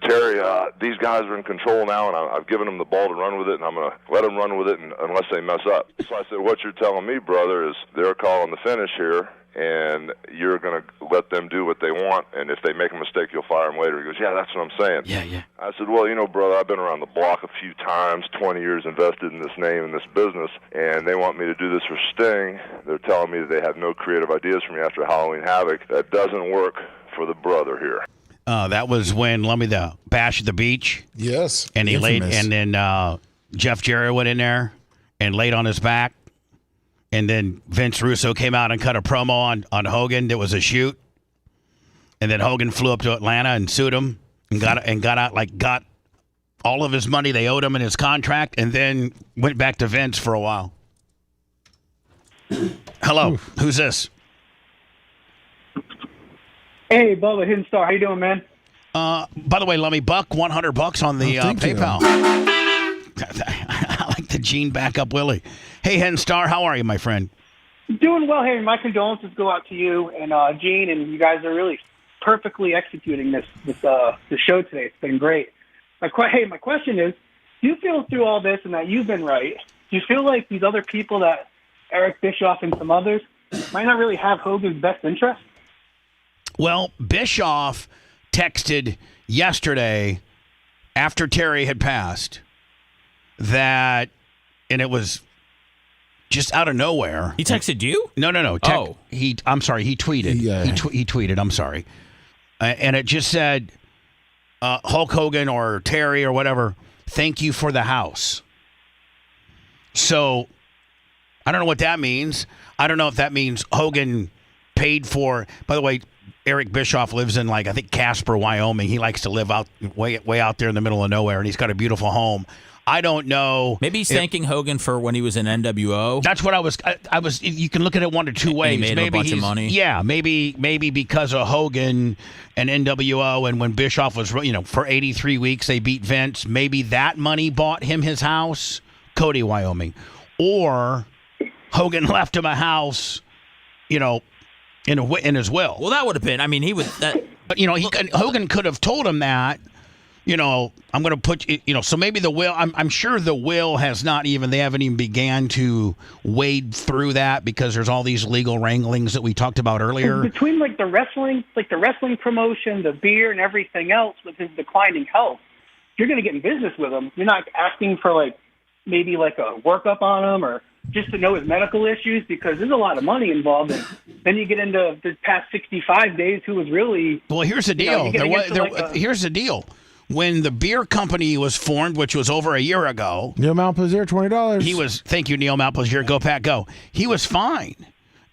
H: Terry, these guys are in control now, and I've given them the ball to run with it, and I'm going to let them run with it unless they mess up. So I said, what you're telling me, brother, is they're calling the finish here, and you're going to let them do what they want, and if they make a mistake, you'll fire them later. He goes, yeah, that's what I'm saying.
M: Yeah.
H: I said, well, brother, I've been around the block a few times, 20 years invested in this name and this business, and they want me to do this for Sting. They're telling me that they have no creative ideas for me after Halloween Havoc. That doesn't work for the brother here.
C: That was when the Bash at the Beach.
G: Yes.
C: And he
G: infamous.
C: laid, and then Jeff Jarrett went in there and laid on his back. And then Vince Russo came out and cut a promo on Hogan. There was a shoot. And then Hogan flew up to Atlanta and sued him and got all of his money they owed him in his contract, and then went back to Vince for a while. Hello. Who's this?
N: Hey, Bubba, Hidden Star. How you doing, man?
C: By the way, let me buck $100 on the PayPal. I like the Gene backup Willie. Hey, Hidden Star, how are you, my friend?
N: Doing well. Hey, my condolences go out to you and Gene, and you guys are really perfectly executing this show today. It's been great. My question is, do you feel through all this and that you've been right, do you feel like these other people, that Eric Bischoff and some others, might not really have Hogan's best interest?
C: Well, Bischoff texted yesterday after Terry had passed that, and it was just out of nowhere.
F: He texted you?
C: No. I'm sorry. He tweeted. He tweeted. I'm sorry. And it just said, Hulk Hogan or Terry or whatever, thank you for the house. So I don't know what that means. I don't know if that means Hogan paid for. By the way, Eric Bischoff lives in, I think Casper, Wyoming. He likes to live out way out there in the middle of nowhere, and he's got a beautiful home. I don't know.
F: Maybe he's thanking Hogan for when he was in NWO.
C: That's what I was. You can look at it one or two ways.
F: He made
C: maybe
F: a bunch of money.
C: Yeah, maybe because of Hogan and NWO, and when Bischoff was, for 83 weeks they beat Vince. Maybe that money bought him his house, Cody, Wyoming, or Hogan left him a house, in his will.
F: Well, that would have been. I mean, he would.
C: But Hogan could have told him that. I'm going to put, so maybe the will, I'm sure the will they haven't even began to wade through that because there's all these legal wranglings that we talked about earlier.
N: Between the wrestling promotion, the beer and everything else with his declining health, you're going to get in business with him. You're not asking for maybe a workup on him or just to know his medical issues, because there's a lot of money involved. And then you get into the past 65 days, who was really.
C: Well, here's the deal. Here's the deal. When the beer company was formed, which was over a year ago,
G: Neil Malpazier, $20.
C: Thank you, Neil Malpazier. Go Pack, go. He was fine,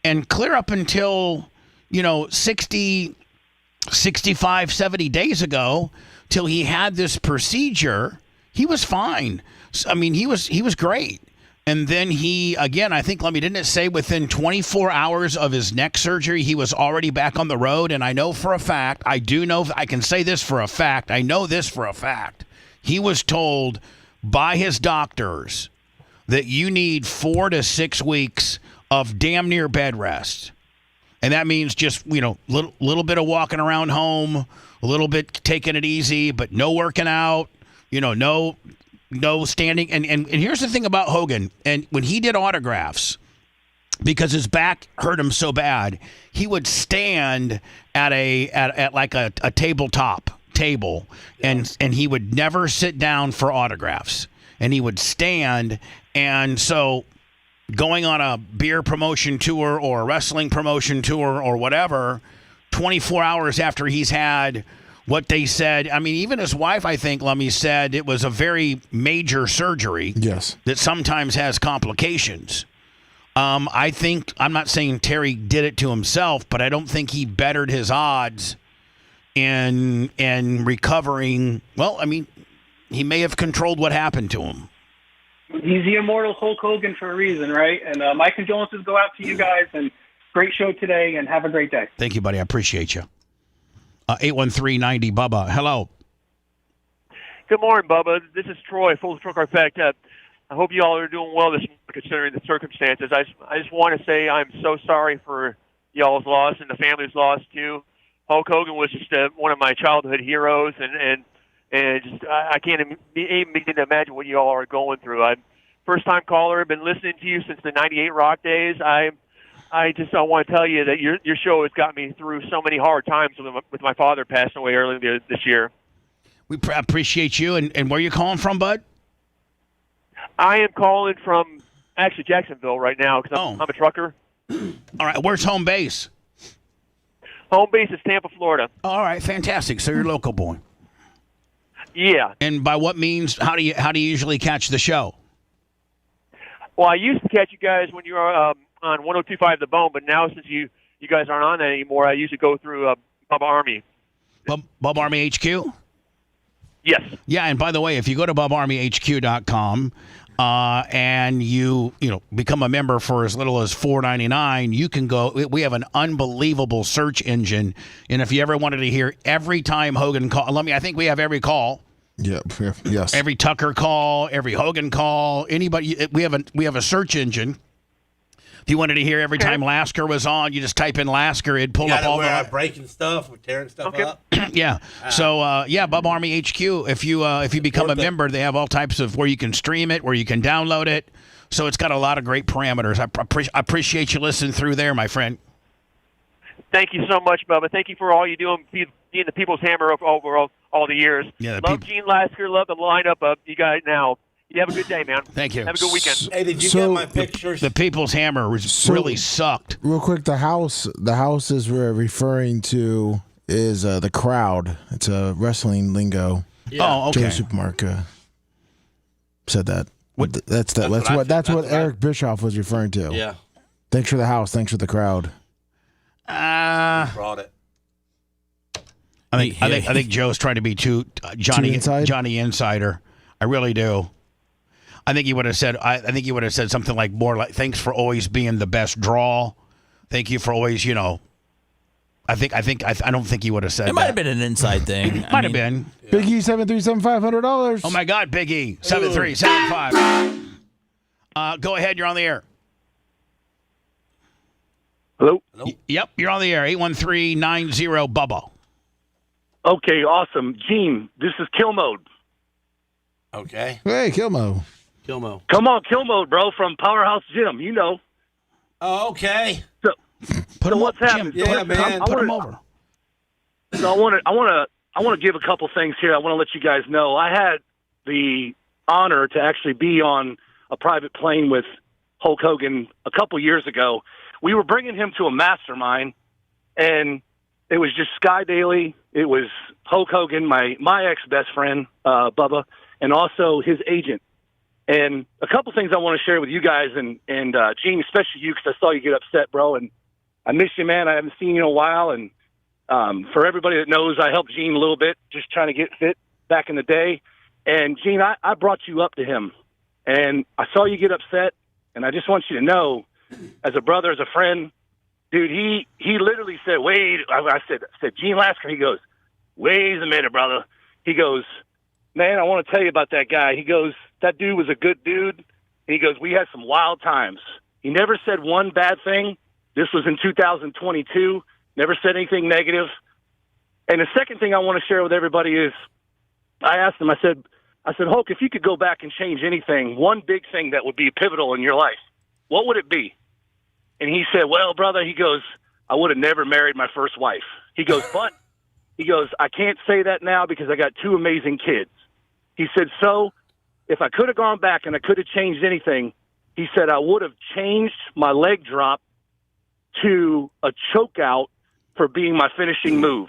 C: and clear up until 60, 65, 70 days ago, till he had this procedure. He was fine. I mean, he was great. And then he, again, I think, didn't it say within 24 hours of his neck surgery, he was already back on the road? And I know for a fact, I can say this for a fact, I know this for a fact. He was told by his doctors that you need 4 to 6 weeks of damn near bed rest. And that means just, little bit of walking around home, a little bit taking it easy, but no working out, no standing. And here's the thing about Hogan. And when he did autographs, because his back hurt him so bad, he would stand at a tabletop table, and he would never sit down for autographs. And he would stand. And so going on a beer promotion tour or a wrestling promotion tour or whatever, 24 hours after he's had what they said. I mean, even his wife, I think, Lummy, said it was a very major surgery.
G: Yes.
C: That sometimes has complications. I think, I'm not saying Terry did it to himself, but I don't think he bettered his odds in recovering. Well, I mean, he may have controlled what happened to him.
N: He's the immortal Hulk Hogan for a reason, right? And my condolences go out to you guys, and great show today, and have a great day.
C: Thank you, buddy. I appreciate you. 813-90 Bubba. Hello.
P: Good morning, Bubba. This is Troy, full truck effect. I hope you all are doing well this morning, considering the circumstances. I just want to say I'm so sorry for y'all's loss and the family's loss too. Hulk Hogan was just one of my childhood heroes, and just I can't even begin to imagine what you all are going through. I'm first-time caller. I've been listening to you since the '98 Rock days. I want to tell you that your show has got me through so many hard times with my father passing away earlier this year.
C: We appreciate you. And where are you calling from, bud?
P: I am calling from actually Jacksonville right now because I'm a trucker.
C: All right. Where's home base?
P: Home base is Tampa, Florida.
C: All right. Fantastic. So you're a local boy.
P: Yeah.
C: And by what means? How do you usually catch the show?
P: Well, I used to catch you guys when you were on 102.5 The Bone, but now since you guys aren't on that anymore, I usually go through Bubba Army.
C: Bubba Army HQ?
P: Yes.
C: Yeah, and by the way, if you go to BubbaArmyHQ.com and you become a member for as little as $4.99, you can go. We have an unbelievable search engine, and if you ever wanted to hear every time Hogan call, I think we have every call.
G: Yeah. Yes.
C: Every Tucker call, every Hogan call, anybody. We have a search engine. If you wanted to hear every time Lasker was on, you just type in Lasker, it'd pull up all the
E: breaking stuff, we're tearing stuff up.
C: Yeah. So Bubba Army HQ. If you become a member, they have all types of where you can stream it, where you can download it. So it's got a lot of great parameters. I appreciate you listening through there, my friend.
P: Thank you so much, Bubba. Thank you for all you do and being the people's hammer over all the years.
C: Yeah,
P: love Gene Lasker. Love the lineup of you guys now. You have a good day, man.
C: Thank you.
P: Have a good weekend.
E: Hey, did you get my pictures?
C: The People's Hammer really sucked.
G: Real quick, the house is we're referring to is the crowd. It's a wrestling lingo.
C: Yeah. Oh, okay.
G: Joe Supermarket said that. That's what Eric Bischoff was referring to.
E: Yeah.
G: Thanks for the house. Thanks for the crowd.
E: Brought it.
C: I think Joe's trying to be too Johnny Insider. I really do. I think he would have said. I think he would have said something like more like, "Thanks for always being the best draw. Thank you for always, I don't think he would have said.
F: It might have been an inside thing.
C: Might have been.
G: Yeah. Big E 737 $500.
C: Oh my God, Big E 7375. Go ahead. You're on the air.
Q: Hello.
C: Yep, you're on the air. 813-90 Bubba.
Q: Okay, awesome. Gene, this is Kill Mode.
E: Okay.
G: Hey, Kill Mode.
E: Kill Mode.
Q: Come on, Kill Mode, bro, from Powerhouse Gym. You know.
E: Oh, okay.
Q: So what's happening?
E: Yeah, man.
C: Put him over.
Q: So I want to give a couple things here. I want to let you guys know. I had the honor to actually be on a private plane with Hulk Hogan a couple years ago. We were bringing him to a mastermind, and it was just Sky Daily. It was Hulk Hogan, my ex-best friend, Bubba, and also his agent. And a couple things I want to share with you guys and Gene, especially you, because I saw you get upset, bro. And I miss you, man. I haven't seen you in a while. And for everybody that knows, I helped Gene a little bit, just trying to get fit back in the day. And, Gene, I brought you up to him. And I saw you get upset, and I just want you to know, as a brother, as a friend, dude, he literally said, wait, I said, Gene Lasker, he goes, wait a minute, brother. He goes, man, I want to tell you about that guy. He goes, that dude was a good dude. And he goes, we had some wild times. He never said one bad thing. This was in 2022. Never said anything negative. And the second thing I want to share with everybody is I asked him, I said, Hulk, if you could go back and change anything, one big thing that would be pivotal in your life, what would it be? And he said, well, brother, he goes, I would have never married my first wife. He goes, but he goes, I can't say that now because I got two amazing kids. He said, so if I could have gone back and I could have changed anything, he said, I would have changed my leg drop to a choke out for being my finishing move.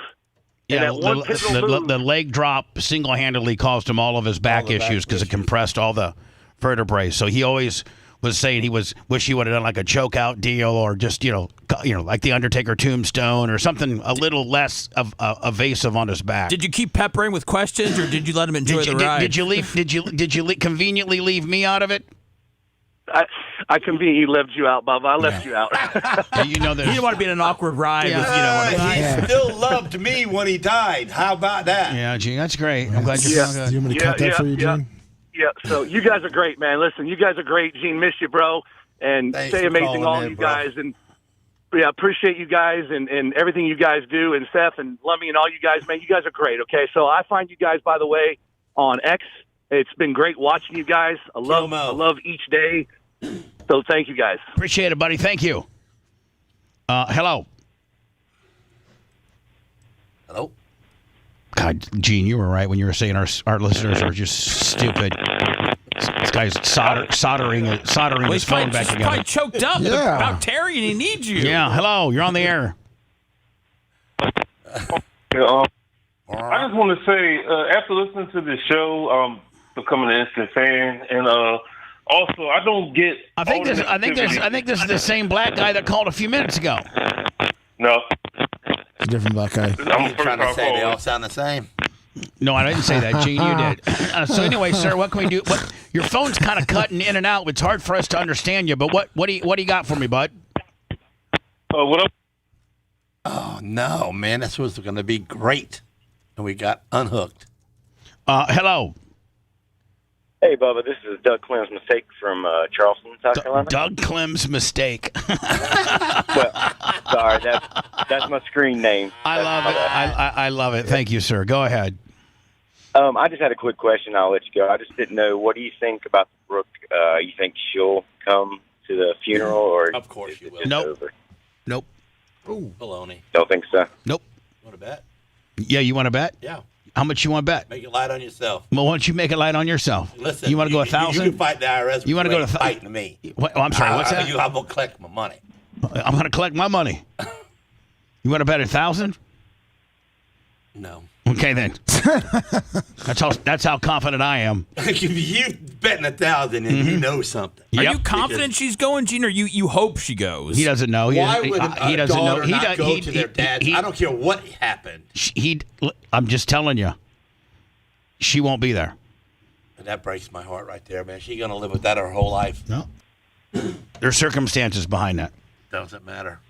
C: Yeah,
Q: And that one pivotal move,
C: the leg drop single-handedly caused him all of his back issues because it compressed all the vertebrae. So he always was saying wish he would have done like a choke out deal or just like the Undertaker tombstone or something a little less evasive on his back.
F: Did you keep peppering with questions or did you let him enjoy the ride?
C: Did you conveniently leave me out of it?
Q: I conveniently left you out, Bubba. I left you out.
F: You didn't want to be in an awkward ride.
E: He still loved me when he died. How about that?
C: Yeah, Gene, that's great. I'm glad you're feeling good.
G: Do you want me to cut that for you, Gene?
Q: Yeah, so you guys are great, man. Listen, you guys are great. Gene, miss you, bro. And stay amazing, all you guys. And appreciate you guys and everything you guys do. And Seth and Lummy and all you guys, man, you guys are great, okay? So I find you guys, by the way, on X. It's been great watching you guys. I love each day. So thank you, guys.
C: Appreciate it, buddy. Thank you. Hello.
E: Hello.
C: God, Gene, you were right when you were saying our listeners are just stupid. This guy's soldering his phone back together.
F: He's probably choked up about Terry and he needs you.
C: Yeah, hello. You're on the air.
A: I just want to say, after listening to the show, I'm becoming an instant fan, and also I don't get.
C: I think this is the same black guy that called a few minutes ago.
A: No.
G: It's a different black guy.
E: I'm trying to say they all sound the same.
C: No, I didn't say that, Gene. You did. So anyway, sir, what can we do? Your phone's kind of cutting in and out. It's hard for us to understand you. But what do you got for me, bud?
A: What up?
E: Oh no, man! This was going to be great, and we got unhooked.
C: Hello.
R: Hey, Bubba, this is Doug Clem's mistake from Charleston, South Carolina.
C: Doug Clem's mistake.
R: Well, sorry, that's my screen name.
C: I love it. I love it. Thank you, sir. Go ahead.
R: I just had a quick question. I'll let you go. I just didn't know, what do you think about Brooke? You think she'll come to the funeral, or
E: of course she will.
C: Nope.
R: Over?
C: Nope.
E: Ooh, baloney.
R: Don't think so.
C: Nope.
E: Want to bet?
C: Yeah, you want to bet?
E: Yeah.
C: How much you want to bet?
E: Make it light on yourself.
C: Well, why don't you make it light on yourself?
E: Listen,
C: you want to go 1,000?
E: You can fight the IRS.
C: You want to go to
E: fighting me?
C: What, I'm sorry. What's that?
E: I'm gonna collect my money.
C: I'm going to collect my money. You want to bet 1,000?
E: No.
C: Okay then. That's how confident I am.
E: You betting 1,000 and you know something.
F: Are you confident she's going, Gene, or you hope she goes?
C: He doesn't know.
E: Why would
C: he doesn't know.
E: He doesn't go to their dads? I don't care what happened.
C: I'm just telling you, she won't be there.
E: And that breaks my heart right there, man. She's gonna live with that her whole life.
C: No. There's circumstances behind that.
E: Doesn't matter.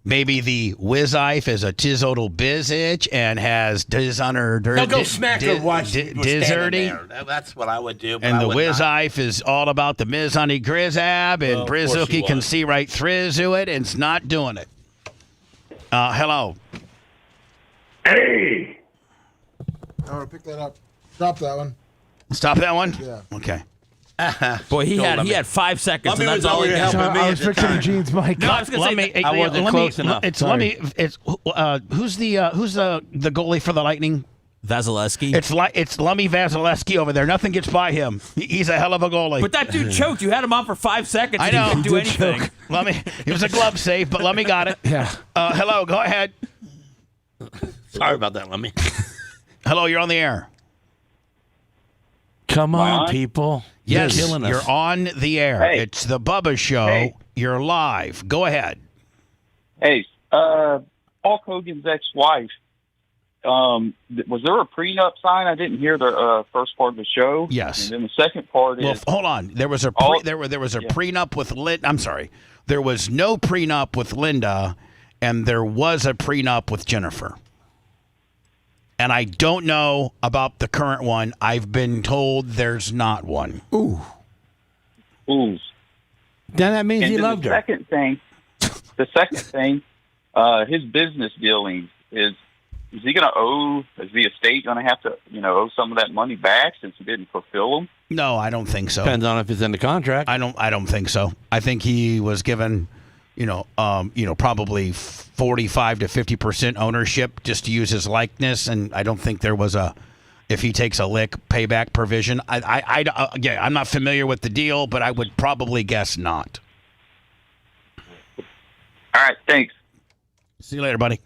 C: Maybe the Wizife is a tizotal bizitch and has dishonor.
E: No, go smack her while she was standing there. That's what I would do.
C: And the Wizife is all about the Mizani Grizzab, and Brizuki can see right through it, and it's not doing it. Hello.
A: Hey.
G: Oh, pick that up. Drop that one.
C: Stop that one?
G: Yeah.
C: Okay.
F: Boy, he had 5 seconds, and that's all he got.
G: I was fixing Gene's mic.
F: No, I was going to say
E: I wasn't close enough.
C: Who's the goalie for the Lightning?
F: Vasilevsky.
C: It's Lummy Vasilevsky over there. Nothing gets by him. He's a hell of a goalie.
F: But that dude choked. You had him on for 5 seconds.
C: I know.
F: He didn't do anything.
C: Lummy, it was a glove save, but Lummy got it.
G: Yeah.
C: Hello, go ahead.
E: Sorry about that, Lummy.
C: Hello, you're on the air.
E: Come on, people.
C: Yes,
E: you're killing us.
C: You're on the air.
S: Hey.
C: It's the Bubba Show.
S: Hey.
C: You're live. Go ahead.
S: Hey, Hulk Hogan's ex-wife. Was there a prenup sign? I didn't hear the first part of the show.
C: Yes.
S: And then the second part
C: Well,
S: is.
C: hold on. There was a prenup with Linda. I'm sorry. There was no prenup with Linda, and there was a prenup with Jennifer. And I don't know about the current one. I've been told there's not one.
S: Ooh.
E: Then that means he loved her.
S: The second thing, his business dealings is he going to owe? Is the estate going to have to, owe some of that money back since he didn't fulfill them?
C: No, I don't think so.
E: Depends on if it's in the contract.
C: I don't think so. I think he was given, probably 45 to 50% ownership just to use his likeness, and I don't think there was if he takes a lick, payback provision. I'm not familiar with the deal, but I would probably guess not.
S: All right, thanks.
C: See you later, buddy.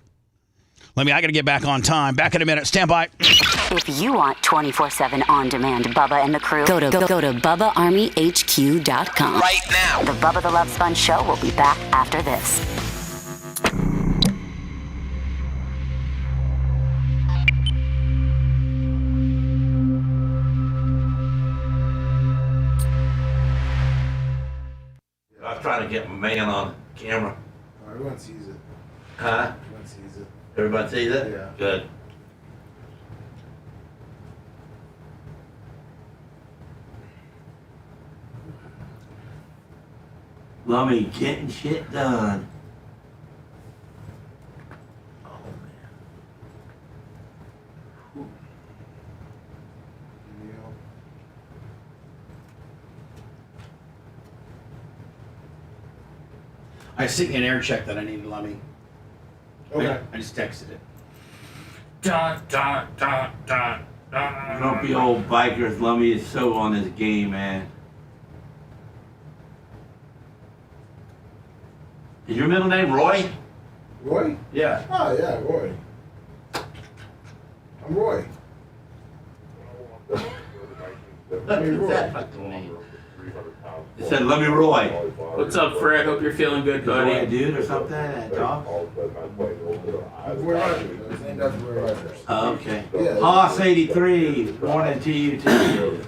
C: I got to get back on time. Back in a minute. Stand by.
O: If you want 24/7 on-demand Bubba and the crew, go to BubbaArmyHQ.com.
B: Right now.
O: The Bubba the Love Sponge Show will be back after this.
I: I was trying to get my man on camera.
G: Everyone sees it.
I: Huh?
G: Everyone sees it.
I: Everybody sees it?
G: Yeah.
I: Good. Lummy getting shit done.
C: I sent you an air check that I needed, Lummy.
G: Okay.
C: I just texted it.
I: Grumpy old bikers. Lummy is so on his game, man. Is your middle name Roy?
G: Roy?
I: Yeah.
G: Oh, yeah, Roy. I'm Roy.
I: It said, "Let me Roy."
F: What's up, Fred? Hope you're feeling good, buddy.
I: Roy, dude, or something. Dog.
G: Roy Rogers. His name is Roy Rogers.
I: Oh, okay.
G: Yeah.
I: Hoss 83. Morning to you too.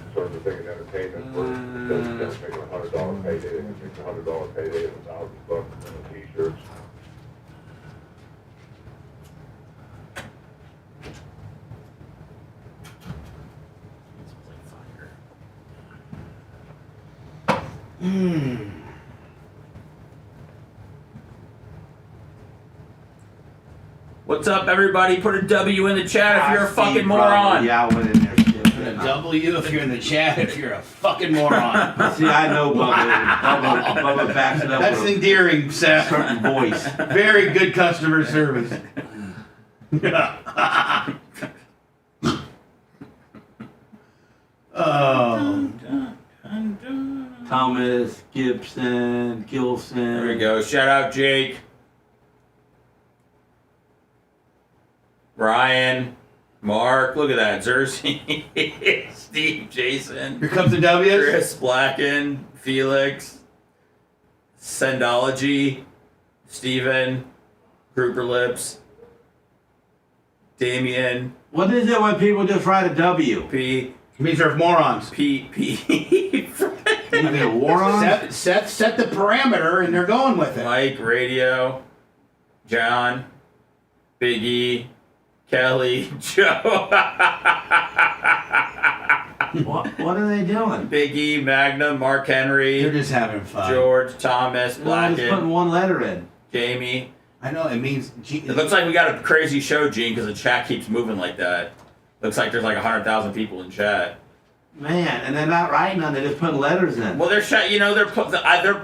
F: What's up, everybody? Put a W in the chat if you're a fucking moron.
I: Yeah, I went in there.
C: Put a W if you're in the chat if you're a fucking moron.
I: See, I know Bubba backs it up.
C: That's
I: with
C: endearing,
I: a
C: Seth.
I: certain voice.
C: Very good customer service. Oh.
I: Thomas, Gibson, Gilson.
F: There we go. Shout out Jake. Ryan. Mark. Look at that. Zersey. Steve, Jason.
C: Here comes the W's.
F: Chris, Blacken, Felix. Sendology. Steven. Grouper Lips. Damien.
I: What is it when people just write a W?
F: P.
C: It means they're morons.
F: P.
I: You mean a war on?
C: Set the parameter and they're going with it.
F: Mike, Radio. John. Biggie. Kelly. Joe.
I: What are they doing?
F: Biggie, Magnum, Mark Henry.
C: They're just having fun.
F: George, Thomas,
I: They're just putting
F: Blackett,
I: one letter in.
F: Jamie.
C: I know, it means...
F: It looks like we got a crazy show, Gene, because the chat keeps moving like that. Looks like there's like 100,000 people in chat.
I: Man, and they're not writing on it, they're just putting letters in.
F: Well, they're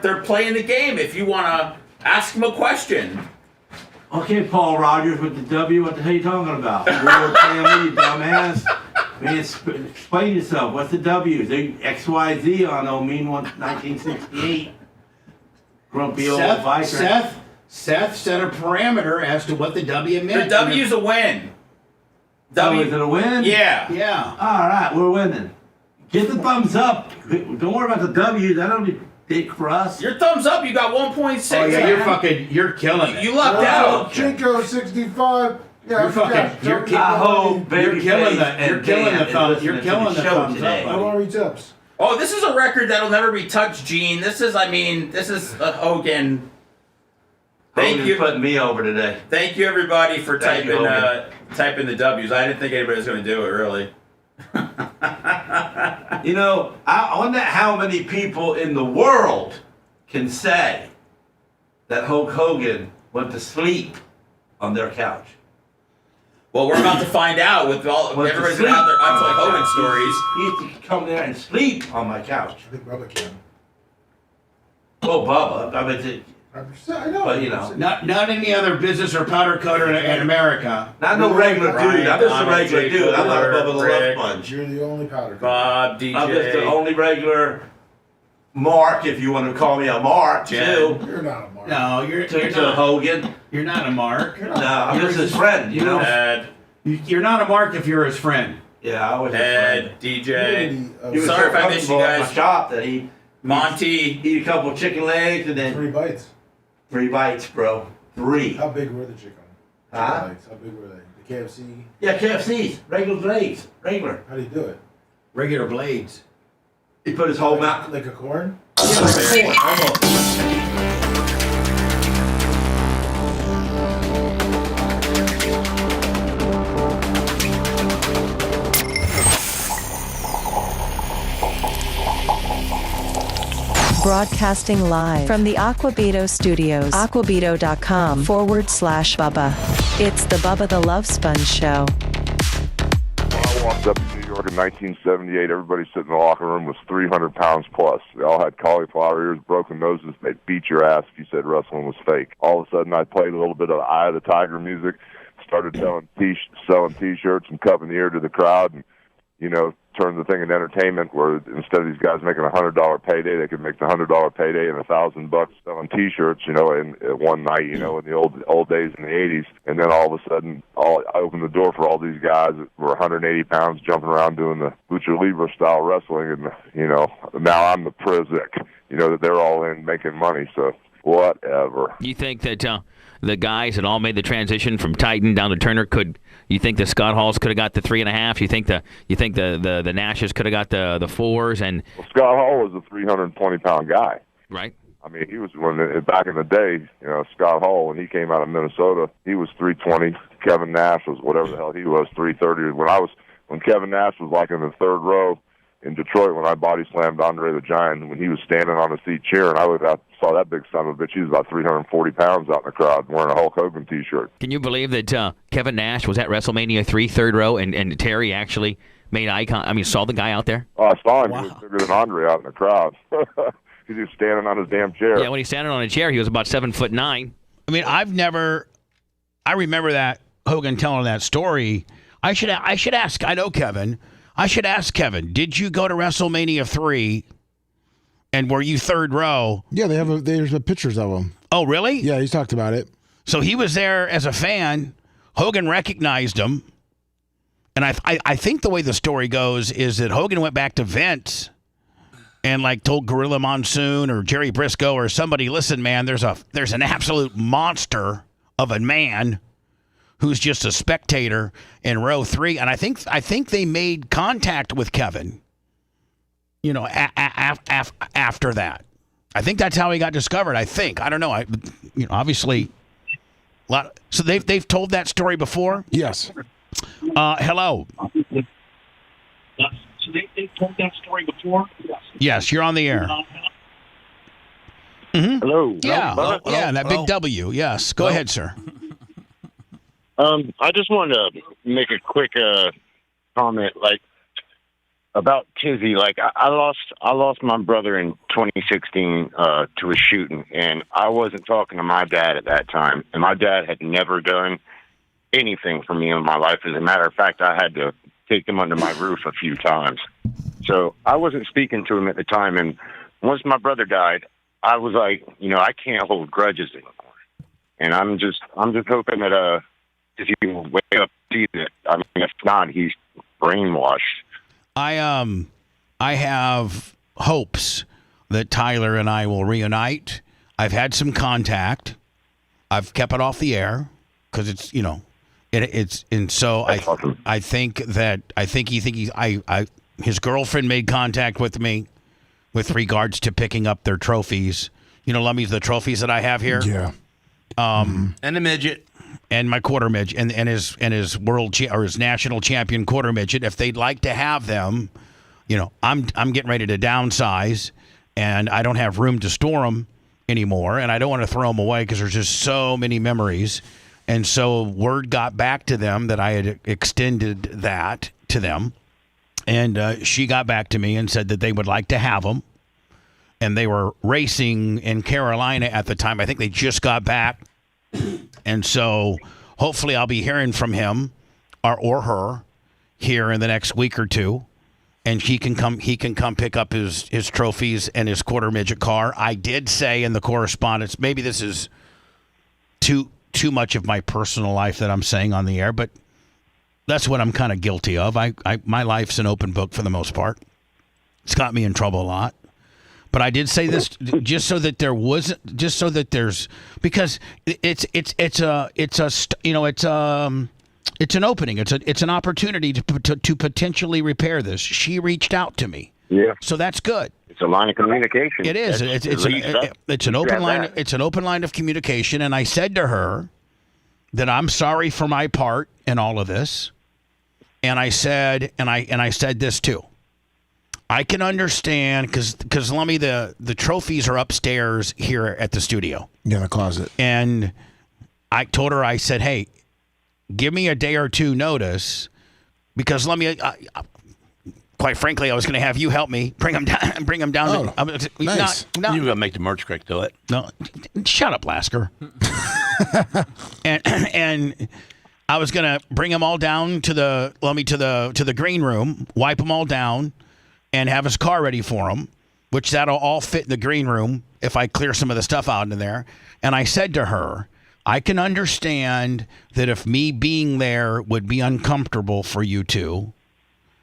F: they're playing the game. If you want to ask them a question.
I: Okay, Paul Rogers with the W, what the hell are you talking about? War family, you dumbass. Man, explain yourself. What's the W? They XYZ on old mean one 1968. Grumpy old biker.
C: Seth set a parameter as to what the W meant.
F: The W's a win.
I: W, is it a win?
F: Yeah.
C: Yeah.
I: All right, we're winning. Get the thumbs up. Don't worry about the W's. I don't need dick for us.
F: Your thumbs up. You got 1.6.
C: Oh yeah, you're killing it.
F: You lucked out.
G: Chico 65. Yeah,
C: You're killing the thumbs up.
G: How are your tips?
F: Oh, this is a record that'll never be touched, Gene. This is Hogan. Thank you
I: for putting me over today.
F: Thank you, everybody, for
I: Thank you,
F: typing the W's. I didn't think anybody was going to do it, really.
I: You know, I wonder how many people in the world can say that Hulk Hogan went to sleep on their couch.
F: Well, we're about to find out with everybody's been out there untold Hogan stories.
I: He used to come there and sleep on my couch.
G: I think Bubba can.
I: Oh, Bubba. I mean,
G: I know.
I: but you know,
C: Not any other business or powder coater in America.
I: not no regular dude. I'm just a regular dude. I'm not Bubba the Love
F: Rick,
I: Sponge.
G: You're the only powder.
F: Bob, DJ.
I: I'm just the only regular Mark, if you want to call me a Mark, too.
C: You're not a Mark. No, you're
I: to Hogan.
C: You're not a Mark.
I: No, I'm just his friend, you know.
C: Ed. You're not a Mark if you're his friend.
I: Yeah, I was
C: Ed,
I: his friend.
C: DJ.
I: He was
C: Sorry
I: so
C: if I missed you
I: comfortable
C: guys.
I: at my shop that he
C: Monty.
I: eat a couple chicken legs and then
B: 3 bites.
I: 3 bites, bro. 3.
B: How big were the chicken?
I: Huh?
B: Legs? How big were they? The KFC?
I: Yeah, KFC's regular blades, regular.
B: How do you do it?
C: Regular blades.
I: He put his whole mouth
B: like a corn.
I: Yeah, like a corn, almost.
L: Broadcasting live from the Aquabito Studios. Aquabito.com/Bubba. It's the Bubba the Love Sponge Show.
H: I walked up to New York in 1978. Everybody sitting in the locker room was 300 pounds plus. They all had cauliflower ears, broken noses. They'd beat your ass if you said wrestling was fake. All of a sudden, I played a little bit of Eye of the Tiger music, started selling T-shirts and cupping the ear to the crowd, and, you know, turned the thing into entertainment where instead of these guys making $100 payday, they could make the $100 payday and $1,000 selling T-shirts, you know, in one night, you know, in the old days in the 80s. And then all of a sudden, I opened the door for all these guys that were 180 pounds jumping around doing the Lucha Libre style wrestling. And, you know, now I'm the Prizik, you know, that they're all in making money. So whatever.
M: You think that the guys that all made the transition from Titan down to Turner you think the Scott Halls could have got the 3.5? You think the Nashes could have got the 4s? And
H: Scott Hall was a 320-pound guy.
M: Right.
H: I mean, he was back in the day, you know, Scott Hall, when he came out of Minnesota, he was 320. Kevin Nash was whatever the hell he was, 330. When Kevin Nash was like in the third row in Detroit, when I body slammed Andre the Giant, when he was standing on a seat cheering, I saw that big son of a bitch. He was about 340 pounds out in the crowd wearing a Hulk Hogan T-shirt.
M: Can you believe that Kevin Nash was at WrestleMania 3, third row, and Terry actually made saw the guy out there?
H: Oh, I saw him. Wow. He was bigger than Andre out in the crowd. He was standing on his damn chair.
M: Yeah, when he standing on a chair, he was about 7'9".
C: I mean, I remember that Hogan telling that story. I should ask. I know Kevin. I should ask Kevin, did you go to WrestleMania 3 and were you third row?
G: Yeah, there's pictures of him.
C: Oh, really?
G: Yeah, he's talked about it.
C: So he was there as a fan. Hogan recognized him. And I think the way the story goes is that Hogan went back to Vince and told Gorilla Monsoon or Jerry Briscoe or somebody, listen, man, there's an absolute monster of a man who's just a spectator in row 3, and I think they made contact with Kevin. You know, after that, I think that's how he got discovered. I think I don't know. Obviously, so they've told that story before.
G: Yes.
C: Hello.
D: So they've told that story before.
C: Yes, you're on the air. Mm-hmm.
D: Hello.
C: Yeah.
D: Hello.
C: Yeah. That big W. Yes. Go ahead, sir.
D: I just wanted to make a quick comment, about Tizzy. I lost my brother in 2016 to a shooting, and I wasn't talking to my dad at that time. And my dad had never done anything for me in my life. As a matter of fact, I had to take him under my roof a few times. So I wasn't speaking to him at the time. And once my brother died, I was like, I can't hold grudges anymore. And I'm just hoping that if you wake up, see that. I mean, if not, he's brainwashed.
C: I have hopes that Tyler and I will reunite. I've had some contact. I've kept it off the air because it's and so I think his girlfriend made contact with me with regards to picking up their trophies. Lummies, the trophies that I have here.
G: Yeah.
E: And the midget.
C: And my quarter midget and his world or his national champion quarter midget, if they'd like to have them, I'm getting ready to downsize, and I don't have room to store them anymore, and I don't want to throw them away because there's just so many memories. And so word got back to them that I had extended that to them, and she got back to me and said that they would like to have them, and they were racing in Carolina at the time. I think they just got back. And so hopefully I'll be hearing from him or her here in the next week or two. and he can come pick up his trophies and his quarter midget car. I did say in the correspondence, maybe this is too much of my personal life that I'm saying on the air, but that's what I'm kind of guilty of. My life's an open book for the most part. It's got me in trouble a lot. But I did say this just so that there's because it's an opening. It's an opportunity to potentially repair this. She reached out to me.
D: Yeah.
C: So that's good.
D: It's a line of communication.
C: It is. It's an open line. It's an open line of communication. And I said to her that I'm sorry for my part in all of this. And I said this too. I can understand because Lummy, the trophies are upstairs here at the studio.
G: In the closet.
C: And I told her, I said, hey, give me a day or two notice because Lummy, quite frankly, I was going to have you help me bring them down.
E: Oh, nice. You got to make the merch correct to it.
C: No, shut up, Lasker. and I was going to bring them all down to the green room, wipe them all down, and have his car ready for him, which that'll all fit in the green room if I clear some of the stuff out in there. And I said to her, I can understand that if me being there would be uncomfortable for you two.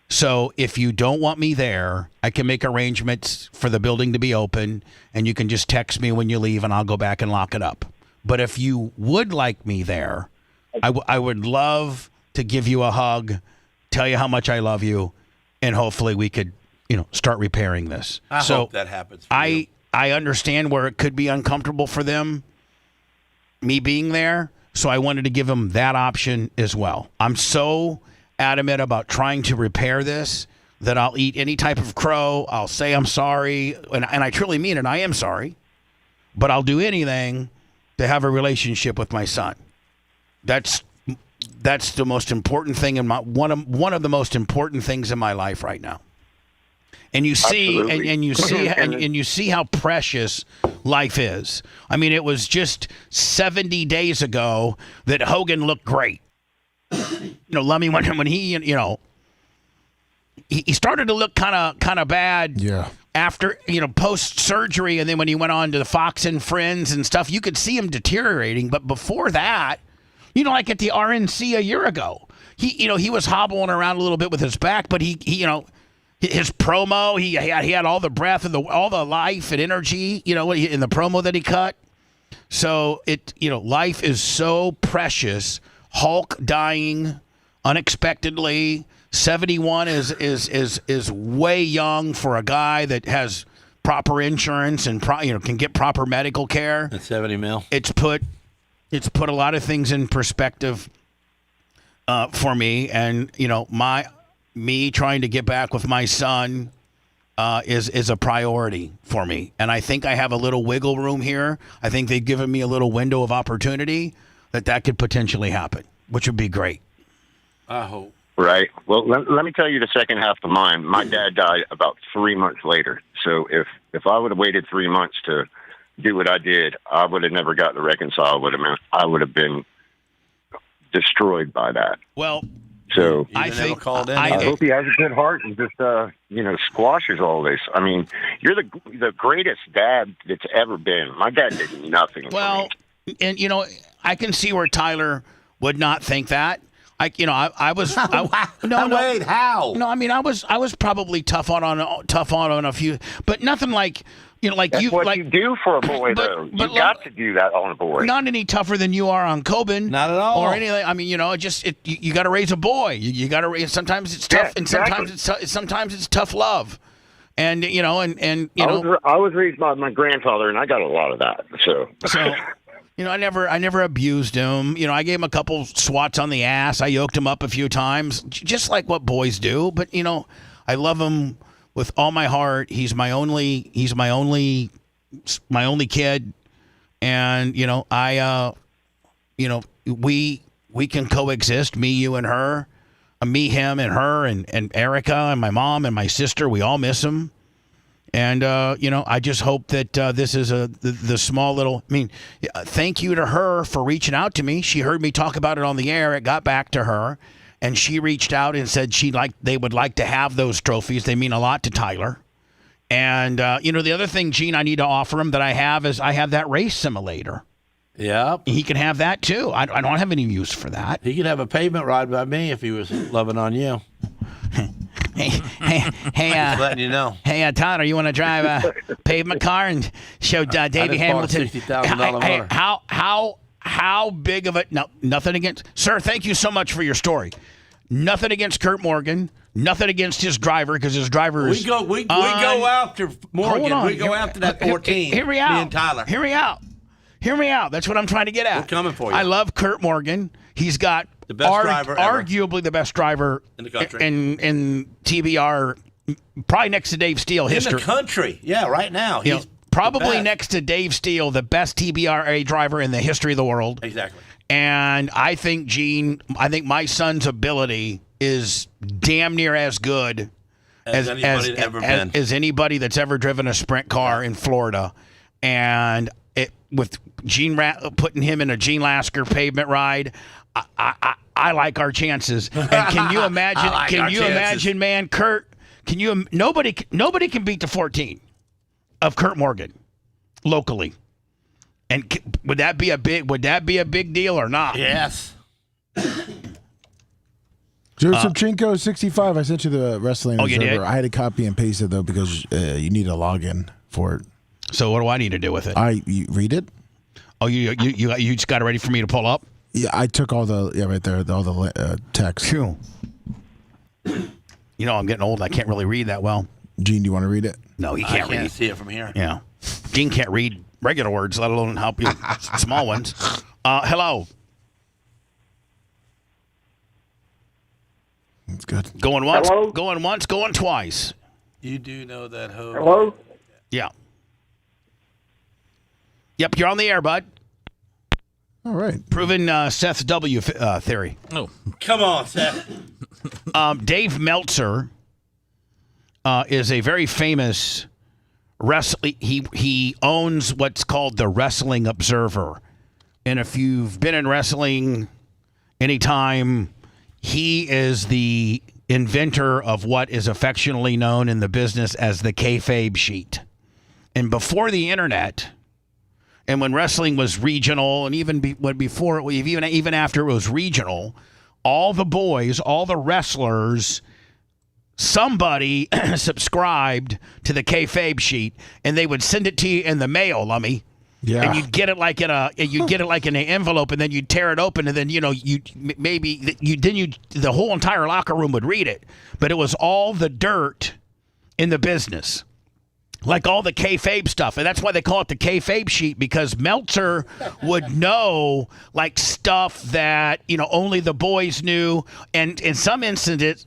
C: So if you don't want me there, I can make arrangements for the building to be open, and you can just text me when you leave, and I'll go back and lock it up. But if you would like me there, I would love to give you a hug, tell you how much I love you, and hopefully we could start repairing this.
E: I hope that happens for you.
C: I understand where it could be uncomfortable for them, me being there, so I wanted to give them that option as well. I'm so adamant about trying to repair this that I'll eat any type of crow. I'll say I'm sorry, and I truly mean it. I am sorry, but I'll do anything to have a relationship with my son. That's the most important thing in one of the most important things in my life right now. And you see, and you see how precious life is. I mean, it was just 70 days ago that Hogan looked great. Lummy, when he, he started to look kind of bad.
G: Yeah.
C: After post surgery, and then when he went on to the Fox and Friends and stuff, you could see him deteriorating. But before that, like at the RNC a year ago, he was hobbling around a little bit with his back, but he his promo, he had all the breath and all the life and energy, in the promo that he cut. So life is so precious. Hulk dying unexpectedly. 71 is way young for a guy that has proper insurance and can get proper medical care.
E: That's 70 mil.
C: It's put a lot of things in perspective for me, and me trying to get back with my son is a priority for me. And I think I have a little wiggle room here. I think they've given me a little window of opportunity that could potentially happen, which would be great.
E: I hope.
D: Right. Well, let me tell you the second half of mine. My dad died about 3 months later. So if I would have waited 3 months to do what I did, I would have never got to reconcile with him. I would have been destroyed by that.
C: Well,
D: so
C: I think
D: I hope he has a good heart and just squashes all this. I mean, you're the greatest dad that's ever been. My dad did nothing.
C: Well, and I can see where Tyler would not think that. I was.
E: Wait, how?
C: No, I mean, I was probably tough on a few, but nothing like
D: That's what you do for a boy, though. You got to do that on a boy.
C: Not any tougher than you are on Coben.
E: Not at all.
C: Or anything. I mean, you got to raise a boy. You got to raise. Sometimes it's tough, and sometimes it's tough love. And
D: I was raised by my grandfather, and I got a lot of that. So.
C: I never abused him. I gave him a couple swats on the ass. I yoked him up a few times, just like what boys do. But I love him with all my heart. He's my only kid, and we can coexist. Me, you, and her. Me, him, and her, and Erica, and my mom, and my sister. We all miss him. And, I just hope that this is the small little, thank you to her for reaching out to me. She heard me talk about it on the air. It got back to her. and she reached out and said they would like to have those trophies. They mean a lot to Tyler. And, the other thing, Gene, I need to offer him that I have is I have that race simulator.
E: Yeah.
C: He can have that, too. I don't have any use for that.
E: He could have a pavement ride by me if he was loving on you.
C: Hey,
E: Just letting you know.
C: Hey, Tyler, you want to drive a pavement car and show Davey Hamilton?
E: $60,000
C: How big of it? No, nothing against. Sir, thank you so much for your story. Nothing against Kurt Morgan. Nothing against his driver because his driver is.
E: We go after Morgan. We go after that 14.
C: Hear me out.
E: Me and Tyler.
C: Hear me out. That's what I'm trying to get at.
E: We're coming for you.
C: I love Kurt Morgan. He's got
E: the best driver ever.
C: Arguably the best driver
E: in the country.
C: In TBR, probably next to Dave Steele history.
E: In the country. Yeah, right now. He's
C: probably next to Dave Steele, the best TBRA driver in the history of the world.
E: Exactly.
C: And I think, Gene, my son's ability is damn near as good as anybody that's ever driven a sprint car in Florida. And with Gene putting him in a Gene Lasker pavement ride, I like our chances. And can you imagine? Imagine, man, Kurt? Nobody can beat the 14 of Kurt Morgan locally. And would that be a big deal or not?
E: Yes.
G: Joe Subchenko 65. I sent you the Wrestling Observer.
C: You did?
G: I had to copy and paste it though because you need a login for it.
C: So what do I need to do with it?
G: You read it.
C: Oh, you just got it ready for me to pull up?
G: Yeah, I took all the right there, all the text.
C: Cool. I'm getting old. I can't really read that well.
G: Gene, do you want to read it?
C: No, he can't read.
E: I can't see it from here.
C: Yeah, Gene can't read regular words, let alone help you small ones. Hello.
G: That's good.
C: Going once.
N: Hello?
C: Going once. Going twice.
E: You do know that
N: Hello?
C: Yeah. Yep, you're on the air, bud.
G: All right.
C: Proven Seth's W theory.
F: Oh,
E: come on, Seth.
C: Dave Meltzer is a very famous wrestling. He owns what's called the Wrestling Observer, and if you've been in wrestling anytime, he is the inventor of what is affectionately known in the business as the kayfabe sheet. And before the internet, and when wrestling was regional, and even even after it was regional, all the boys, all the wrestlers, somebody subscribed to the kayfabe sheet, and they would send it to you in the mail, Lummy.
G: Yeah.
C: And you'd get it like in an envelope, and then you'd tear it open, and then the whole entire locker room would read it. But it was all the dirt in the business. Like all the kayfabe stuff. And that's why they call it the kayfabe sheet, because Meltzer would know like stuff that, only the boys knew. And in some incidents,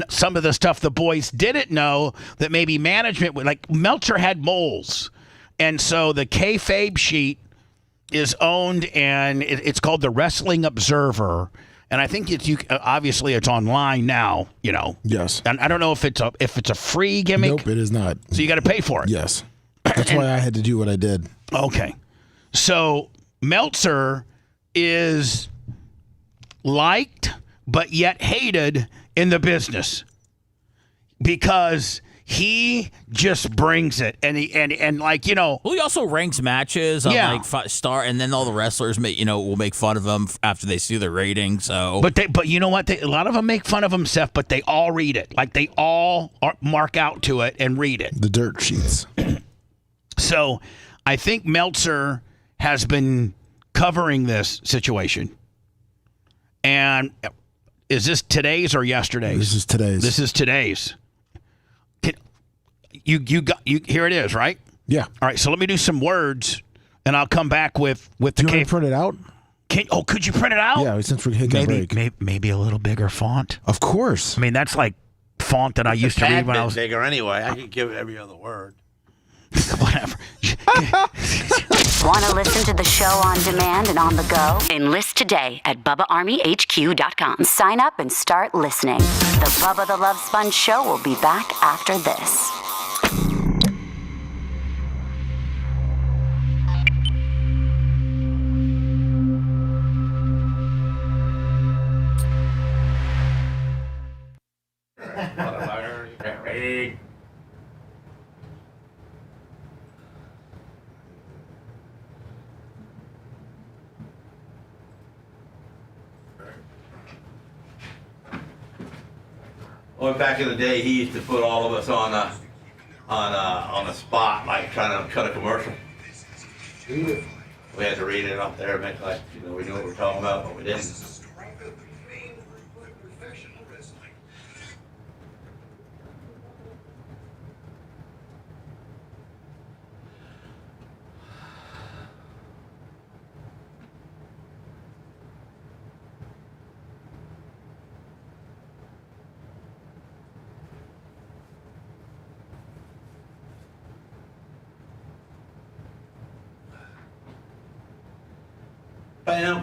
C: some of the stuff the boys didn't know that maybe management would, like Meltzer had moles. And so the kayfabe sheet is owned, and it's called the Wrestling Observer. And I think obviously it's online now,
G: Yes.
C: And I don't know if it's a free gimmick.
G: Nope, it is not.
C: So you got to pay for it.
G: Yes. That's why I had to do what I did.
C: Okay. So Meltzer is liked but yet hated in the business because he just brings it, and he
F: also ranks matches on like star, and then all the wrestlers will make fun of him after they see the rating. So,
C: but you know what? A lot of them make fun of him, Seth, but they all read it. Like they all mark out to it and read it.
G: The dirt sheets.
C: So, I think Meltzer has been covering this situation. And is this today's or yesterday's?
G: This is today's.
C: This is today's. You here it is, right?
G: Yeah.
C: All right, so let me do some words, and I'll come back with the
G: Do you want to print it out?
C: Could you print it out?
G: Yeah, since we're hitting break.
C: Maybe a little bigger font.
G: Of course.
C: I mean, that's like font that I used to read when I was
E: bigger anyway. I could give it every other word.
C: Whatever.
O: Want to listen to the show on demand and on the go? Enlist today at BubbaArmyHQ.com. Sign up and start listening. The Bubba the Love Sponge Show will be back after this.
F: Big.
I: Well, back in the day, he used to put all of us on a spot, like trying to cut a commercial. We had to read it up there, make like we knew what we were talking about, but we didn't.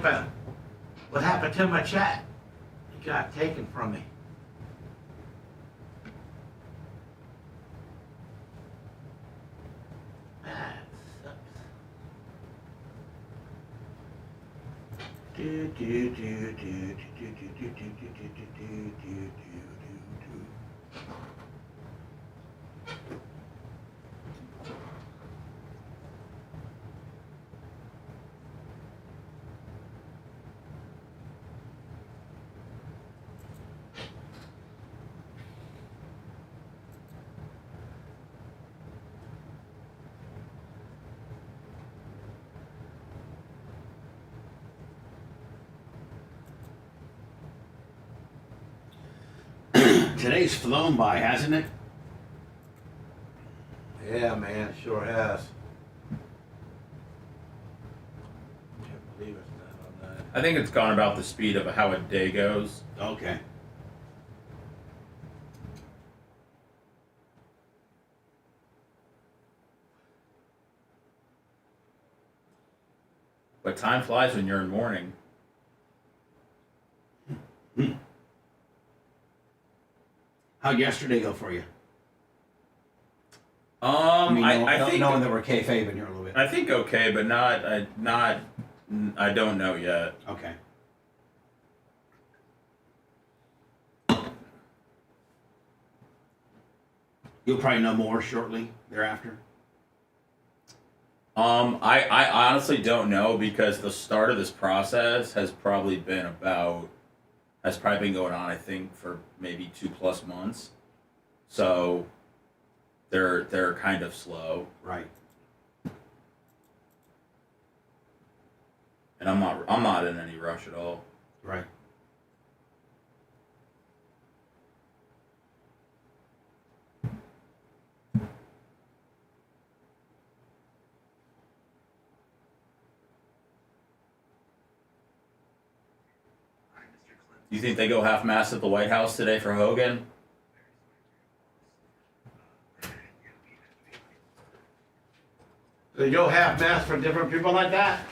I: Bam. What happened to my chat? It got taken from me. That sucks.
C: Today's flown by, hasn't it?
I: Yeah, man, it sure has. Can't believe it's not on that.
F: I think it's gone about the speed of how a day goes.
C: Okay.
F: But time flies when you're in mourning.
C: How'd yesterday go for you?
F: I think
C: knowing that we're kayfabing here a little bit.
F: I think okay, but not. I don't know yet.
C: Okay. You'll probably know more shortly thereafter.
F: I honestly don't know because the start of this process has probably been going on, I think, for maybe 2+ months. So they're kind of slow.
C: Right.
F: And I'm not in any rush at all.
C: Right.
F: Do you think they go half-mast at the White House today for Hogan?
I: They go half-mast for different people like that?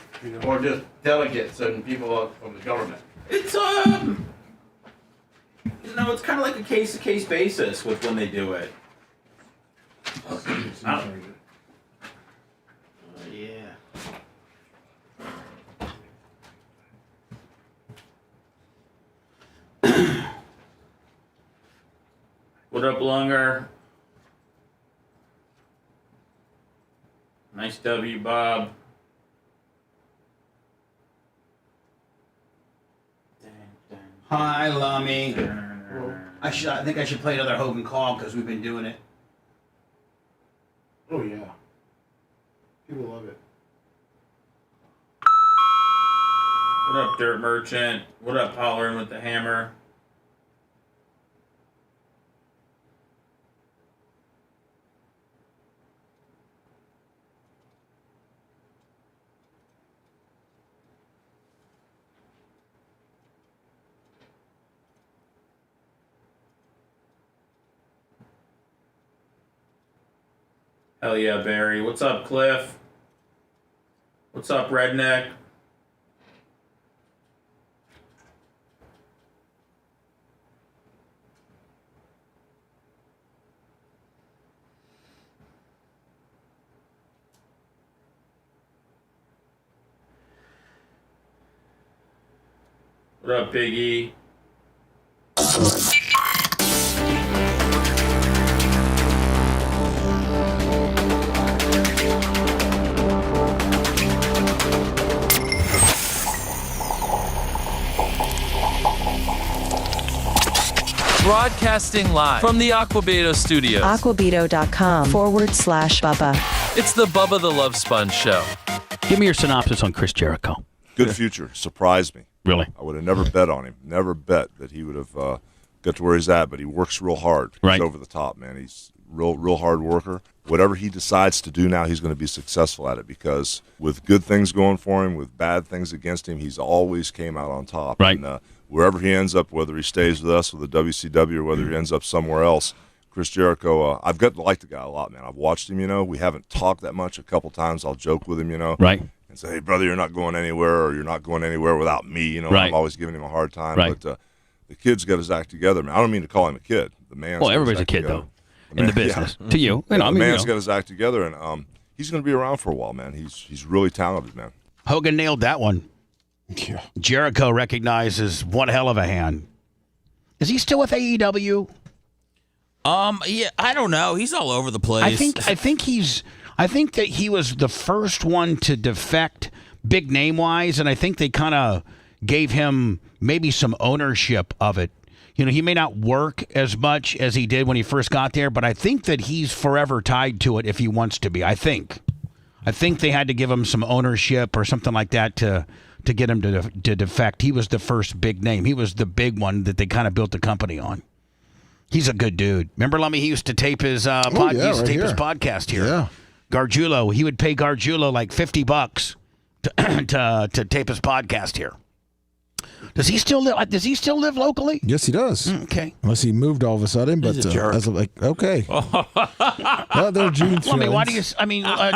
I: Or just delegates and people from the government?
F: It's it's kind of like a case-to-case basis with when they do it.
I: Yeah.
F: What up, Lunger? Nice W, Bob.
C: Hi, Lummy. I think I should play another Hogan call because we've been doing it.
B: Oh yeah. People love it.
F: What up, Dirt Merchant? What up, Hollering with the Hammer? Hell yeah, Barry. What's up, Cliff? What's up, Redneck? What up, Big E?
J: Broadcasting live from the Aquabedo studios.
L: Aquabedo.com/Bubba.
J: It's the Bubba the Love Sponge Show.
C: Give me your synopsis on Chris Jericho.
K: Good future. Surprised me.
C: Really?
K: I would have never bet on him. Never bet that he would have got to where he's at, but he works real hard.
C: Right.
K: He's over the top, man. He's real hard worker. Whatever he decides to do now, he's going to be successful at it because with good things going for him, with bad things against him, he's always came out on top.
C: Right.
K: And wherever he ends up, whether he stays with us with the WCW or whether he ends up somewhere else, Chris Jericho, I've got to like the guy a lot, man. I've watched him, we haven't talked that much. A couple times I'll joke with him,
C: Right.
K: and say, hey, brother, you're not going anywhere, or you're not going anywhere without me.
C: Right.
K: I'm always giving him a hard time.
C: Right.
K: But the kid's got his act together, man. I don't mean to call him a kid. The man's
C: Well,
K: got his
C: everybody's a
K: act
C: kid,
K: together.
C: though, in the business.
K: Yeah.
C: To you.
K: The man's got his act together, and he's going to be around for a while, man. He's really talented, man.
C: Hogan nailed that one.
G: Yeah.
C: Jericho recognizes one hell of a hand. Is he still with AEW?
F: Yeah, I don't know. He's all over the place.
C: I think that he was the first one to defect big name wise, and I think they kind of gave him maybe some ownership of it. He may not work as much as he did when he first got there, but I think that he's forever tied to it if he wants to be. I think they had to give him some ownership or something like that to get him to defect. He was the first big name. He was the big one that they kind of built the company on. He's a good dude. Remember, Lummy, he used to tape his his podcast here.
G: Yeah.
C: Gargiulo, he would pay Gargiulo like $50 to tape his podcast here. Does he still live locally?
G: Yes, he does.
C: Okay.
G: Unless he moved all of a sudden, but
E: He's a jerk.
G: as of okay. Well, they're Gene's
C: Lummy,
G: feelings.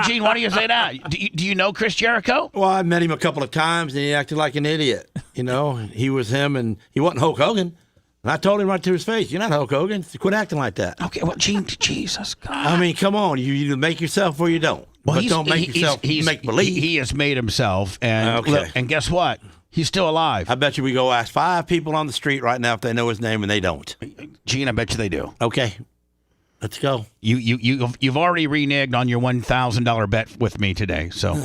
C: Gene, why do you say that? Do you know Chris Jericho?
E: Well, I met him a couple of times, and he acted like an idiot. He was him, and he wasn't Hulk Hogan. And I told him right to his face, you're not Hulk Hogan. Quit acting like that.
C: Okay, well, Gene, Jesus, God.
E: I mean, come on. You either make yourself or you don't.
C: Well,
E: but don't make yourself make believe.
C: He has made himself, and look, and guess what? He's still alive.
E: I bet you we go ask 5 people on the street right now if they know his name, and they don't.
C: Gene, I bet you they do.
E: Okay, let's go.
C: You've already reneged on your $1,000 bet with me today, so.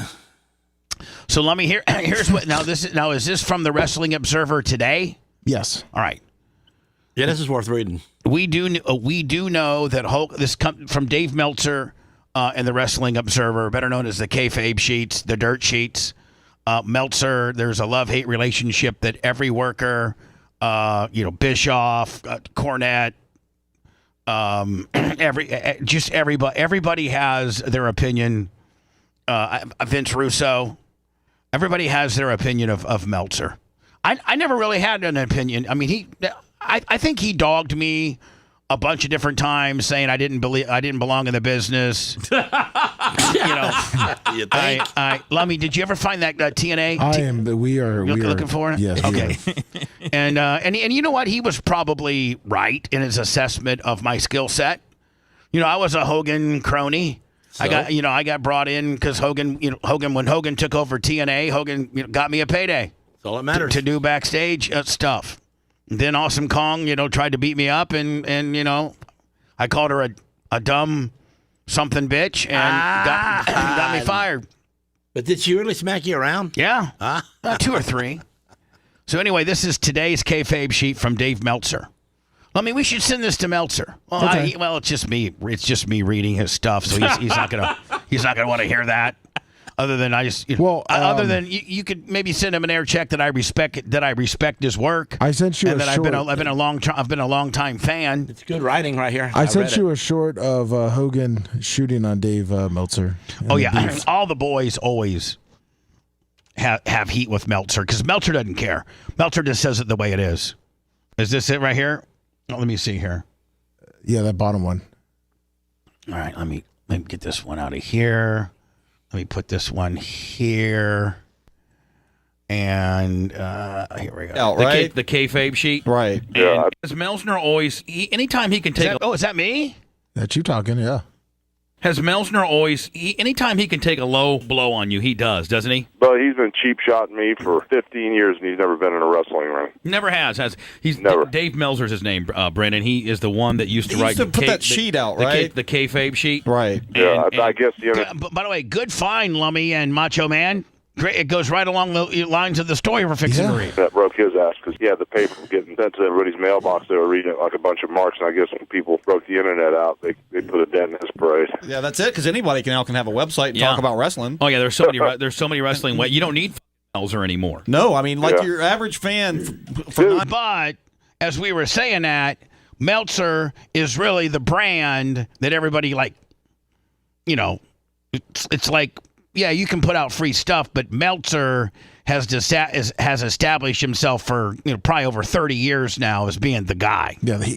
C: So let me here's what is this from the Wrestling Observer today?
G: Yes.
C: All right.
E: Yeah, this is worth reading.
C: We do know that Hulk. This comes from Dave Meltzer and the Wrestling Observer, better known as the kayfabe sheets, the dirt sheets. Meltzer, there's a love-hate relationship that every worker, Bischoff, Cornette, everybody has their opinion. Vince Russo, everybody has their opinion of Meltzer. I never really had an opinion. I mean, I think he dogged me a bunch of different times, saying I didn't belong in the business.
E: You think?
C: Lummy, did you ever find that TNA?
G: I am. We are
C: looking for it.
G: Yes.
C: Okay. and you know what? He was probably right in his assessment of my skill set. I was a Hogan crony. So? I got brought in because Hogan, when Hogan took over TNA, Hogan got me a payday.
E: That's all that matters.
C: To do backstage stuff. Then Awesome Kong, tried to beat me up, and I called her a dumb something bitch and got me fired.
E: But did she really smack you around?
C: Yeah, 2 or 3. So anyway, this is today's kayfabe sheet from Dave Meltzer. I mean, we should send this to Meltzer. Well,
G: okay.
C: It's just me. It's just me reading his stuff, so he's not gonna want to hear that. Other than other than you could maybe send him an air check that I respect his work.
G: I sent you
C: and
G: a
C: that
G: short.
C: I've been a long time fan.
E: It's good writing right here.
G: I sent you a short of Hogan shooting on Dave Meltzer.
C: Oh yeah, all the boys always have heat with Meltzer because Meltzer doesn't care. Meltzer just says it the way it is. Is this it right here? Oh, let me see here.
G: Yeah, that bottom one.
C: All right, let me get this one out of here. Let me put this one here. And here we go.
F: Right? The kayfabe sheet.
G: Right.
F: And has Melsner always, anytime he can take...
C: Is that me?
G: That's you talking, yeah.
F: Has Melsner always, anytime he can take a low blow on you, he does, doesn't he?
H: But he's been cheap shotting me for 15 years, and he's never been in a wrestling ring.
F: Never has. He's
H: never.
F: Dave Meltzer's his name, Brendan. He is the one that used to write...
B: He used to put that sheet out, right?
F: The kayfabe sheet.
G: Right.
H: Yeah, I guess...
C: By the way, good find, Lummy and Macho Man. Great, it goes right along the lines of the story we're fixing to read.
H: That broke his ass because Yeah, the paper was getting sent to everybody's mailbox. They were reading it like a bunch of marks, and I guess when people broke the internet out, they put a dent in his parade.
T: Yeah, that's it. Because anybody can have a website and talk about wrestling.
C: Oh yeah, there's so many wrestling. You don't need Meltzer anymore.
T: No, I mean your average fan.
C: But as we were saying that, Meltzer is really the brand that everybody like. It's like, yeah, you can put out free stuff, but Meltzer has established himself for probably over 30 years now as being the guy.
G: Yeah, they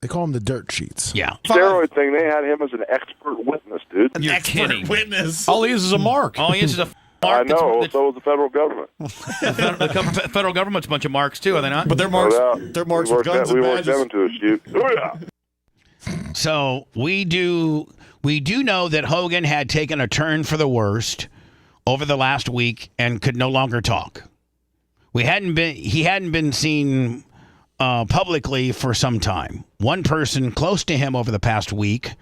G: call him the dirt sheets.
C: Yeah.
H: Steroid thing, they had him as an expert witness, dude.
C: You're kidding.
T: Witness.
E: All he is a mark.
C: All he is a
H: I know. So is the federal government.
C: The federal government's a bunch of marks too, are they not?
T: But they're marks. They're marks with guns and
H: we worked
T: badges.
H: them into a shoot. Oh yeah.
C: So we do know that Hogan had taken a turn for the worst over the last week and could no longer talk. He hadn't been seen publicly for some time. One person close to him over the past week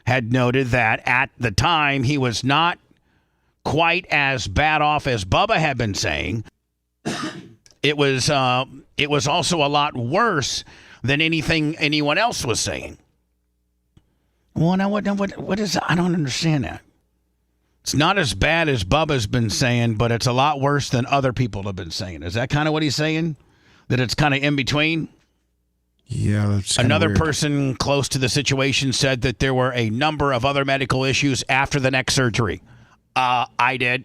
C: had noted that at the time he was not quite as bad off as Bubba had been saying. It was also a lot worse than anything anyone else was saying. Well, now what is that? I don't understand that. It's not as bad as Bubba's been saying, but it's a lot worse than other people have been saying. Is that kind of what he's saying? That it's kind of in between?
G: Yeah, that's
C: another
G: weird.
C: person close to the situation said that there were a number of other medical issues after the neck surgery. I did.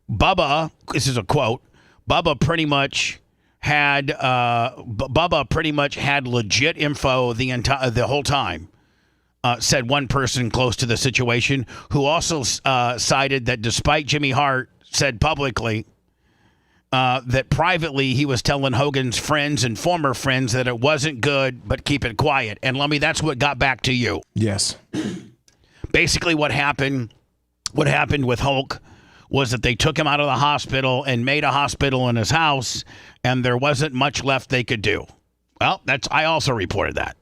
C: Bubba, this is a quote. Bubba pretty much had legit info the whole time. Said one person close to the situation, who also cited that despite Jimmy Hart said publicly that privately he was telling Hogan's friends and former friends that it wasn't good, but keep it quiet. And Lummy, that's what got back to you.
G: Yes.
C: Basically, what happened with Hulk was that they took him out of the hospital and made a hospital in his house, and there wasn't much left they could do. Well, I also reported that.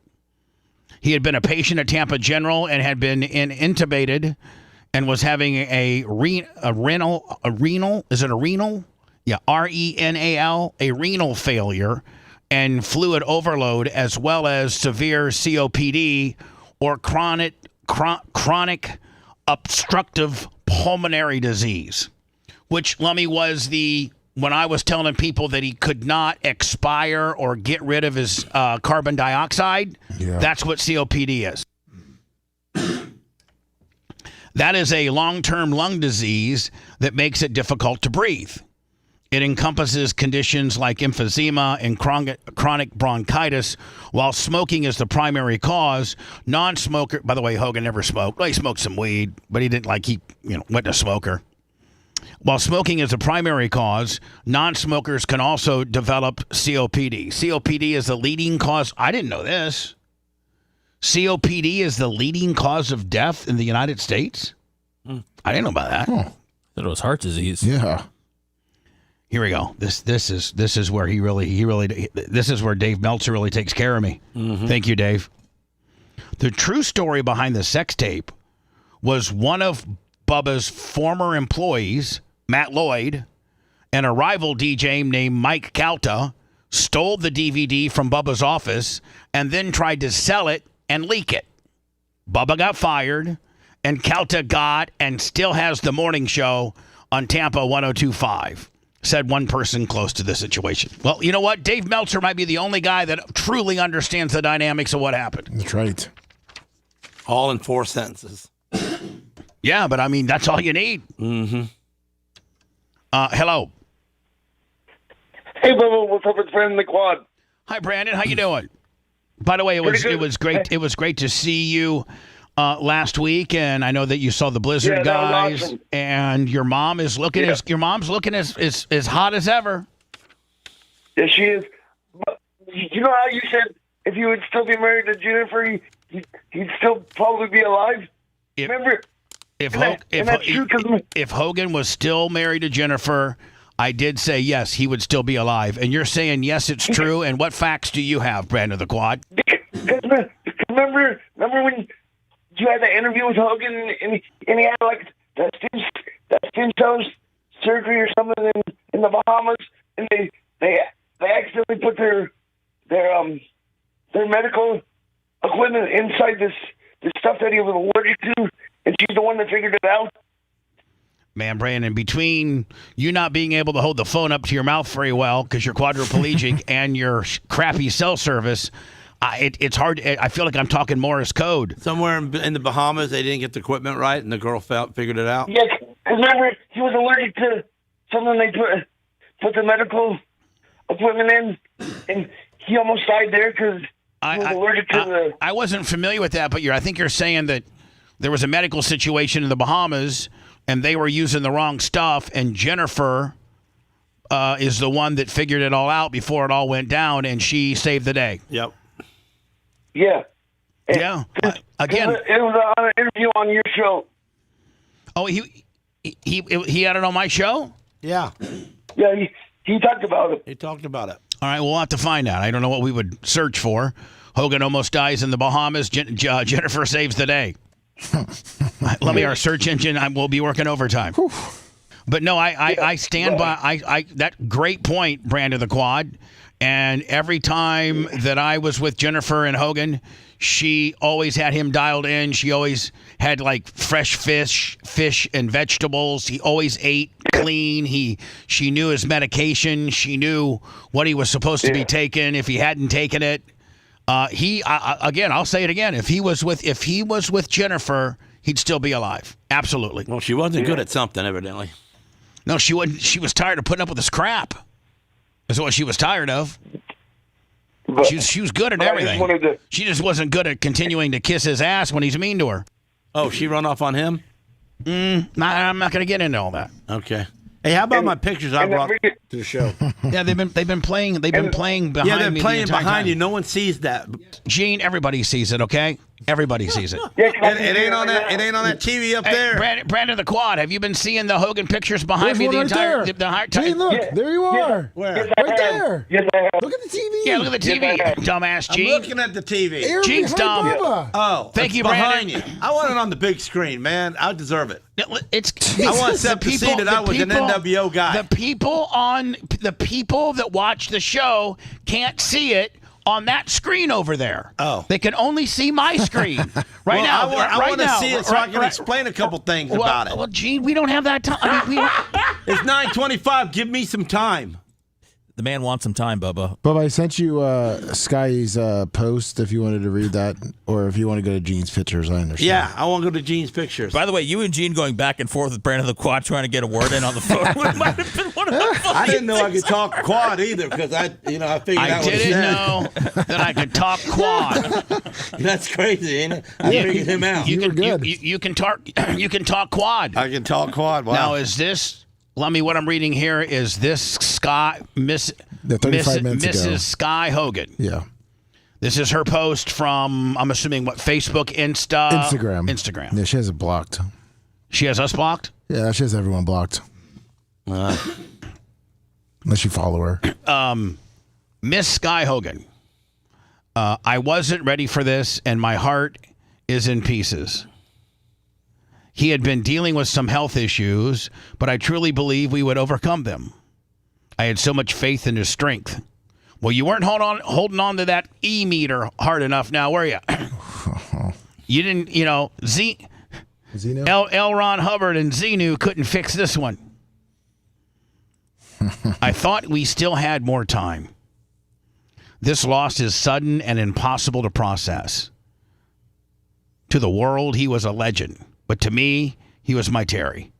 C: He had been a patient at Tampa General and had been intubated and was having a renal? Is it a renal? Yeah, renal, a renal failure and fluid overload, as well as severe COPD or chronic obstructive pulmonary disease, which, Lummy, was when I was telling people that he could not expire or get rid of his carbon dioxide, that's what COPD is. That is a long-term lung disease that makes it difficult to breathe. It encompasses conditions like emphysema and chronic bronchitis. While smoking is the primary cause, non-smoker, by the way, Hogan never smoked. Well, he smoked some weed, but he didn't wasn't a smoker. While smoking is the primary cause, non-smokers can also develop COPD. COPD is the leading cause. I didn't know this. COPD is the leading cause of death in the United States? I didn't know about that.
F: Thought it was heart disease.
G: Yeah.
C: Here we go. This is where this is where Dave Meltzer really takes care of me.
E: Mm-hmm.
C: Thank you, Dave. The true story behind the sex tape was one of Bubba's former employees, Matt Lloyd, and a rival DJ named Mike Calta stole the DVD from Bubba's office and then tried to sell it and leak it. Bubba got fired, and Calta got and still has the morning show on Tampa 102.5. Said one person close to the situation. Well, you know what? Dave Meltzer might be the only guy that truly understands the dynamics of what happened.
G: That's right.
E: All in 4 sentences.
C: Yeah, but I mean, that's all you need.
E: Mm-hmm.
C: Hello.
U: Hey, Bubba, what's up? It's Brandon the Quad.
C: Hi, Brandon. How you doing? By the way, it was great. It was great to see you last week, and I know that you saw the Blizzard guys.
U: Awesome.
C: And your mom is looking as hot as ever.
U: Yes, she is. But you know how you said if you would still be married to Jennifer, he'd still probably be alive. Remember?
C: If Hogan was still married to Jennifer, I did say yes, he would still be alive. And you're saying yes, it's true. And what facts do you have, Brandon the Quad?
U: Remember when you had that interview with Hogan and he had like that stem cell surgery or something in the Bahamas, and they they accidentally put their medical equipment inside this stuff that he was allergic to, and she's the one that figured it out.
C: Man, Brandon, between you not being able to hold the phone up to your mouth very well because you're quadriplegic and your crappy cell service, it's hard. I feel like I'm talking Morse code.
E: Somewhere in the Bahamas, they didn't get the equipment right, and the girl figured it out.
U: Yes, because remember, he was allergic to something they put the medical equipment in, and he almost died there because he was allergic to the...
C: I wasn't familiar with that, but I think you're saying that there was a medical situation in the Bahamas, and they were using the wrong stuff, and Jennifer is the one that figured it all out before it all went down, and she saved the day.
E: Yep.
U: Yeah.
C: Yeah. Again,
U: it was on an interview on your show.
C: Oh, he had it on my show?
E: Yeah.
U: Yeah, he talked about it.
E: He talked about it.
C: All right, we'll have to find out. I don't know what we would search for. Hogan almost dies in the Bahamas. Jennifer saves the day. Let me, our search engine, we'll be working overtime. But no, I stand by that great point, Brandon the Quad. And every time that I was with Jennifer and Hogan, she always had him dialed in. She always had like fresh fish and vegetables. He always ate clean. She knew his medication. She knew what he was supposed to be taking if he hadn't taken it. Again, I'll say it again. If he was with Jennifer, he'd still be alive. Absolutely.
E: Well, she wasn't good at something, evidently.
C: No, she wasn't. She was tired of putting up with this crap. That's what she was tired of. But she was good at everything. She just wasn't good at continuing to kiss his ass when he's mean to her.
E: Oh, she run off on him?
C: I'm not going to get into all that.
E: Okay. Hey, how about my pictures I brought to the show?
C: Yeah, they've been playing behind me.
E: Yeah, they're
C: me
E: playing
C: the
E: behind
C: time.
E: you. No one sees that.
C: Gene, everybody sees it. Okay, everybody sees it.
E: It ain't on that. It ain't on that TV up there.
C: Brandon the Quad, have you been seeing the Hogan pictures behind me the entire time?
G: Gene, look, there you are.
E: Where?
G: Right there.
U: Yes, I have.
G: Look at the TV.
C: Yeah, look at the TV, dumbass Gene.
E: I'm looking at the TV.
G: You're
C: Gene's
G: behind
C: dumb.
G: Bubba.
E: Oh,
C: Thank you,
E: behind
C: Brandon.
E: you. I want it on the big screen, man. I deserve it.
C: It's
E: I want Seth to see that I was an NWO guy.
C: The people that watch the show can't see it on that screen over there.
E: Oh,
C: they can only see my screen right now.
E: I want to see it so I can explain a couple things about it.
C: Well, Gene, we don't have that time.
E: It's 9:25. Give me some time.
F: The man wants some time, Bubba.
G: Bubba, I sent you Sky's post if you wanted to read that, or if you want to go to Gene's pictures. I understand.
E: Yeah, I want to go to Gene's pictures.
F: By the way, you and Gene going back and forth with Brandon the Quad trying to get a word in on the phone might have been one of the
E: I didn't know I could talk quad either because I figured out what
C: I
E: he
C: didn't
E: said.
C: know that I could talk quad.
E: That's crazy, ain't it? I figured him out.
C: You can talk. You can talk quad.
E: I can talk quad. Wow.
C: Now, is this? Let me. What I'm reading here is this Mrs.
G: 35 minutes ago.
C: Sky Hogan.
G: Yeah.
C: This is her post from, I'm assuming, what, Facebook, Instagram.
G: Yeah, she has it blocked.
C: She has us blocked?
G: Yeah, she has everyone blocked. Unless you follow her.
C: Miss Sky Hogan. I wasn't ready for this, and my heart is in pieces. He had been dealing with some health issues, but I truly believe we would overcome them. I had so much faith in his strength. Well, you weren't holding on to that E-meter hard enough now, were you? You didn't, L. Ron Hubbard and Xenu couldn't fix this one. I thought we still had more time. This loss is sudden and impossible to process. To the world, he was a legend. But to me, he was my Terry.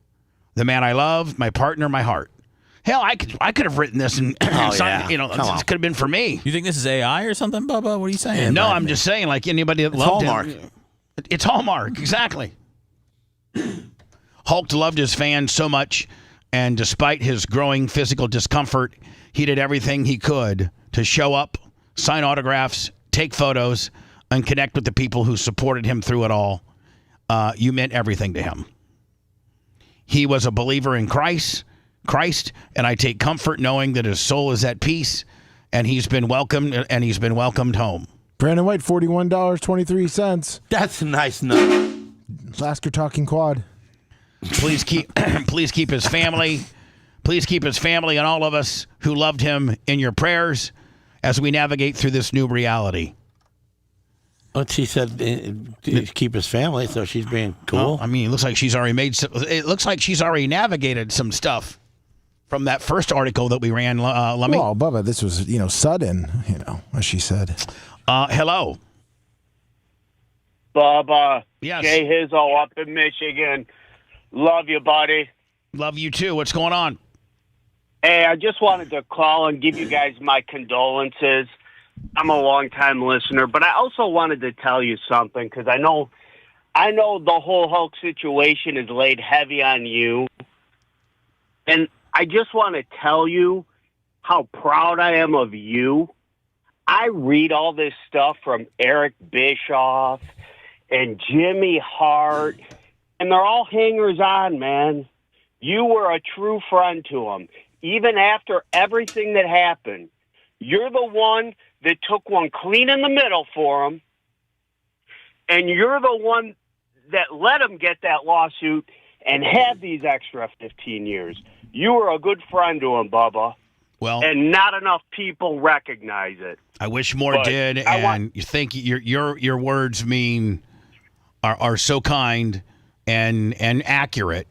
C: The man I loved, my partner, my heart. Hell, I could have written this and this could have been for me.
F: You think this is AI or something, Bubba? What are you saying?
C: No, I'm just saying, like anybody that loved him. It's Hallmark, exactly. Hulk loved his fans so much, and despite his growing physical discomfort, he did everything he could to show up, sign autographs, take photos, and connect with the people who supported him through it all. You meant everything to him. He was a believer in Christ, and I take comfort knowing that his soul is at peace, and he's been welcomed home.
G: Brandon White, $41.23.
E: That's a nice note.
G: Lasker talking quad.
C: Please keep his family, Please keep his family and all of us who loved him in your prayers as we navigate through this new reality.
E: But she said to keep his family, so she's being cool.
C: Well, I mean, it looks like she's already navigated some stuff from that first article that we ran, Lummy.
G: Well, Bubba, this was, sudden, as she said.
C: Hello.
P: Bubba.
C: Yes.
P: Jay Hizzo up in Michigan. Love you, buddy.
C: Love you, too. What's going on?
P: Hey, I just wanted to call and give you guys my condolences. I'm a long-time listener, but I also wanted to tell you something because I know the whole Hulk situation is laid heavy on you. And I just want to tell you how proud I am of you. I read all this stuff from Eric Bischoff and Jimmy Hart, and they're all hangers-on, man. You were a true friend to them. Even after everything that happened, you're the one that took one clean in the middle for them, and you're the one that let them get that lawsuit and have these extra 15 years. You were a good friend to him, Bubba.
C: Well,
P: and not enough people recognize it.
C: I wish more did, and you think your words are so kind and accurate.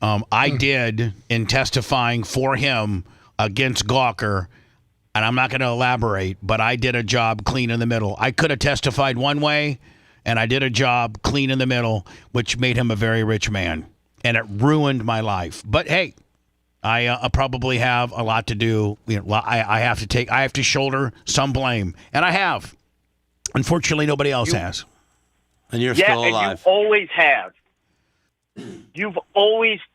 C: I did in testifying for him against Gawker, and I'm not going to elaborate, but I did a job clean in the middle. I could have testified one way, and I did a job clean in the middle, which made him a very rich man, and it ruined my life. But hey, I probably have a lot to do. I have to shoulder some blame, and I have. Unfortunately, nobody else has.
E: And you're still alive.
P: And you always have. You've always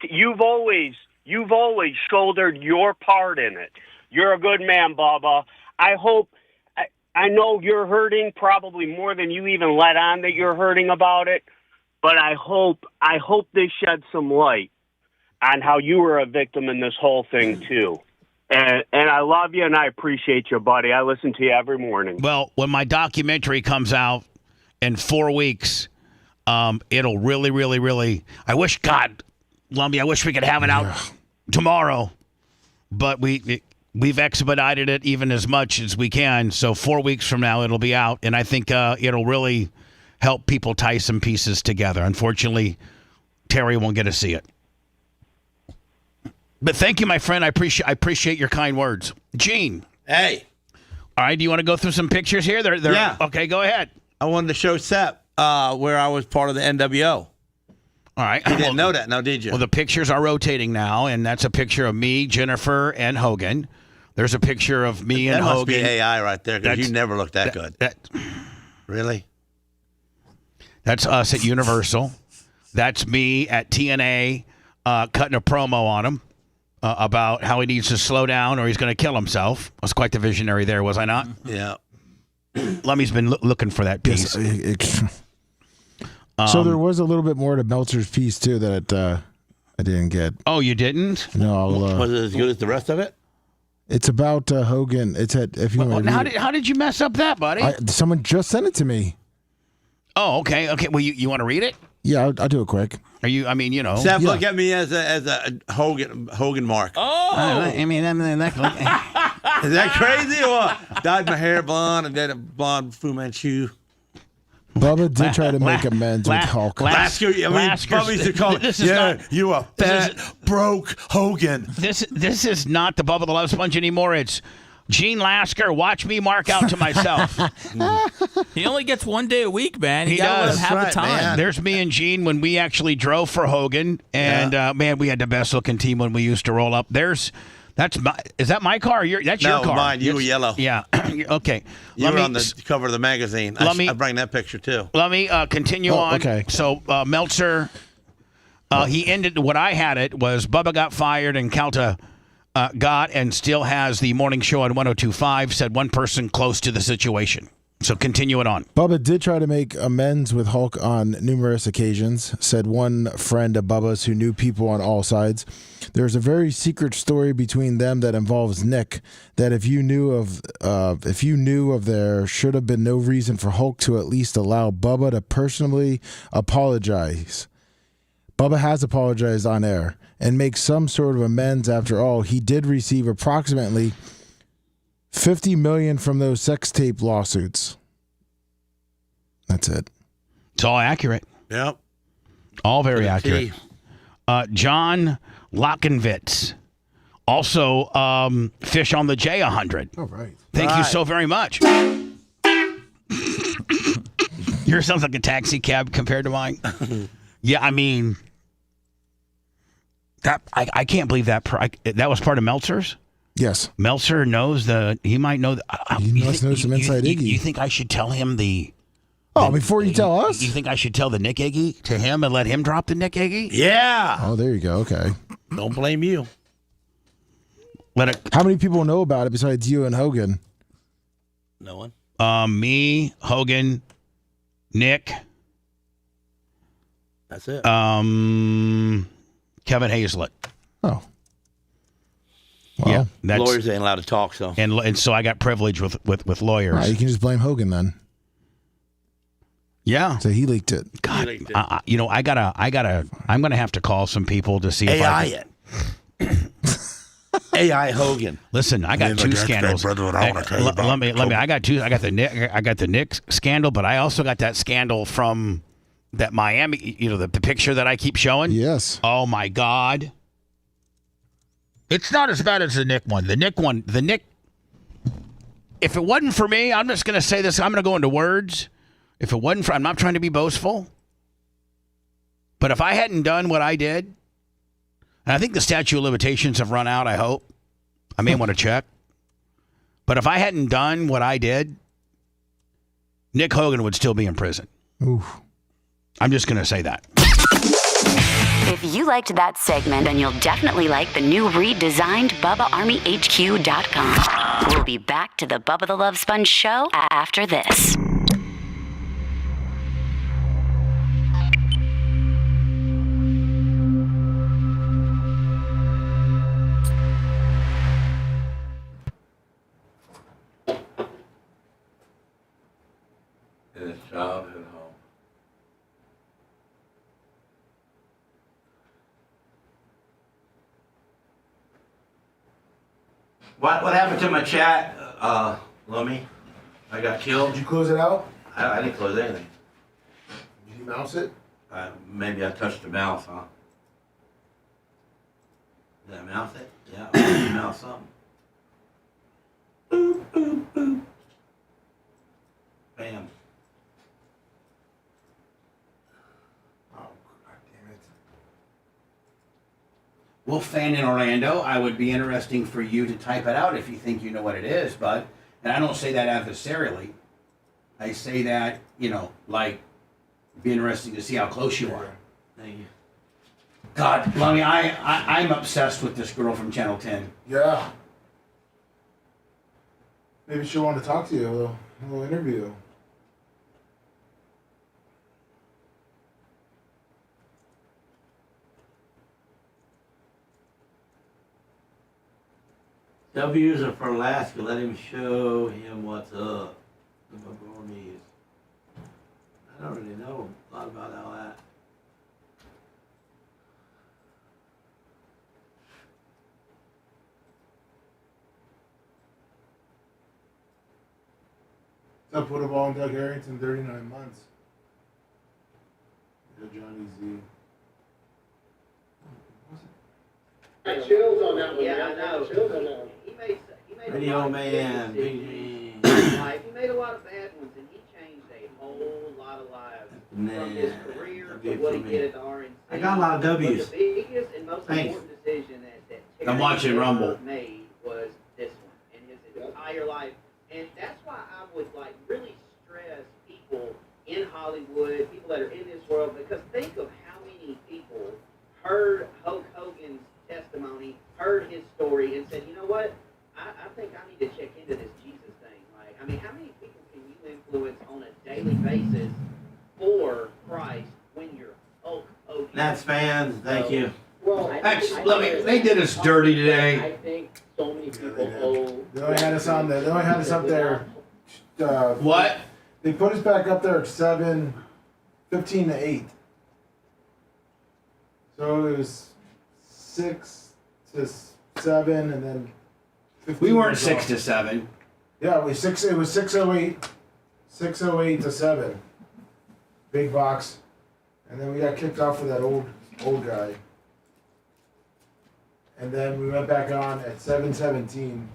P: shouldered your part in it. You're a good man, Bubba. I know you're hurting probably more than you even let on that you're hurting about it, but I hope this sheds some light on how you were a victim in this whole thing too. And I love you and I appreciate you, buddy. I listen to you every morning.
C: Well, when my documentary comes out in 4 weeks, it'll really, really, really. I wish Lumbee, I wish we could have it out tomorrow, but we've expedited it even as much as we can. So 4 weeks from now, it'll be out, and I think it'll really help people tie some pieces together. Unfortunately, Terry won't get to see it. But thank you, my friend. I appreciate your kind words. Gene.
E: Hey.
C: All right, do you want to go through some pictures here?
E: Yeah.
C: Okay, go ahead.
E: I wanted to show Sep where I was part of the NWO.
C: All right.
E: You didn't know that, now did you?
C: Well, the pictures are rotating now, and that's a picture of me, Jennifer, and Hogan. There's a picture of me and Hogan.
E: That must be AI right there, because you never looked that good. Really?
C: That's us at Universal. That's me at TNA cutting a promo on him about how he needs to slow down or he's going to kill himself. I was quite the visionary there, was I not?
E: Yeah.
C: Lummy's been looking for that piece.
G: So there was a little bit more to Meltzer's piece, too, that I didn't get.
C: Oh, you didn't?
G: No.
E: Was it as good as the rest of it?
G: It's about Hogan. It's at, if you want to read
C: how did you mess up that, buddy?
G: Someone just sent it to me.
C: Oh, okay. Okay. Well, you want to read it?
G: Yeah, I'll do it quick.
C: Are you? I mean, you know.
E: Seth, look at me as a Hogan mark.
C: Oh, I mean,
E: is that crazy or what? Dyed my hair blonde and then a blonde Fu Manchu.
G: Bubba did try to make amends with Hulk.
E: Bubba used to call it, you a fat, broke Hogan.
C: This is not the Bubba the Love Sponge anymore. It's Gene Lasker, watch me mark out to myself.
F: He only gets 1 day a week, man.
C: He does.
F: Have the time.
C: Man. There's me and Gene when we actually drove for Hogan, and man, we had the best looking team when we used to roll up. Is that my car? That's your car.
E: No, mine. You were yellow.
C: Yeah. Okay.
E: You were on the cover of the magazine. I bring that picture too.
C: Let me continue on.
G: Okay.
C: So Meltzer, he ended what I had. It was Bubba got fired and Calta got and still has the morning show on 102.5. Said one person close to the situation. So continue it on.
G: Bubba did try to make amends with Hulk on numerous occasions, said one friend of Bubba's who knew people on all sides. There's a very secret story between them that involves Nick, that if you knew of there should have been no reason for Hulk to at least allow Bubba to personally apologize. Bubba has apologized on air and makes some sort of amends. After all, he did receive approximately $50 million from those sex tape lawsuits. That's it.
C: It's all accurate.
E: Yep.
C: All very accurate. John Lockenvitz. Also, Fish on the J100.
G: All right.
C: Thank you so very much. Yours sounds like a taxi cab compared to mine. Yeah, I mean, that I can't believe that that was part of Meltzer's.
G: Yes,
C: Meltzer knows he might know.
G: He must know some inside Iggy.
C: You think I should tell him
G: before you tell us?
C: You think I should tell the Nick Iggy to him and let him drop the Nick Iggy?
E: Yeah.
G: Oh, there you go. Okay.
E: Don't blame you.
G: How many people know about it besides you and Hogan?
E: No one.
C: Me, Hogan, Nick.
E: That's it.
C: Kevin Hazlett.
G: Oh.
C: Well, yeah,
E: lawyers ain't allowed to talk, so
C: and so I got privilege with lawyers.
G: Right, you can just blame Hogan then.
C: Yeah.
G: So he leaked it.
C: God, I'm gonna have to call some people to see if I can.
E: AI Hogan.
C: Listen, I got two scandals. Let me. I got two. I got the Nick scandal, but I also got that scandal from that Miami. The picture that I keep showing.
G: Yes.
C: Oh my God. It's not as bad as the Nick one. The Nick. If it wasn't for me, I'm just gonna say this. I'm gonna go into words. If it wasn't for, I'm not trying to be boastful. But if I hadn't done what I did. And I think the statute of limitations have run out, I hope. I may want to check. But if I hadn't done what I did, Nick Hogan would still be in prison.
G: Oof.
C: I'm just going to say that.
O: If you liked that segment, then you'll definitely like the new redesigned BubbaArmyHQ.com. We'll be back to the Bubba the Love Sponge show after this.
I: In his childhood home. What happened to my chat, Lummy? I got killed.
B: Did you close it out?
I: I didn't close anything.
B: Did you mouse it?
I: Maybe I touched the mouse, huh? Did I mouse it? Yeah, I mouse something. Boop, boop, boop. Bam.
C: Wolf fan in Orlando, I would be interesting for you to type it out if you think you know what it is, bud. And I don't say that adversarially. I say that, like, be interesting to see how close you are.
I: Thank you.
C: God, Lummy, I'm obsessed with this girl from Channel 10.
B: Yeah. Maybe she'll want to talk to you, a little interview.
I: W's are for Alaska. Let him show him what's up. The Burmese. I don't really know a lot about all that.
B: What's up, put a ball in Doug Harrington, 39 months. Yeah, Johnny Z.
U: Chills on that one.
Q: Yeah, I know.
U: Chills on that one.
Q: He made
I: Radio
Q: a lot
I: Man,
Q: of
I: Big
Q: decisions
I: G.
Q: in life. He made a lot of bad ones, and he changed a whole lot of lives from his career to what he did at the RNC.
I: I got a lot of W's.
Q: But the biggest and most
I: Thanks.
Q: important decision that
C: I'm watching
Q: Terry
C: Rumble.
Q: ever made was this one in his entire life, and that's why I would really stress people in Hollywood, people that are in this world, because think of how many people heard Hulk Hogan's testimony, heard his story, and said, you know what? I think I need to check into this Jesus thing. How many people can you influence on a daily basis for Christ when you're Hulk Hogan?
I: Nats fans, thank you.
Q: Well,
C: they did us dirty today.
Q: I think so many people owe.
B: They only had us on there. They only had us up there.
C: What?
B: They put us back up there at 7, 15 to 8. So it was 6 to 7, and then 15
C: We weren't
B: was
C: 6
B: off.
C: to 7.
B: Yeah, it was 6:08 to 7. Big box, and then we got kicked off for that old guy. And then we went back on at 7:17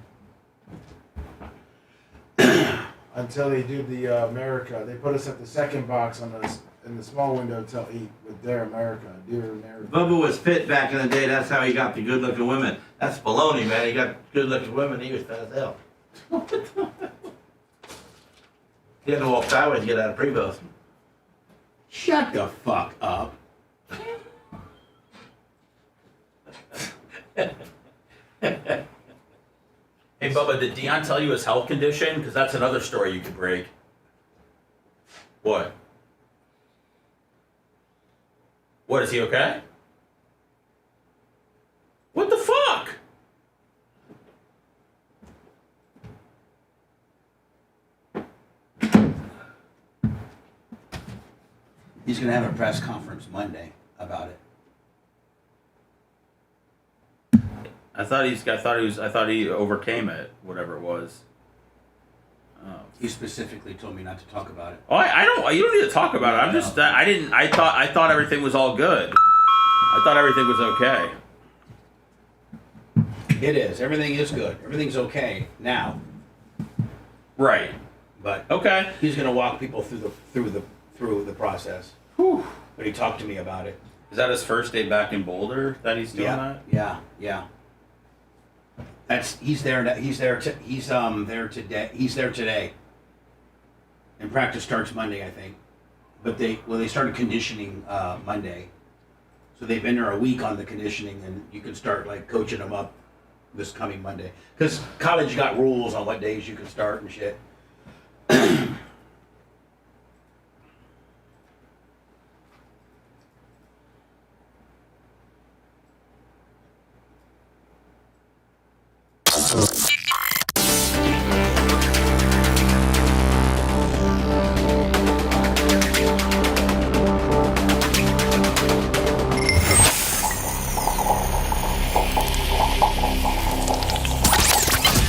B: until they did the America. They put us at the second box in the small window until 8 with their America, Dear America.
I: Bubba was fit back in the day. That's how he got the good-looking women. That's baloney, man. He got good-looking women. He was fat as hell. He had to walk sideways to get out of pre-post.
C: Shut the fuck up.
F: Hey, Bubba, did Dion tell you his health condition? Because that's another story you could break. What? What, is he okay? What the fuck?
C: He's going to have a press conference Monday about it.
F: I thought he overcame it, whatever it was. Oh.
C: He specifically told me not to talk about it.
F: Oh, I don't. You don't need to talk about it. I'm just. I didn't. I thought everything was all good. I thought everything was okay.
C: It is. Everything is good. Everything's okay now.
F: Right.
C: But
F: okay.
C: He's going to walk people through the process. Whew. But he talked to me about it.
F: Is that his first day back in Boulder that he's doing that?
C: Yeah. He's there today. And practice starts Monday, I think. But they started conditioning Monday. So they've been there a week on the conditioning, and you can start like coaching them up this coming Monday. Because college got rules on what days you can start and shit.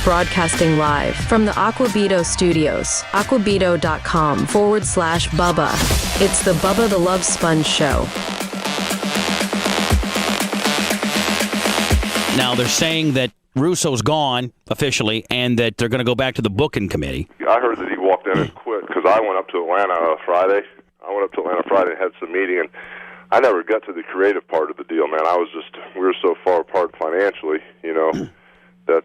L: Broadcasting live from the Aquabito studios, aquabito.com/Bubba. It's the Bubba the Love Sponge Show.
M: Now they're saying that Russo's gone officially and that they're going to go back to the booking committee.
H: I heard that he walked in and quit because I went up to Atlanta Friday. And had some meeting, and I never got to the creative part of the deal, man. We were so far apart financially, that...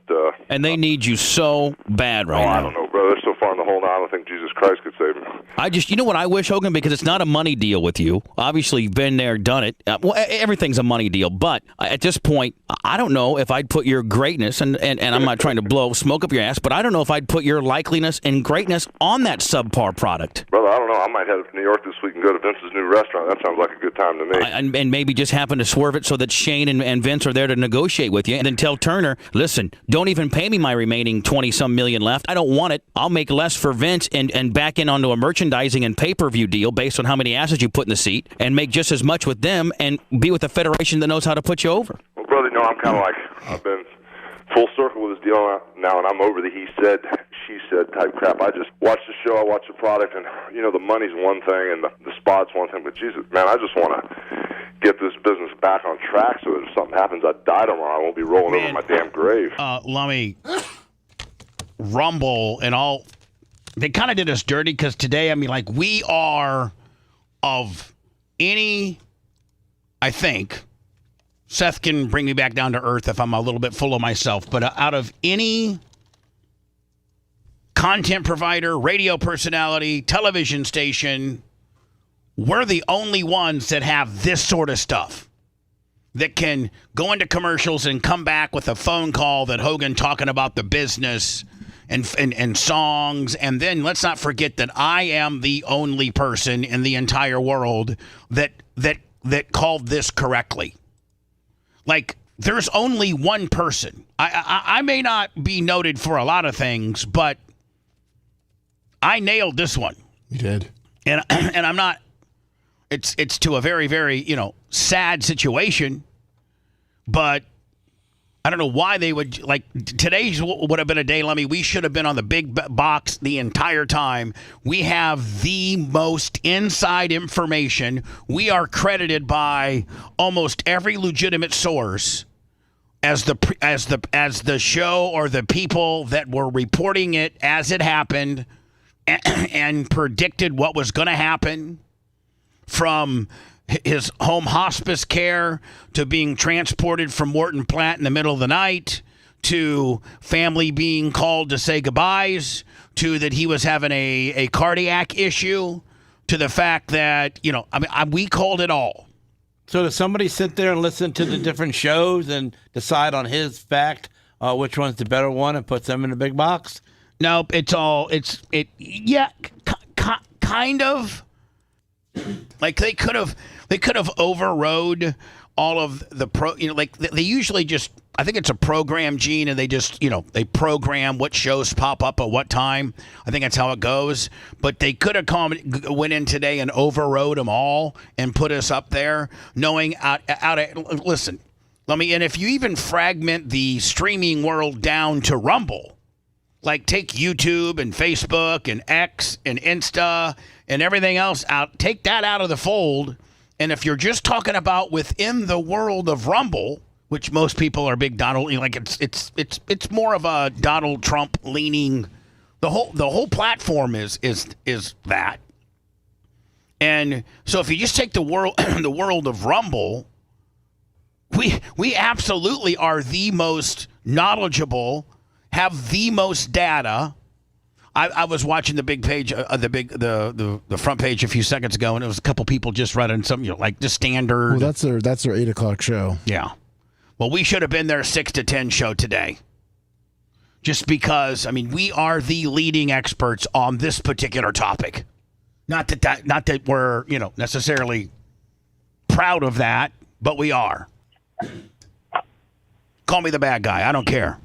M: And they need you so bad right now.
H: I don't know, brother. They're so far in the hole now, I don't think Jesus Christ could save them.
M: You know what I wish, Hogan, because it's not a money deal with you. Obviously, you've been there, done it. Well, everything's a money deal, but at this point, I don't know if I'd put your greatness, and I'm not trying to blow smoke up your ass, but I don't know if I'd put your likeliness and greatness on that subpar product.
H: Brother, I don't know. I might head up to New York this week and go to Vince's new restaurant. That sounds like a good time to me.
M: And maybe just happen to swerve it so that Shane and Vince are there to negotiate with you, and then tell Turner, listen, don't even pay me my remaining 20-some million left. I don't want it. I'll make less for Vince and back in onto a merchandising and pay-per-view deal based on how many asses you put in the seat and make just as much with them and be with a federation that knows how to put you over.
H: Well, brother, I'm kind of like, I've been full circle with this deal now, and I'm over the he said, she said type crap. I just watch the show, I watch the product, and, the money's one thing and the spot's one thing, but Jesus, man, I just want to get this business back on track so that if something happens, I die tomorrow. I won't be rolling over my damn grave.
C: Lummy, Rumble and all, they kind of did us dirty because today, we are of any, I think, Seth can bring me back down to earth if I'm a little bit full of myself, but out of any content provider, radio personality, television station, we're the only ones that have this sort of stuff that can go into commercials and come back with a phone call that Hogan talking about the business and songs. And then let's not forget that I am the only person in the entire world that called this correctly. Like, there's only one person. I may not be noted for a lot of things, but I nailed this one.
G: You did.
C: And I'm not it's to a very, very, sad situation. But I don't know why they would, today would have been a day, Lemmy, we should have been on the big box the entire time. We have the most inside information. We are credited by almost every legitimate source as the show or the people that were reporting it as it happened and predicted what was going to happen, from his home hospice care to being transported from Morton Platte in the middle of the night, to family being called to say goodbyes, to that he was having a cardiac issue, to the fact that, we called it all.
E: So does somebody sit there and listen to the different shows and decide on his fact which one's the better one and puts them in the big box?
C: Nope, kind of. Like they could have overrode all of the they usually just, I think it's a program, Gene, and they just, they program what shows pop up at what time. I think that's how it goes. But they could have went in today and overrode them all and put us up there, knowing listen, and if you even fragment the streaming world down to Rumble, like take YouTube and Facebook and X and Insta and everything else out, take that out of the fold. And if you're just talking about within the world of Rumble, which most people are big Donald, it's more of a Donald Trump leaning. The whole platform is that. And so if you just take the world of Rumble, we absolutely are the most knowledgeable, have the most data. I was watching the big page, the front page a few seconds ago, and it was a couple people just running some, like the standard.
G: Well, that's their 8:00 show.
C: Yeah. Well, we should have been their 6 to 10 show today. Just because, we are the leading experts on this particular topic. Not that we're, necessarily proud of that, but we are. Call me the bad guy. I don't care.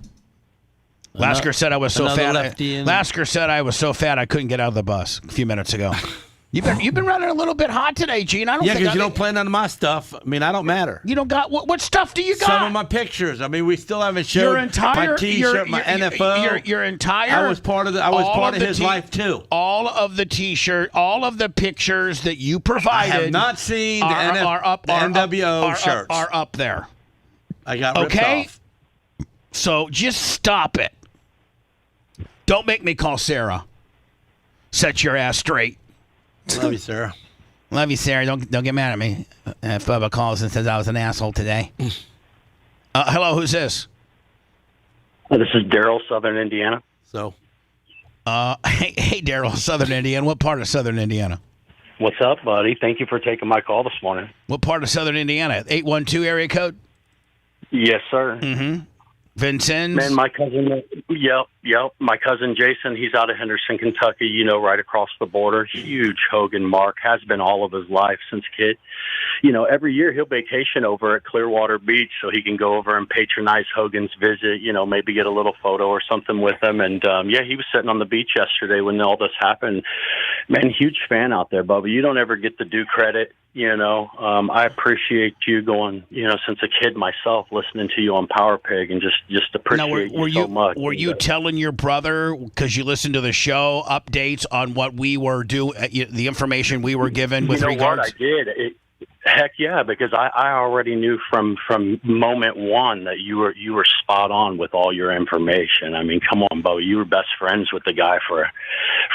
C: Lasker said I was so fat. Lasker said I was so fat I couldn't get out of the bus a few minutes ago. You've been running a little bit hot today, Gene.
E: Because you don't play none of my stuff. I don't matter.
C: You don't got what stuff do you got?
E: Some of my pictures. We still haven't showed my T-shirt, my NFL.
C: Your entire.
E: I was part of his life too.
C: All of the T-shirt, all of the pictures that you provided.
E: I have not seen the NWO shirts.
C: Are up there.
E: I got ripped off.
C: So just stop it. Don't make me call Sarah. Set your ass straight.
E: Love you, Sarah.
C: Love you, Sarah. Don't get mad at me if Bubba calls and says I was an asshole today. Hello, who's this?
R: This is Daryl, Southern Indiana.
E: So,
C: hey, Daryl, Southern Indiana. What part of Southern Indiana?
R: What's up, buddy? Thank you for taking my call this morning.
C: What part of Southern Indiana? 812 area code?
R: Yes, sir.
C: Mm-hmm. Vincennes?
R: Man, my cousin, yep. My cousin Jason, he's out of Henderson, Kentucky, right across the border. Huge Hogan mark, has been all of his life since kid. Every year he'll vacation over at Clearwater Beach so he can go over and patronize Hogan's visit, maybe get a little photo or something with him. And, he was sitting on the beach yesterday when all this happened. Man, huge fan out there, Bubba. You don't ever get the due credit. I appreciate you going, since a kid myself, listening to you on Power Pig and just appreciate you so much.
C: Were you telling your brother, because you listened to the show, updates on what we were doing, the information we were given with regards?
R: What I did? Heck yeah, because I already knew from moment one that you were spot on with all your information. Come on, Bo, you were best friends with the guy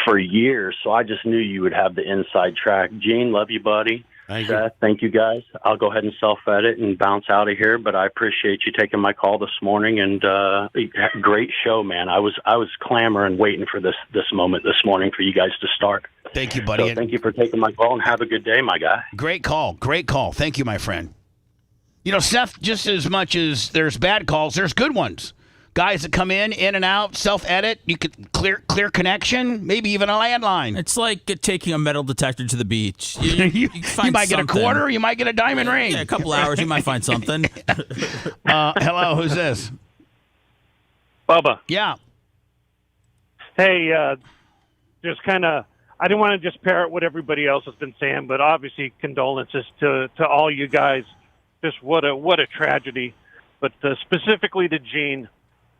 R: for years, so I just knew you would have the inside track. Gene, love you, buddy. Seth, thank you, guys. I'll go ahead and self-edit and bounce out of here, but I appreciate you taking my call this morning, and great show, man. I was clamoring, waiting for this moment this morning for you guys to start.
C: Thank you, buddy.
R: So thank you for taking my call, and have a good day, my guy.
C: Great call. Thank you, my friend. Seth, just as much as there's bad calls, there's good ones. Guys that come in and out, self-edit, you could clear connection, maybe even a landline.
F: It's like taking a metal detector to the beach.
C: You might get a quarter, you might get a diamond ring.
F: Yeah, a couple hours, you might find something.
C: Hello, who's this?
V: Bubba.
C: Yeah.
V: Hey, just kind of
A: I didn't want to just parrot what everybody else has been saying, but obviously condolences to all you guys. Just what a tragedy. But specifically to Gene,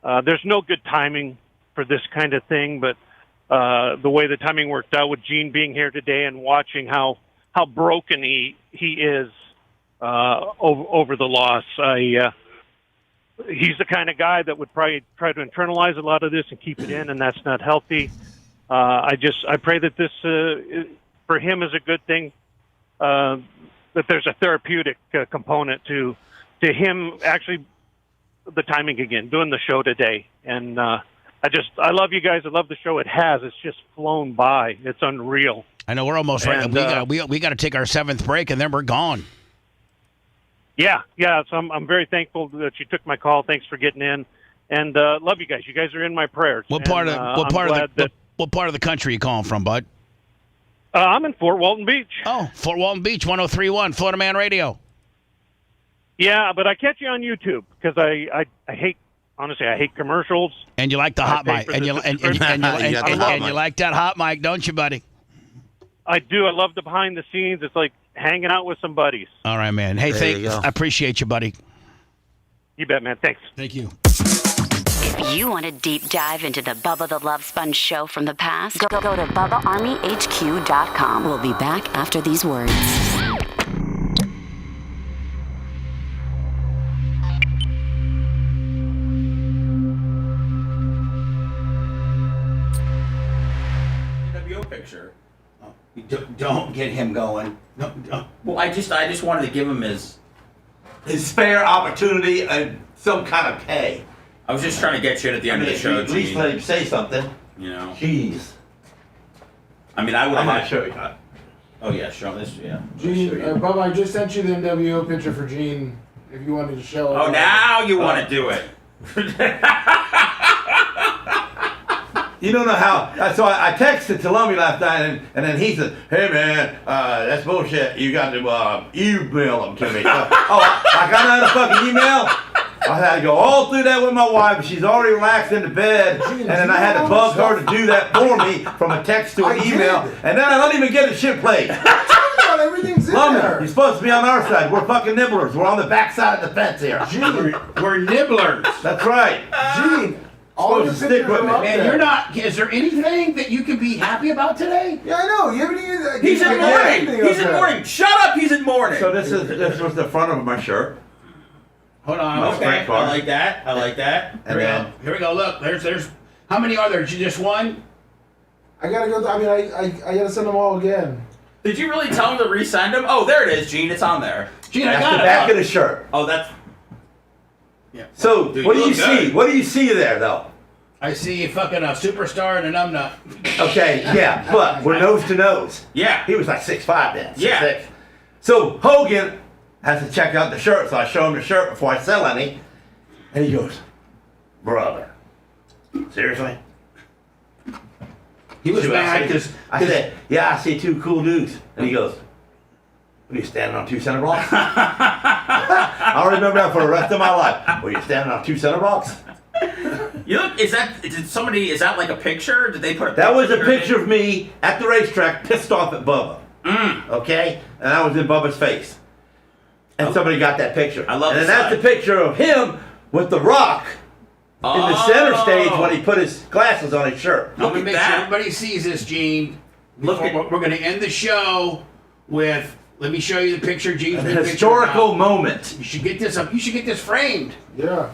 A: there's no good timing for this kind of thing, but the way the timing worked out with Gene being here today and watching how broken he is over the loss, he's the kind of guy that would probably try to internalize a lot of this and keep it in, and that's not healthy. I pray that this for him is a good thing, that there's a therapeutic component to him actually the timing again, doing the show today. And I love you guys. I love the show. It's just flown by. It's unreal.
C: I know we're almost right. We got to take our 7th break, and then we're gone.
A: Yeah. So I'm very thankful that you took my call. Thanks for getting in, and love you guys. You guys are in my prayers.
C: What part of the country are you calling from, bud?
A: I'm in Fort Walton Beach.
C: Oh, Fort Walton Beach, 103.1, Florida Man Radio.
A: Yeah, but I catch you on YouTube because I hate, honestly, I hate commercials.
C: And you like the hot mic, and you like that hot mic, don't you, buddy?
A: I do. I love the behind the scenes. It's like hanging out with some buddies.
C: All right, man. Hey, thanks. I appreciate you, buddy.
A: You bet, man. Thanks.
C: Thank you.
O: If you want a deep dive into the Bubba the Love Sponge show from the past, go to BubbaArmyHQ.com. We'll be back after these words.
F: Picture.
C: Don't get him going. No.
F: Well, I just wanted to give him his
I: fair opportunity and some kind of pay.
F: I was just trying to get you in at the end of the show.
I: At least let him say something.
F: You know.
I: Jeez.
F: I mean, I would.
I: I'm not sure.
F: Oh yeah, show this. Yeah.
B: Gene, Bubba, I just sent you the NWO picture for Gene. If you wanted to show.
F: Oh, now you want to do it.
I: You don't know how. So I texted to Lummy last night, and then he said, "Hey man, that's bullshit. You got to email them to me." So, I got another fucking email. I had to go all through that with my wife. She's already relaxed into bed, and then I had to bug her to do that for me from a text to an email, and then I don't even get a shit plate.
B: Everything's in
I: Lummy,
B: there.
I: you're supposed to be on our side. We're fucking nibblers. We're on the back side of the fence here.
B: Gene,
C: we're nibblers.
I: That's right.
B: Gene. All the
I: stick with me.
C: Man, you're not. Is there anything that you can be happy about today?
B: Yeah, I know. You haven't even.
F: He's in mourning. He's in mourning. Shut up. He's in mourning.
I: So this was the front of my shirt.
C: Hold on. Okay. I like that. Here we go. Look, there's. How many are there? Just one?
B: I gotta go. I mean, I gotta send them all again.
F: Did you really tell him to resend them? Oh, there it is, Gene. It's on there.
C: Gene,
I: that's
C: I got
I: the back of the shirt.
F: Oh, that's.
C: Yeah.
I: So
C: Dude,
I: what do you
C: good.
I: see? What do you see there, though?
C: I see fucking a superstar and a numbnut.
I: Okay, yeah, but we're nose to nose.
F: Yeah.
I: He was like 6'5" then. 6'6".
F: Yeah.
I: So Hogan has to check out the shirt, so I show him the shirt before I sell any, and he goes, "Brother, seriously?"
C: He was mad
I: because I said, "Yeah, I see two cool dudes," and he goes, "What are you standing on 2 center blocks?" I'll remember that for the rest of my life. Were you standing on 2 center blocks?
F: You look. Is that like a picture? Did they put a
I: That was a picture of me at the racetrack, pissed off at Bubba. Okay, and I was in Bubba's face, and somebody got that picture.
F: I love.
I: And then that's the picture of him with the Rock in the center stage when he put his glasses on his shirt.
C: I'm gonna make sure everybody sees this, Gene. We're gonna end the show with. Let me show you the picture, Gene's
I: An historical moment.
C: You should get this up. You should get this framed.
B: Yeah.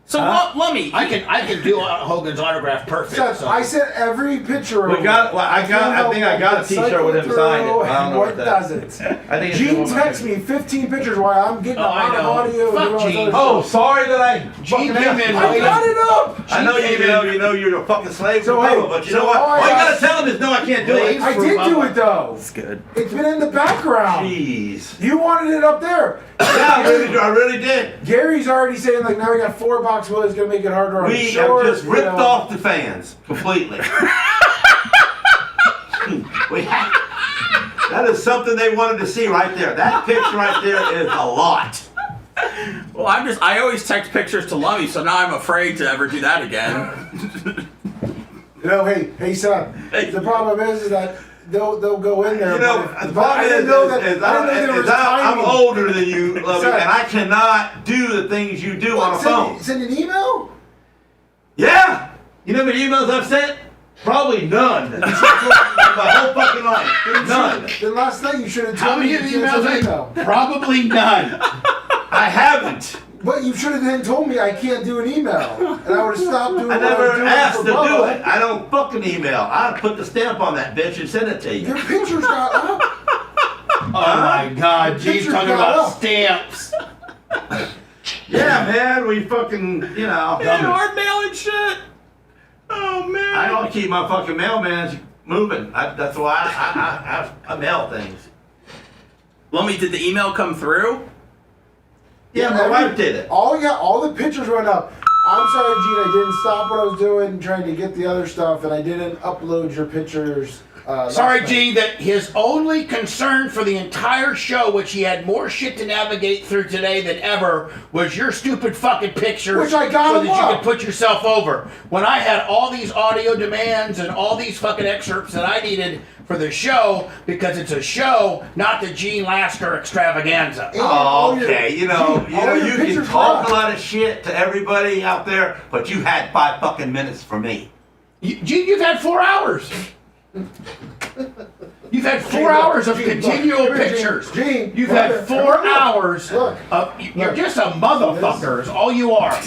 F: So Lummy,
C: I can do Hogan's autograph perfect.
B: So I sent every picture.
I: We got. Well, I think I got a T-shirt with him signed. It. I don't know
B: what doesn't.
I: I think
B: Gene texts me 15 pictures while I'm getting a lot of audio.
C: Fuck Gene.
I: Oh, sorry that I.
C: Gene came in.
B: I got it up.
I: I know you know you're a fucking slave
B: So,
I: to
B: hey,
I: Bubba, but you know what? All you gotta tell him is no, I can't do it.
B: I did do it though.
I: It's good.
B: It's been in the background.
I: Jeez.
B: You wanted it up there.
I: Yeah, I really did.
B: Gary's already saying like now we got 4 box Willie's gonna make it harder on
I: We
B: shorts,
I: have just ripped off the fans completely. That is something they wanted to see right there. That picture right there is a lot.
F: Well, I always text pictures to Lummy, so now I'm afraid to ever do that again.
B: You know, hey son. The problem is that they'll go in there.
I: You know,
B: but
I: the problem
B: I didn't know that.
I: I'm older than you, Lovey, and I cannot do the things you do on a phone.
B: Send an email?
I: Yeah. You know how many emails I've sent? Probably none. My whole fucking life. None.
B: Then last night you should have
C: How
B: told me
C: many
B: you can't send an
C: emails?
B: email.
C: Probably none.
I: I haven't.
B: But you should have then told me I can't do an email, and I would have stopped doing
I: I
B: what I was
I: never
B: doing
I: asked
B: for
I: to do
B: Bubba.
I: it. I don't fucking email. I put the stamp on that bitch and send it to you.
B: Your pictures got up.
C: Oh my God, Gene's
B: Pictures
C: talking
B: got
C: about
B: up.
C: stamps.
I: Yeah, man, we fucking, you know.
F: hard mailing shit. Oh man.
I: I don't keep my fucking mailman moving. That's why I mail things.
F: Lummy, did the email come through?
I: Yeah, my wife did it.
B: All the pictures went up. I'm sorry, Gene, I didn't stop what I was doing trying to get the other stuff, and I didn't upload your pictures.
C: Sorry, Gene, that his only concern for the entire show, which he had more shit to navigate through today than ever, was your stupid fucking pictures.
B: Which I got
C: so
B: them
C: that you
B: up.
C: could put yourself over. When I had all these audio demands and all these fucking excerpts that I needed for the show, because it's a show, not the Gene Lasker extravaganza.
I: Oh, okay. You can
B: pictures
I: talk
B: were
I: a lot of shit to everybody out there, but you had 5 fucking minutes for me.
C: Gene, you've had 4 hours. You've had 4 hours of continual pictures.
B: Gene,
C: You've had 4 hours of. You're just a motherfucker, is all you are.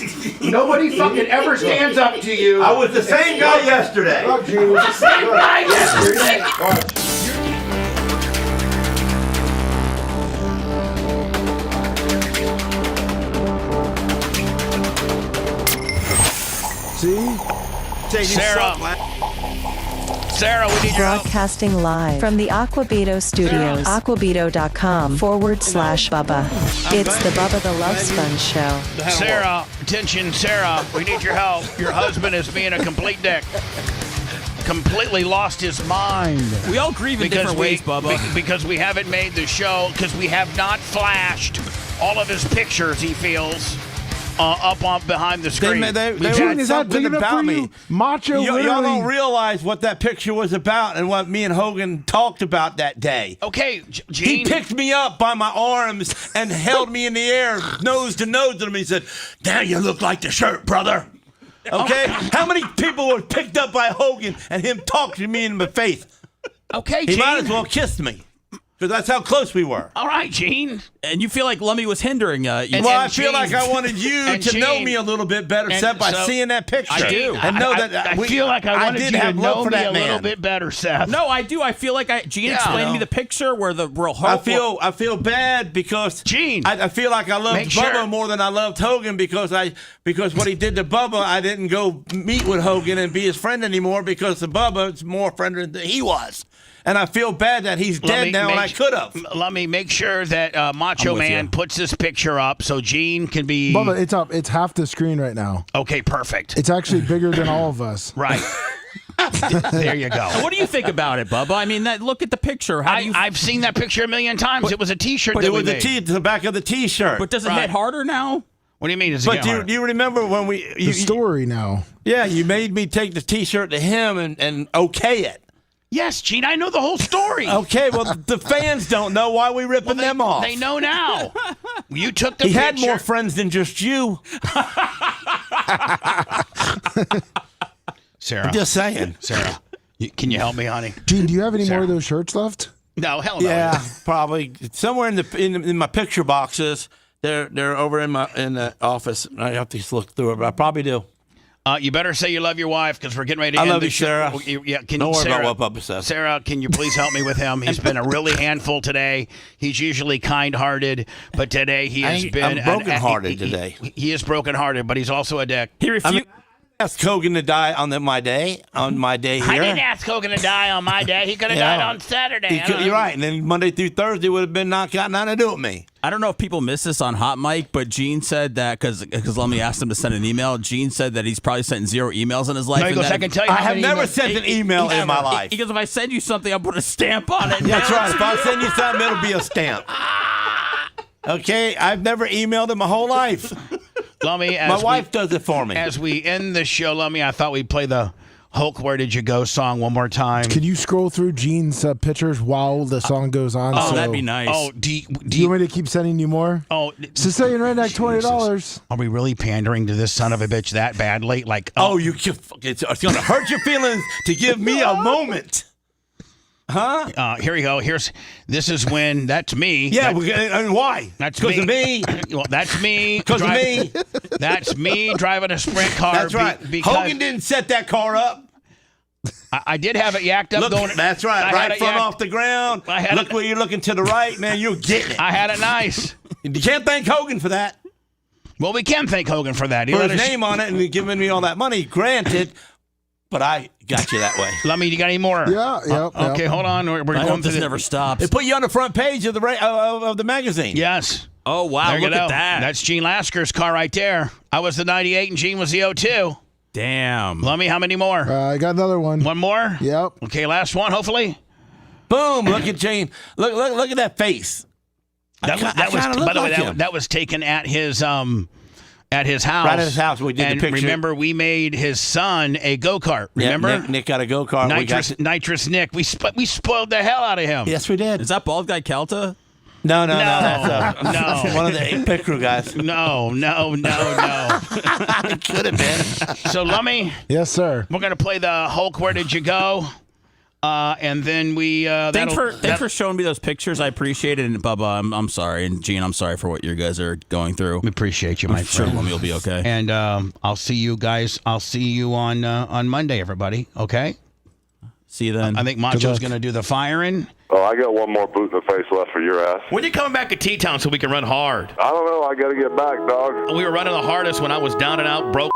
C: Nobody fucking ever stands up to you.
I: I was the same guy yesterday.
B: Look, Gene,
C: The same guy yesterday.
B: See?
C: Sarah, we need your help.
L: Broadcasting live from the Aquabito Studios. Aquabito.com/Bubba. It's the Bubba the Love Sponge Show.
C: Sarah, attention, Sarah, we need your help. Your husband is being a complete dick. Completely lost his mind.
F: We all grieve in different ways, Bubba.
C: Because we haven't made the show, because we have not flashed all of his pictures, he feels, up on behind the screen.
E: They
G: Gene, is that
E: something
G: big enough
E: about
G: for
E: me.
G: you? Macho,
E: Y'all
G: literally.
E: don't realize what that picture was about and what me and Hogan talked about that day.
C: Okay, Gene.
E: He picked me up by my arms and held me in the air, nose to nose with him. He said, "Now you look like the shirt, brother." Okay? How many people were picked up by Hogan and him talking to me in my face?
C: Okay,
E: He
C: Gene.
E: might as well kiss me. Because that's how close we were.
C: All right, Gene.
F: And you feel like Lummy was hindering you.
E: Well, I feel like I wanted you to know
C: Gene,
E: me a little bit better, Seth, by seeing that picture.
F: I do.
E: And know that
C: I feel like I wanted
E: did
C: you to
E: have love
C: know
E: for
C: me
E: that
C: a
E: man.
C: little bit better, Seth.
F: No, I do. I feel like Gene explained me the picture where the real hope.
E: I feel bad because
C: Gene,
E: I feel like I loved Bubba more than I loved Hogan because what he did to Bubba, I didn't go meet with Hogan and be his friend anymore because of Bubba's more friend than he was. And I feel bad that he's dead now, and I could have.
C: Let me make sure that Macho Man puts this picture up so Gene can be.
G: Bubba, it's up. It's half the screen right now.
C: Okay, perfect.
G: It's actually bigger than all of us.
C: Right. There you go.
F: What do you think about it, Bubba? I mean, look at the picture.
C: I've seen that picture a million times. It was a T-shirt.
E: But it was the back of the T-shirt.
F: But does it hit harder now?
C: What do you mean?
E: But do you remember when
G: the story now?
E: Yeah, you made me take the T-shirt to him and okay it.
C: Yes, Gene, I know the whole story.
E: Okay, well, the fans don't know why we ripping them off.
C: They know now. You took the
E: He
C: picture.
E: had more friends than just you.
C: Sarah.
E: I'm just saying.
C: Sarah, can you help me, honey?
G: Gene, do you have any more of those shirts left?
C: No, hell no.
E: Yeah, probably somewhere in my picture boxes. They're over in the office. I have to look through it, but I probably do.
C: You better say you love your wife because we're getting ready to
E: I
C: end
E: love
C: the
E: you,
C: show.
E: Sarah.
C: Don't
E: worry about what Bubba says.
C: Sarah, can you please help me with him? He's been a really handful today. He's usually kind-hearted, but today he has been...
E: I'm broken-hearted today.
C: He is broken-hearted, but he's also a dick.
F: He refused...
E: asked Hogan to die on my day here.
C: I didn't ask Hogan to die on my day. He could have died on Saturday.
E: You're right. And then Monday through Thursday would have been got nothing to do with me.
F: I don't know if people miss this on Hot Mic, but Gene said that because Lummy asked him to send an email. Gene said that he's probably sent 0 emails in his life.
C: No, he goes, I can tell you
E: I
C: how
E: have
C: many
E: never
C: emails-
E: sent an email in my life.
F: Because if I send you something, I'll put a stamp on it.
E: That's right. If I send you something, it'll be a stamp. Okay? I've never emailed in my whole life.
C: Lummy,
E: my wife does it for me.
C: As we end the show, Lummy, I thought we'd play the Hulk, Where Did You Go song one more time.
G: Can you scroll through Gene's pictures while the song goes on?
F: Oh, that'd be nice.
C: Oh,
G: do you want me to keep sending you more?
C: Oh,
G: Sicilian Redneck, $20.
C: Are we really pandering to this son of a bitch that badly? Like,
E: it's going to hurt your feelings to give me a moment. Huh?
C: Here we go. This is when that's me.
E: Yeah, and why?
C: That's
E: because of me.
C: Well, that's me.
E: Because of me.
C: That's me driving a sprint car.
E: That's right. Hogan didn't set that car up.
C: I did have it yacked up.
E: Look,
C: going.
E: That's right. Right front off the ground. Look where you're looking to the right, man. You're getting it.
C: I had it nice.
E: You can't thank Hogan for that.
C: Well, we can thank Hogan for that.
E: For his name on it and giving me all that money, granted. But I got you that way.
C: Lummy, you got any more?
G: Yeah.
C: Okay, hold on. We're going
F: this never stops.
E: They put you on the front page of the magazine.
C: Yes.
F: Oh, wow.
C: There
F: Look
C: you
F: at
C: go.
F: that.
C: That's Gene Lasker's car right there. I was the 98 and Gene was the 02.
F: Damn.
C: Lummy, how many more?
G: I got another one.
C: One more?
G: Yep.
C: Okay, last one, hopefully.
E: Boom. Look at Gene. Look at that face.
C: By the way, that was taken at his house.
E: Right at his house. We did
C: and
E: the picture.
C: Remember, we made his son a go-kart. Remember?
E: Yeah, Nick got a go-kart.
C: Nitrous Nick. We spoiled the hell out of him.
E: Yes, we did.
F: Is that bald guy Kelta?
E: No.
C: No.
E: One of the pit crew guys.
C: No.
E: It could have been.
C: So, Lummy.
G: Yes, sir.
C: We're going to play the Hulk, Where Did You Go? And then we.
F: Thanks for showing me those pictures. I appreciate it. And Bubba, I'm sorry, and Gene, I'm sorry for what you guys are going through.
C: We appreciate you, my friend.
F: Sure, you'll be okay.
C: And I'll see you guys. I'll see you on Monday, everybody. Okay.
F: See you then.
C: I think Macho's going to do the firing.
H: Oh, I got one more boot in the face left for your ass.
C: When you coming back to T-Town so we can run hard?
H: I don't know. I got to get back, dog.
C: We were running the hardest when I was down and out, broke.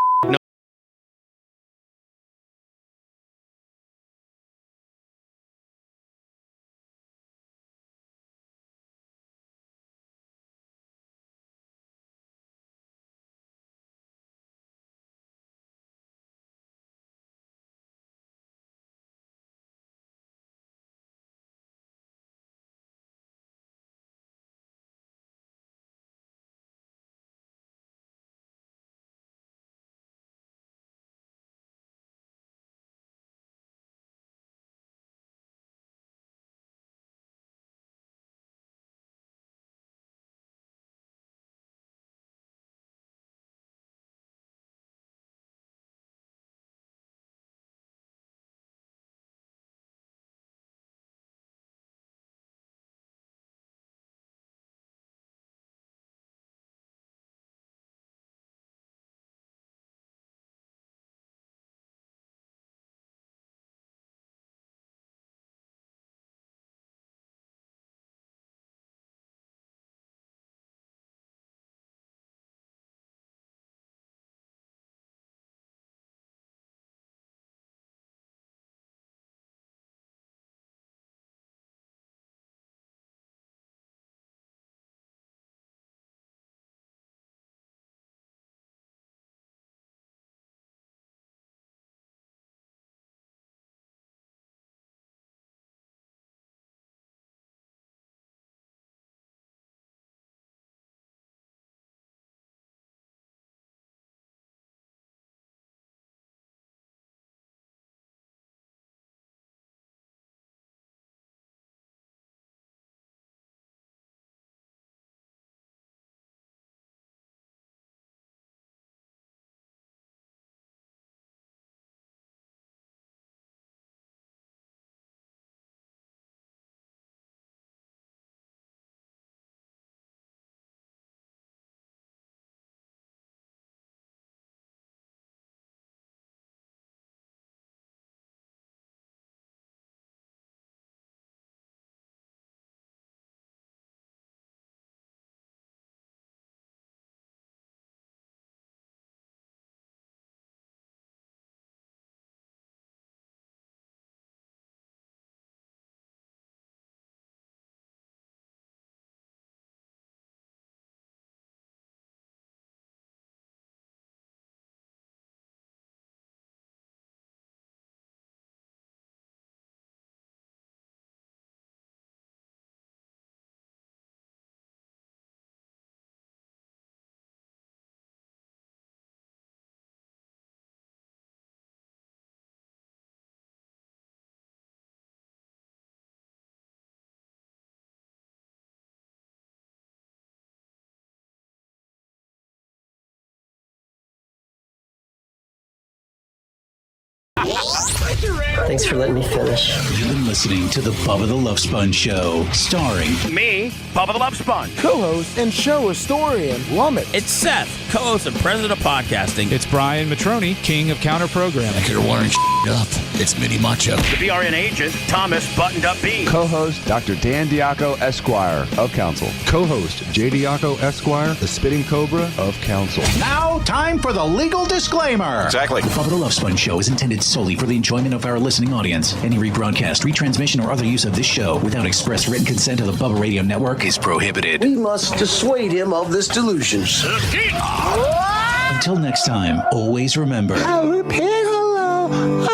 S: Thanks for letting me finish.
V: You've been listening to the Bubba the Love Sponge Show, starring
C: me, Bubba the Love Sponge,
G: co-host and show historian, Lummit.
F: It's Seth, co-host and president of podcasting.
W: It's Brian Matroni, king of counter programming.
V: Back here wiring up. It's Mini Macho.
C: the BRN agent, Thomas Buttoned Up B,
X: co-host Dr. Dan Diaco, Esquire of Council, co-host J. Diaco, Esquire, the Spitting Cobra of Council.
Y: Now, time for the legal disclaimer.
V: Exactly. The Bubba the Love Sponge Show is intended solely for the enjoyment of our listening audience. Any rebroadcast, retransmission, or other use of this show without express written consent of the Bubba Radio Network is prohibited.
S: We must dissuade him of this delusion.
V: Until next time, always remember.
S: I'll repeat hello.